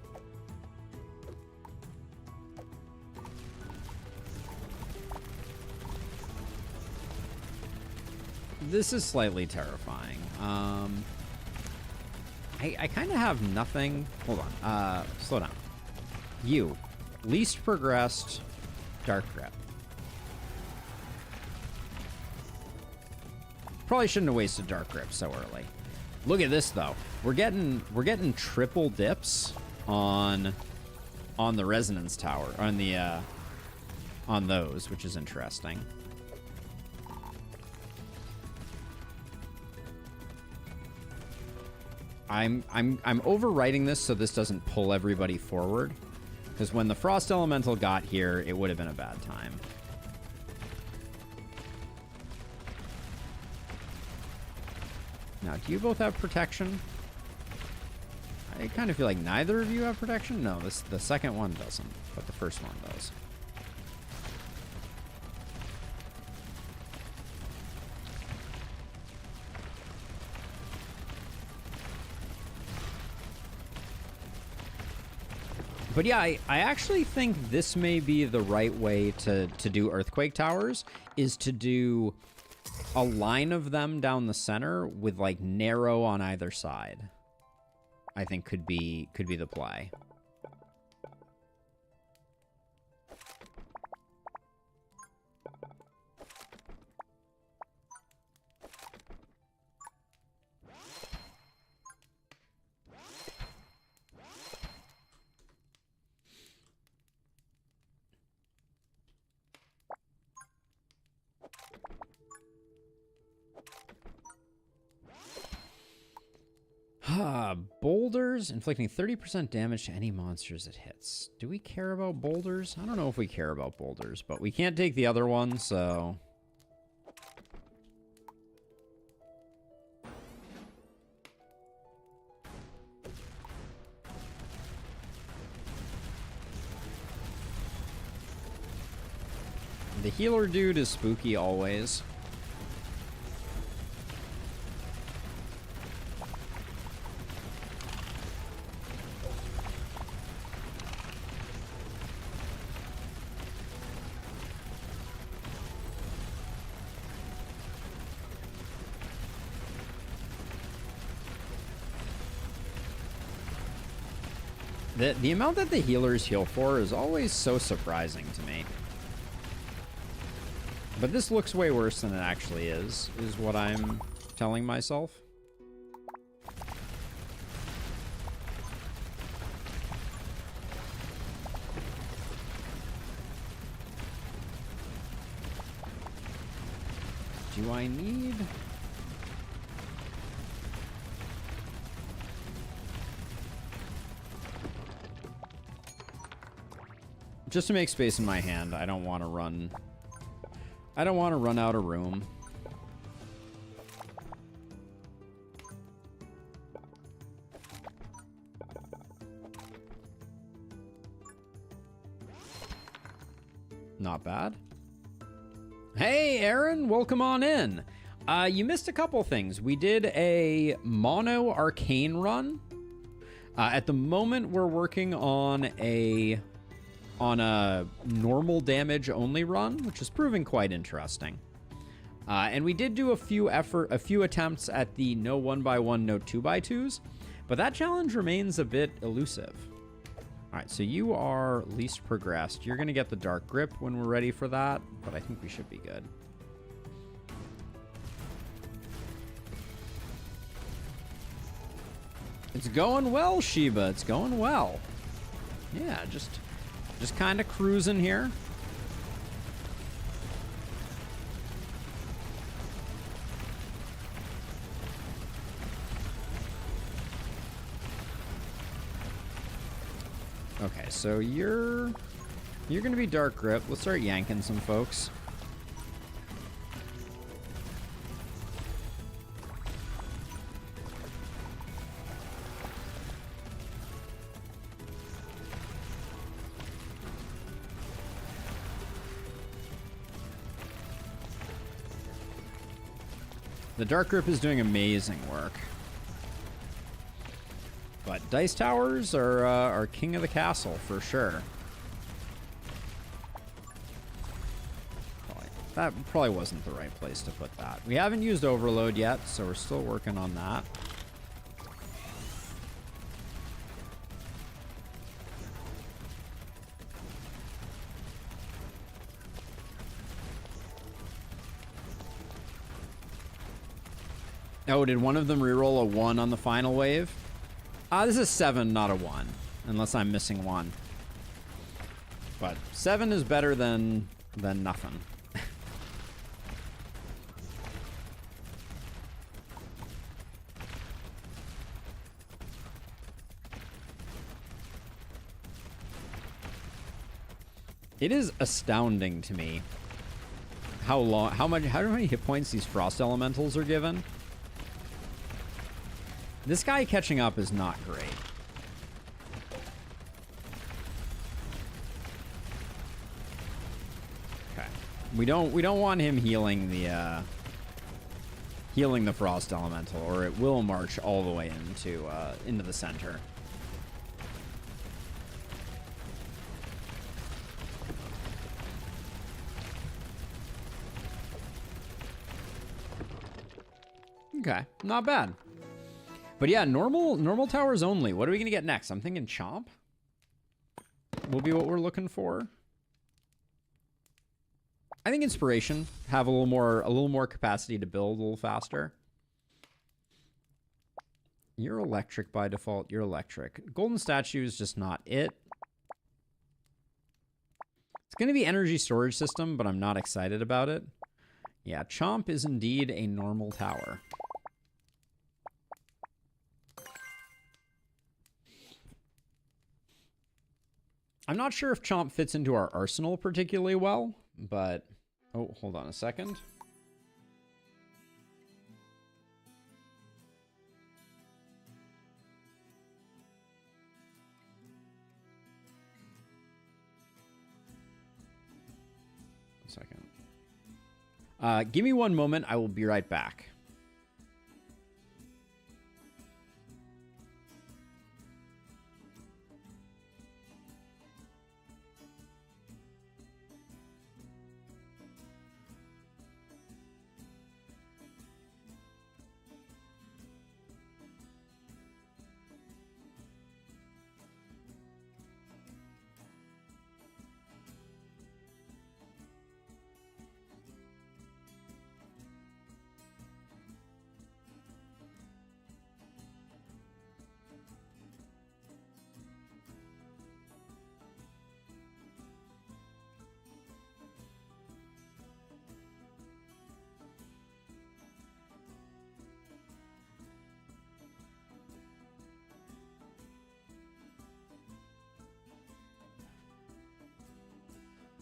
this is slightly terrifying. I kind of have nothing... hold on. Slow down. You. Least progressed... Dark Grip. Probably shouldn't have wasted Dark Grip so early. Look at this though. We're getting triple dips on the Resonance Tower, on the on those, which is interesting. I'm overwriting this so this doesn't pull everybody forward, because when the Frost Elemental got here, it would have been a bad time. Now, do you both have protection? I kind of feel like neither of you have protection. No, the second one doesn't, but the first one does. But yeah, I actually think this may be the right way to do Earthquake Towers, is to do a line of them down the center with like narrow on either side. I think could be the play. Boulders, inflicting 30% damage to any monsters it hits. Do we care about boulders? I don't know if we care about boulders, but we can't take the other one, so... The healer dude is spooky always. The amount that the healers heal for is always so surprising to me. But this looks way worse than it actually is what I'm telling myself. Do I need... Just to make space in my hand, I don't want to run out of room. Not bad. Hey, Aaron, welcome on in. You missed a couple things. We did a mono arcane run. At the moment, we're working on a normal damage only run, which is proving quite interesting. And we did do a few attempts at the no 1x1, no 2x2s, but that challenge remains a bit elusive. All right, so you are least progressed. You're gonna get the Dark Grip when we're ready for that, but I think we should be good. It's going well, Sheba. It's going well. Yeah, just kind of cruising here. Okay, so you're gonna be Dark Grip. Let's start yanking some folks. The Dark Grip is doing amazing work. But Dice Towers are king of the castle, for sure. That probably wasn't the right place to put that. We haven't used Overload yet, so we're still working on that. Oh, did one of them reroll a 1 on the final wave? This is 7, not a 1. Unless I'm missing 1. But 7 is better than nothing. It is astounding to me how many hit points these frost elementals are given. This guy catching up is not great. Okay. We don't want him healing the frost elemental, or it will march all the way into the center. Okay, not bad. But yeah, normal towers only. What are we gonna get next? I'm thinking Chomp will be what we're looking for. I think Inspiration have a little more capacity to build a little faster. You're electric by default. You're electric. Golden Statue is just not it. It's gonna be energy storage system, but I'm not excited about it. Yeah, Chomp is indeed a normal tower. I'm not sure if Chomp fits into our arsenal particularly well, but... Oh, hold on a second. Give me one moment. I will be right back.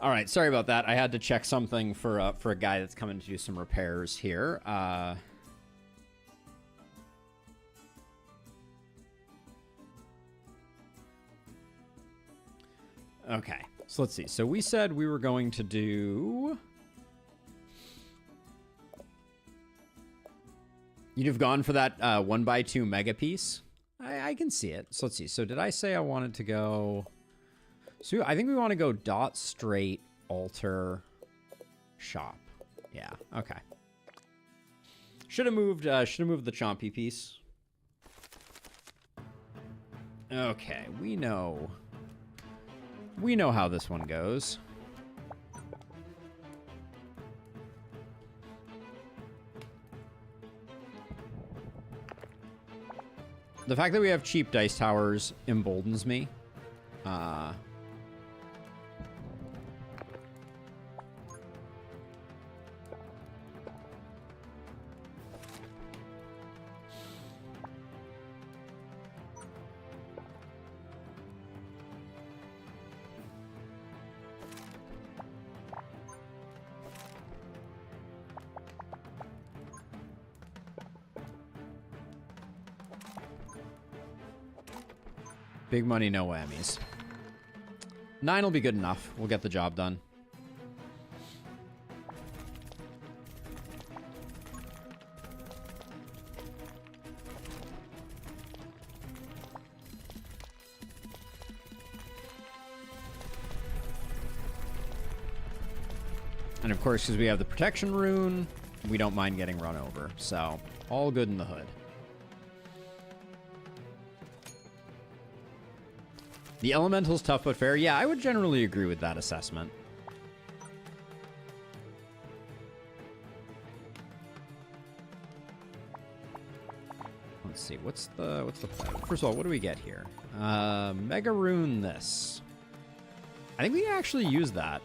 All right, sorry about that. I had to check something for a guy that's coming to do some repairs here. Okay, so let's see. So we said we were going to do... You'd have gone for that 1x2 mega piece. I can see it. So let's see. So did I say I wanted to go... So I think we want to go dot straight alter shop. Yeah, okay. Should have moved the chompy piece. Okay, we know how this one goes. The fact that we have cheap dice towers emboldens me. Big money, no whammies. 9 will be good enough. We'll get the job done. And of course, because we have the protection rune, we don't mind getting run over. So, all good in the hood. The elemental's tough but fair. Yeah, I would generally agree with that assessment. Let's see. What's the play? First of all, what do we get here? Mega Rune this. I think we can actually use that.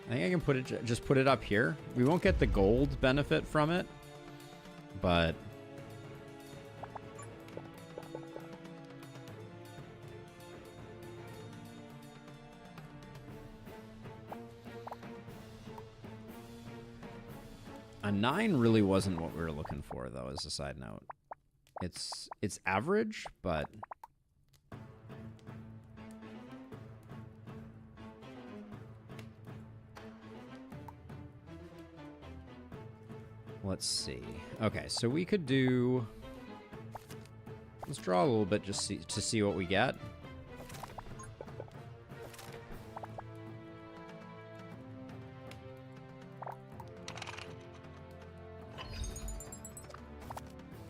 I think I can put it just put it up here. We won't get the gold benefit from it, but a 9 really wasn't what we were looking for, though, as a side note. It's average, but let's see. Okay, so we could do. Let's draw a little bit just to see what we get.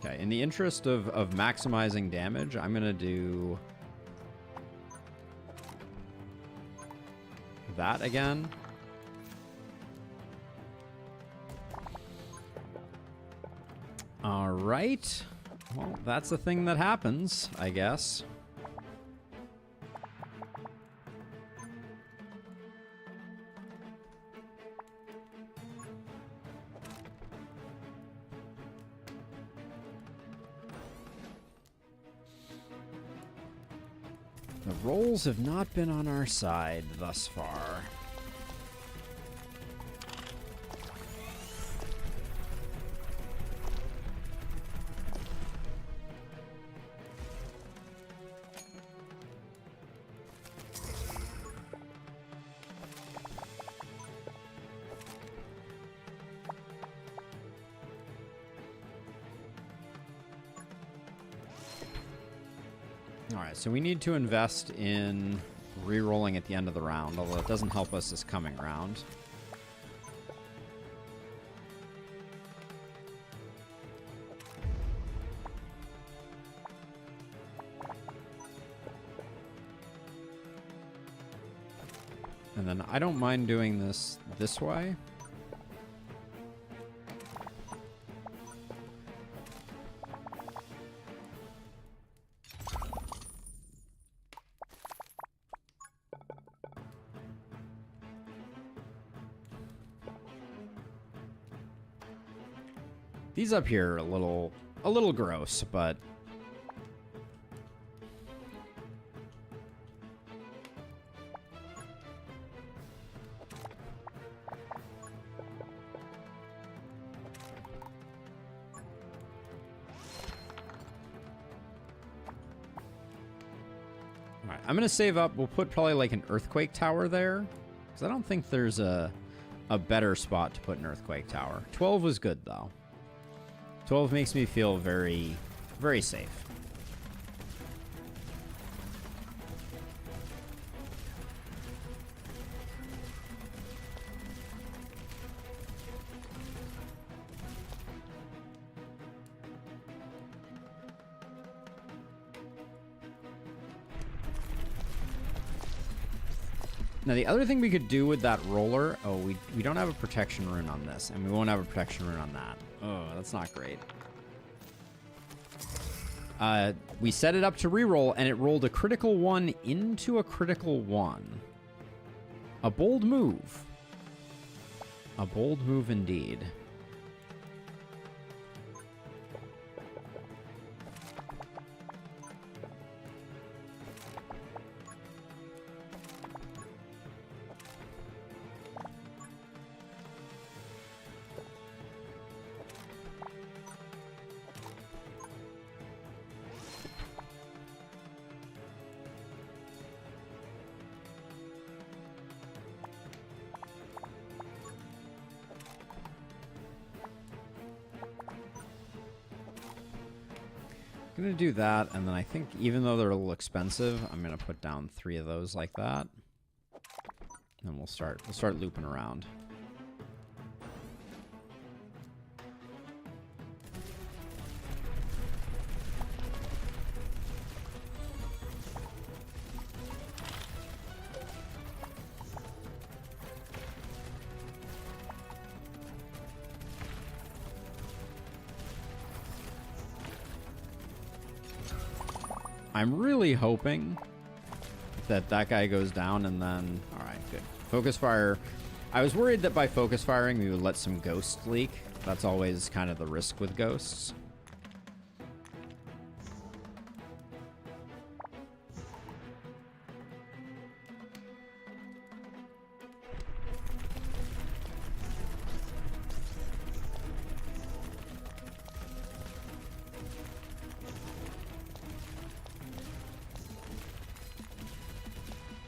Okay, in the interest of maximizing damage, I'm gonna do that again. All right. Well, that's the thing that happens, I guess. The rolls have not been on our side thus far. Alright, so we need to invest in re-rolling at the end of the round, although it doesn't help us this coming round. And then I don't mind doing this way. These up here are a little gross, but all right, I'm gonna save up. We'll put probably like an earthquake tower there, because I don't think there's a better spot to put an earthquake tower. 12 was good though. 12 makes me feel very, very safe. Now, the other thing we could do with that roller... Oh, we don't have a protection rune on this, and we won't have a protection rune on that. Oh, that's not great. We set it up to reroll, and it rolled a critical 1 into a critical 1. A bold move. A bold move indeed. I'm gonna do that, and then I think even though they're a little expensive, I'm gonna put down 3 of those like that. And we'll start looping around. I'm really hoping that that guy goes down and then... Alright, good. Focus fire. I was worried that by focus firing we would let some ghosts leak. That's always kind of the risk with ghosts.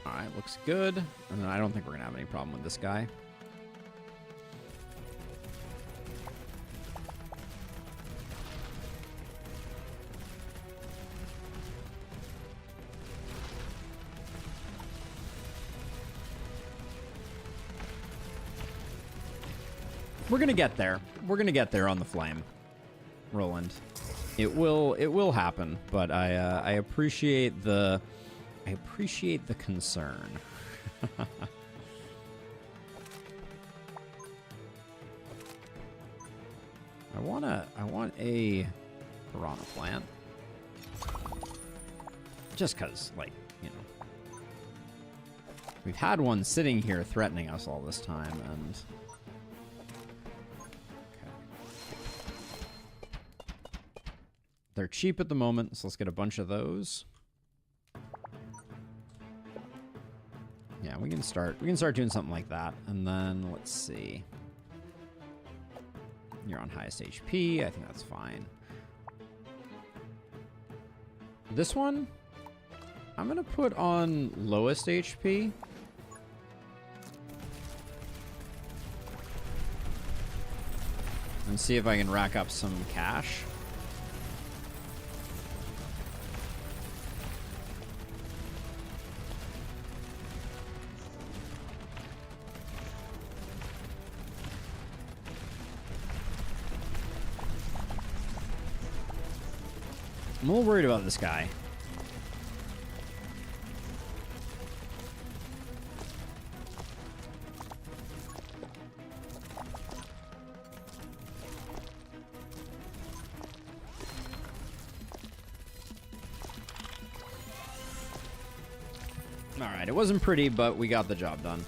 Alright, looks good. And I don't think we're going to have any problem with this guy. We're going to get there. We're going to get there on the flame, Roland. It will happen, but I appreciate the concern. I want a piranha plant. Just cuz, like, you know. We've had one sitting here threatening us all this time, and they're cheap at the moment, so let's get a bunch of those. Yeah, we can start doing something like that. And then let's see. You're on highest HP. I think that's fine. This one, I'm gonna put on lowest HP. And see if I can rack up some cash. I'm a little worried about this guy. All right, it wasn't pretty, but we got the job done.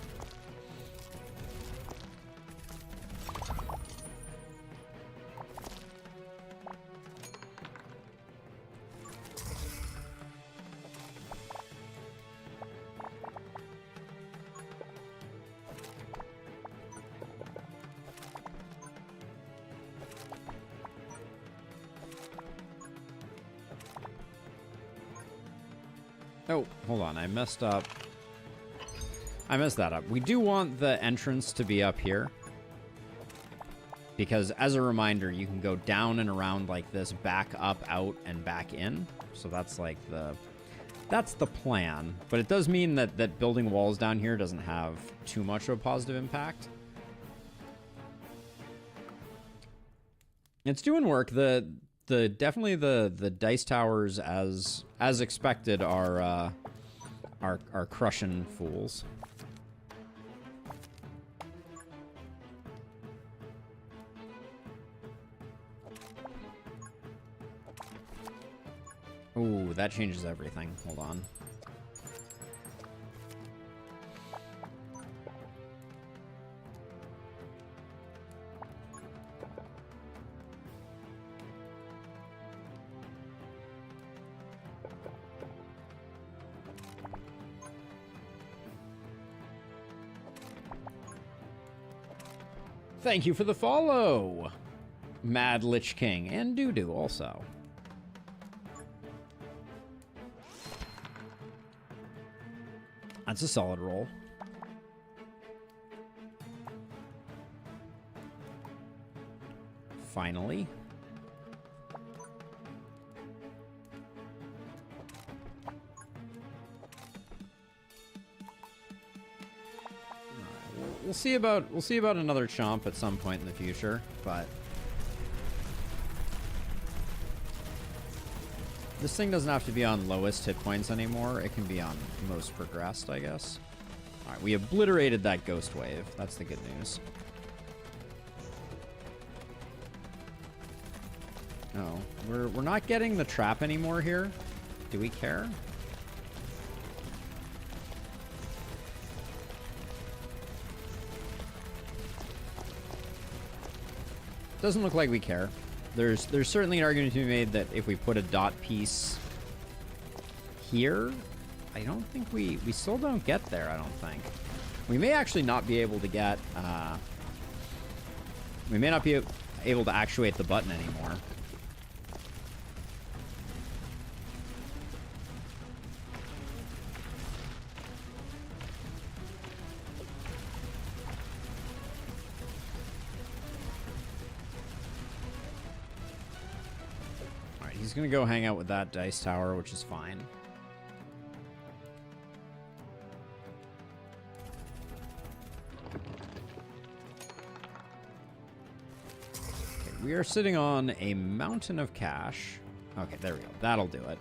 Oh, hold on. I messed up. I messed that up. We do want the entrance to be up here. Because as a reminder, you can go down and around like this, back up, out, and back in. So that's like that's the plan. But it does mean that building walls down here doesn't have too much of a positive impact. It's doing work. Definitely the dice towers as expected are crushing fools. Ooh, that changes everything. Hold on. Thank you for the follow, Mad Lich King, and Doo-Doo also. That's a solid roll. Finally. We'll see about another chomp at some point in the future, but this thing doesn't have to be on lowest hit points anymore. It can be on most progressed, I guess. All right, we obliterated that ghost wave. That's the good news. Oh, we're not getting the trap anymore here. Do we care? Doesn't look like we care. There's certainly an argument to be made that if we put a dot piece here, I don't think we still don't get there, I don't think. We may actually not be able to get, we may not be able to actuate the button anymore. He's gonna go hang out with that dice tower, which is fine. Okay, we are sitting on a mountain of cash. Okay, there we go. That'll do it.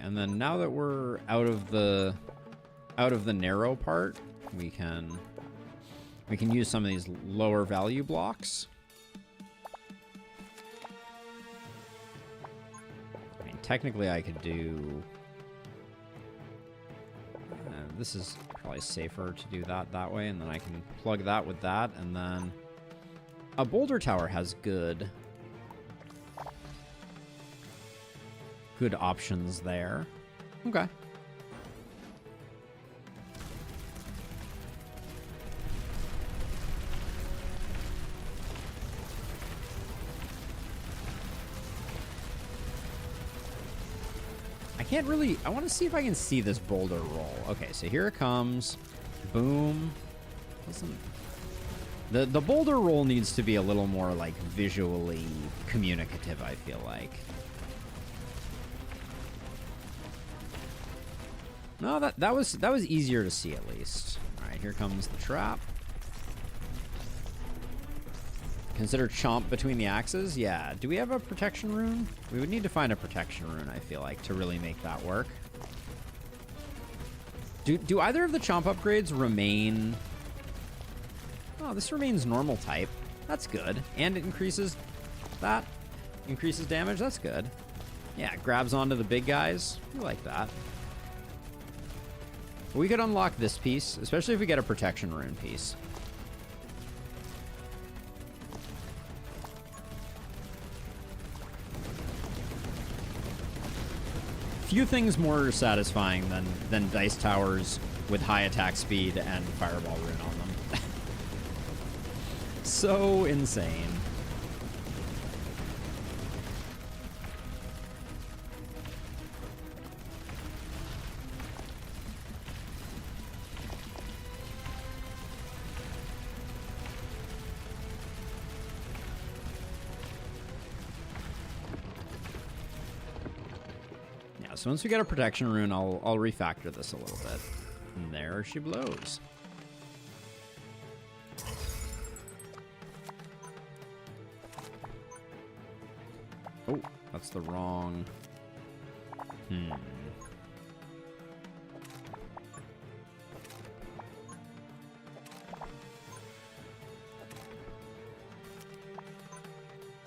And then now that we're out of the narrow part, we can use some of these lower value blocks. I mean, technically I could do this is probably safer to do that way, and then I can plug that with that, and then a boulder tower has good options there. Okay. I can't really... I want to see if I can see this boulder roll. Okay, so here it comes. Boom. Listen. The boulder roll needs to be a little more, like, visually communicative, I feel like. No, that was easier to see at least. All right, here comes the trap. Consider chomp between the axes. Yeah. Do we have a protection rune? We would need to find a protection rune, I feel like, to really make that work. Do either of the chomp upgrades remain? Oh, this remains normal type. That's good. And it increases that. Increases damage. That's good. Yeah, it grabs onto the big guys. We like that. We could unlock this piece, especially if we get a protection rune piece. Few things more satisfying than dice towers with high attack speed and fireball rune on them. So insane. So once we get a protection rune, I'll refactor this a little bit. And there she blows. Oh, that's the wrong...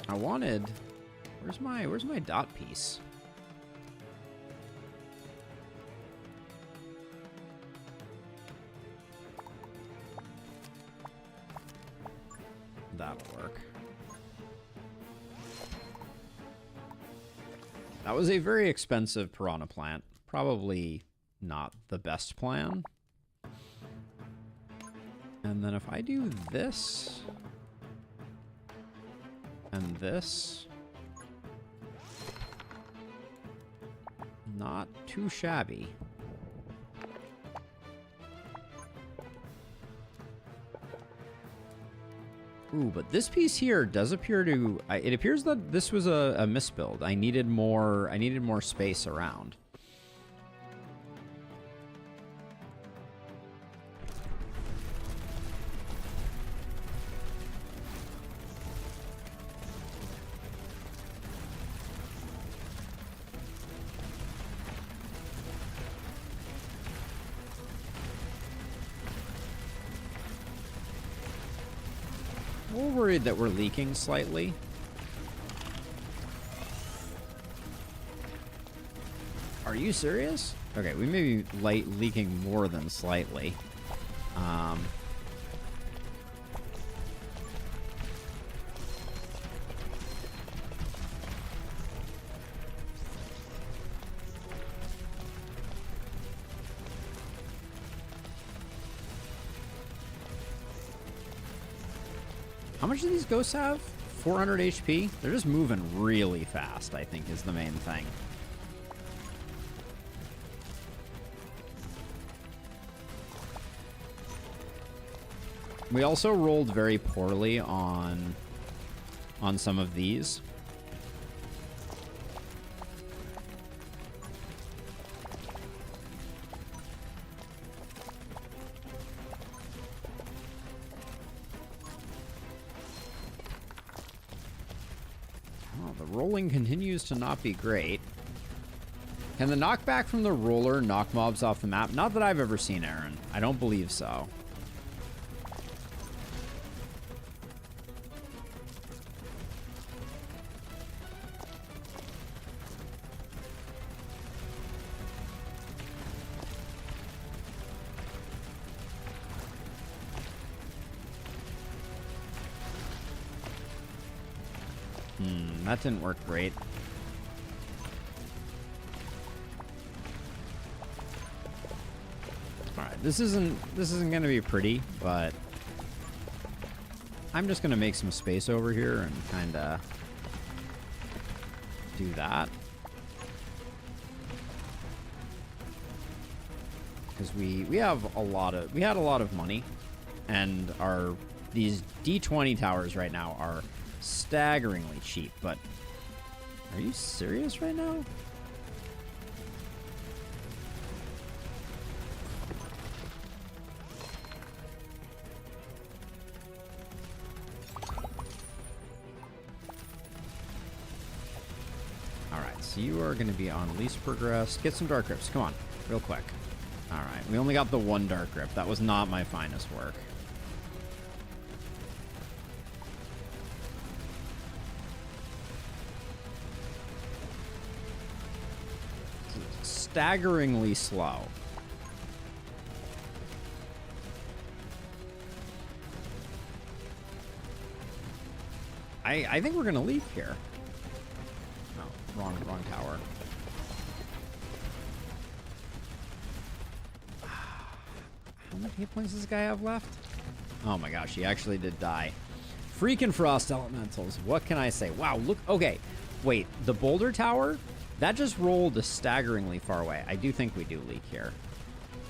I wanted... Where's my dot piece? That'll work. That was a very expensive piranha plant. Probably not the best plan. And then if I do this and this, not too shabby. Ooh, but this piece here does appear to... it appears that this was a misbuild. I needed more space around. We're worried that we're leaking slightly. Are you serious? Okay, we may be leaking more than slightly. How much do these ghosts have? 400 HP? They're just moving really fast, I think, is the main thing. We also rolled very poorly on some of these. Oh, the rolling continues to not be great. Can the knockback from the roller knock mobs off the map? Not that I've ever seen, Aaron. I don't believe so. That didn't work great. Alright, this isn't gonna be pretty, but I'm just gonna make some space over here and kinda do that. Because we had a lot of money, and these D20 towers right now are staggeringly cheap, but are you serious right now? Alright, so you are going to be on least progress. Get some dark grips. Come on, real quick. Alright, we only got the one dark grip. That was not my finest work. Staggeringly slow. I think we're gonna leave here. No, wrong tower. How many hit points does this guy have left? Oh my gosh, he actually did die. Freaking frost elementals. What can I say? Wow, look. Okay, wait. The boulder tower? That just rolled staggeringly far away. I do think we do leak here.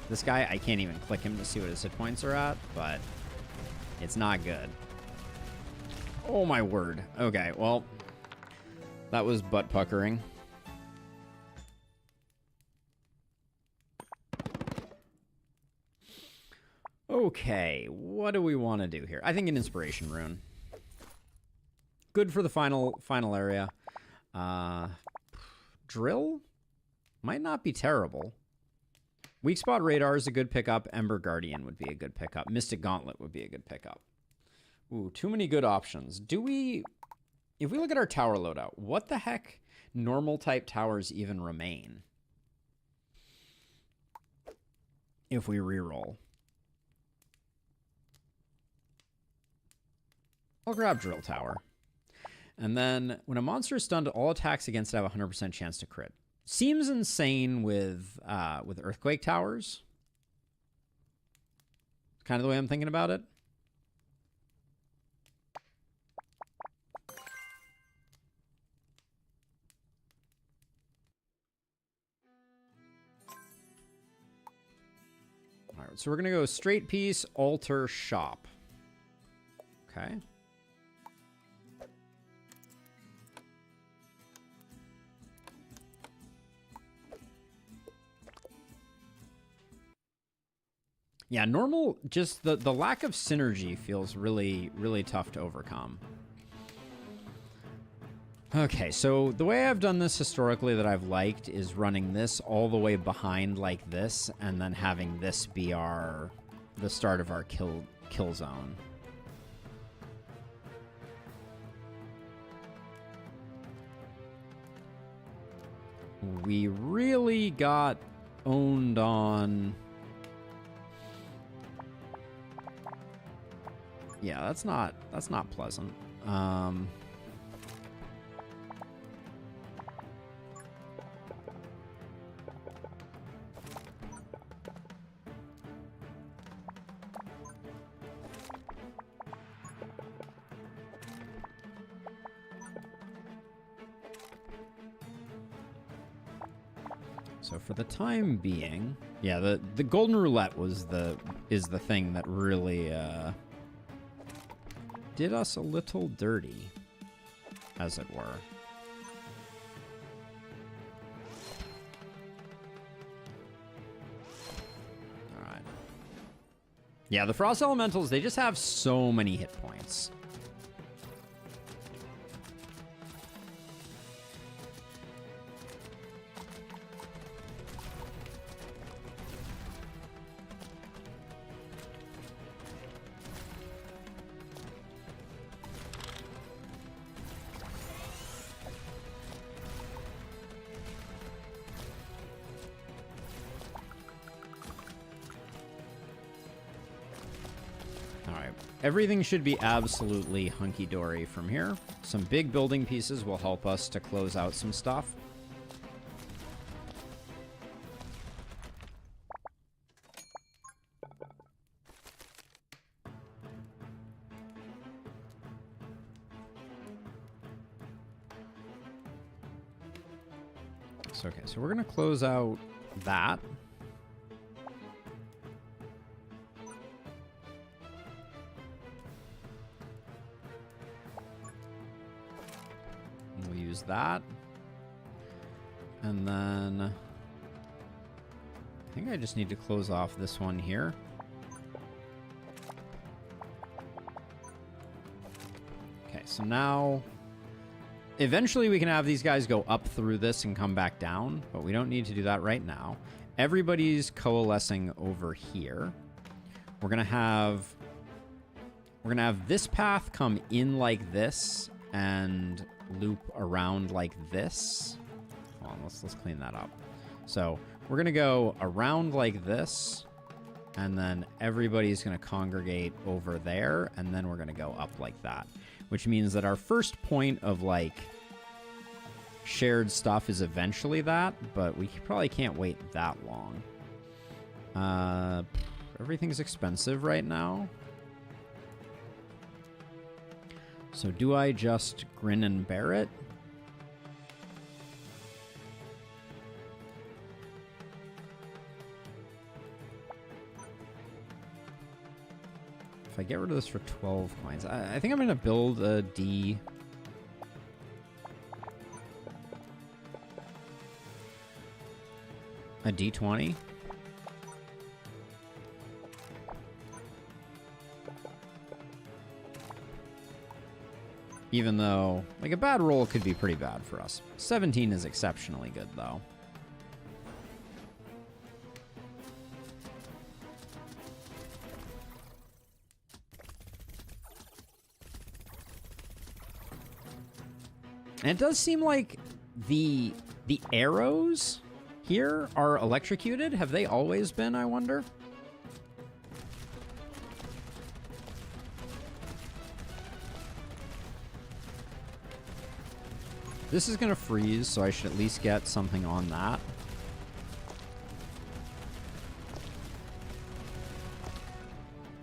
This guy, I can't even click him to see what his hit points are at, but it's not good. Oh my word. Okay, well, that was butt puckering. Okay, what do we want to do here? I think an inspiration rune. Good for the final area. Drill might not be terrible. Weak spot radar is a good pickup. Emberward would be a good pickup. Mystic Gauntlet would be a good pickup. Ooh, too many good options. If we look at our tower loadout, what the heck normal type towers even remain if we reroll? I'll grab Drill Tower. And then, when a monster is stunned, all attacks against it have a 100% chance to crit. Seems insane with Earthquake Towers. Kind of the way I'm thinking about it. All right, so we're going to go straight piece, altar, shop. Okay. Yeah, normal, just the lack of synergy feels really, really tough to overcome. Okay, so the way I've done this historically that I've liked is running this all the way behind like this, and then having this be the start of our kill zone. we really got owned on... Yeah, that's not pleasant. So for the time being, yeah, the golden roulette is the thing that really did us a little dirty, as it were. All right. Yeah, the frost elementals, they just have so many hit points. Everything should be absolutely hunky-dory from here. Some big building pieces will help us to close out some stuff. So, okay, so we're going to close out that. That, and then I think I just need to close off this one here. Okay, so now eventually we can have these guys go up through this and come back down, but we don't need to do that right now. Everybody's coalescing over here. We're gonna have this path come in like this and loop around like this. Hold on, let's clean that up. So we're gonna go around like this, and then everybody's gonna congregate over there, and then we're gonna go up like that, which means that our first point of like shared stuff is eventually that, but we probably can't wait that long. Everything's expensive right now. So do I just grin and bear it? If I get rid of this for 12 coins, I think I'm going to build a D. A D20. Even though, like, a bad roll could be pretty bad for us. 17 is exceptionally good, though. And it does seem like the arrows here are electrocuted. Have they always been, I wonder? This is going to freeze, so I should at least get something on that.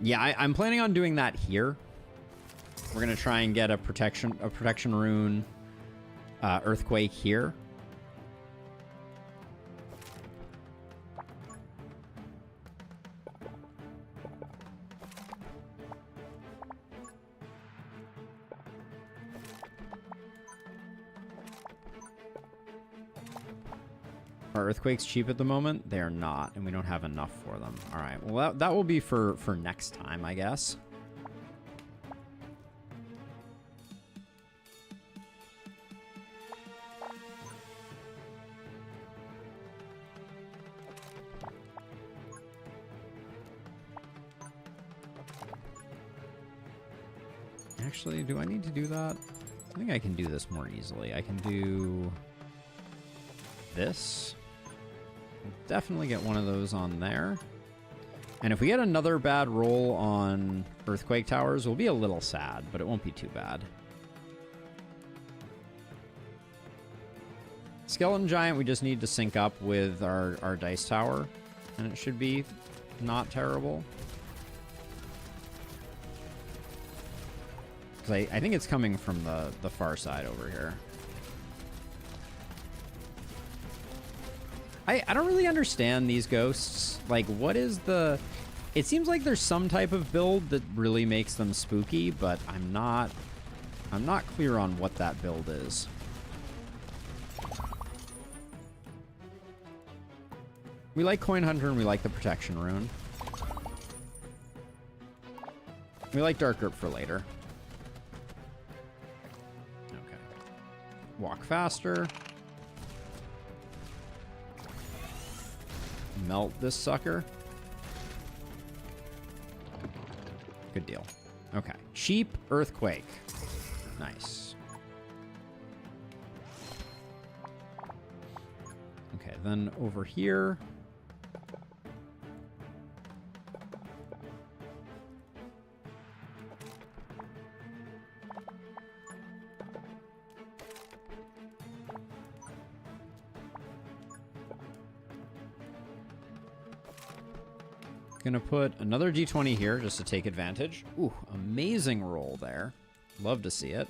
Yeah, I'm planning on doing that here. We're going to try and get a protection rune earthquake here. Are earthquakes cheap at the moment? They are not, and we don't have enough for them. All right, well, that will be for next time, I guess. Actually, do I need to do that? I think I can do this more easily. I can do this. We'll definitely get one of those on there. And if we get another bad roll on Earthquake Towers, we'll be a little sad, but it won't be too bad. Skeleton Giant, we just need to sync up with our Dice Tower, and it should be not terrible. Because I think it's coming from the far side over here. I don't really understand these ghosts. Like, what is the... It seems like there's some type of build that really makes them spooky, but I'm not clear on what that build is. We like Coin Hunter and we like the Protection Rune. We like Dark Grip for later. Okay. Walk faster. Melt this sucker. Good deal. Okay. Cheap Earthquake. Nice. Okay, then over here. Gonna put another d20 here just to take advantage. Ooh, amazing roll there. Love to see it.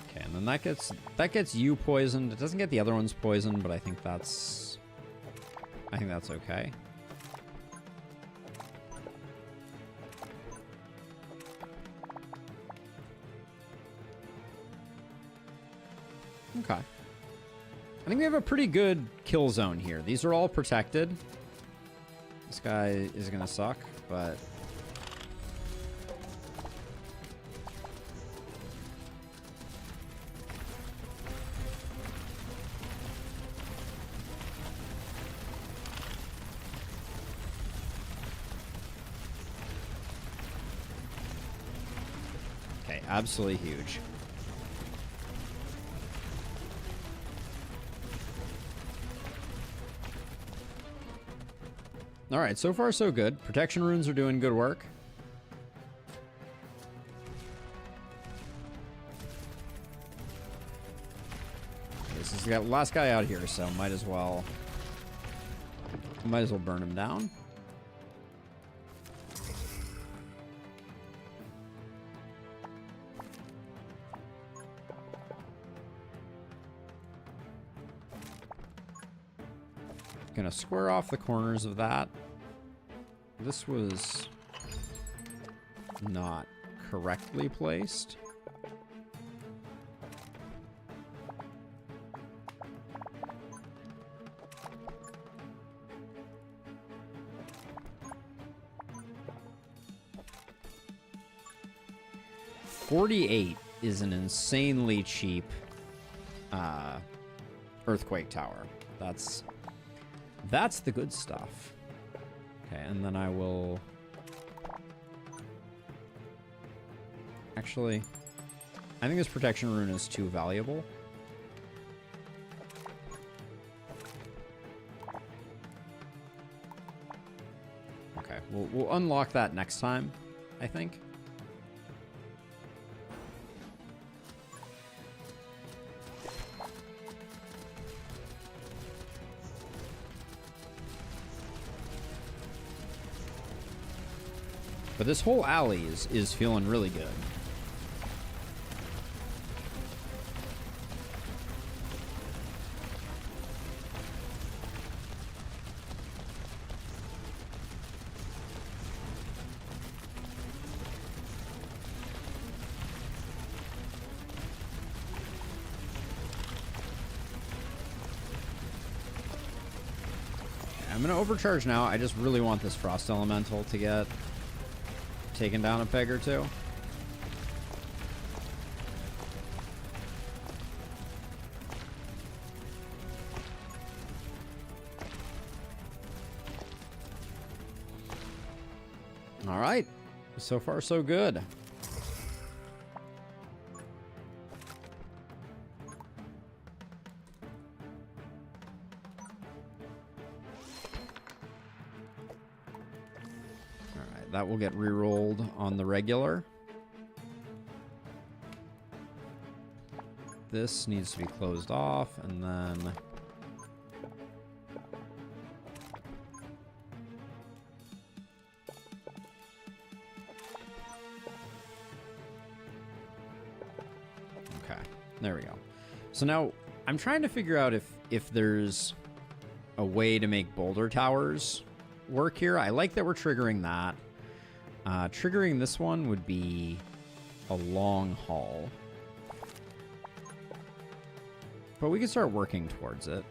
Okay, and then that gets you poisoned. It doesn't get the other ones poisoned, but I think that's okay. Okay. I think we have a pretty good kill zone here. These are all protected. This guy is gonna suck, but... Okay, absolutely huge. All right, so far so good. Protection runes are doing good work. This is the last guy out here, so might as well burn him down. Gonna square off the corners of that. This was not correctly placed. $48 is an insanely cheap Earthquake Tower. That's the good stuff. Okay, and then I will... Actually, I think this Protection Rune is too valuable. Okay, we'll unlock that next time, I think. But this whole alley is feeling really good. I'm gonna overcharge now. I just really want this Frost Elemental to get taken down a peg or two. All right. So far, so good. All right, that will get re-rolled on the regular. This needs to be closed off, and then... Okay, there we go. So now, I'm trying to figure out if there's a way to make boulder towers work here. I like that we're triggering that. Triggering this one would be a long haul. But we can start working towards it.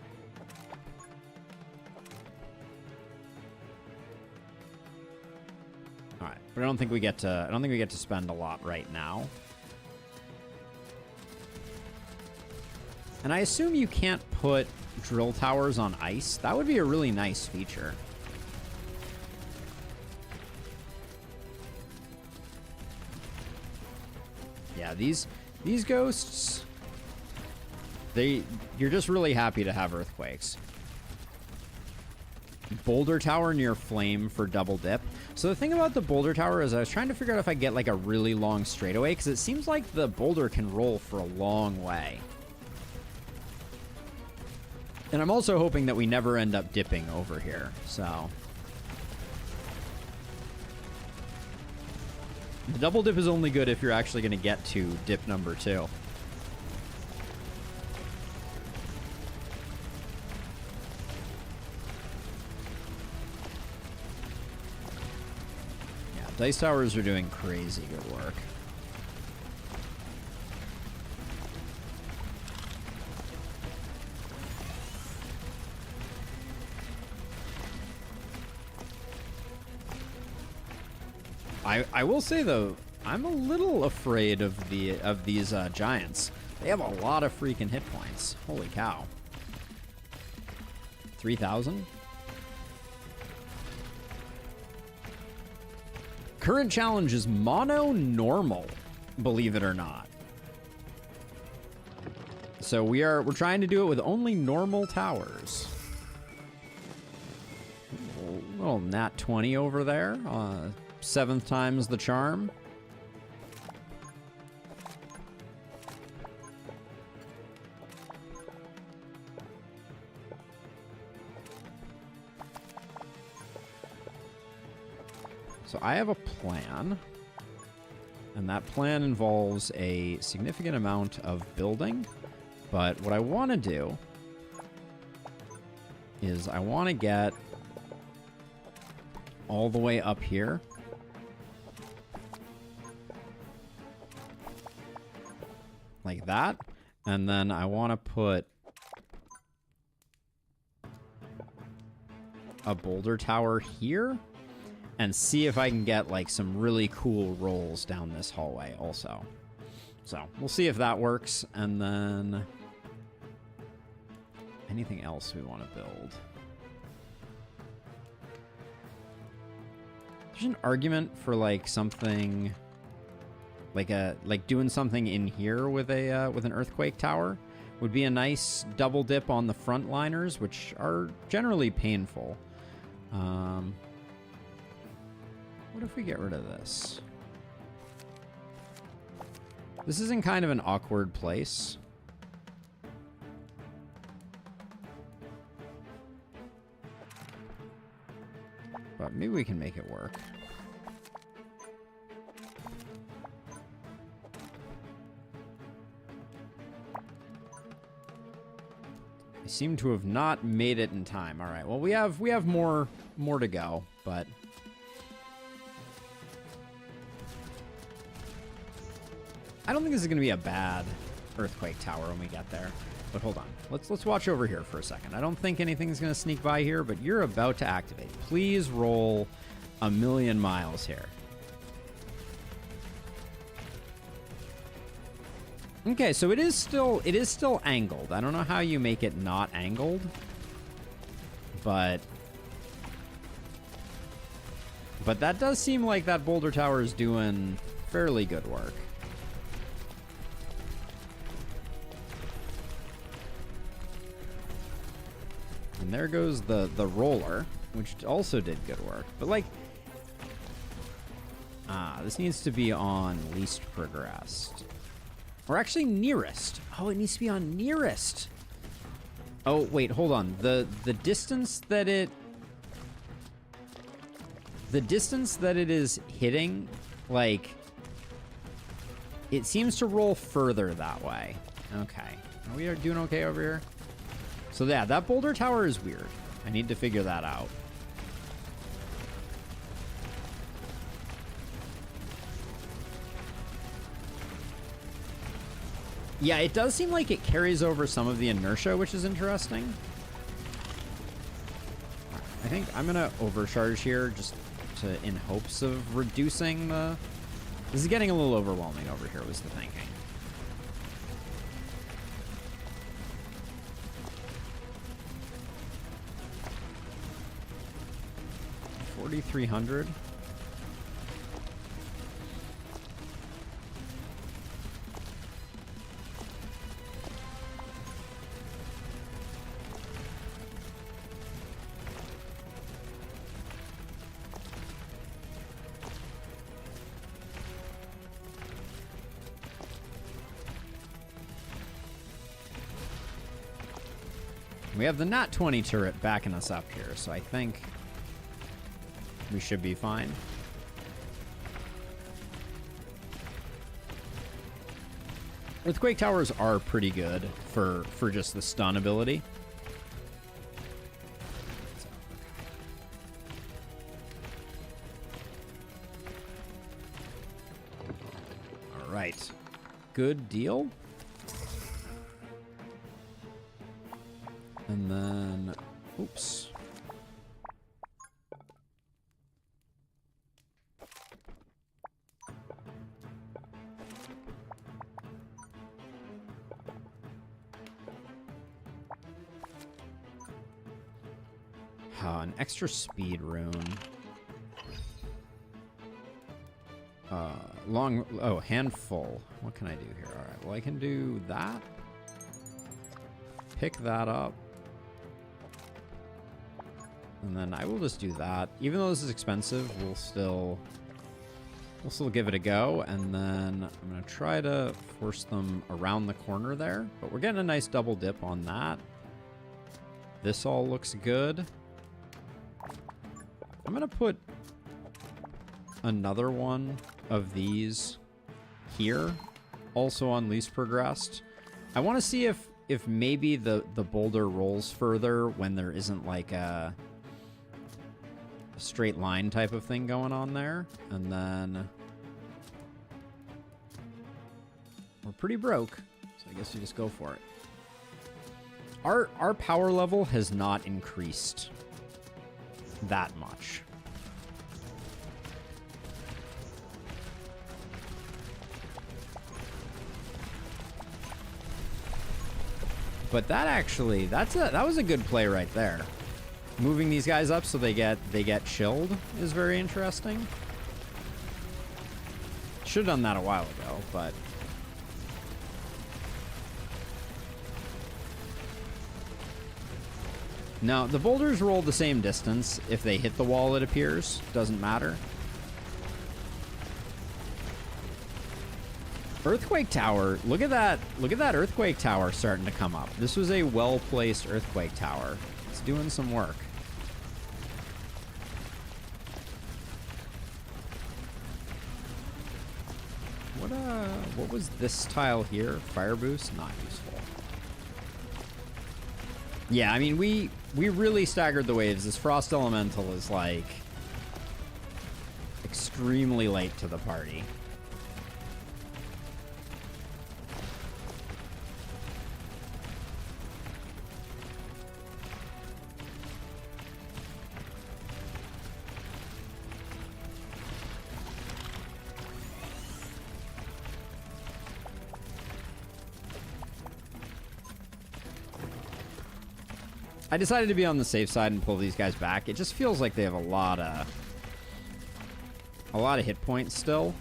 All right, but I don't think we get to spend a lot right now. And I assume you can't put drill towers on ice. That would be a really nice feature. Yeah, these ghosts, you're just really happy to have earthquakes. Boulder tower near flame for double dip. So the thing about the boulder tower is I was trying to figure out if I get like a really long straightaway, because it seems like the boulder can roll for a long way. And I'm also hoping that we never end up dipping over here, so. The double dip is only good if you're actually going to get to dip number 2. Yeah, dice towers are doing crazy good work. I will say though, I'm a little afraid of these giants. They have a lot of freaking hit points. Holy cow. 3,000? Current challenge is mono normal, believe it or not. So we're trying to do it with only normal towers. Little nat 20 over there. 7th time's the charm. So I have a plan, and that plan involves a significant amount of building, but what I want to do is I want to get all the way up here. Like that. And then I want to put a boulder tower here and see if I can get like some really cool rolls down this hallway also. So we'll see if that works. And then anything else we want to build. There's an argument for like something like doing something in here with an earthquake tower would be a nice double dip on the front liners, which are generally painful. What if we get rid of this? This is in kind of an awkward place. But maybe we can make it work. I seem to have not made it in time. All right. Well, we have more to go, but I don't think this is going to be a bad earthquake tower when we get there. But hold on. Let's watch over here for a second. I don't think anything's going to sneak by here, but you're about to activate. Please roll a million miles here. Okay, so it is still angled. I don't know how you make it not angled, but But that does seem like that boulder tower is doing fairly good work. And there goes the roller, which also did good work. But like, this needs to be on least progressed. Or actually nearest. Oh, it needs to be on nearest. Oh, wait, hold on. The distance that it... The distance that it is hitting, like... It seems to roll further that way. Okay. Are we doing okay over here? So yeah, that boulder tower is weird. I need to figure that out. Yeah, it does seem like it carries over some of the inertia, which is interesting. I think I'm gonna overcharge here just in hopes of reducing the... This is getting a little overwhelming over here, was the thinking. 4,300. We have the Nat 20 turret backing us up here, so I think we should be fine. Earthquake towers are pretty good for just the stun ability. All right. Good deal. And then, oops. An extra speed rune. Handful. What can I do here? All right, well, I can do that. Pick that up. And then I will just do that. Even though this is expensive, we'll still give it a go. And then I'm going to try to force them around the corner there. But we're getting a nice double dip on that. This all looks good. I'm going to put another one of these here. Also on least progressed. I want to see if maybe the boulder rolls further when there isn't like a straight line type of thing going on there. And then we're pretty broke, so I guess you just go for it. Our power level has not increased that much. But that actually, that was a good play right there. Moving these guys up so they get chilled is very interesting. Should have done that a while ago, but no, the boulders roll the same distance if they hit the wall, it appears. Doesn't matter. Earthquake tower, look at that earthquake tower starting to come up. This was a well-placed earthquake tower. It's doing some work. What was this tile here? Fire boost? Not useful. Yeah, I mean, we really staggered the waves. This frost elemental is like extremely late to the party. I decided to be on the safe side and pull these guys back. It just feels like they have a lot of A lot of hit points still.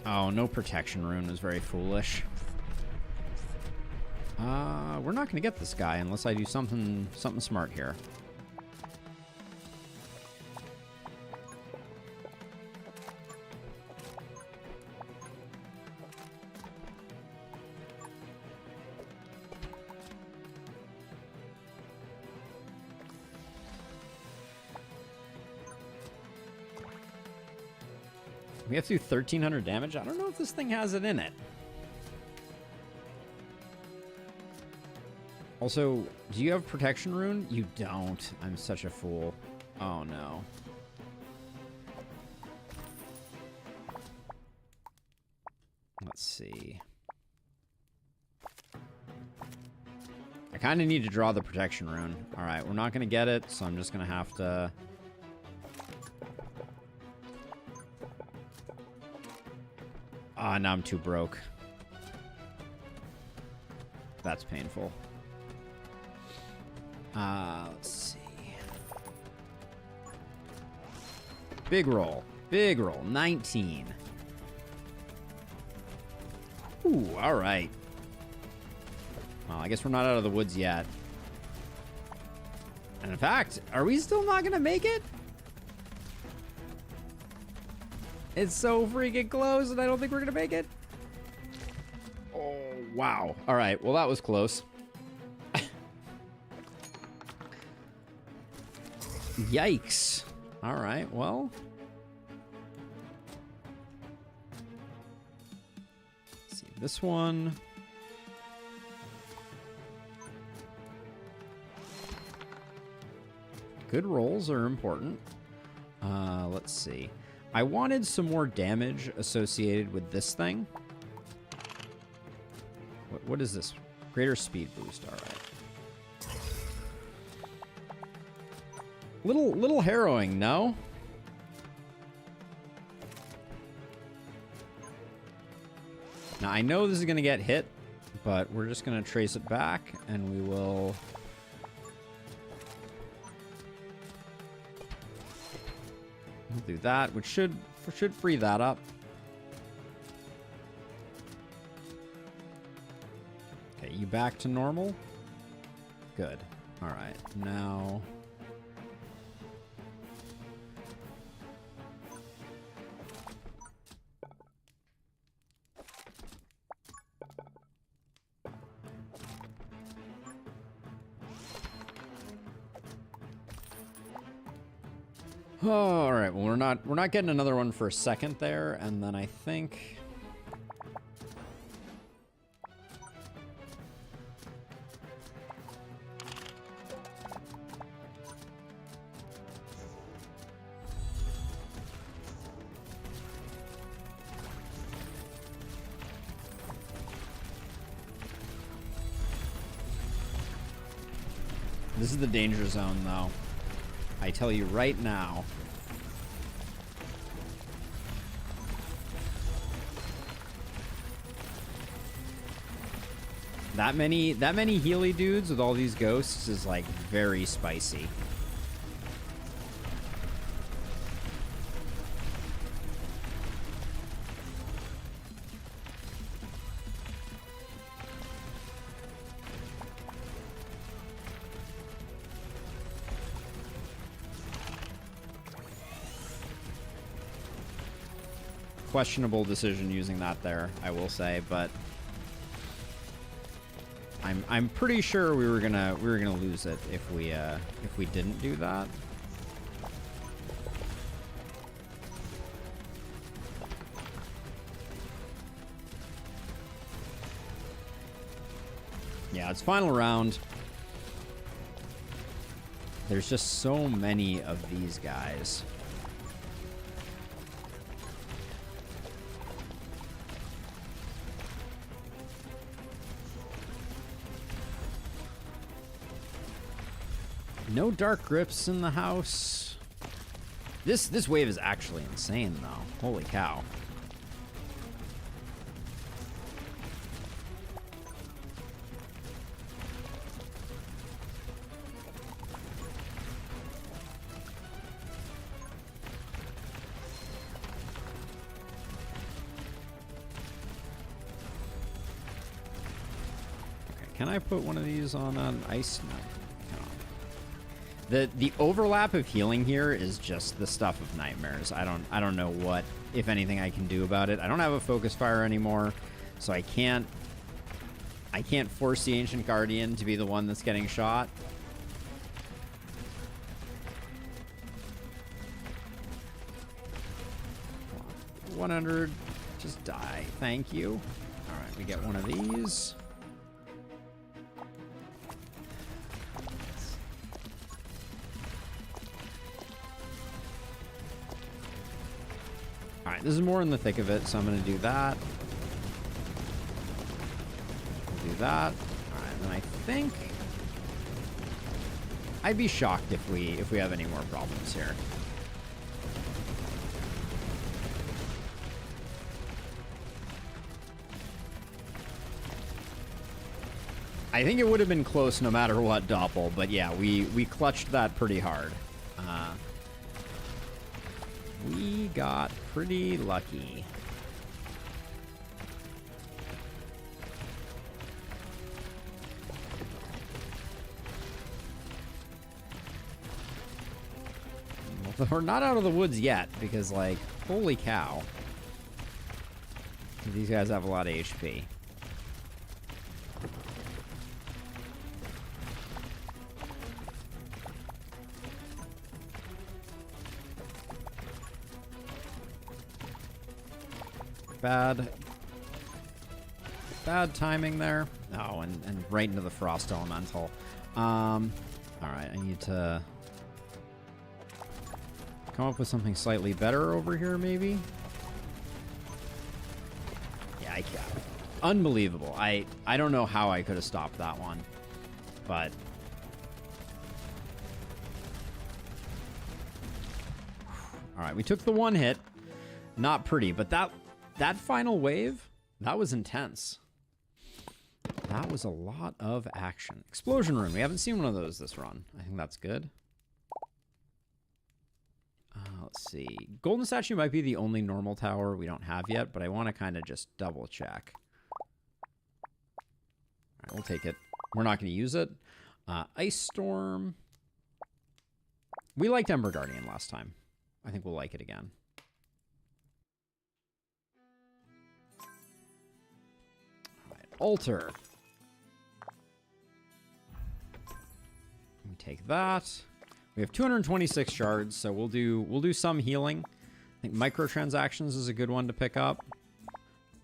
Oh, no protection rune was very foolish. We're not going to get this guy unless I do something smart here. We have to do 1,300 damage? I don't know if this thing has it in it. Also, do you have protection rune? You don't. I'm such a fool. Oh, no. Let's see. I kind of need to draw the protection rune. All right, we're not going to get it, so I'm just going to have to... Ah, now I'm too broke. That's painful. Let's see. Big roll. Big roll. 19. Ooh, all right. Well, I guess we're not out of the woods yet. And in fact, are we still not going to make it? It's so freaking close, and I don't think we're going to make it. Oh, wow. All right, well, that was close. Yikes. All right, well. Let's see, this one. Good rolls are important. Let's see. I wanted some more damage associated with this thing. What is this? Greater speed boost. All right. Little harrowing, no? Now, I know this is going to get hit, but we're just going to trace it back, and we will... We'll do that, which should free that up. Okay, you back to normal? Good. All right, now... Oh, all right. Well, we're not getting another one for a second there, and then I think this is the danger zone, though. I tell you right now. That many Healy dudes with all these ghosts is like very spicy. Questionable decision using that there, I will say, but I'm pretty sure we were gonna lose it if we didn't do that. Yeah, it's final round. There's just so many of these guys. No dark grips in the house. This wave is actually insane, though. Holy cow. Can I put one of these on an ice? No. The overlap of healing here is just the stuff of nightmares. I don't know what, if anything, I can do about it. I don't have a focus fire anymore, so I can't force the Ancient Guardian to be the one that's getting shot. Come on. 100, just die. Thank you. All right, we get one of these. Alright, this is more in the thick of it, so I'm going to do that. We'll do that. Alright, and then I think... I'd be shocked if we have any more problems here. I think it would have been close no matter what, Doppel, but yeah, we clutched that pretty hard. We got pretty lucky. Well, we're not out of the woods yet, because, like, holy cow. These guys have a lot of HP. Bad timing there. Oh, and right into the Frost Elemental. Alright, I need to come up with something slightly better over here, maybe? Yeah, I can't. Unbelievable. I don't know how I could have stopped that one, but... Alright, we took the one hit. Not pretty, but that final wave, that was intense. That was a lot of action. Explosion Rune. We haven't seen one of those this run. I think that's good. Let's see. Golden Statue might be the only normal tower we don't have yet, but I want to kind of just double check. All right, we'll take it. We're not going to use it. Ice Storm. We liked Emberguardian last time. I think we'll like it again. Altar. We take that. We have 226 shards, so we'll do some healing. I think microtransactions is a good one to pick up.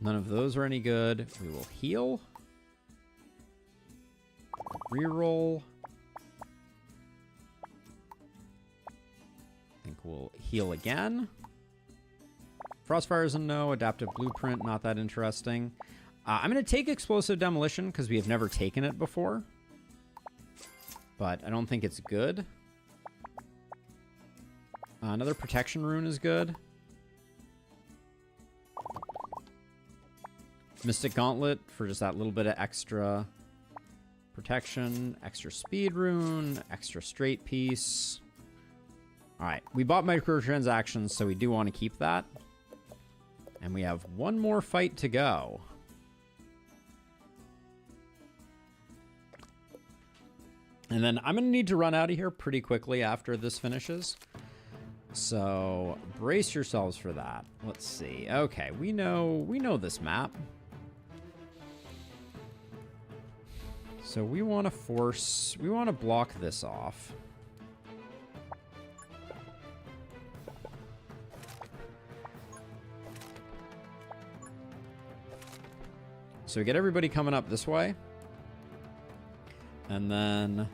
None of those are any good. We will heal. Reroll. I think we'll heal again. Frostfire is a no. Adaptive Blueprint, not that interesting. I'm going to take Explosive Demolition because we have never taken it before. But I don't think it's good. Another Protection Rune is good. Mystic Gauntlet for just that little bit of extra protection. Extra Speed Rune. Extra Straight Piece. Alright, we bought microtransactions, so we do want to keep that. And we have one more fight to go. And then I'm going to need to run out of here pretty quickly after this finishes. So brace yourselves for that. Let's see. Okay, we know this map. So we want to block this off. So we get everybody coming up this way. And then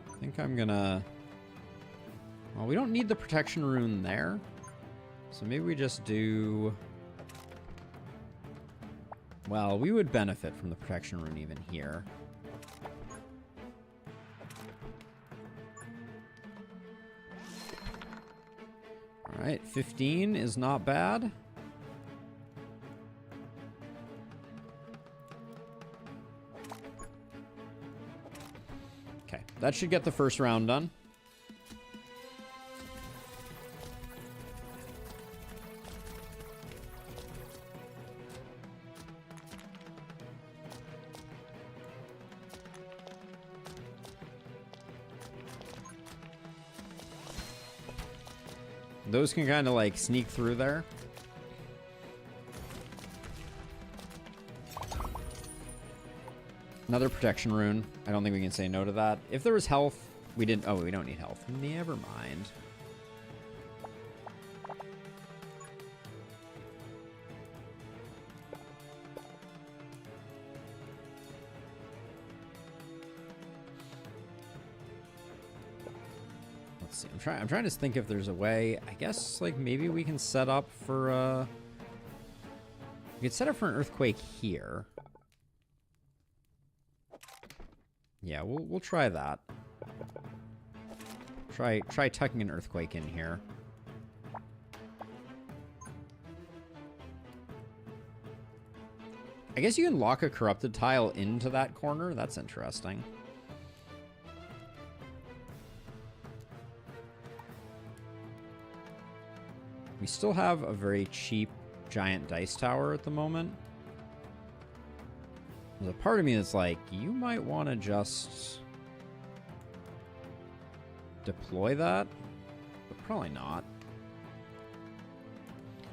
I think I'm gonna... Well, we don't need the Protection Rune there. So maybe we just do... Well, we would benefit from the Protection Rune even here. All right, 15 is not bad. Okay, that should get the first round done. Those can kind of like sneak through there. Another protection rune. I don't think we can say no to that. If there was health, we didn't. Oh, we don't need health. Never mind. I'm trying to think if there's a way. I guess like maybe we can set up for we could set up for an earthquake here. Yeah, we'll try that. Try tucking an earthquake in here. I guess you can lock a corrupted tile into that corner. That's interesting. We still have a very cheap giant dice tower at the moment. There's a part of me that's like, you might want to just deploy that, but probably not.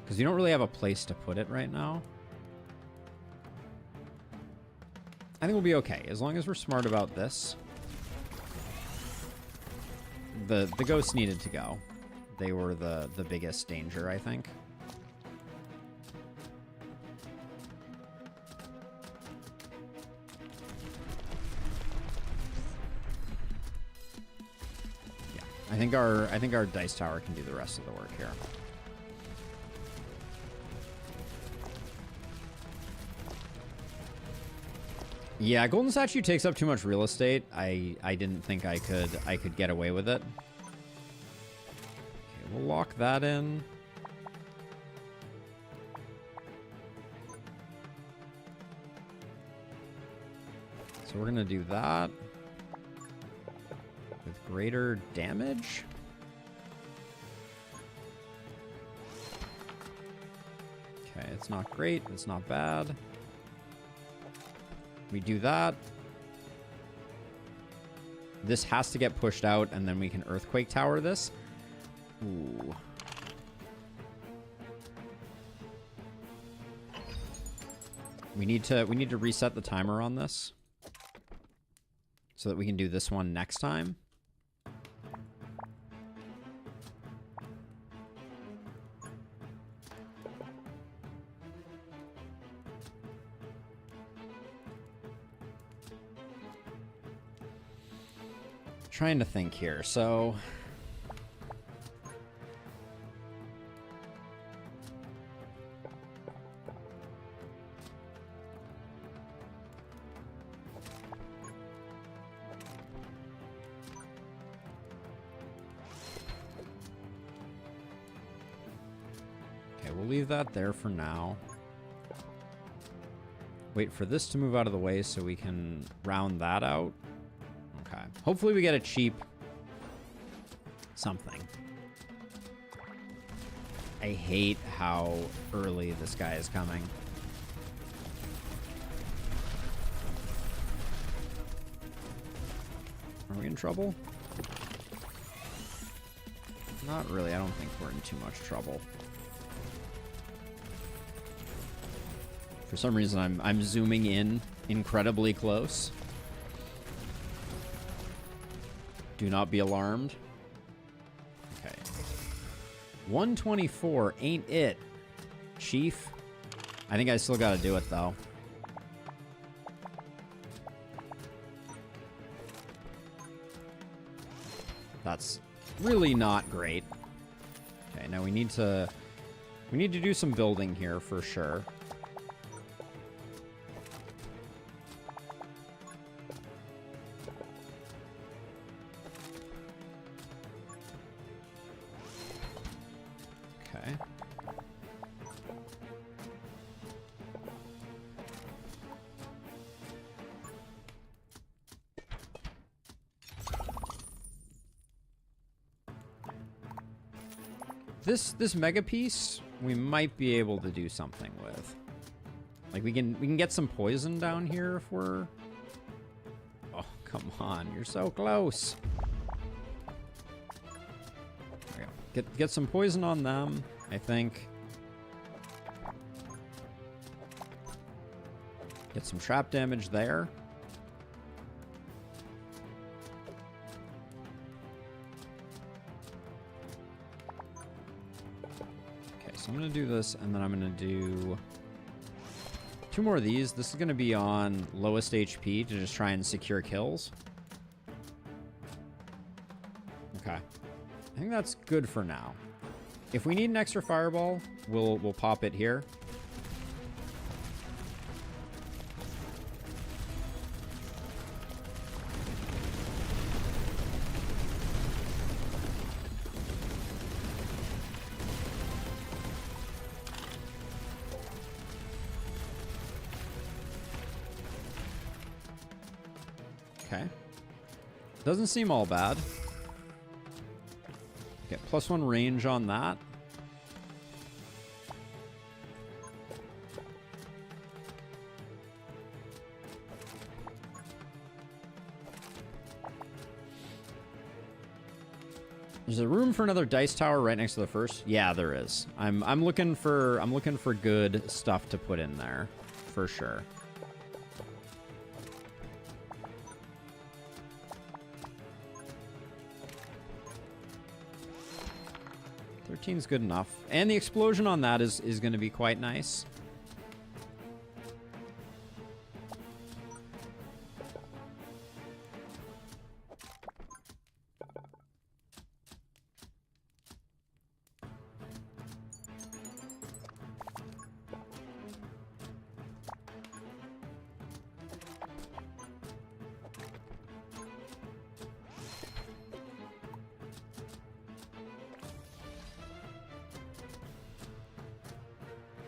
Because you don't really have a place to put it right now. I think we'll be okay, as long as we're smart about this. The ghosts needed to go. They were the biggest danger, I think. Yeah, I think our dice tower can do the rest of the work here. Yeah, Golden Statue takes up too much real estate. I didn't think I could get away with it. We'll lock that in. So we're going to do that with greater damage. Okay, it's not great. It's not bad. We do that. This has to get pushed out, and then we can Earthquake Tower this. Ooh. We need to reset the timer on this so that we can do this one next time. Trying to think here. So we'll leave that there for now. Wait for this to move out of the way so we can round that out. Okay. Hopefully we get a cheap something. I hate how early this guy is coming. Are we in trouble? Not really. I don't think we're in too much trouble. For some reason, I'm zooming in incredibly close. Do not be alarmed. Okay. 124 ain't it, Chief. I think I still got to do it, though. That's really not great. Okay, now we need to do some building here for sure. Okay. This mega piece, we might be able to do something with. Like we can get some poison down here if we're... Oh, come on, you're so close. There we go. Get some poison on them, I think. Get some trap damage there. So I'm going to do this, and then I'm going to do 2 more of these. This is going to be on lowest HP to just try and secure kills. Okay. I think that's good for now. If we need an extra fireball, we'll pop it here. Okay. Doesn't seem all bad. Okay, +1 range on that. There's a room for another dice tower right next to the first. Yeah, there is. I'm looking for good stuff to put in there, for sure. Is good enough. And the explosion on that is going to be quite nice.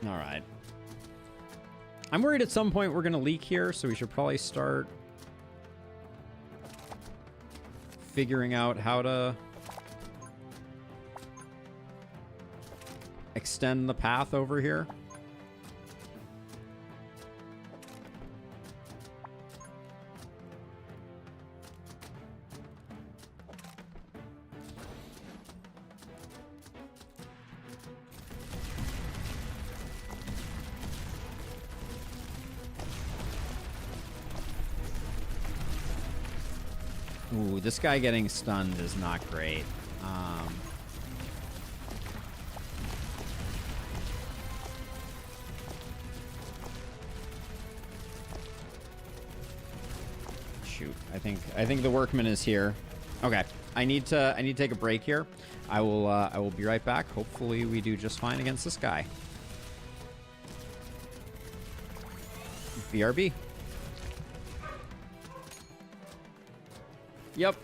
All right. I'm worried at some point we're going to leak here, so we should probably start figuring out how to extend the path over here. Ooh, this guy getting stunned is not great. Shoot, I think the workman is here. Okay, I need to take a break here. I will be right back. Hopefully we do just fine against this guy. BRB. Yep.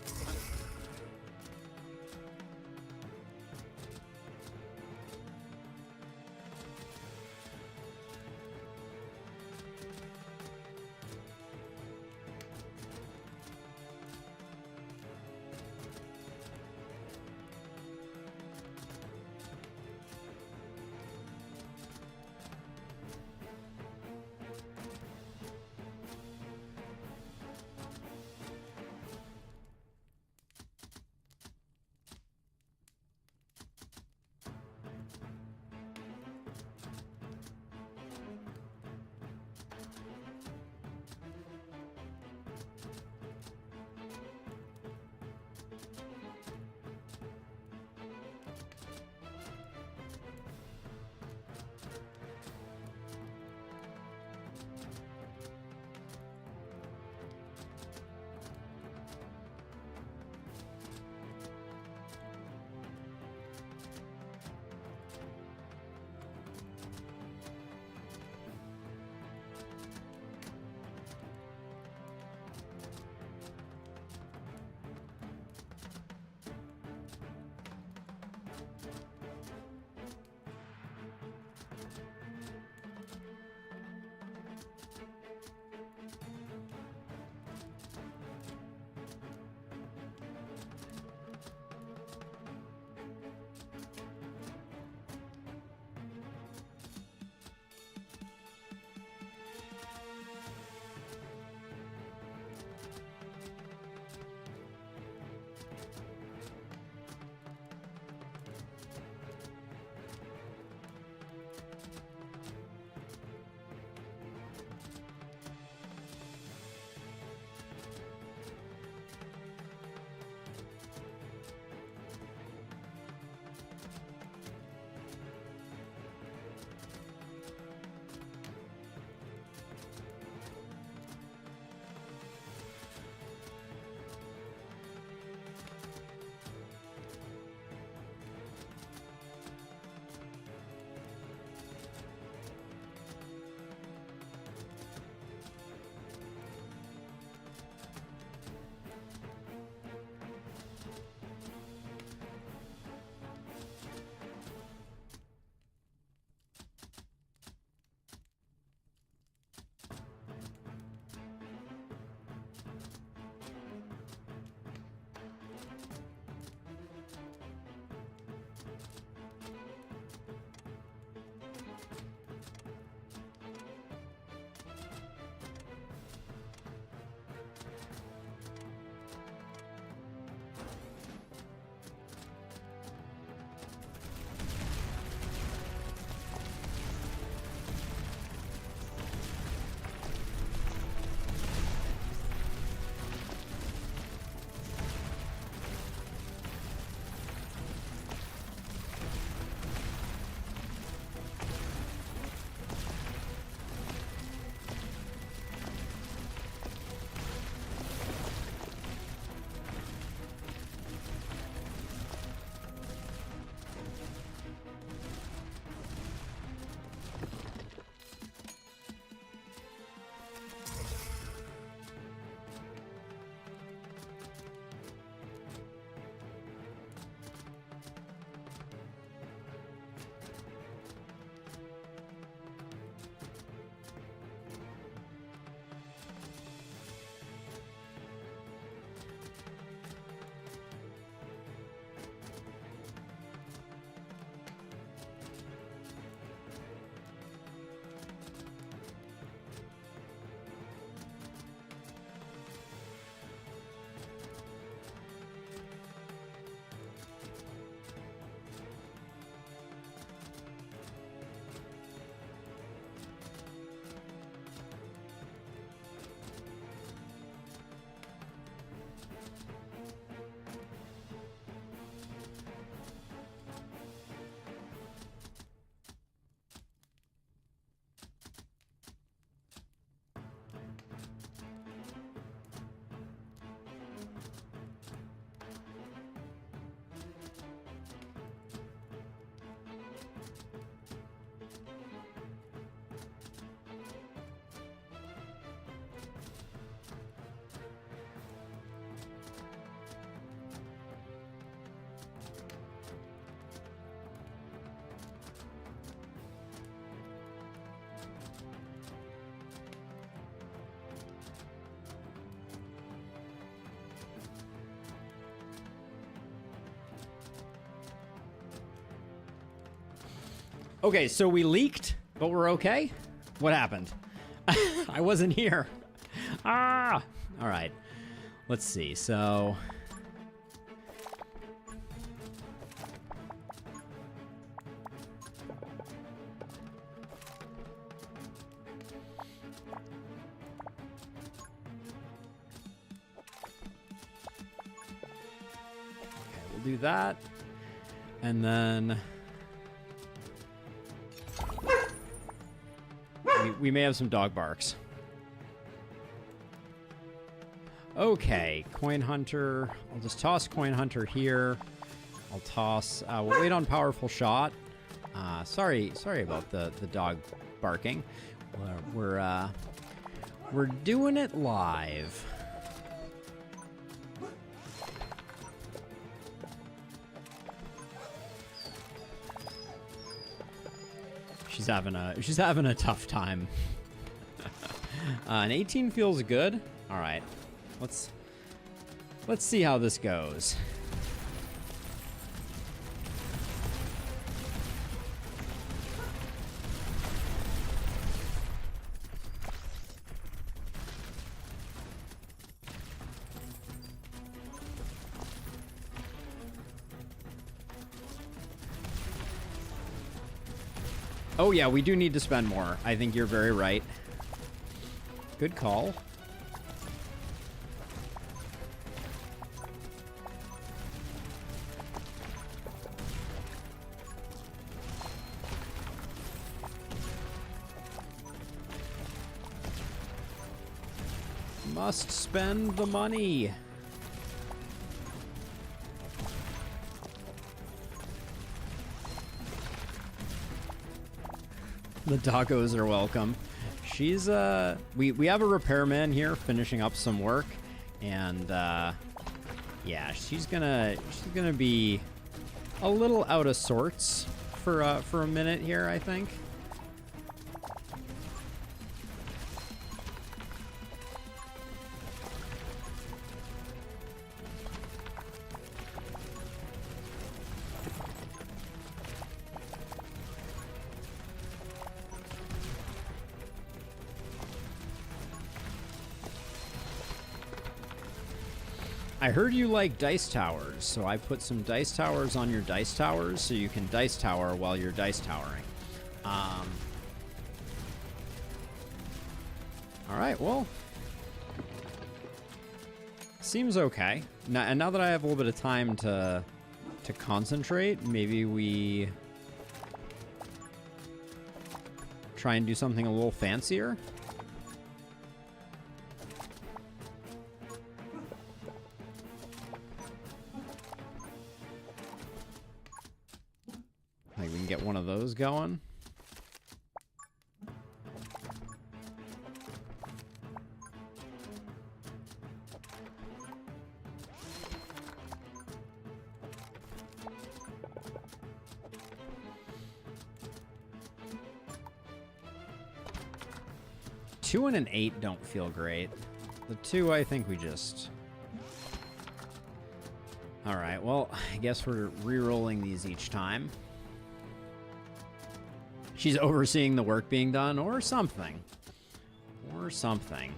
Okay, so we leaked, but we're okay? What happened? I wasn't here. Ah! All right. Let's see. So... do that, and then we may have some dog barks. Okay, Coin Hunter. I'll just toss Coin Hunter here. I'll toss. We'll wait on Powerful Shot. Sorry about the dog barking. We're doing it live. She's having a tough time. An 18 feels good. All right, let's see how this goes. Oh yeah, we do need to spend more. I think you're very right. Good call. Must spend the money. The doggos are welcome. She's we have a repairman here finishing up some work, and yeah, she's gonna be a little out of sorts for a minute here, I think. I heard you like dice towers, so I put some dice towers on your dice towers so you can dice tower while you're dice towering. All right, well, seems okay. Now that I have a little bit of time to concentrate, maybe we try and do something a little fancier. Like we can get one of those going. Two and an 8 don't feel great. The 2, I think we just... Alright, well, I guess we're re-rolling these each time. She's overseeing the work being done, or something. Or something.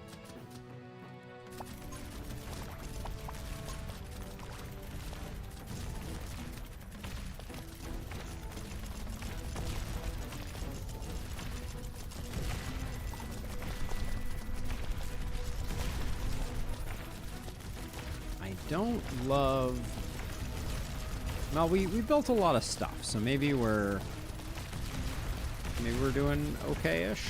I don't love... Well, we built a lot of stuff, so maybe we're doing okay-ish.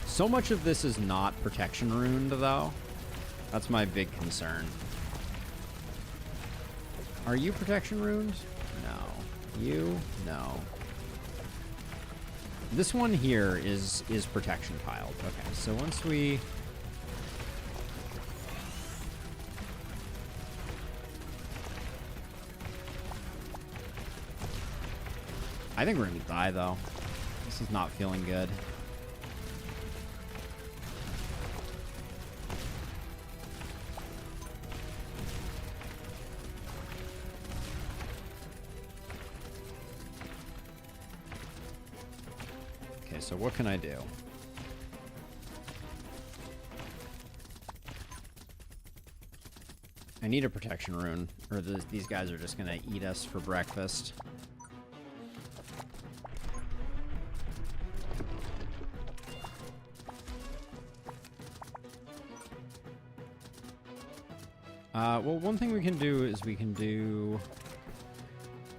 So much of this is not protection runed, though. That's my big concern. Are you protection runed? No. You? No. This one here is protection tiled. Okay, so once we... I think we're gonna die, though. This is not feeling good. so what can I do? I need a protection rune, or these guys are just gonna eat us for breakfast. Well, one thing we can do is we can do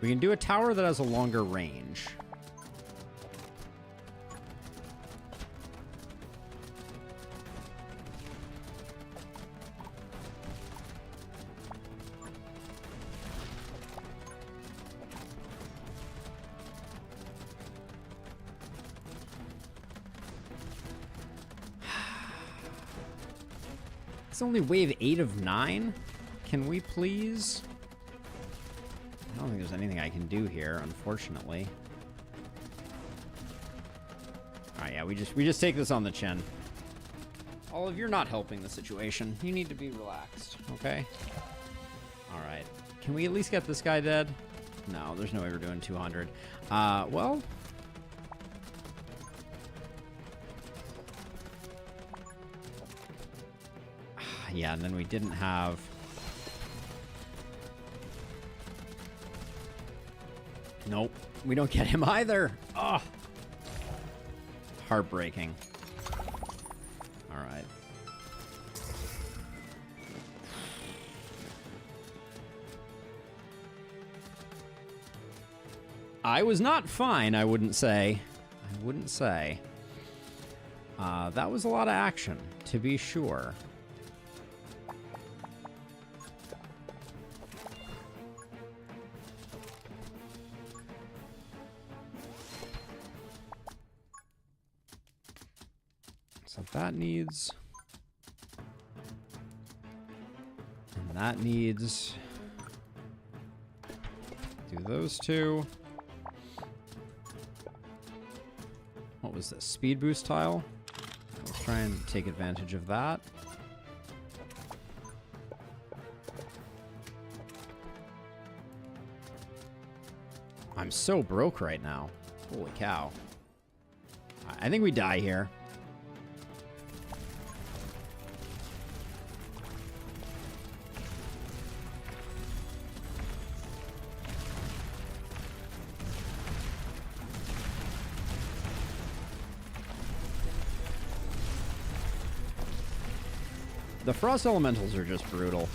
a tower that has a longer range. It's only wave 8 of 9? Can we please? I don't think there's anything I can do here, unfortunately. Alright, yeah, we just take this on the chin. Olive, you're not helping the situation. You need to be relaxed, okay? Alright. Can we at least get this guy dead? No, there's no way we're doing 200. Well... yeah, and then we didn't have... Nope, we don't get him either. Oh, heartbreaking. All right. I was not fine, I wouldn't say. I wouldn't say. That was a lot of action, to be sure. So that needs... and that needs... do those two. What was this? Speed boost tile? Let's try and take advantage of that. I'm so broke right now. Holy cow. I think we die here. The frost elementals are just brutal.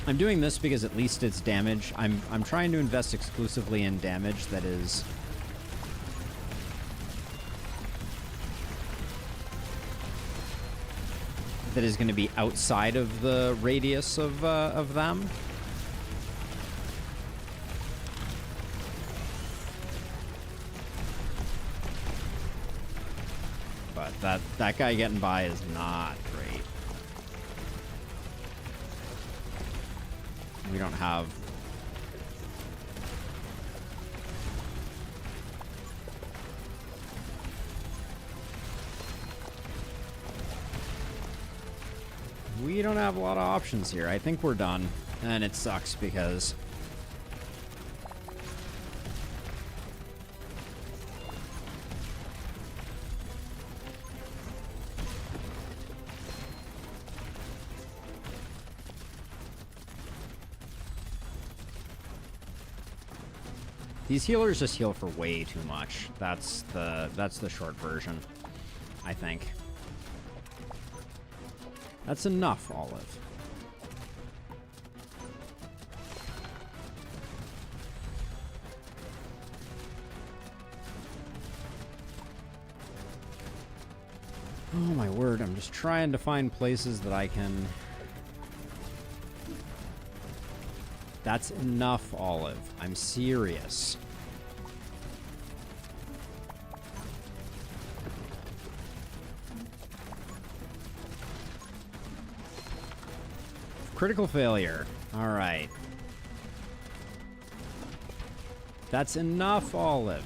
I'm doing this because at least it's damage. I'm trying to invest exclusively in damage that is going to be outside of the radius of them. But that guy getting by is not great. We don't have... we don't have a lot of options here. I think we're done. And it sucks because... these healers just heal for way too much. That's the short version, I think. That's enough, Olive. Oh my word, I'm just trying to find places that I can... That's enough, Olive. I'm serious. Critical failure. All right. That's enough, Olive.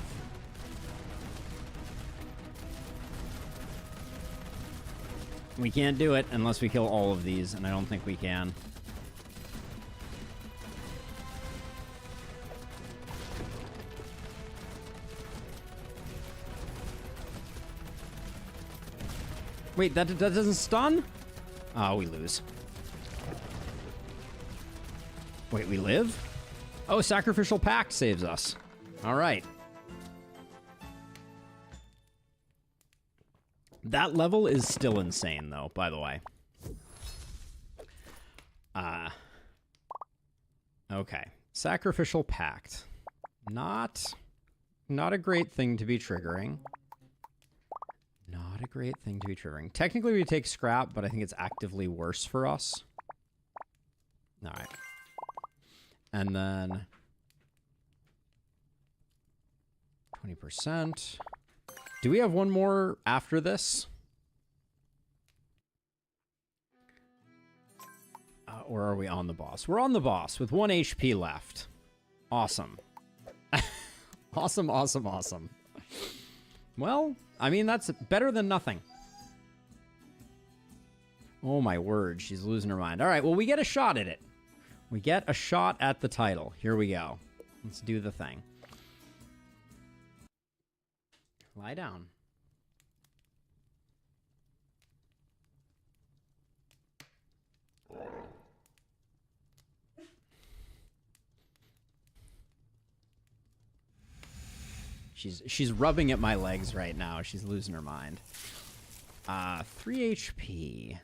We can't do it unless we kill all of these, and I don't think we can. Wait, that doesn't stun? Oh, we lose. Wait, we live? Oh, Sacrificial Pact saves us. All right. That level is still insane, though, by the way. Okay. Sacrificial Pact. Not a great thing to be triggering. Not a great thing to be triggering. Technically, we take scrap, but I think it's actively worse for us. All right. And then 20%. Do we have one more after this? Or are we on the boss? We're on the boss with 1 HP left. Awesome. Awesome, awesome, awesome. Well, I mean, that's better than nothing. Oh my word, she's losing her mind. All right, well, we get a shot at it. We get a shot at the title. Here we go. Let's do the thing. Lie down. She's rubbing at my legs right now. She's losing her mind. 3 HP.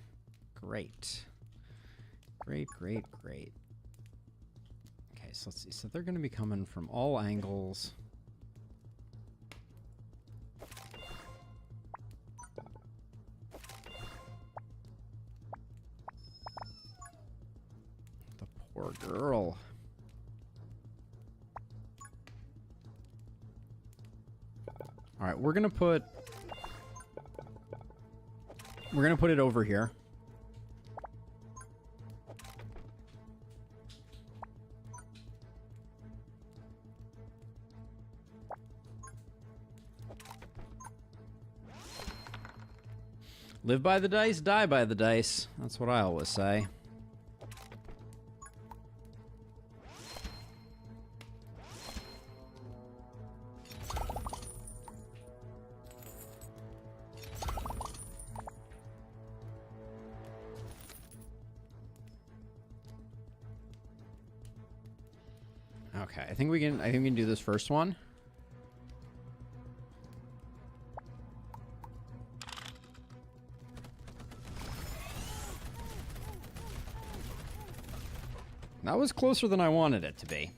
Great. Great, great, great. Okay, so let's see. So they're going to be coming from all angles. The poor girl. All right, we're gonna put it over here. Live by the dice, die by the dice. That's what I always say. Okay, I think we can do this first one. That was closer than I wanted it to be.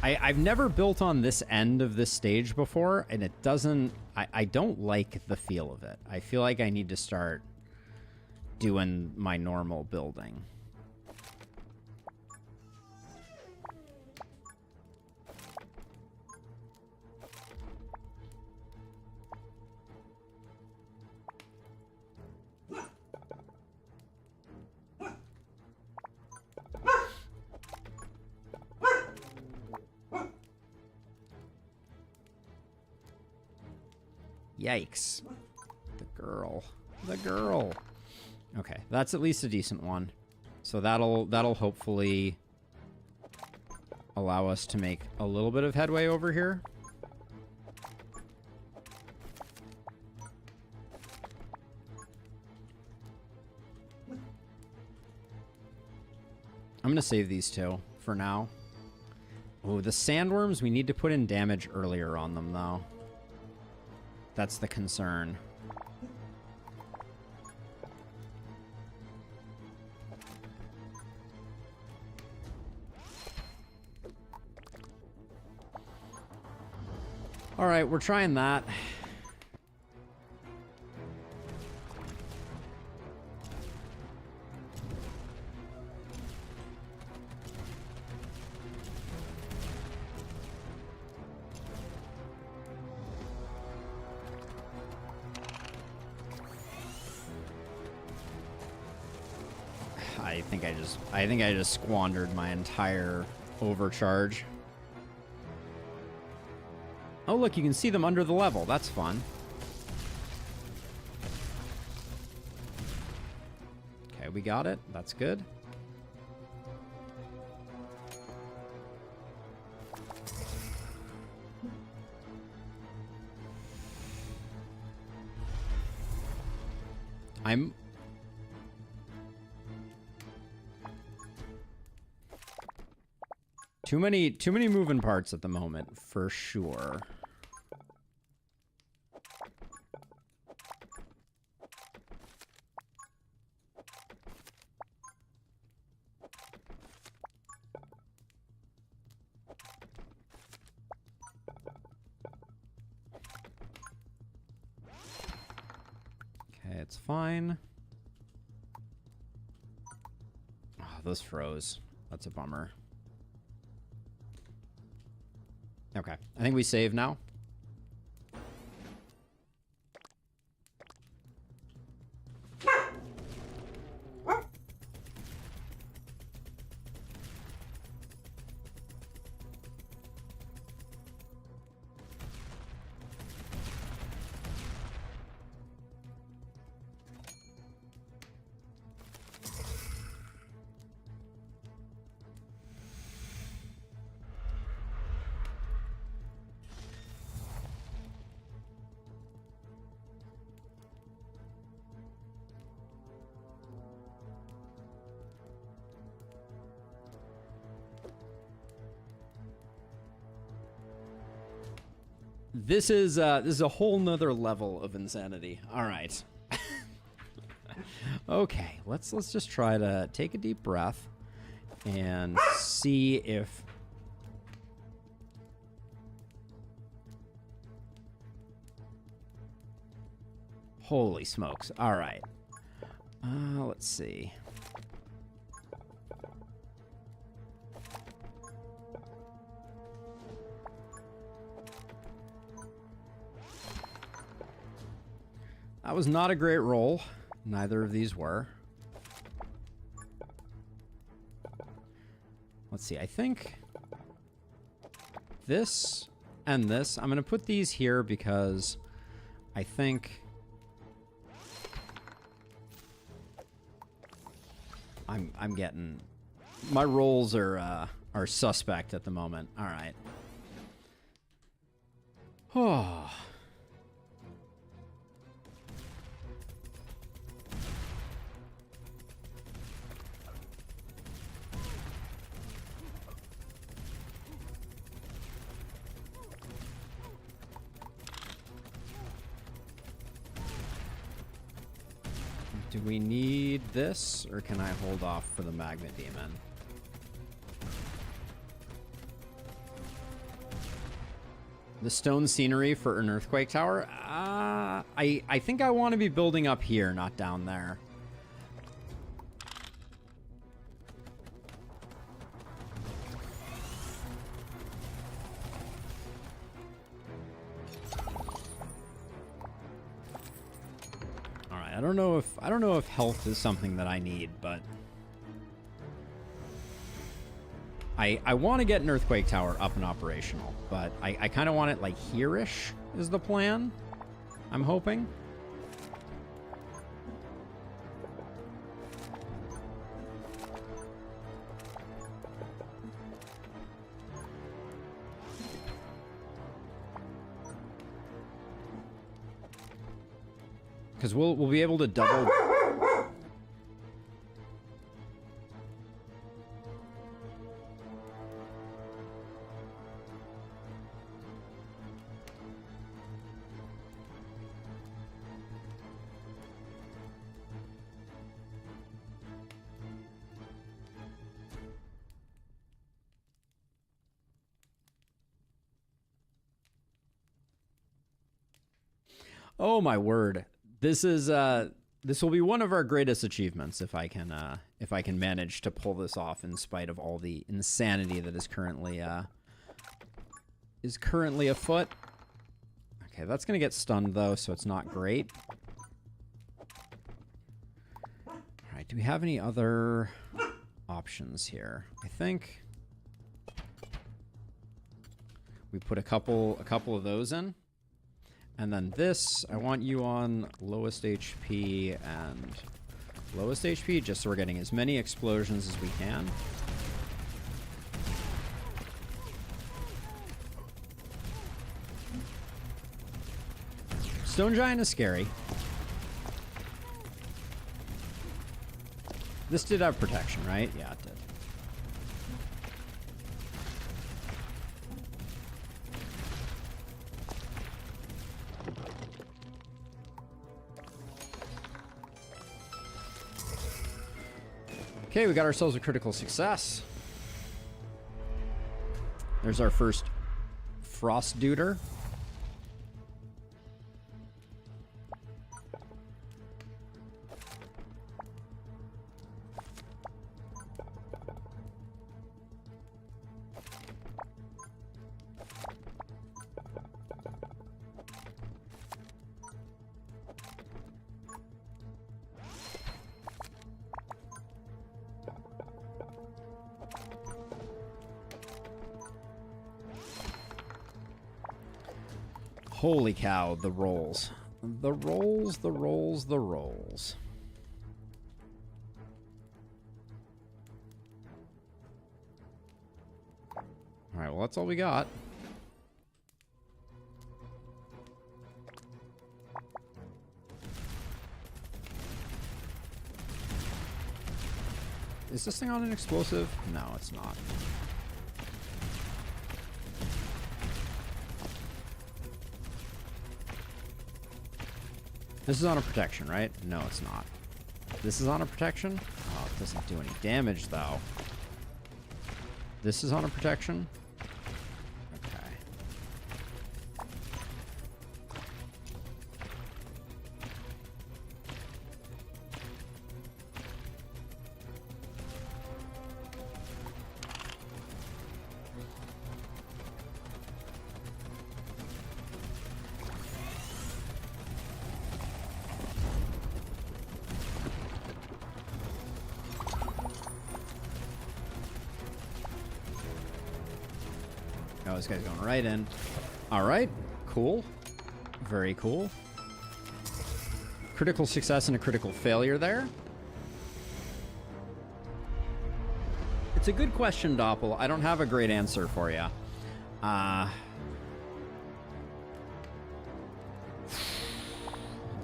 I've never built on this end of this stage before, and it doesn't... I don't like the feel of it. I feel like I need to start doing my normal building. Yikes. The girl. The girl. Okay, that's at least a decent one. So that'll hopefully allow us to make a little bit of headway over here. I'm gonna save these two for now. Oh, the sandworms, we need to put in damage earlier on them, though. That's the concern. All right, we're trying that. I think I just squandered my entire overcharge. Oh, look, you can see them under the level. That's fun. Okay, we got it. That's good. I'm... Too many moving parts at the moment, for sure. Okay, it's fine. Oh, those froze. That's a bummer. Okay, I think we save now. This is a whole nother level of insanity. All right. Okay, let's just try to take a deep breath and see if holy smokes. All right. Let's see. That was not a great roll. Neither of these were. Let's see. I think this and this. I'm going to put these here because I think I'm getting my rolls are suspect at the moment. All right. Oh. Do we need this, or can I hold off for the Magma Demon? The stone scenery for an Earthquake Tower? I think I want to be building up here, not down there. I don't know if health is something that I need, but I want to get an Earthquake Tower up and operational, but I kind of want it like here-ish is the plan. I'm hoping. Because we'll be able to double. Oh my word. This will be one of our greatest achievements if I can manage to pull this off in spite of all the insanity that is currently afoot. Okay, that's gonna get stunned though, so it's not great. All right, do we have any other options here? I think we put a couple of those in. And then this, I want you on lowest HP and lowest HP, just so we're getting as many explosions as we can. Stone Giant is scary. This did have protection, right? Yeah, it did. Okay, we got ourselves a critical success. There's our first frost duder. Holy cow, the rolls. The rolls, the rolls, the rolls. Alright, well, that's all we got. Is this thing on an explosive? No, it's not. This is on a protection, right? No, it's not. This is on a protection? Oh, it doesn't do any damage, though. This is on a protection? Okay. Oh, this guy's going right in. All right, cool. Very cool. Critical success and a critical failure there. It's a good question, Doppel. I don't have a great answer for you. Let's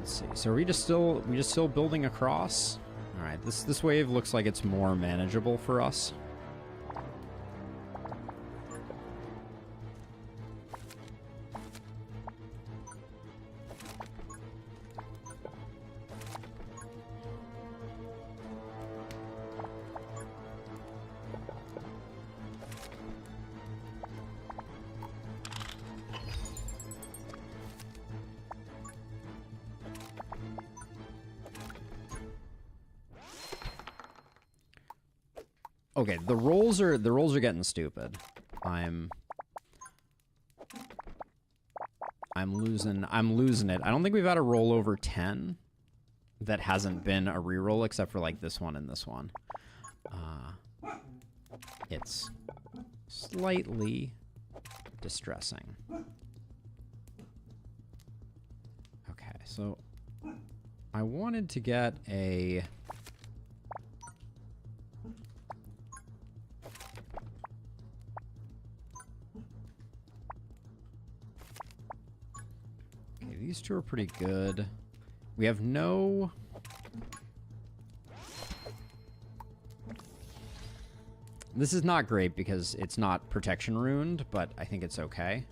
see. So are we just still building across? All right. This wave looks like it's more manageable for us. Okay, the rolls are getting stupid. I'm losing it. I don't think we've had a roll over 10 that hasn't been a reroll except for like this one and this one. It's slightly distressing. Okay, so I wanted to get a these two are pretty good. We have no... This is not great because it's not protection ruined, but I think it's okay.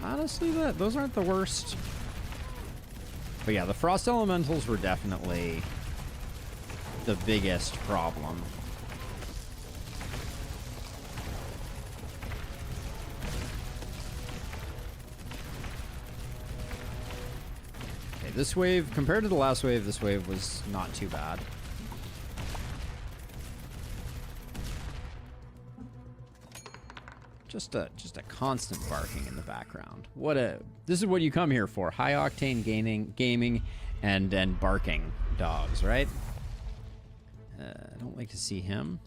Honestly, those aren't the worst. But yeah, the frost elementals were definitely the biggest problem. This wave, compared to the last wave, this wave was not too bad. Just a constant barking in the background. This is what you come here for. High octane gaming and barking dogs, right? I don't like to see him.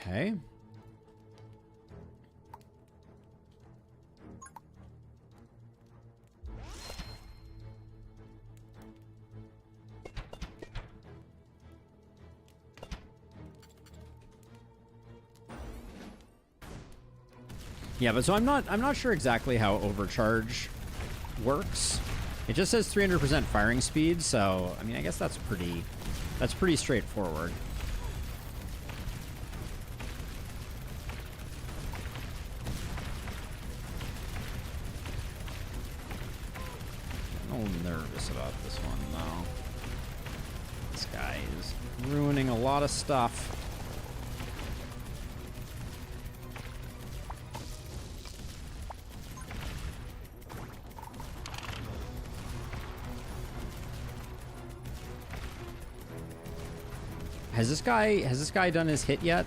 Okay. Yeah, but so I'm not sure exactly how overcharge works. It just says 300% firing speed, so I mean, I guess that's pretty straightforward. I'm a little nervous about this one, though. This guy is ruining a lot of stuff. Has this guy done his hit yet?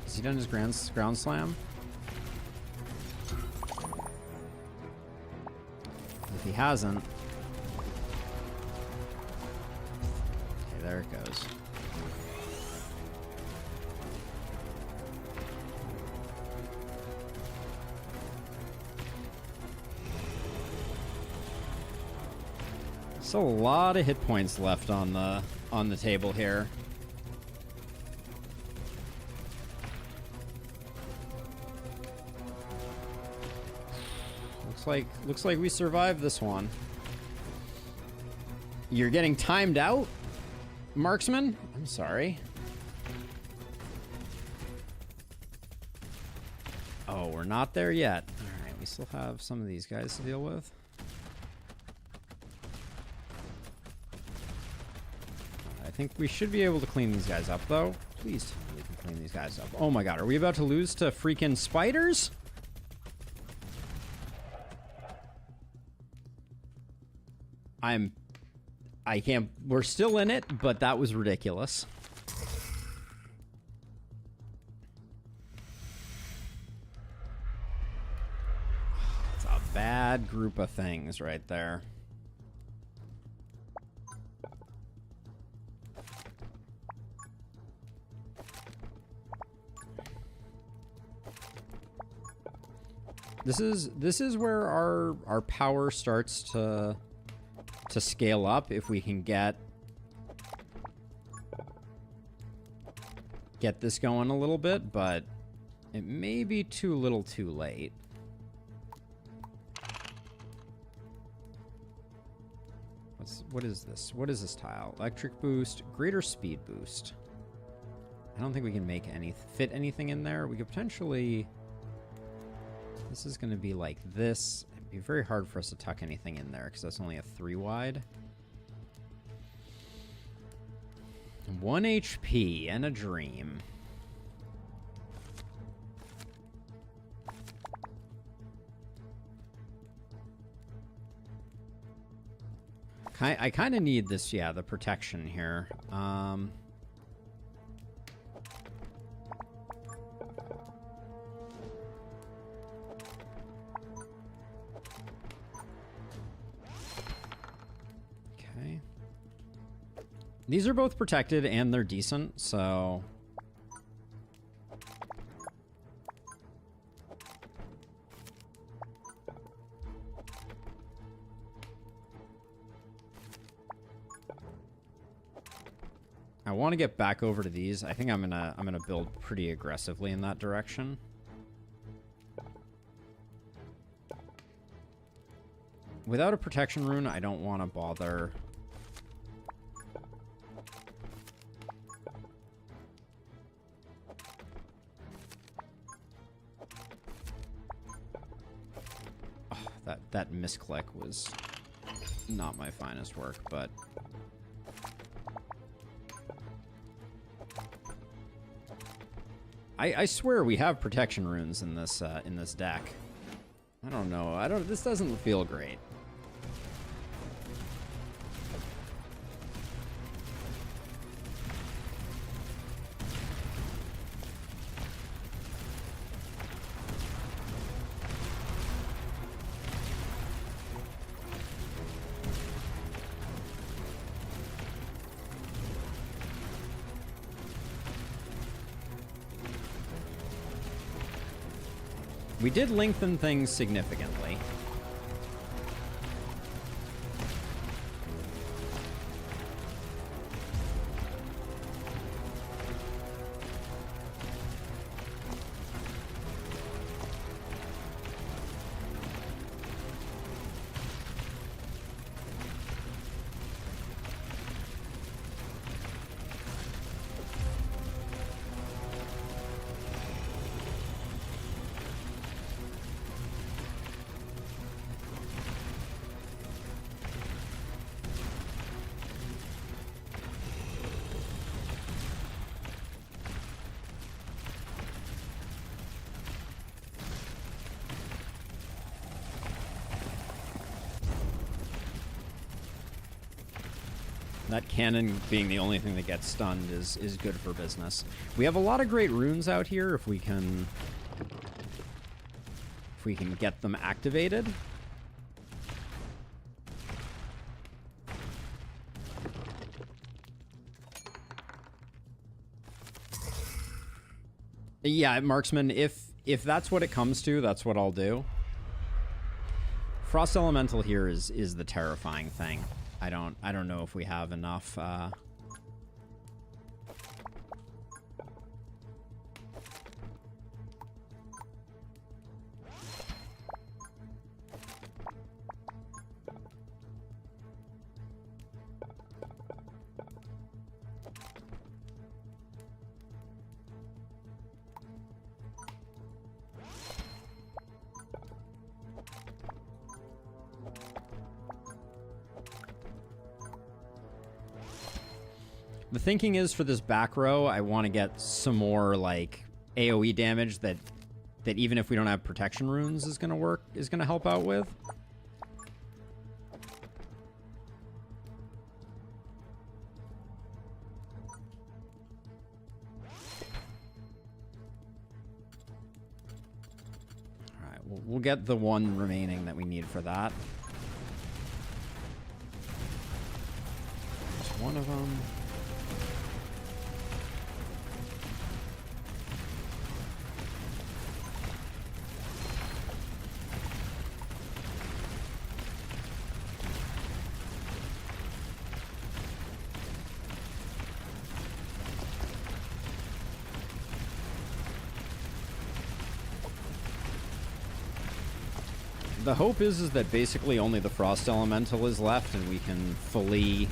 Has he done his ground slam? If he hasn't, okay, there it goes. So a lot of hit points left on the table here. Looks like we survived this one. You're getting timed out, marksman? I'm sorry. Oh, we're not there yet. All right, we still have some of these guys to deal with. I think we should be able to clean these guys up, though. Please tell me we can clean these guys up. Oh my god, are we about to lose to freaking spiders? I can't, we're still in it, but that was ridiculous. It's a bad group of things right there. This is where our power starts to scale up if we can get this going a little bit, but it may be too little too late. What is this? What is this tile? Electric boost, greater speed boost. I don't think we can make fit anything in there. We could potentially, this is going to be like this. Be very hard for us to tuck anything in there because that's only a 3 wide. 1 HP and a dream. I kind of need this, yeah, the protection here. These are both protected and they're decent, so... I want to get back over to these. I think I'm gonna build pretty aggressively in that direction. Without a protection rune, I don't want to bother. That misclick was not my finest work, but I swear we have protection runes in this deck. I don't know. This doesn't feel great. We did lengthen things significantly. That cannon being the only thing that gets stunned is good for business. We have a lot of great runes out here if we can get them activated. Yeah, marksman, if that's what it comes to, that's what I'll do. Frost Elemental here is the terrifying thing. I don't know if we have enough The thinking is for this back row, I want to get some more like AoE damage that even if we don't have protection runes is gonna help out with. All right, we'll get the one remaining that we need for that. There's one of them. The hope is that basically only the Frost Elemental is left, and we can fully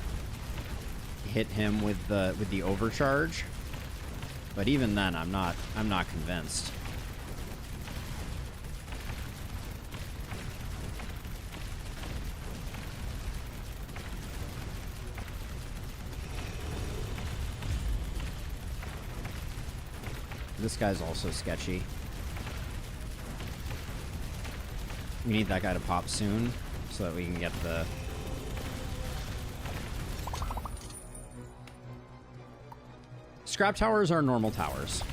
hit him with the overcharge. But even then, I'm not convinced. This guy's also sketchy. We need that guy to pop soon so that we can get the... Scrap towers are normal towers.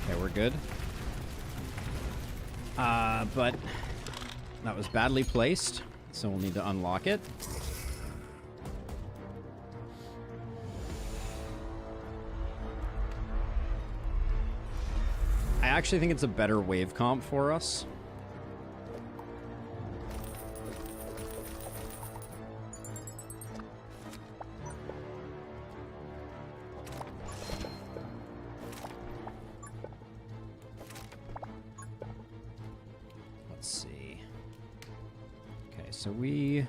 Okay, we're good. But that was badly placed, so we'll need to unlock it. I actually think it's a better wave comp for us. Let's see. Okay, so we...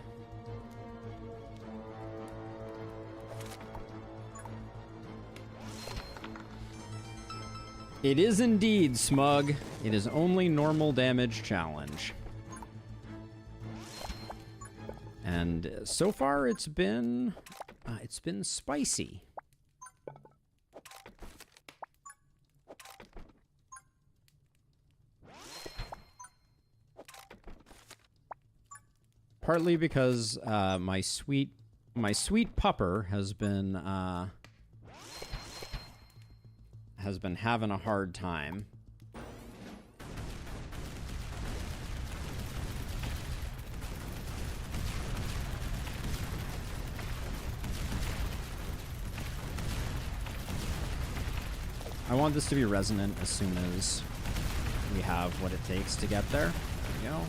It is indeed, Smug. It is only normal damage challenge. And so far it's been spicy. Partly because my sweet pupper has been having a hard time. I want this to be resonant as soon as we have what it takes to get there. There we go.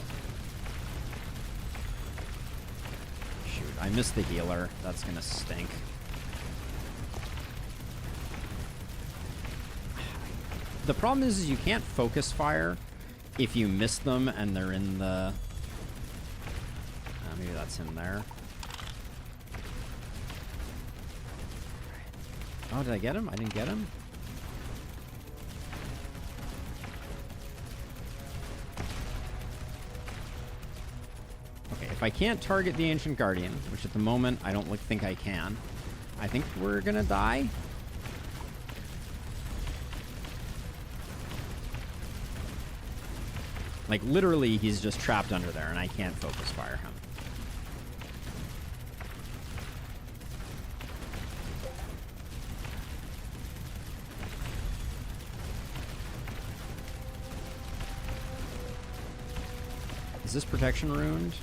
Shoot, I missed the healer. That's gonna stink. The problem is you can't focus fire if you miss them and they're in the... maybe that's in there. Oh, did I get him? I didn't get him? Okay, if I can't target the Ancient Guardian, which at the moment I don't think I can, I think we're gonna die. Like, literally, he's just trapped under there, and I can't focus fire him. Is this protection ruined?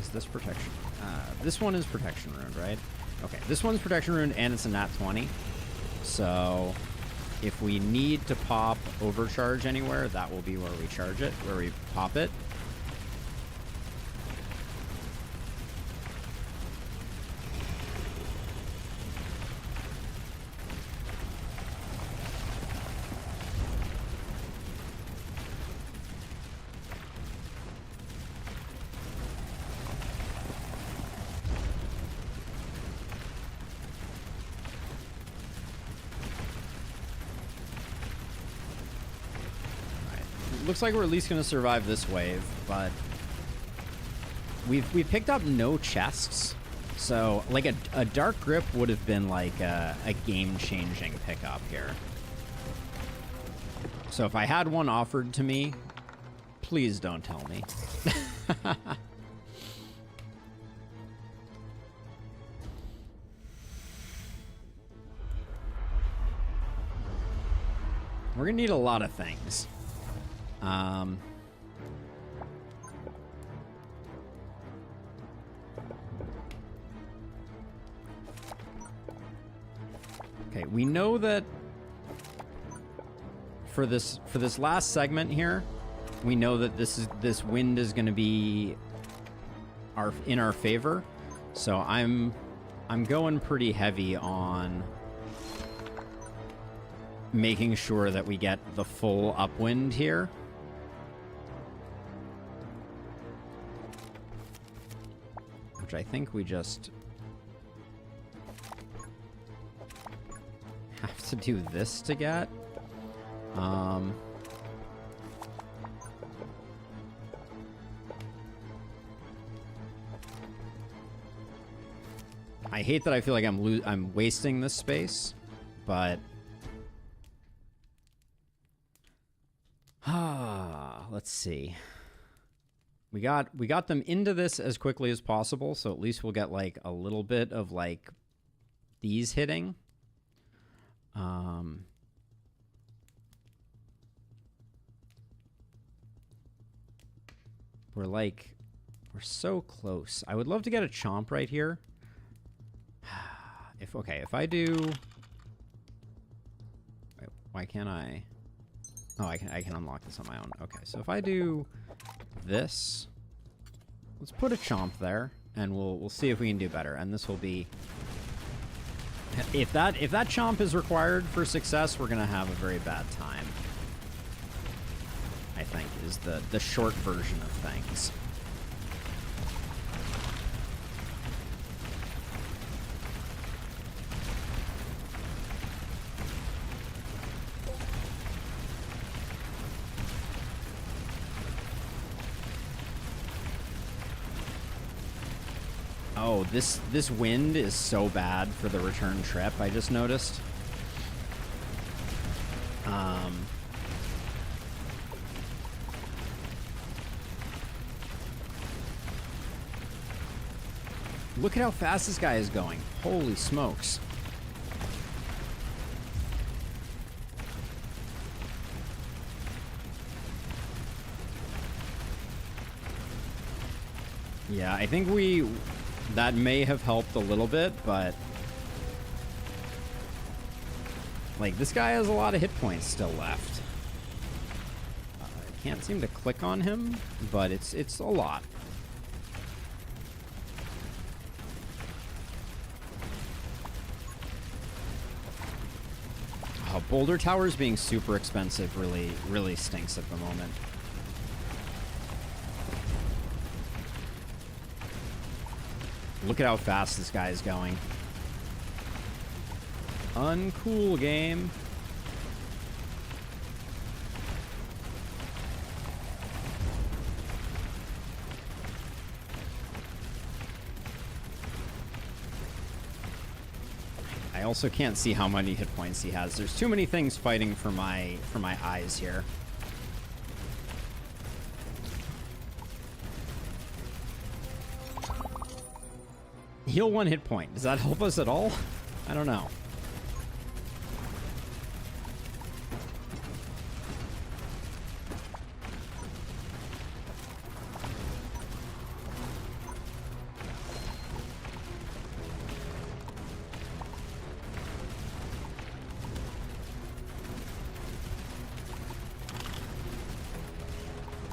Is this protection? This one is protection ruined, right? Okay, this one's protection ruined, and it's a nat 20. So... if we need to pop overcharge anywhere, that will be where we charge it, where we pop it. Looks like we're at least going to survive this wave, but we've picked up no chests, so like a dark grip would have been like a game-changing pickup here. So if I had one offered to me, please don't tell me. We're gonna need a lot of things. Okay, we know that for this last segment here, we know that this wind is going to be in our favor. So I'm going pretty heavy on making sure that we get the full upwind here. Which I think we just have to do this to get. I hate that I feel like I'm wasting this space, but let's see. We got them into this as quickly as possible, so at least we'll get like a little bit of like these hitting. We're so close. I would love to get a chomp right here. If I do... Wait, why can't I... Oh, I can unlock this on my own. Okay, so if I do this, let's put a chomp there, and we'll see if we can do better. And this will be... If that chomp is required for success, we're gonna have a very bad time. I think is the short version of things. Oh, this wind is so bad for the return trip, I just noticed. Look at how fast this guy is going. Holy smokes. Yeah, I think that may have helped a little bit, but Like, this guy has a lot of hit points still left. I can't seem to click on him, but it's a lot. Oh, Boulder Towers being super expensive really stinks at the moment. Look at how fast this guy is going. Uncool game. I also can't see how many hit points he has. There's too many things fighting for my eyes here. Heal 1 hit point. Does that help us at all? I don't know.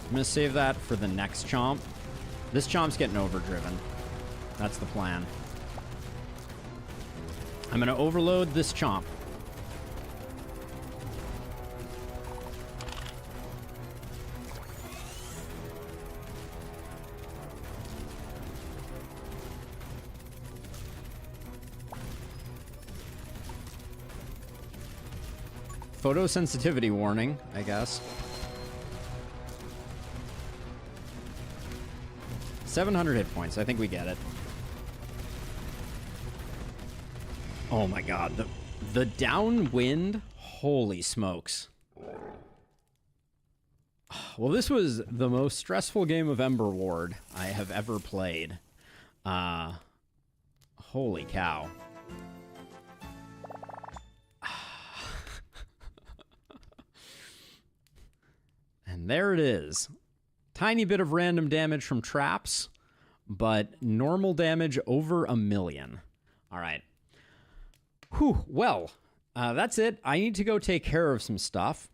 I'm gonna save that for the next chomp. This chomp's getting overdriven. That's the plan. I'm gonna overload this chomp. Photosensitivity warning, I guess. 700 hit points. I think we get it. Oh my god. The downwind? Holy smokes. Well, this was the most stressful game of Emberward I have ever played. Holy cow. And there it is. Tiny bit of random damage from traps, but normal damage over 1 million. All right. Whew. Well, that's it. I need to go take care of some stuff.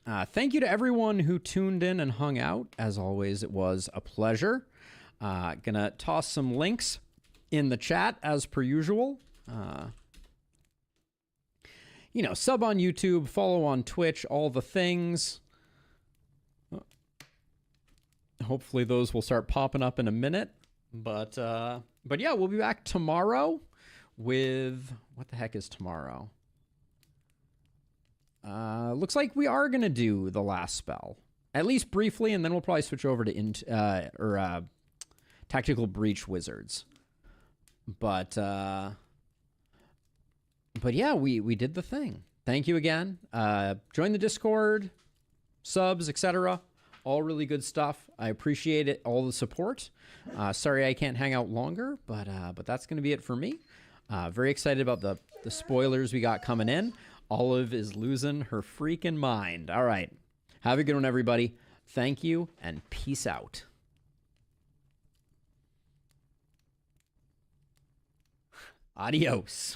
Thank you to everyone who tuned in and hung out. As always, it was a pleasure. Gonna toss some links in the chat as per usual. You know, sub on YouTube, follow on Twitch, all the things. Hopefully those will start popping up in a minute. But yeah, we'll be back tomorrow with... What the heck is tomorrow? Looks like we are going to do the last spell. At least briefly, and then we'll probably switch over to Tactical Breach Wizards. But yeah, we did the thing. Thank you again. Join the Discord, subs, etc. All really good stuff. I appreciate it, all the support. Sorry I can't hang out longer, but that's going to be it for me. Very excited about the spoilers we got coming in. Olive is losing her freaking mind. All right. Have a good one, everybody. Thank you, and peace out. Adios.